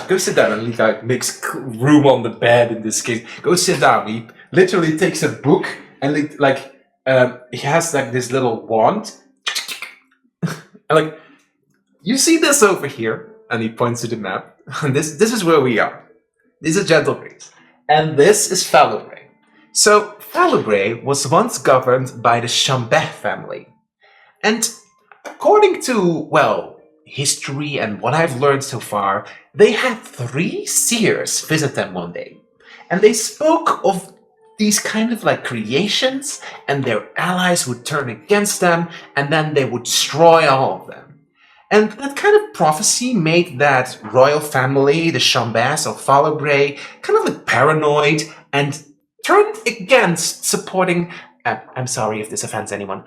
And he like makes room on the bed in this case. Go sit down. He literally takes a book and he has like this little wand. And like, you see this over here? And he points to the map. And this is where we are. These are Gentle Breeze. And this is Fallowbrae. So Fallowbrae was once governed by the Chambes family. And according to, well, history and what I've learned so far, they had 3 seers visit them one day. And they spoke of these kind of like creations, and their allies would turn against them, and then they would destroy all of them. And that kind of prophecy made that royal family, the Chambes of Fallowbrae, kind of like paranoid and turned against supporting, I'm sorry if this offends anyone,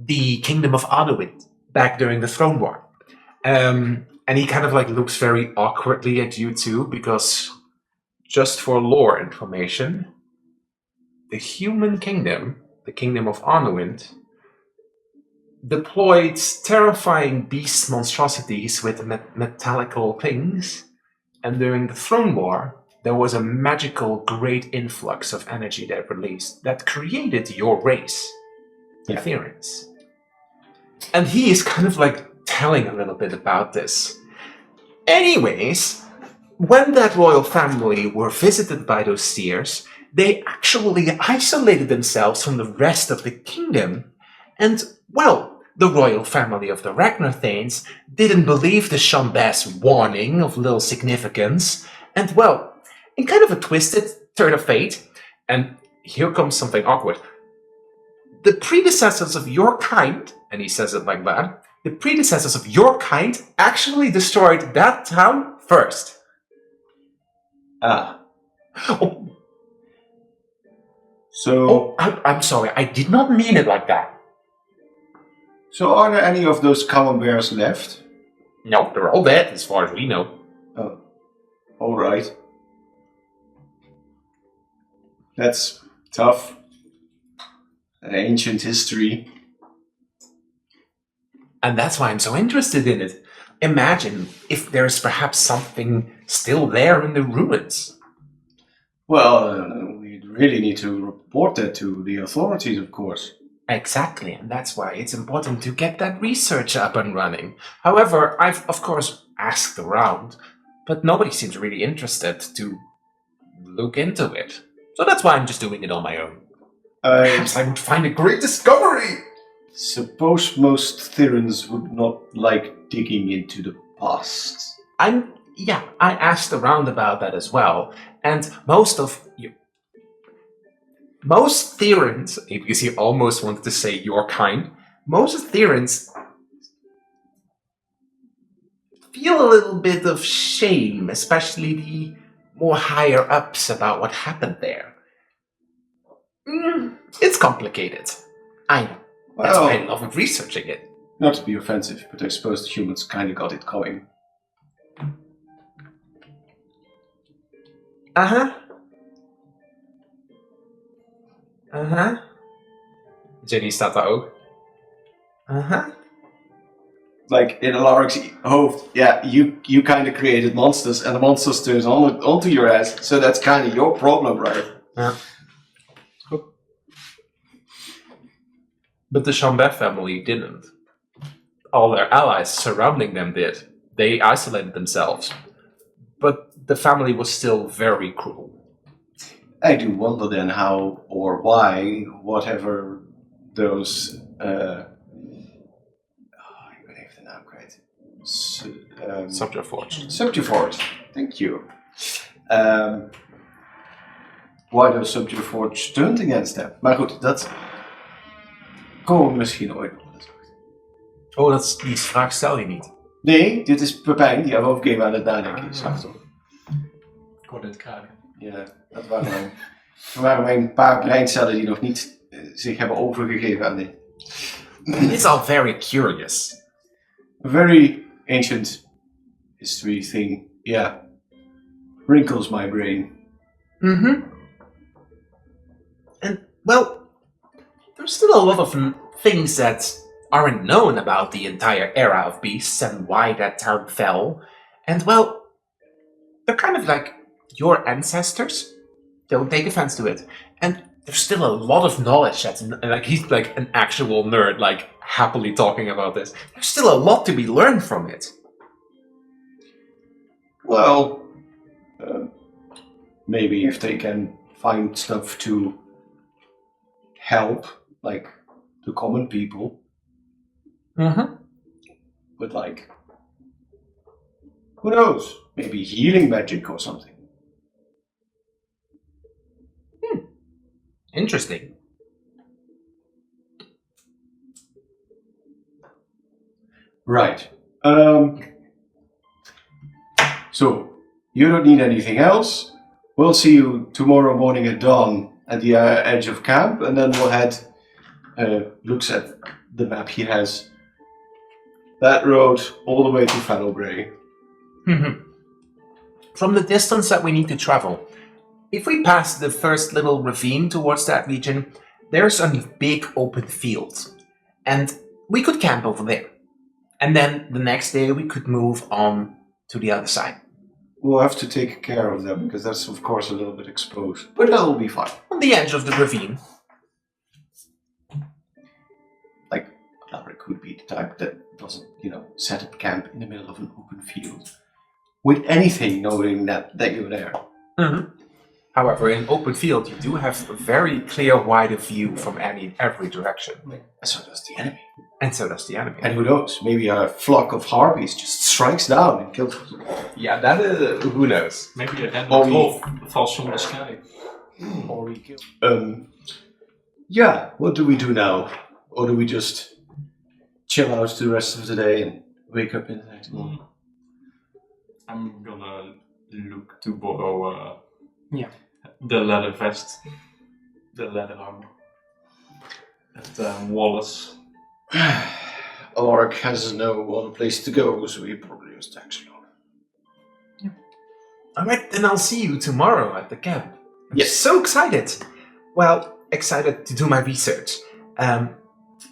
the kingdom of Arnowin back during the Throne War. And he kind of like looks very awkwardly at you too, because just for lore information, the human kingdom, the kingdom of Arnowin, deployed terrifying beast monstrosities with metallical things, and during the Throne War, there was a magical great influx of energy that released that created your race, the Aetherians. And he is kind of like telling a little bit about this. Anyways, when that royal family were visited by those seers, they actually isolated themselves from the rest of the kingdom, and, well, the royal family of the Ragnarthanes didn't believe the Chambes' warning of little significance, and, well, in kind of a twisted turn of fate, and here comes something awkward, the predecessors of your kind, and he says it like that, the predecessors of your kind actually destroyed that town first. Ah. Oh, So, I'm sorry, I did not mean it like that. so are there any of those common bears left? No, they're all dead as far as we know. Oh, all right. That's tough. ancient history. And that's why I'm so interested in it. Imagine if there's perhaps something still there in the ruins. Well, we really need to report that to the authorities, of course. Exactly, and that's why it's important to get that research up and running. However, I've of course asked around, but nobody seems really interested to look into it. So that's why I'm just doing it on my own. Perhaps I would find a great discovery! Suppose most Thyrans would not like digging into the past. I asked around about that as well, and most Thyrans, because he almost wanted to say your kind, most Thyrans feel a little bit of shame, especially the more higher ups, about what happened there. It's complicated. I know. That's why I love researching it. Not to be offensive, but I suppose the humans kind of got it going. Jenny staat daar ook. Like in Alaric's hoofd, yeah, you kind of created monsters, and the monsters turns onto your ass, so that's kind of your problem, right? Yeah. But the Chambert family didn't. All their allies surrounding them did. They isolated themselves. But the family was still very cruel. I do wonder then how or why, whatever those, ik ben even de naam kwijt. Subterfuge, thank you. Why those subterfuge turned against them. Maar goed, dat komen we misschien ooit nog eens. Oh, die vraag stel je niet. Nee, dit is Pepijn die aan game aan het nadenken is. Achter. Ik hoorde het kraken. Ja, dat waren mijn paar breincellen die nog niet zich hebben overgegeven aan dit. It's all very curious. A very ancient history thing, yeah. Wrinkles my brain. And, well, there's still a lot of things that aren't known about the entire era of beasts and why that town fell. And, well, they're kind of like your ancestors. Don't take offense to it. And there's still a lot of knowledge that's, like, he's like an actual nerd, like, happily talking about this. There's still a lot to be learned from it. Well, maybe if they can find stuff to help, like, the common people. But, like, who knows? Maybe healing magic or something. Interesting. Right. So, you don't need anything else. We'll see you tomorrow morning at dawn at the edge of camp, and then we'll head, looks at the map he has, that road all the way to Fallowbrae. From the distance that we need to travel, if we pass the first little ravine towards that region, there's a big open field, and we could camp over there. And then the next day we could move on to the other side. We'll have to take care of them, because that's of course a little bit exposed, but that'll be fine. On the edge of the ravine. Like, Howlbreak could be the type that doesn't, set up camp in the middle of an open field. With anything knowing that you're there. However, in open field, you do have a very clear, wide view from every direction. And so does the enemy. And so does the enemy. And who knows, maybe a flock of harpies just strikes down and kills them. Yeah, that is, who knows? Maybe a dead Or wolf falls from the sky. Or we kill. Yeah, what do we do now? Or do we just chill out the rest of the day and wake up in the next morning? I'm gonna look to borrow the leather vest, the leather armor at Wallace. Alaric has no other place to go, so he probably just taxi on. Alright, then I'll see you tomorrow at the camp. I'm Yes. so excited. Well, excited to do my research.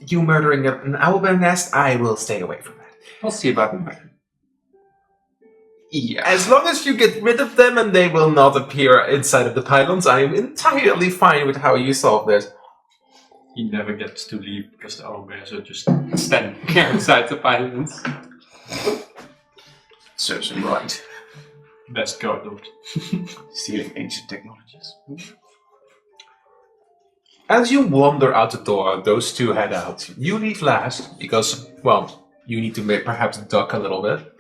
You murdering an owlbear nest, I will stay away from that. We'll see about murder. Yeah. As long as you get rid of them and they will not appear inside of the pylons, I am entirely fine with how you solve this. He never gets to leave because the owlbears are just Standing outside the pylons. Serves him right. best guarded. Stealing ancient technologies. As you wander out the door, those two head out. You leave last because, well, you need to perhaps duck a little bit.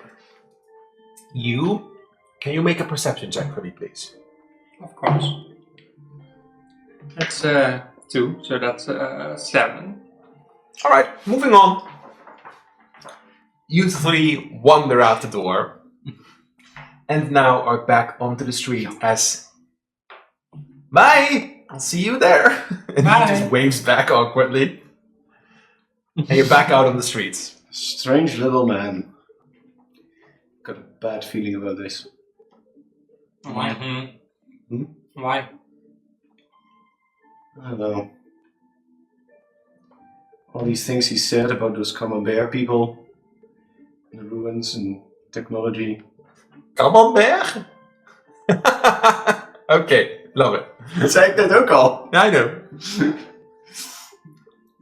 Can you make a perception check for me, please? Of course. That's 2, so that's 7. All right, moving on. You three wander out the door, and now are back onto the street as... Bye! I'll see you there! And Bye. he just waves back awkwardly. And you're back out on the streets. Strange little man. Got a bad feeling about this. Why? Mm-hmm. Why? I don't know. All these things he said about those common bear people, and the ruins and technology. Come on, bear! Okay, love it. Zei ik net ook al. I know.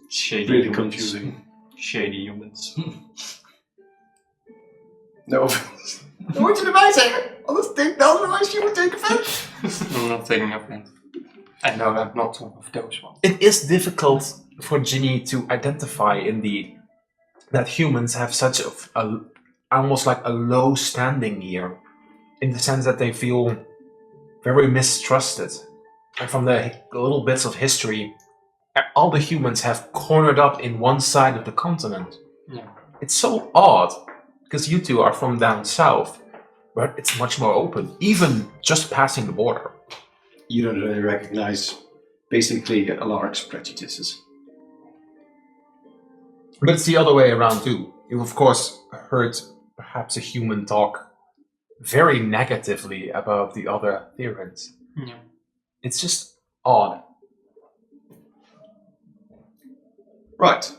Shady Really humans. confusing. Shady humans. No. Dat moet je erbij zeggen. Otherwise you would take offense. I'm not taking offense. I know I'm not one of those ones. It is difficult for Ginny to identify, indeed, that humans have such a almost like a low standing here, in the sense that they feel very mistrusted. And from the little bits of history, all the humans have cornered up in one side of the continent. Yeah. It's so odd, because you two are from down south, where it's much more open, even just passing the border. You don't really recognize basically Alaric's prejudices. But it's the other way around too. You've of course heard perhaps a human talk very negatively about the other Therans. Yeah. It's just odd. Right.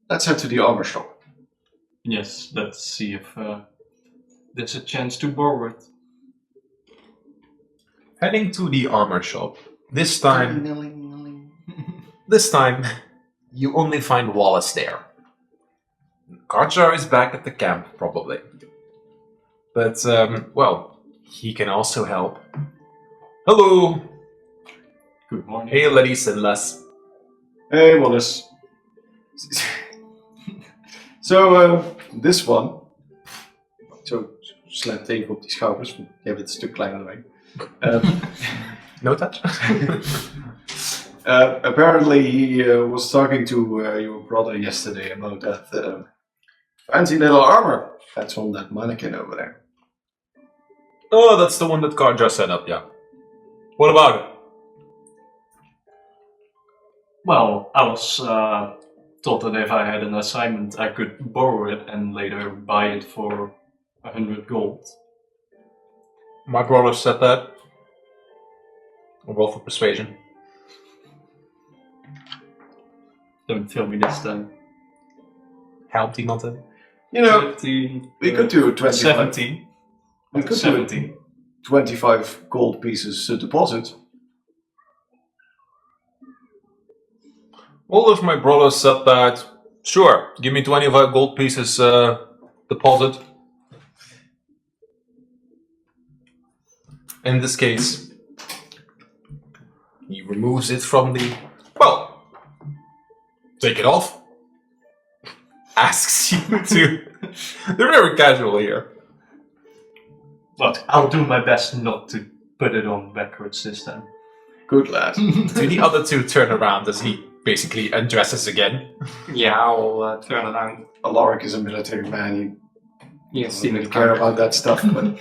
Let's head to the armor shop. Yes, let's see if there's a chance to borrow it. Heading to the armor shop. This time, you only find Wallace there. Karjar is back at the camp, probably. But, well, he can also help. Hello! Good morning. Hey, ladies and lads. Hey, Wallace. So, this one. Zo slaat even op die schouders. Jij bent een stuk kleiner dan mij. No touch? Apparently, he was talking to your brother yesterday about that fancy little armor that's on that mannequin over there. Oh, that's the one that Karjar set up, yeah. What about it? Well, I was told that if I had an assignment, I could borrow it and later buy it for 100 gold. My brother said that. I'll roll for persuasion. Don't tell me this time. Helpt iemand hem? You know, 15, we could do 25. 17. We could do 17. 25 gold pieces deposit. Well, if my brother said that, sure, give me 25 gold pieces deposit. In this case, he removes it from the... Well, take it off. Asks you to... They're very casual here. But I'll do my best not to put it on backwards this time. Good lad. Do the other two turn around as he basically undresses again? Yeah, I'll turn around. Alaric is a military man. He Yes, doesn't really care about that stuff, but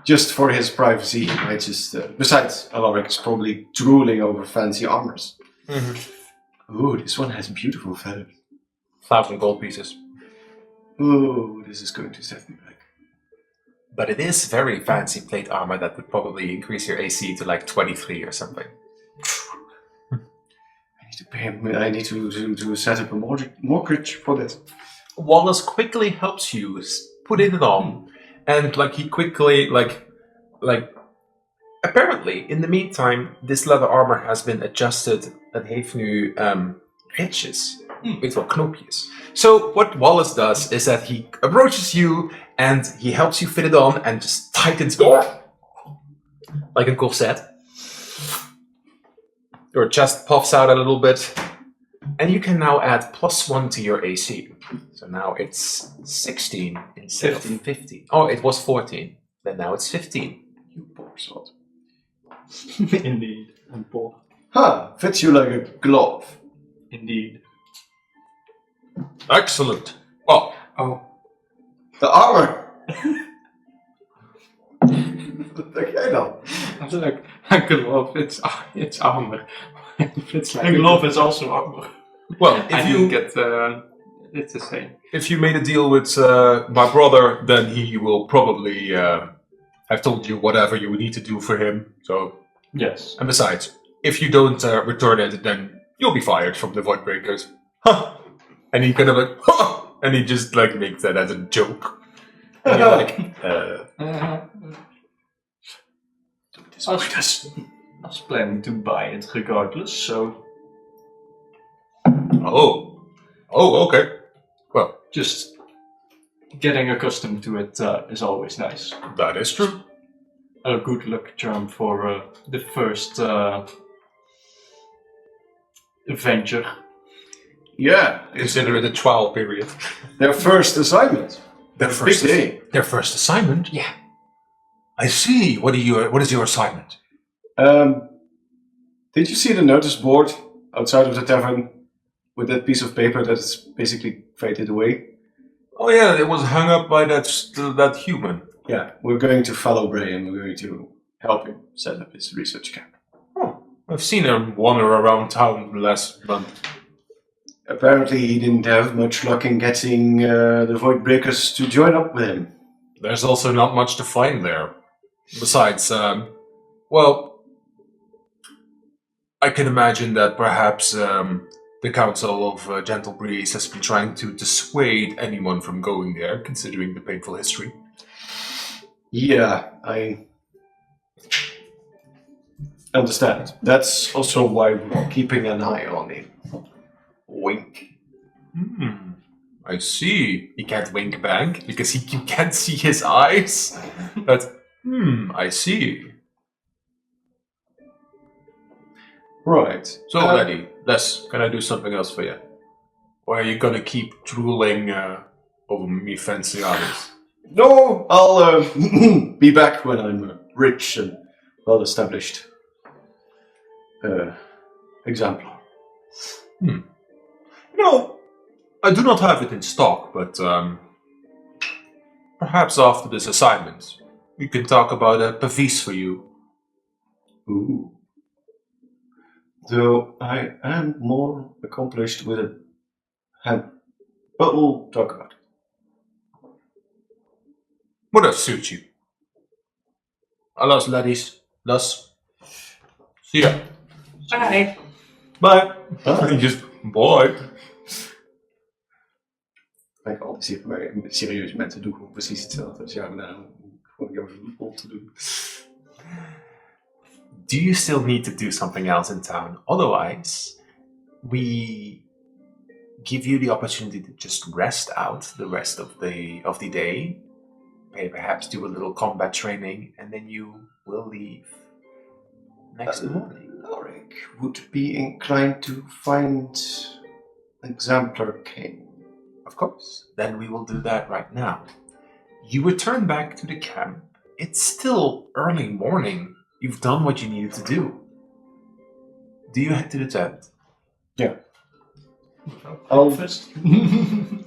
just for his privacy, he might just... besides, Alaric is probably drooling over fancy armors. Ooh, this one has beautiful feathers. 1,000 gold pieces. Ooh, this is going to set me back. But it is very fancy plate armor that would probably increase your AC to like 23 or something. I need to pay him. I need to set up a mortgage for this. Wallace quickly helps you put it on, and like he quickly like apparently in the meantime this leather armor has been adjusted. Het heeft nu ritjes with wat knopjes. So what Wallace does is that he approaches you and he helps you fit it on and just tightens like a corset. Your chest puffs out a little bit, and you can now add +1 to your AC. So now it's 16 instead of 15. Oh, it was 14. Then now it's 15. You poor sod. Indeed. I'm poor. Huh, fits you like a glove. Indeed. Excellent. Well, Oh, The armor! Wat denk jij dan? I was like, a glove, it's armor. It's like A glove is also armor. well, I if didn't you get it's the same. if you made a deal with my brother, then he will probably have told you whatever you would need to do for him. So, Yes. and besides, if you don't return it, then you'll be fired from the Voidbreakers. Huh. And he kind of like, huh! And he just like makes that as a joke. And you're like, I was planning to buy it regardless, so oh, okay. Well, just getting accustomed to it is always nice. that is true. A good luck charm for the first adventure. Yeah, it's Consider it a trial period. their first assignment. Their Big day. Their first assignment. Yeah. I see. What is your assignment? Did you see the notice board outside of the tavern with that piece of paper that is basically faded away? Oh yeah, it was hung up by that human. Yeah, we're going to Fallowbrae and we're going to help him set up his research camp. Oh, I've seen him wander around town last month. Apparently he didn't have much luck in getting the Voidbreakers to join up with him. There's also not much to find there. Besides, well, I can imagine that perhaps the Council of Gentle Breeze has been trying to dissuade anyone from going there, considering the painful history. Yeah, I understand. That's also why we're keeping an eye on him. Wink. I see. He can't wink back because you can't see his eyes. But, I see. Right. So, Laddie, Les, can I do something else for you? Or are you gonna keep drooling over me fancy eyes? No, I'll be back when I'm rich and well established. Exemplar. No, I do not have it in stock, but perhaps after this assignment, we can talk about a pavis for you. Ooh. Though I am more accomplished with a hammer. But we'll talk about it. Whatever suits you. Alas, laddies. Thus. See ya. Bye. Bye. Bye. Just bye. Ik altijd zie bij serieuze mensen doen gewoon precies hetzelfde als jou nou. Gewoon jouw op te doen. Do you still need to do something else in town? Otherwise, we give you the opportunity to just rest out the rest of the day. Perhaps do a little combat training, and then you will leave next morning. Lorik would be inclined to find Exemplar King. Of course. Then we will do that right now. You return back to the camp. It's still early morning. You've done what you needed to do. Do you head to the tent? Yeah. I'll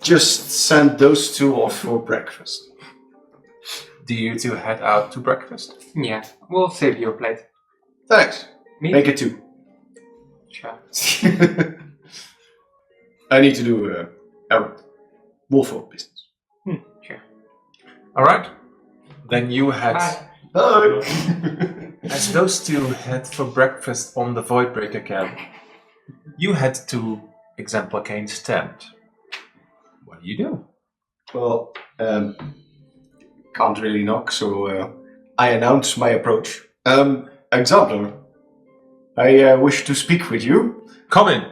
just send those two off for breakfast. Do you two head out to breakfast? Yeah, we'll save you a plate. Thanks. Me? Make it two. Sure. I need to do errand. Wolf business. Sure. All right. Then you head. Bye. Bye. As those two head for breakfast on the Voidbreaker camp, You head to Exemplar Kane's tent. What do you do? Well, can't really knock, so I announce my approach. Exemplar, I wish to speak with you. Come in!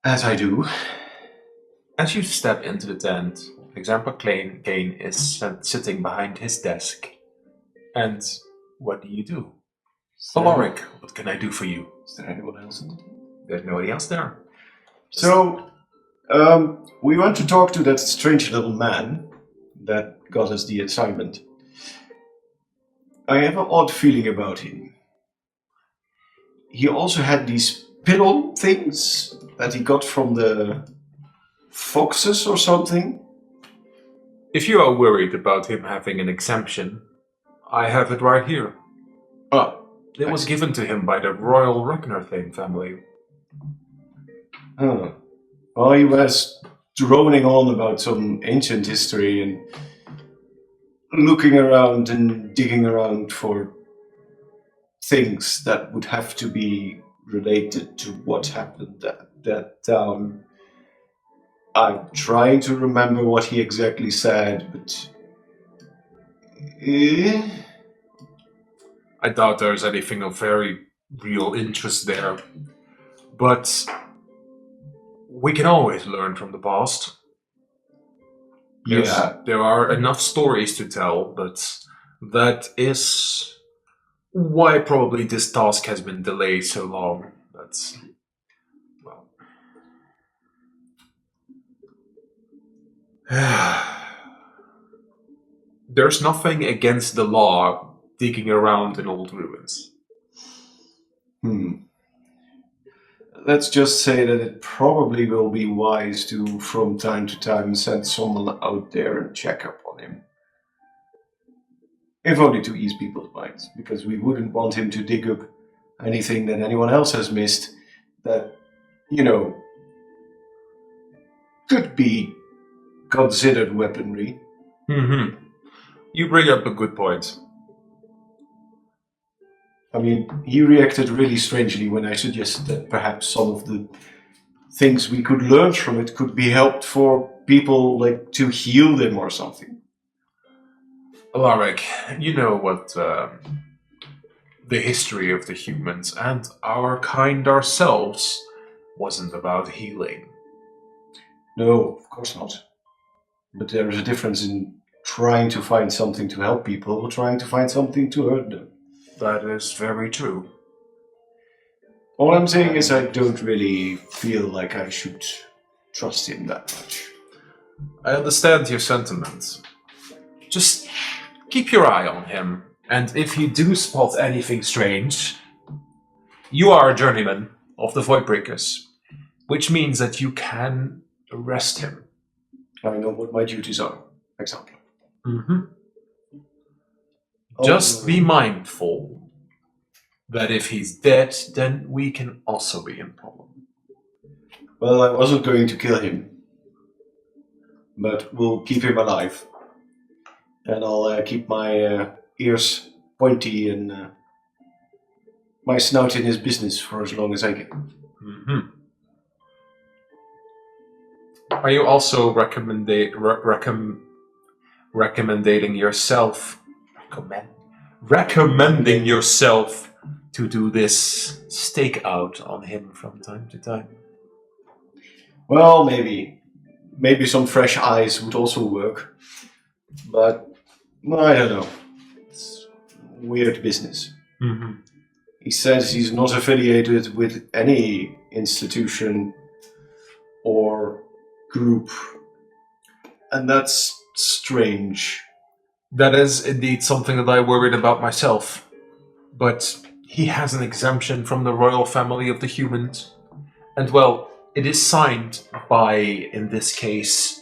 As I do. As you step into the tent, Exemplar Kane is sitting behind his desk. And what do you do? Alaric, what can I do for you? Is there anyone else in the tent? There's nobody else there. So, we want to talk to that strange little man that got us the assignment. I have an odd feeling about him. He also had these pillow things that he got from the foxes or something. If you are worried about him having an exemption, I have it right here. Oh, It was given to him by the Royal Ragnar family. oh. Well, he was droning on about some ancient history and looking around and digging around for things that would have to be related to what happened at that town. I'm trying to remember what he exactly said, but... I doubt there's anything of very real interest there. But we can always learn from the past. Yeah. There are enough stories to tell, but that is why probably this task has been delayed so long. That's, well... There's nothing against the law digging around in old ruins. Let's just say that it probably will be wise to, from time to time, send someone out there and check up on him. If only to ease people's minds, because we wouldn't want him to dig up anything that anyone else has missed that, could be considered weaponry. You bring up a good point. I mean, he reacted really strangely when I suggested that perhaps some of the things we could learn from it could be helped for people, like, to heal them or something. Alaric, you know what the history of the humans and our kind ourselves wasn't about healing. No, of course not. But there is a difference in trying to find something to help people or trying to find something to hurt them. That is very true. All I'm saying is I don't really feel like I should trust him that much. I understand your sentiments. Just keep your eye on him, and if you do spot anything strange, you are a journeyman of the Voidbreakers, which means that you can arrest him. I know what my duties are, example. Just be mindful that if he's dead, then we can also be in problem. Well, I wasn't going to kill him, but we'll keep him alive. And I'll keep my ears pointy and my snout in his business for as long as I can. Are you also recommending yourself to do this stakeout on him from time to time? Well, maybe some fresh eyes would also work, but I don't know. It's weird business. He says he's not affiliated with any institution or group, and that's strange. That is indeed something that I worried about myself. But he has an exemption from the royal family of the humans. And well, it is signed by, in this case,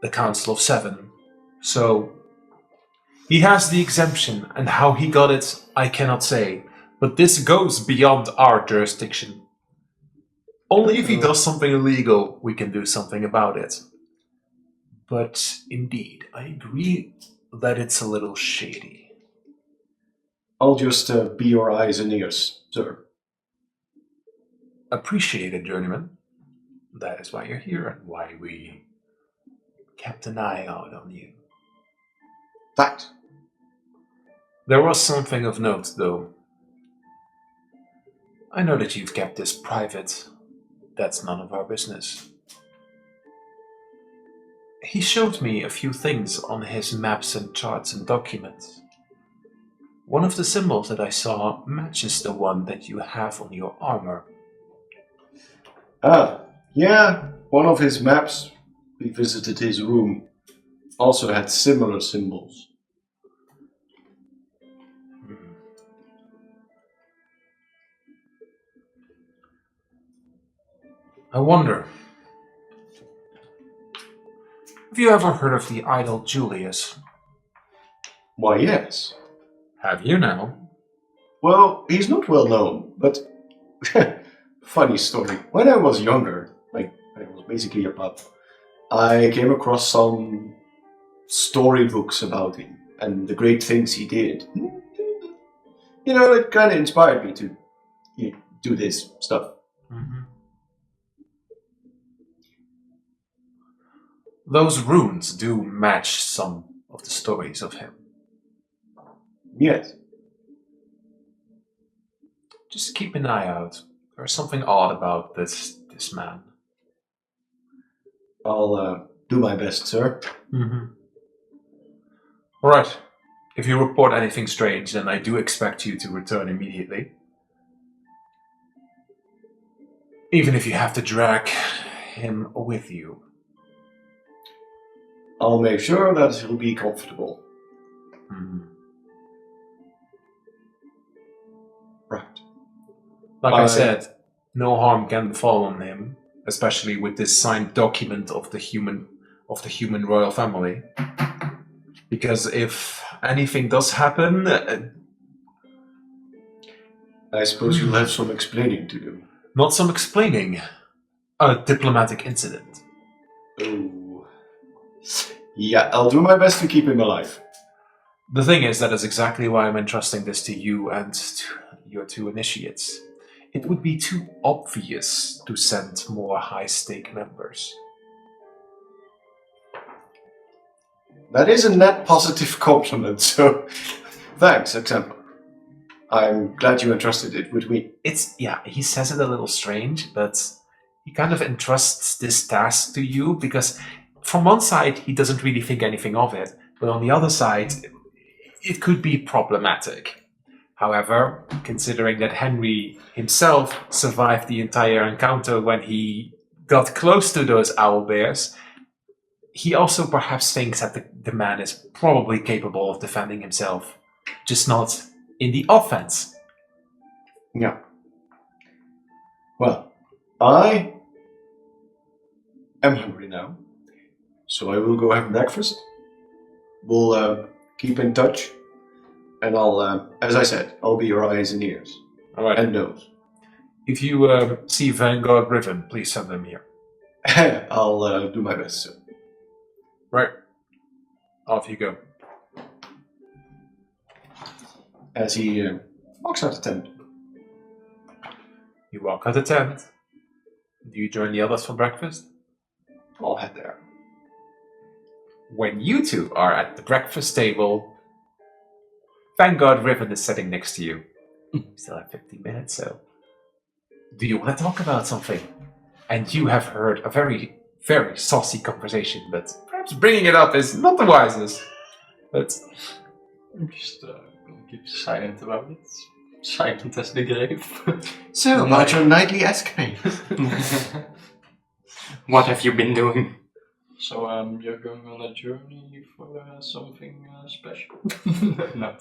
the Council of Seven. So, he has the exemption, and how he got it, I cannot say. But this goes beyond our jurisdiction. Only if he does something illegal, we can do something about it. But indeed, I agree that it's a little shady. I'll just be your eyes and ears, sir. Appreciate it, journeyman. That is why you're here and why we kept an eye out on you. Thanks. There was something of note, though. I know that you've kept this private. That's none of our business. He showed me a few things on his maps and charts and documents. One of the symbols that I saw matches the one that you have on your armor. Ah, yeah, one of his maps, we visited his room, also had similar symbols. I wonder, have you ever heard of the idol Julius? Why, yes. Have you now? Well, he's not well known, but funny story. When I was younger, like I was basically a pup, I came across some storybooks about him and the great things he did. You know, it kind of inspired me to do this stuff. Mm-hmm. Those runes do match some of the stories of him. Yes. Just keep an eye out. There's something odd about this man. I'll do my best, sir. Mm-hmm. All right. If you report anything strange, then I do expect you to return immediately. Even if you have to drag him with you. I'll make sure that he'll be comfortable. Mm-hmm. Right. Like I said, no harm can fall on him, especially with this signed document of the human royal family. Because if anything does happen, I suppose you'll have some explaining to do. not some explaining, a diplomatic incident. Oh. Yeah, I'll do my best to keep him alive. The thing is, that is exactly why I'm entrusting this to you and to your two initiates. It would be too obvious to send more high-stake members. That is a net positive compliment, so thanks, Exemplar. I'm glad you entrusted it with me. He says it a little strange, but he kind of entrusts this task to you because from one side, he doesn't really think anything of it, but on the other side, it could be problematic. However, considering that Henry himself survived the entire encounter when he got close to those owl bears, he also perhaps thinks that the man is probably capable of defending himself, just not in the offense. Yeah. Well, I am hungry now, so I will go have breakfast. We'll keep in touch, and I'll, as I said, I'll be your eyes and ears. All right. And nose. If you see Vanguard Riven, please send them here. I'll do my best, sir. Right. Off you go. As he walks out the tent. You walk out the tent. Do you join the others for breakfast? I'll head there. When you two are at the breakfast table, Vanguard Riven is sitting next to you. You still have 15 minutes, so... Do you want to talk about something? And you have heard a very, very saucy conversation, but perhaps bringing it up is not the wisest. But... I'm just gonna keep silent about it. Silent as the grave. So, about your nightly escapade. What have you been doing? So, you're going on a journey for something special? No.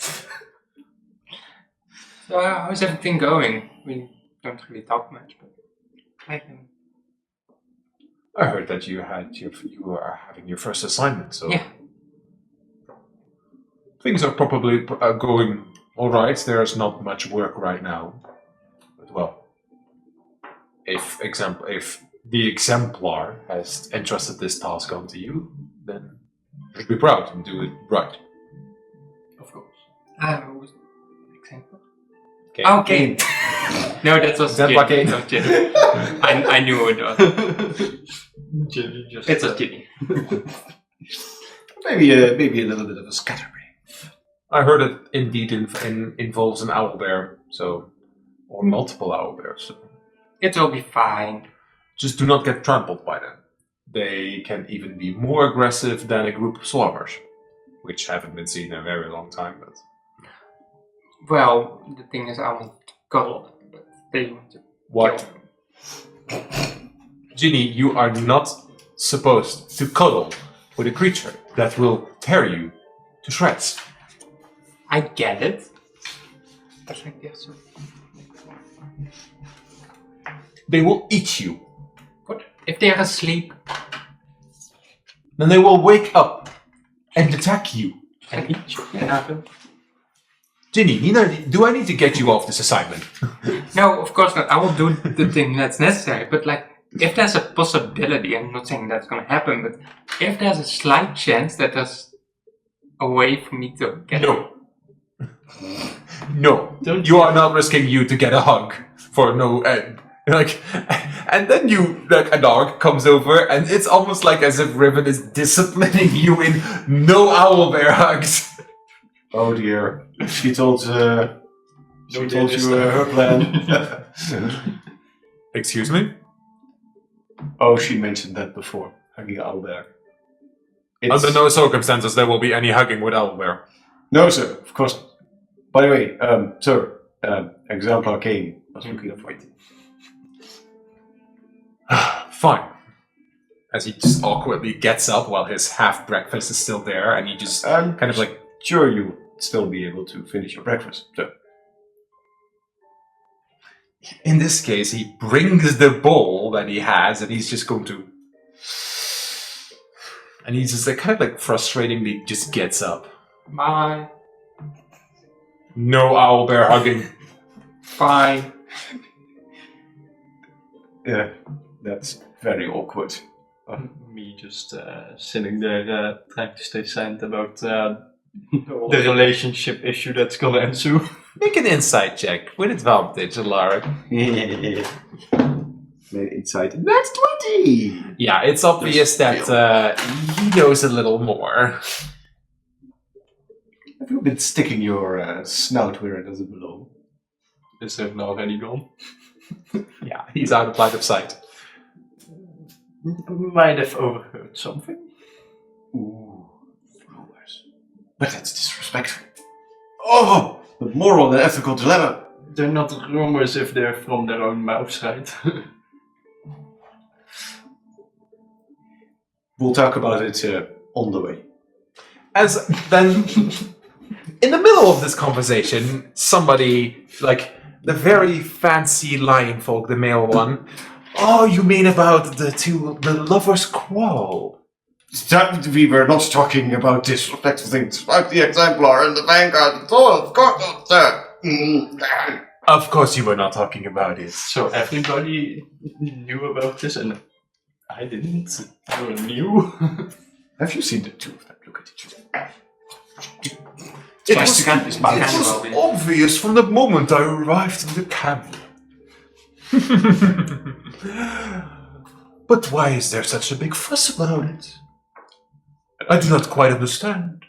So, how's everything going? We don't really talk much, but I heard that you are having your first assignment, so... Yeah. Things are probably going alright. There's not much work right now. But well, if the exemplar has entrusted this task onto you, then you should be proud and do it right. Of course. Who's example? Okay. Okay. No, that was That Ginny. Bucky? That was Ginny. I knew it was. Ginny just. It was Ginny. Maybe a little bit of a scatterbrain. I heard it indeed involves an owlbear, so or multiple owlbears. It will be fine. Just do not get trampled by them. They can even be more aggressive than a group of swarmers, which haven't been seen in a very long time. But Well, the thing is, I want to cuddle them, but they want to what, kill them. Ginny? You are not supposed to cuddle with a creature that will tear you to shreds. I get it. But I guess so. They will eat you. What? If they are asleep Then they will wake up and attack you. and eat you, can happen. Ginny, do I need to get you off this assignment? No, of course not. I will do the thing that's necessary. But like, if there's a possibility, I'm not saying that's gonna happen, but if there's a slight chance that there's a way for me to get No. No. Don't You are not risking you to get a hug for no end. Like, and then a dog comes over, and it's almost like as if Riven is disciplining you in no owlbear hugs. Oh dear. She told No, you her plan. Excuse me? Oh, she mentioned that before. Hugging owlbear. Under no circumstances there will be any hugging with owlbear. No, sir. Of course not. By the way, sir, Exemplar Kane was looking for it. Fine. As he just awkwardly gets up while his half breakfast is still there, and he just kind of like, Sure, you would still be able to finish your breakfast. So, in this case, he brings the bowl that he has, and he's just going to, and he's just like, kind of like frustratingly just gets up. Bye. No owlbear hugging. Fine. yeah, that's very awkward. Me just sitting there trying to stay silent about the relationship issue that's gonna ensue. Make an insight check with advantage, Alaric. Made insight. That's 20! Yeah, it's obvious that he knows a little more. Have you been sticking your snout where it doesn't belong? Is there already gone? Yeah, he's out of line of sight. Might have overheard something. Ooh, flowers. But that's disrespectful. Oh, the moral and ethical dilemma. They're not rumors if they're from their own mouths, right? We'll talk about it on the way. As then, in the middle of this conversation, somebody, like the very fancy lion folk, the male one, oh, you mean about the lovers' quarrel? We were not talking about disrespectful things about the Exemplar and the Vanguard at all. Of course not, sir. Of course you were not talking about it. So everybody knew about this and I didn't. I knew. Have you seen the two of them look at each other? It Tries was, to keep his it mouth was closed. obvious from the moment I arrived in the camp. But why is there such a big fuss about it? I do not quite understand.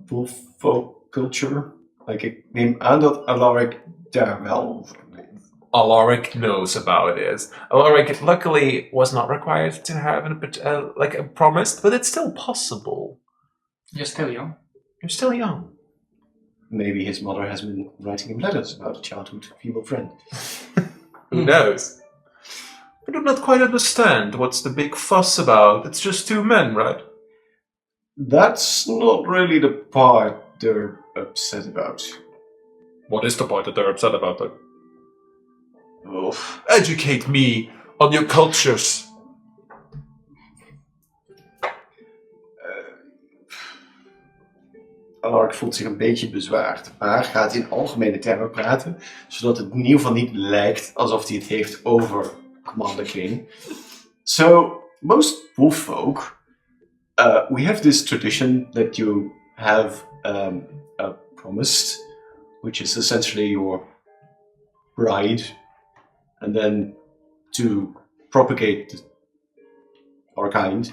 Wolf folk culture? Like, ik neem aan dat Alaric daar wel over weet. Alaric knows about it. Alaric luckily was not required to have a promise, but it's still possible. You're still young. You're still young. Maybe his mother has been writing him letters about a childhood female friend. Who knows? I do not quite understand what's the big fuss about. It's just two men, right? That's not really the part they're upset about. What is the part that they're upset about, then? Oh, Educate me on your cultures. Alaric voelt zich een beetje bezwaard, maar gaat in algemene termen praten, zodat het in ieder geval niet lijkt alsof hij het heeft over Commander King. So, most wolf folk, we have this tradition that you have promised, which is essentially your bride, and then to propagate our kind.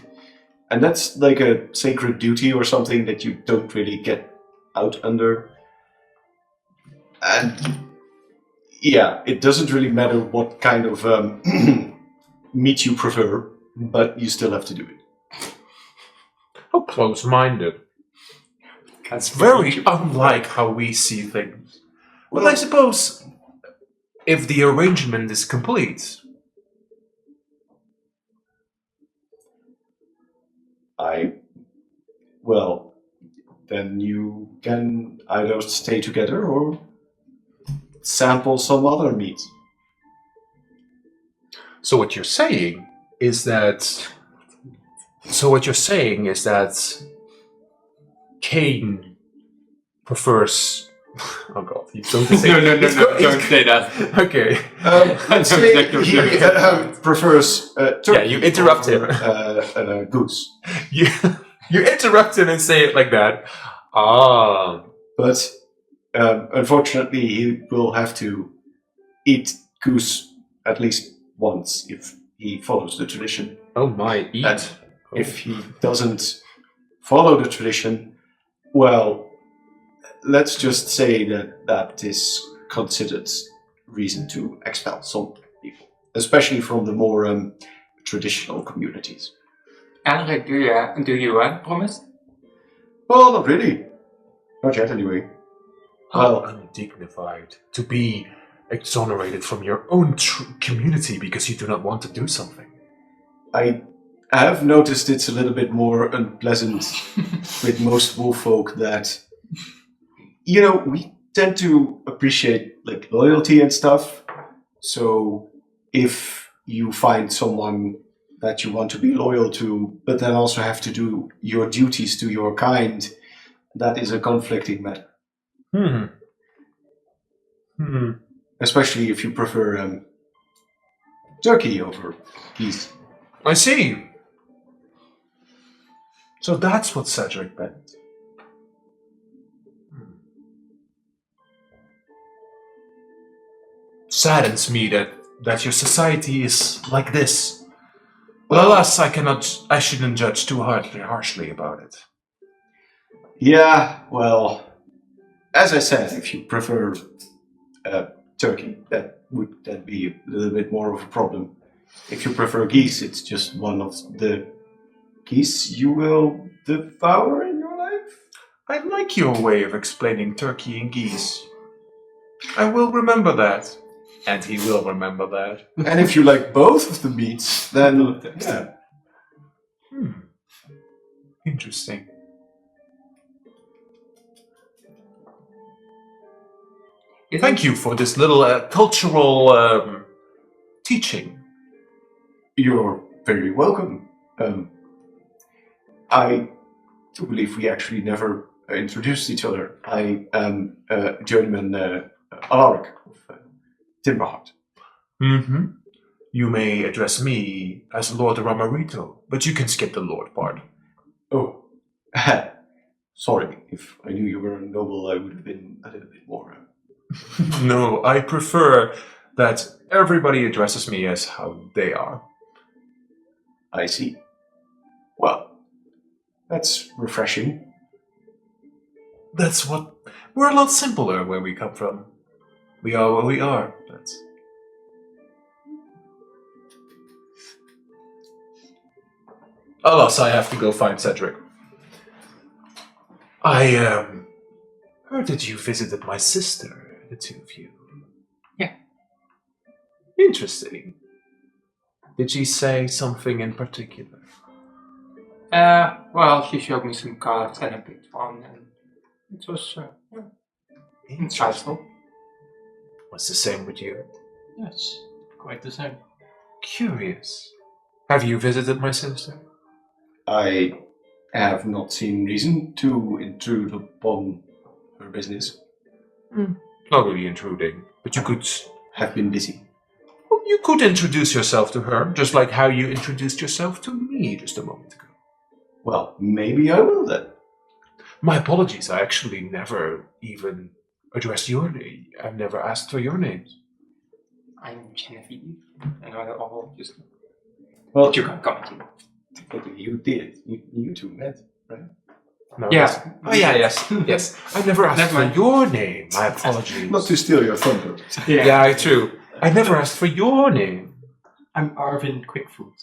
And that's like a sacred duty or something that you don't really get out under. And yeah, it doesn't really matter what kind of meat you prefer, but you still have to do it. How close-minded. That's Very unlike how we see things. But I suppose if the arrangement is complete, Well, then you can either stay together or sample some other meat. so what you're saying is that. So what you're saying is that Cain prefers. Oh God, you don't say. No, It's go- don't say that. Okay. Let's No, say exactly. he prefers turkey. Yeah, you interrupt him. over, goose. You interrupt him and say it like that. Ah. But unfortunately, he will have to eat goose at least once if he follows the tradition. Oh my, eat. And if he doesn't follow the tradition, well, let's just say that is considered reason to expel some people, especially from the more traditional communities. Alric, do you promise? Well, not really. Not yet, anyway. How Well, undignified to be exonerated from your own community because you do not want to do something. I have noticed it's a little bit more unpleasant with most wolf folk that, we tend to appreciate like loyalty and stuff. So if you find someone that you want to be loyal to, but then also have to do your duties to your kind, that is a conflicting matter. Especially if you prefer turkey over geese. I see. So that's what Cedric meant. Saddens me that your society is like this. But alas, I shouldn't judge too harshly about it. Yeah, well, as I said, if you prefer turkey, that would then be a little bit more of a problem. If you prefer geese, it's just one of the geese you will devour in your life. I like your way of explaining turkey and geese. I will remember that. And he will remember that. And if you like both of the meats, then yeah. Interesting. Thank you for this little cultural teaching. You're very welcome. I do believe we actually never introduced each other. I am journeyman Alaric of Timberheart. Mm-hmm. You may address me as Lord Ramarito, but you can skip the Lord part. Oh, sorry. If I knew you were a noble, I would have been a little bit more. No, I prefer that everybody addresses me as how they are. I see. Well, that's refreshing. That's what... We're a lot simpler where we come from. We are what we are. That's... Alas, I have to go find Cedric. I heard that you visited my sister, the two of you. Yeah. Interesting. Did she say something in particular? Well, she showed me some cards and I picked one, and it was insightful. Was the same with you? Yes, quite the same. Curious. Have you visited my sister? I have not seen reason to intrude upon her business. Not really intruding, but you could... Have been busy. Well, you could introduce yourself to her, just like how you introduced yourself to me just a moment ago. Well, maybe I will then. My apologies, I actually never even addressed your name. I've never asked for your names. I'm Genevieve. And I'll just. Well, But you can come to. you did. You two met, right? No, Yeah. yes. Oh yeah, yes, yes. I never asked Never for mind. your name. My apologies. Not to steal your thunder. Yeah, true. I never asked for your name. I'm Arvin Quickfoot.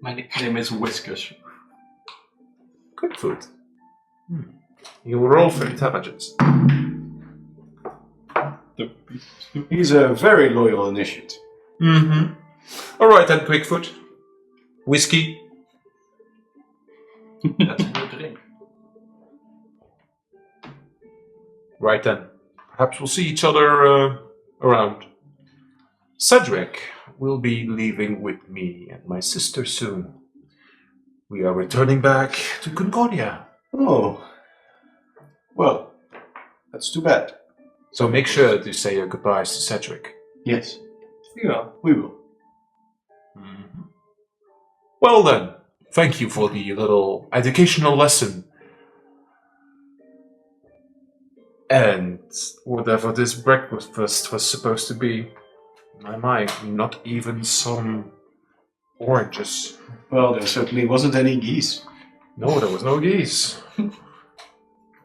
My nickname is Whiskers. Quickfoot. You roll for intelligence. He's a very loyal initiate. Mm-hmm. All right then, Quickfoot. Whiskey. That's a good drink. Right then. Perhaps we'll see each other around. Cedric will be leaving with me and my sister soon. We are returning back to Concordia. Oh. Well, that's too bad. So make sure to say your goodbyes to Cedric. Yes, Yeah. we will. Well then, thank you for the little educational lesson. And whatever this breakfast was supposed to be, my, not even some oranges. Well, there certainly wasn't any geese. No, there was no geese.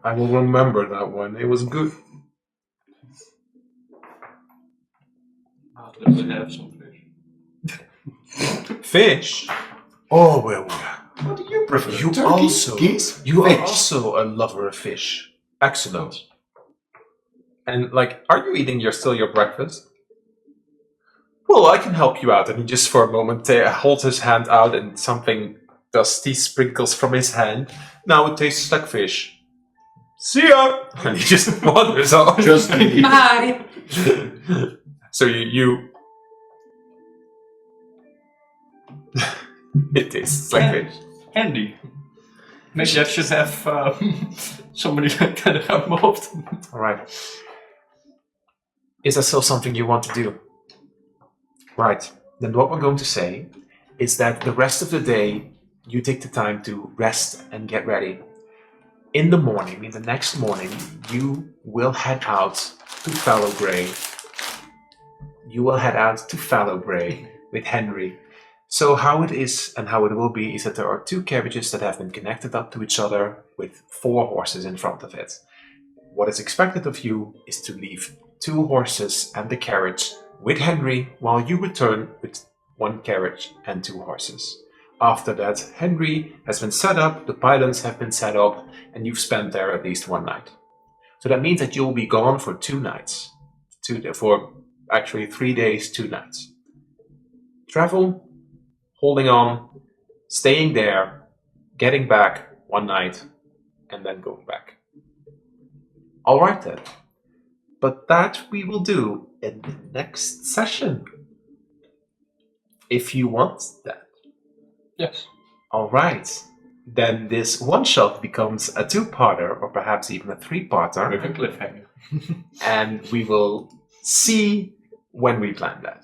I will remember that one. It was good. Let's have some fish. Fish? Oh, well, What do you prefer? You Turkey, also- geese? you are Fish. also a lover of fish. Excellent. And, like, are you eating still your breakfast? Well, I can help you out. And he just for a moment holds his hand out and something dusty sprinkles from his hand. Now it tastes like fish. See ya! And he just wanders off. Just leave. Bye! So you it tastes like fish. Handy. Maybe I should have somebody that can help more often. Alright. Is there still something you want to do? Right. Then what we're going to say is that the rest of the day you take the time to rest and get ready. In the morning, in the next morning, you will head out to Fallowbrae. You will head out to Fallowbrae with Henry. So how it is and how it will be is that there are 2 carriages that have been connected up to each other with 4 horses in front of it. What is expected of you is to leave 2 horses and the carriage with Henry while you return with 1 carriage and 2 horses. After that, Henry has been set up, the pylons have been set up, and you've spent there at least 1 night. So that means that you'll be gone for 2 nights. For actually 3 days, 2 nights. Travel, holding on, staying there, getting back 1 night, and then going back. Alright then. But that we will do in the next session. If you want that. Yes. Alright. Then this one-shot becomes a 2-parter, or perhaps even a 3-parter. With a cliffhanger. And we will see when we plan that.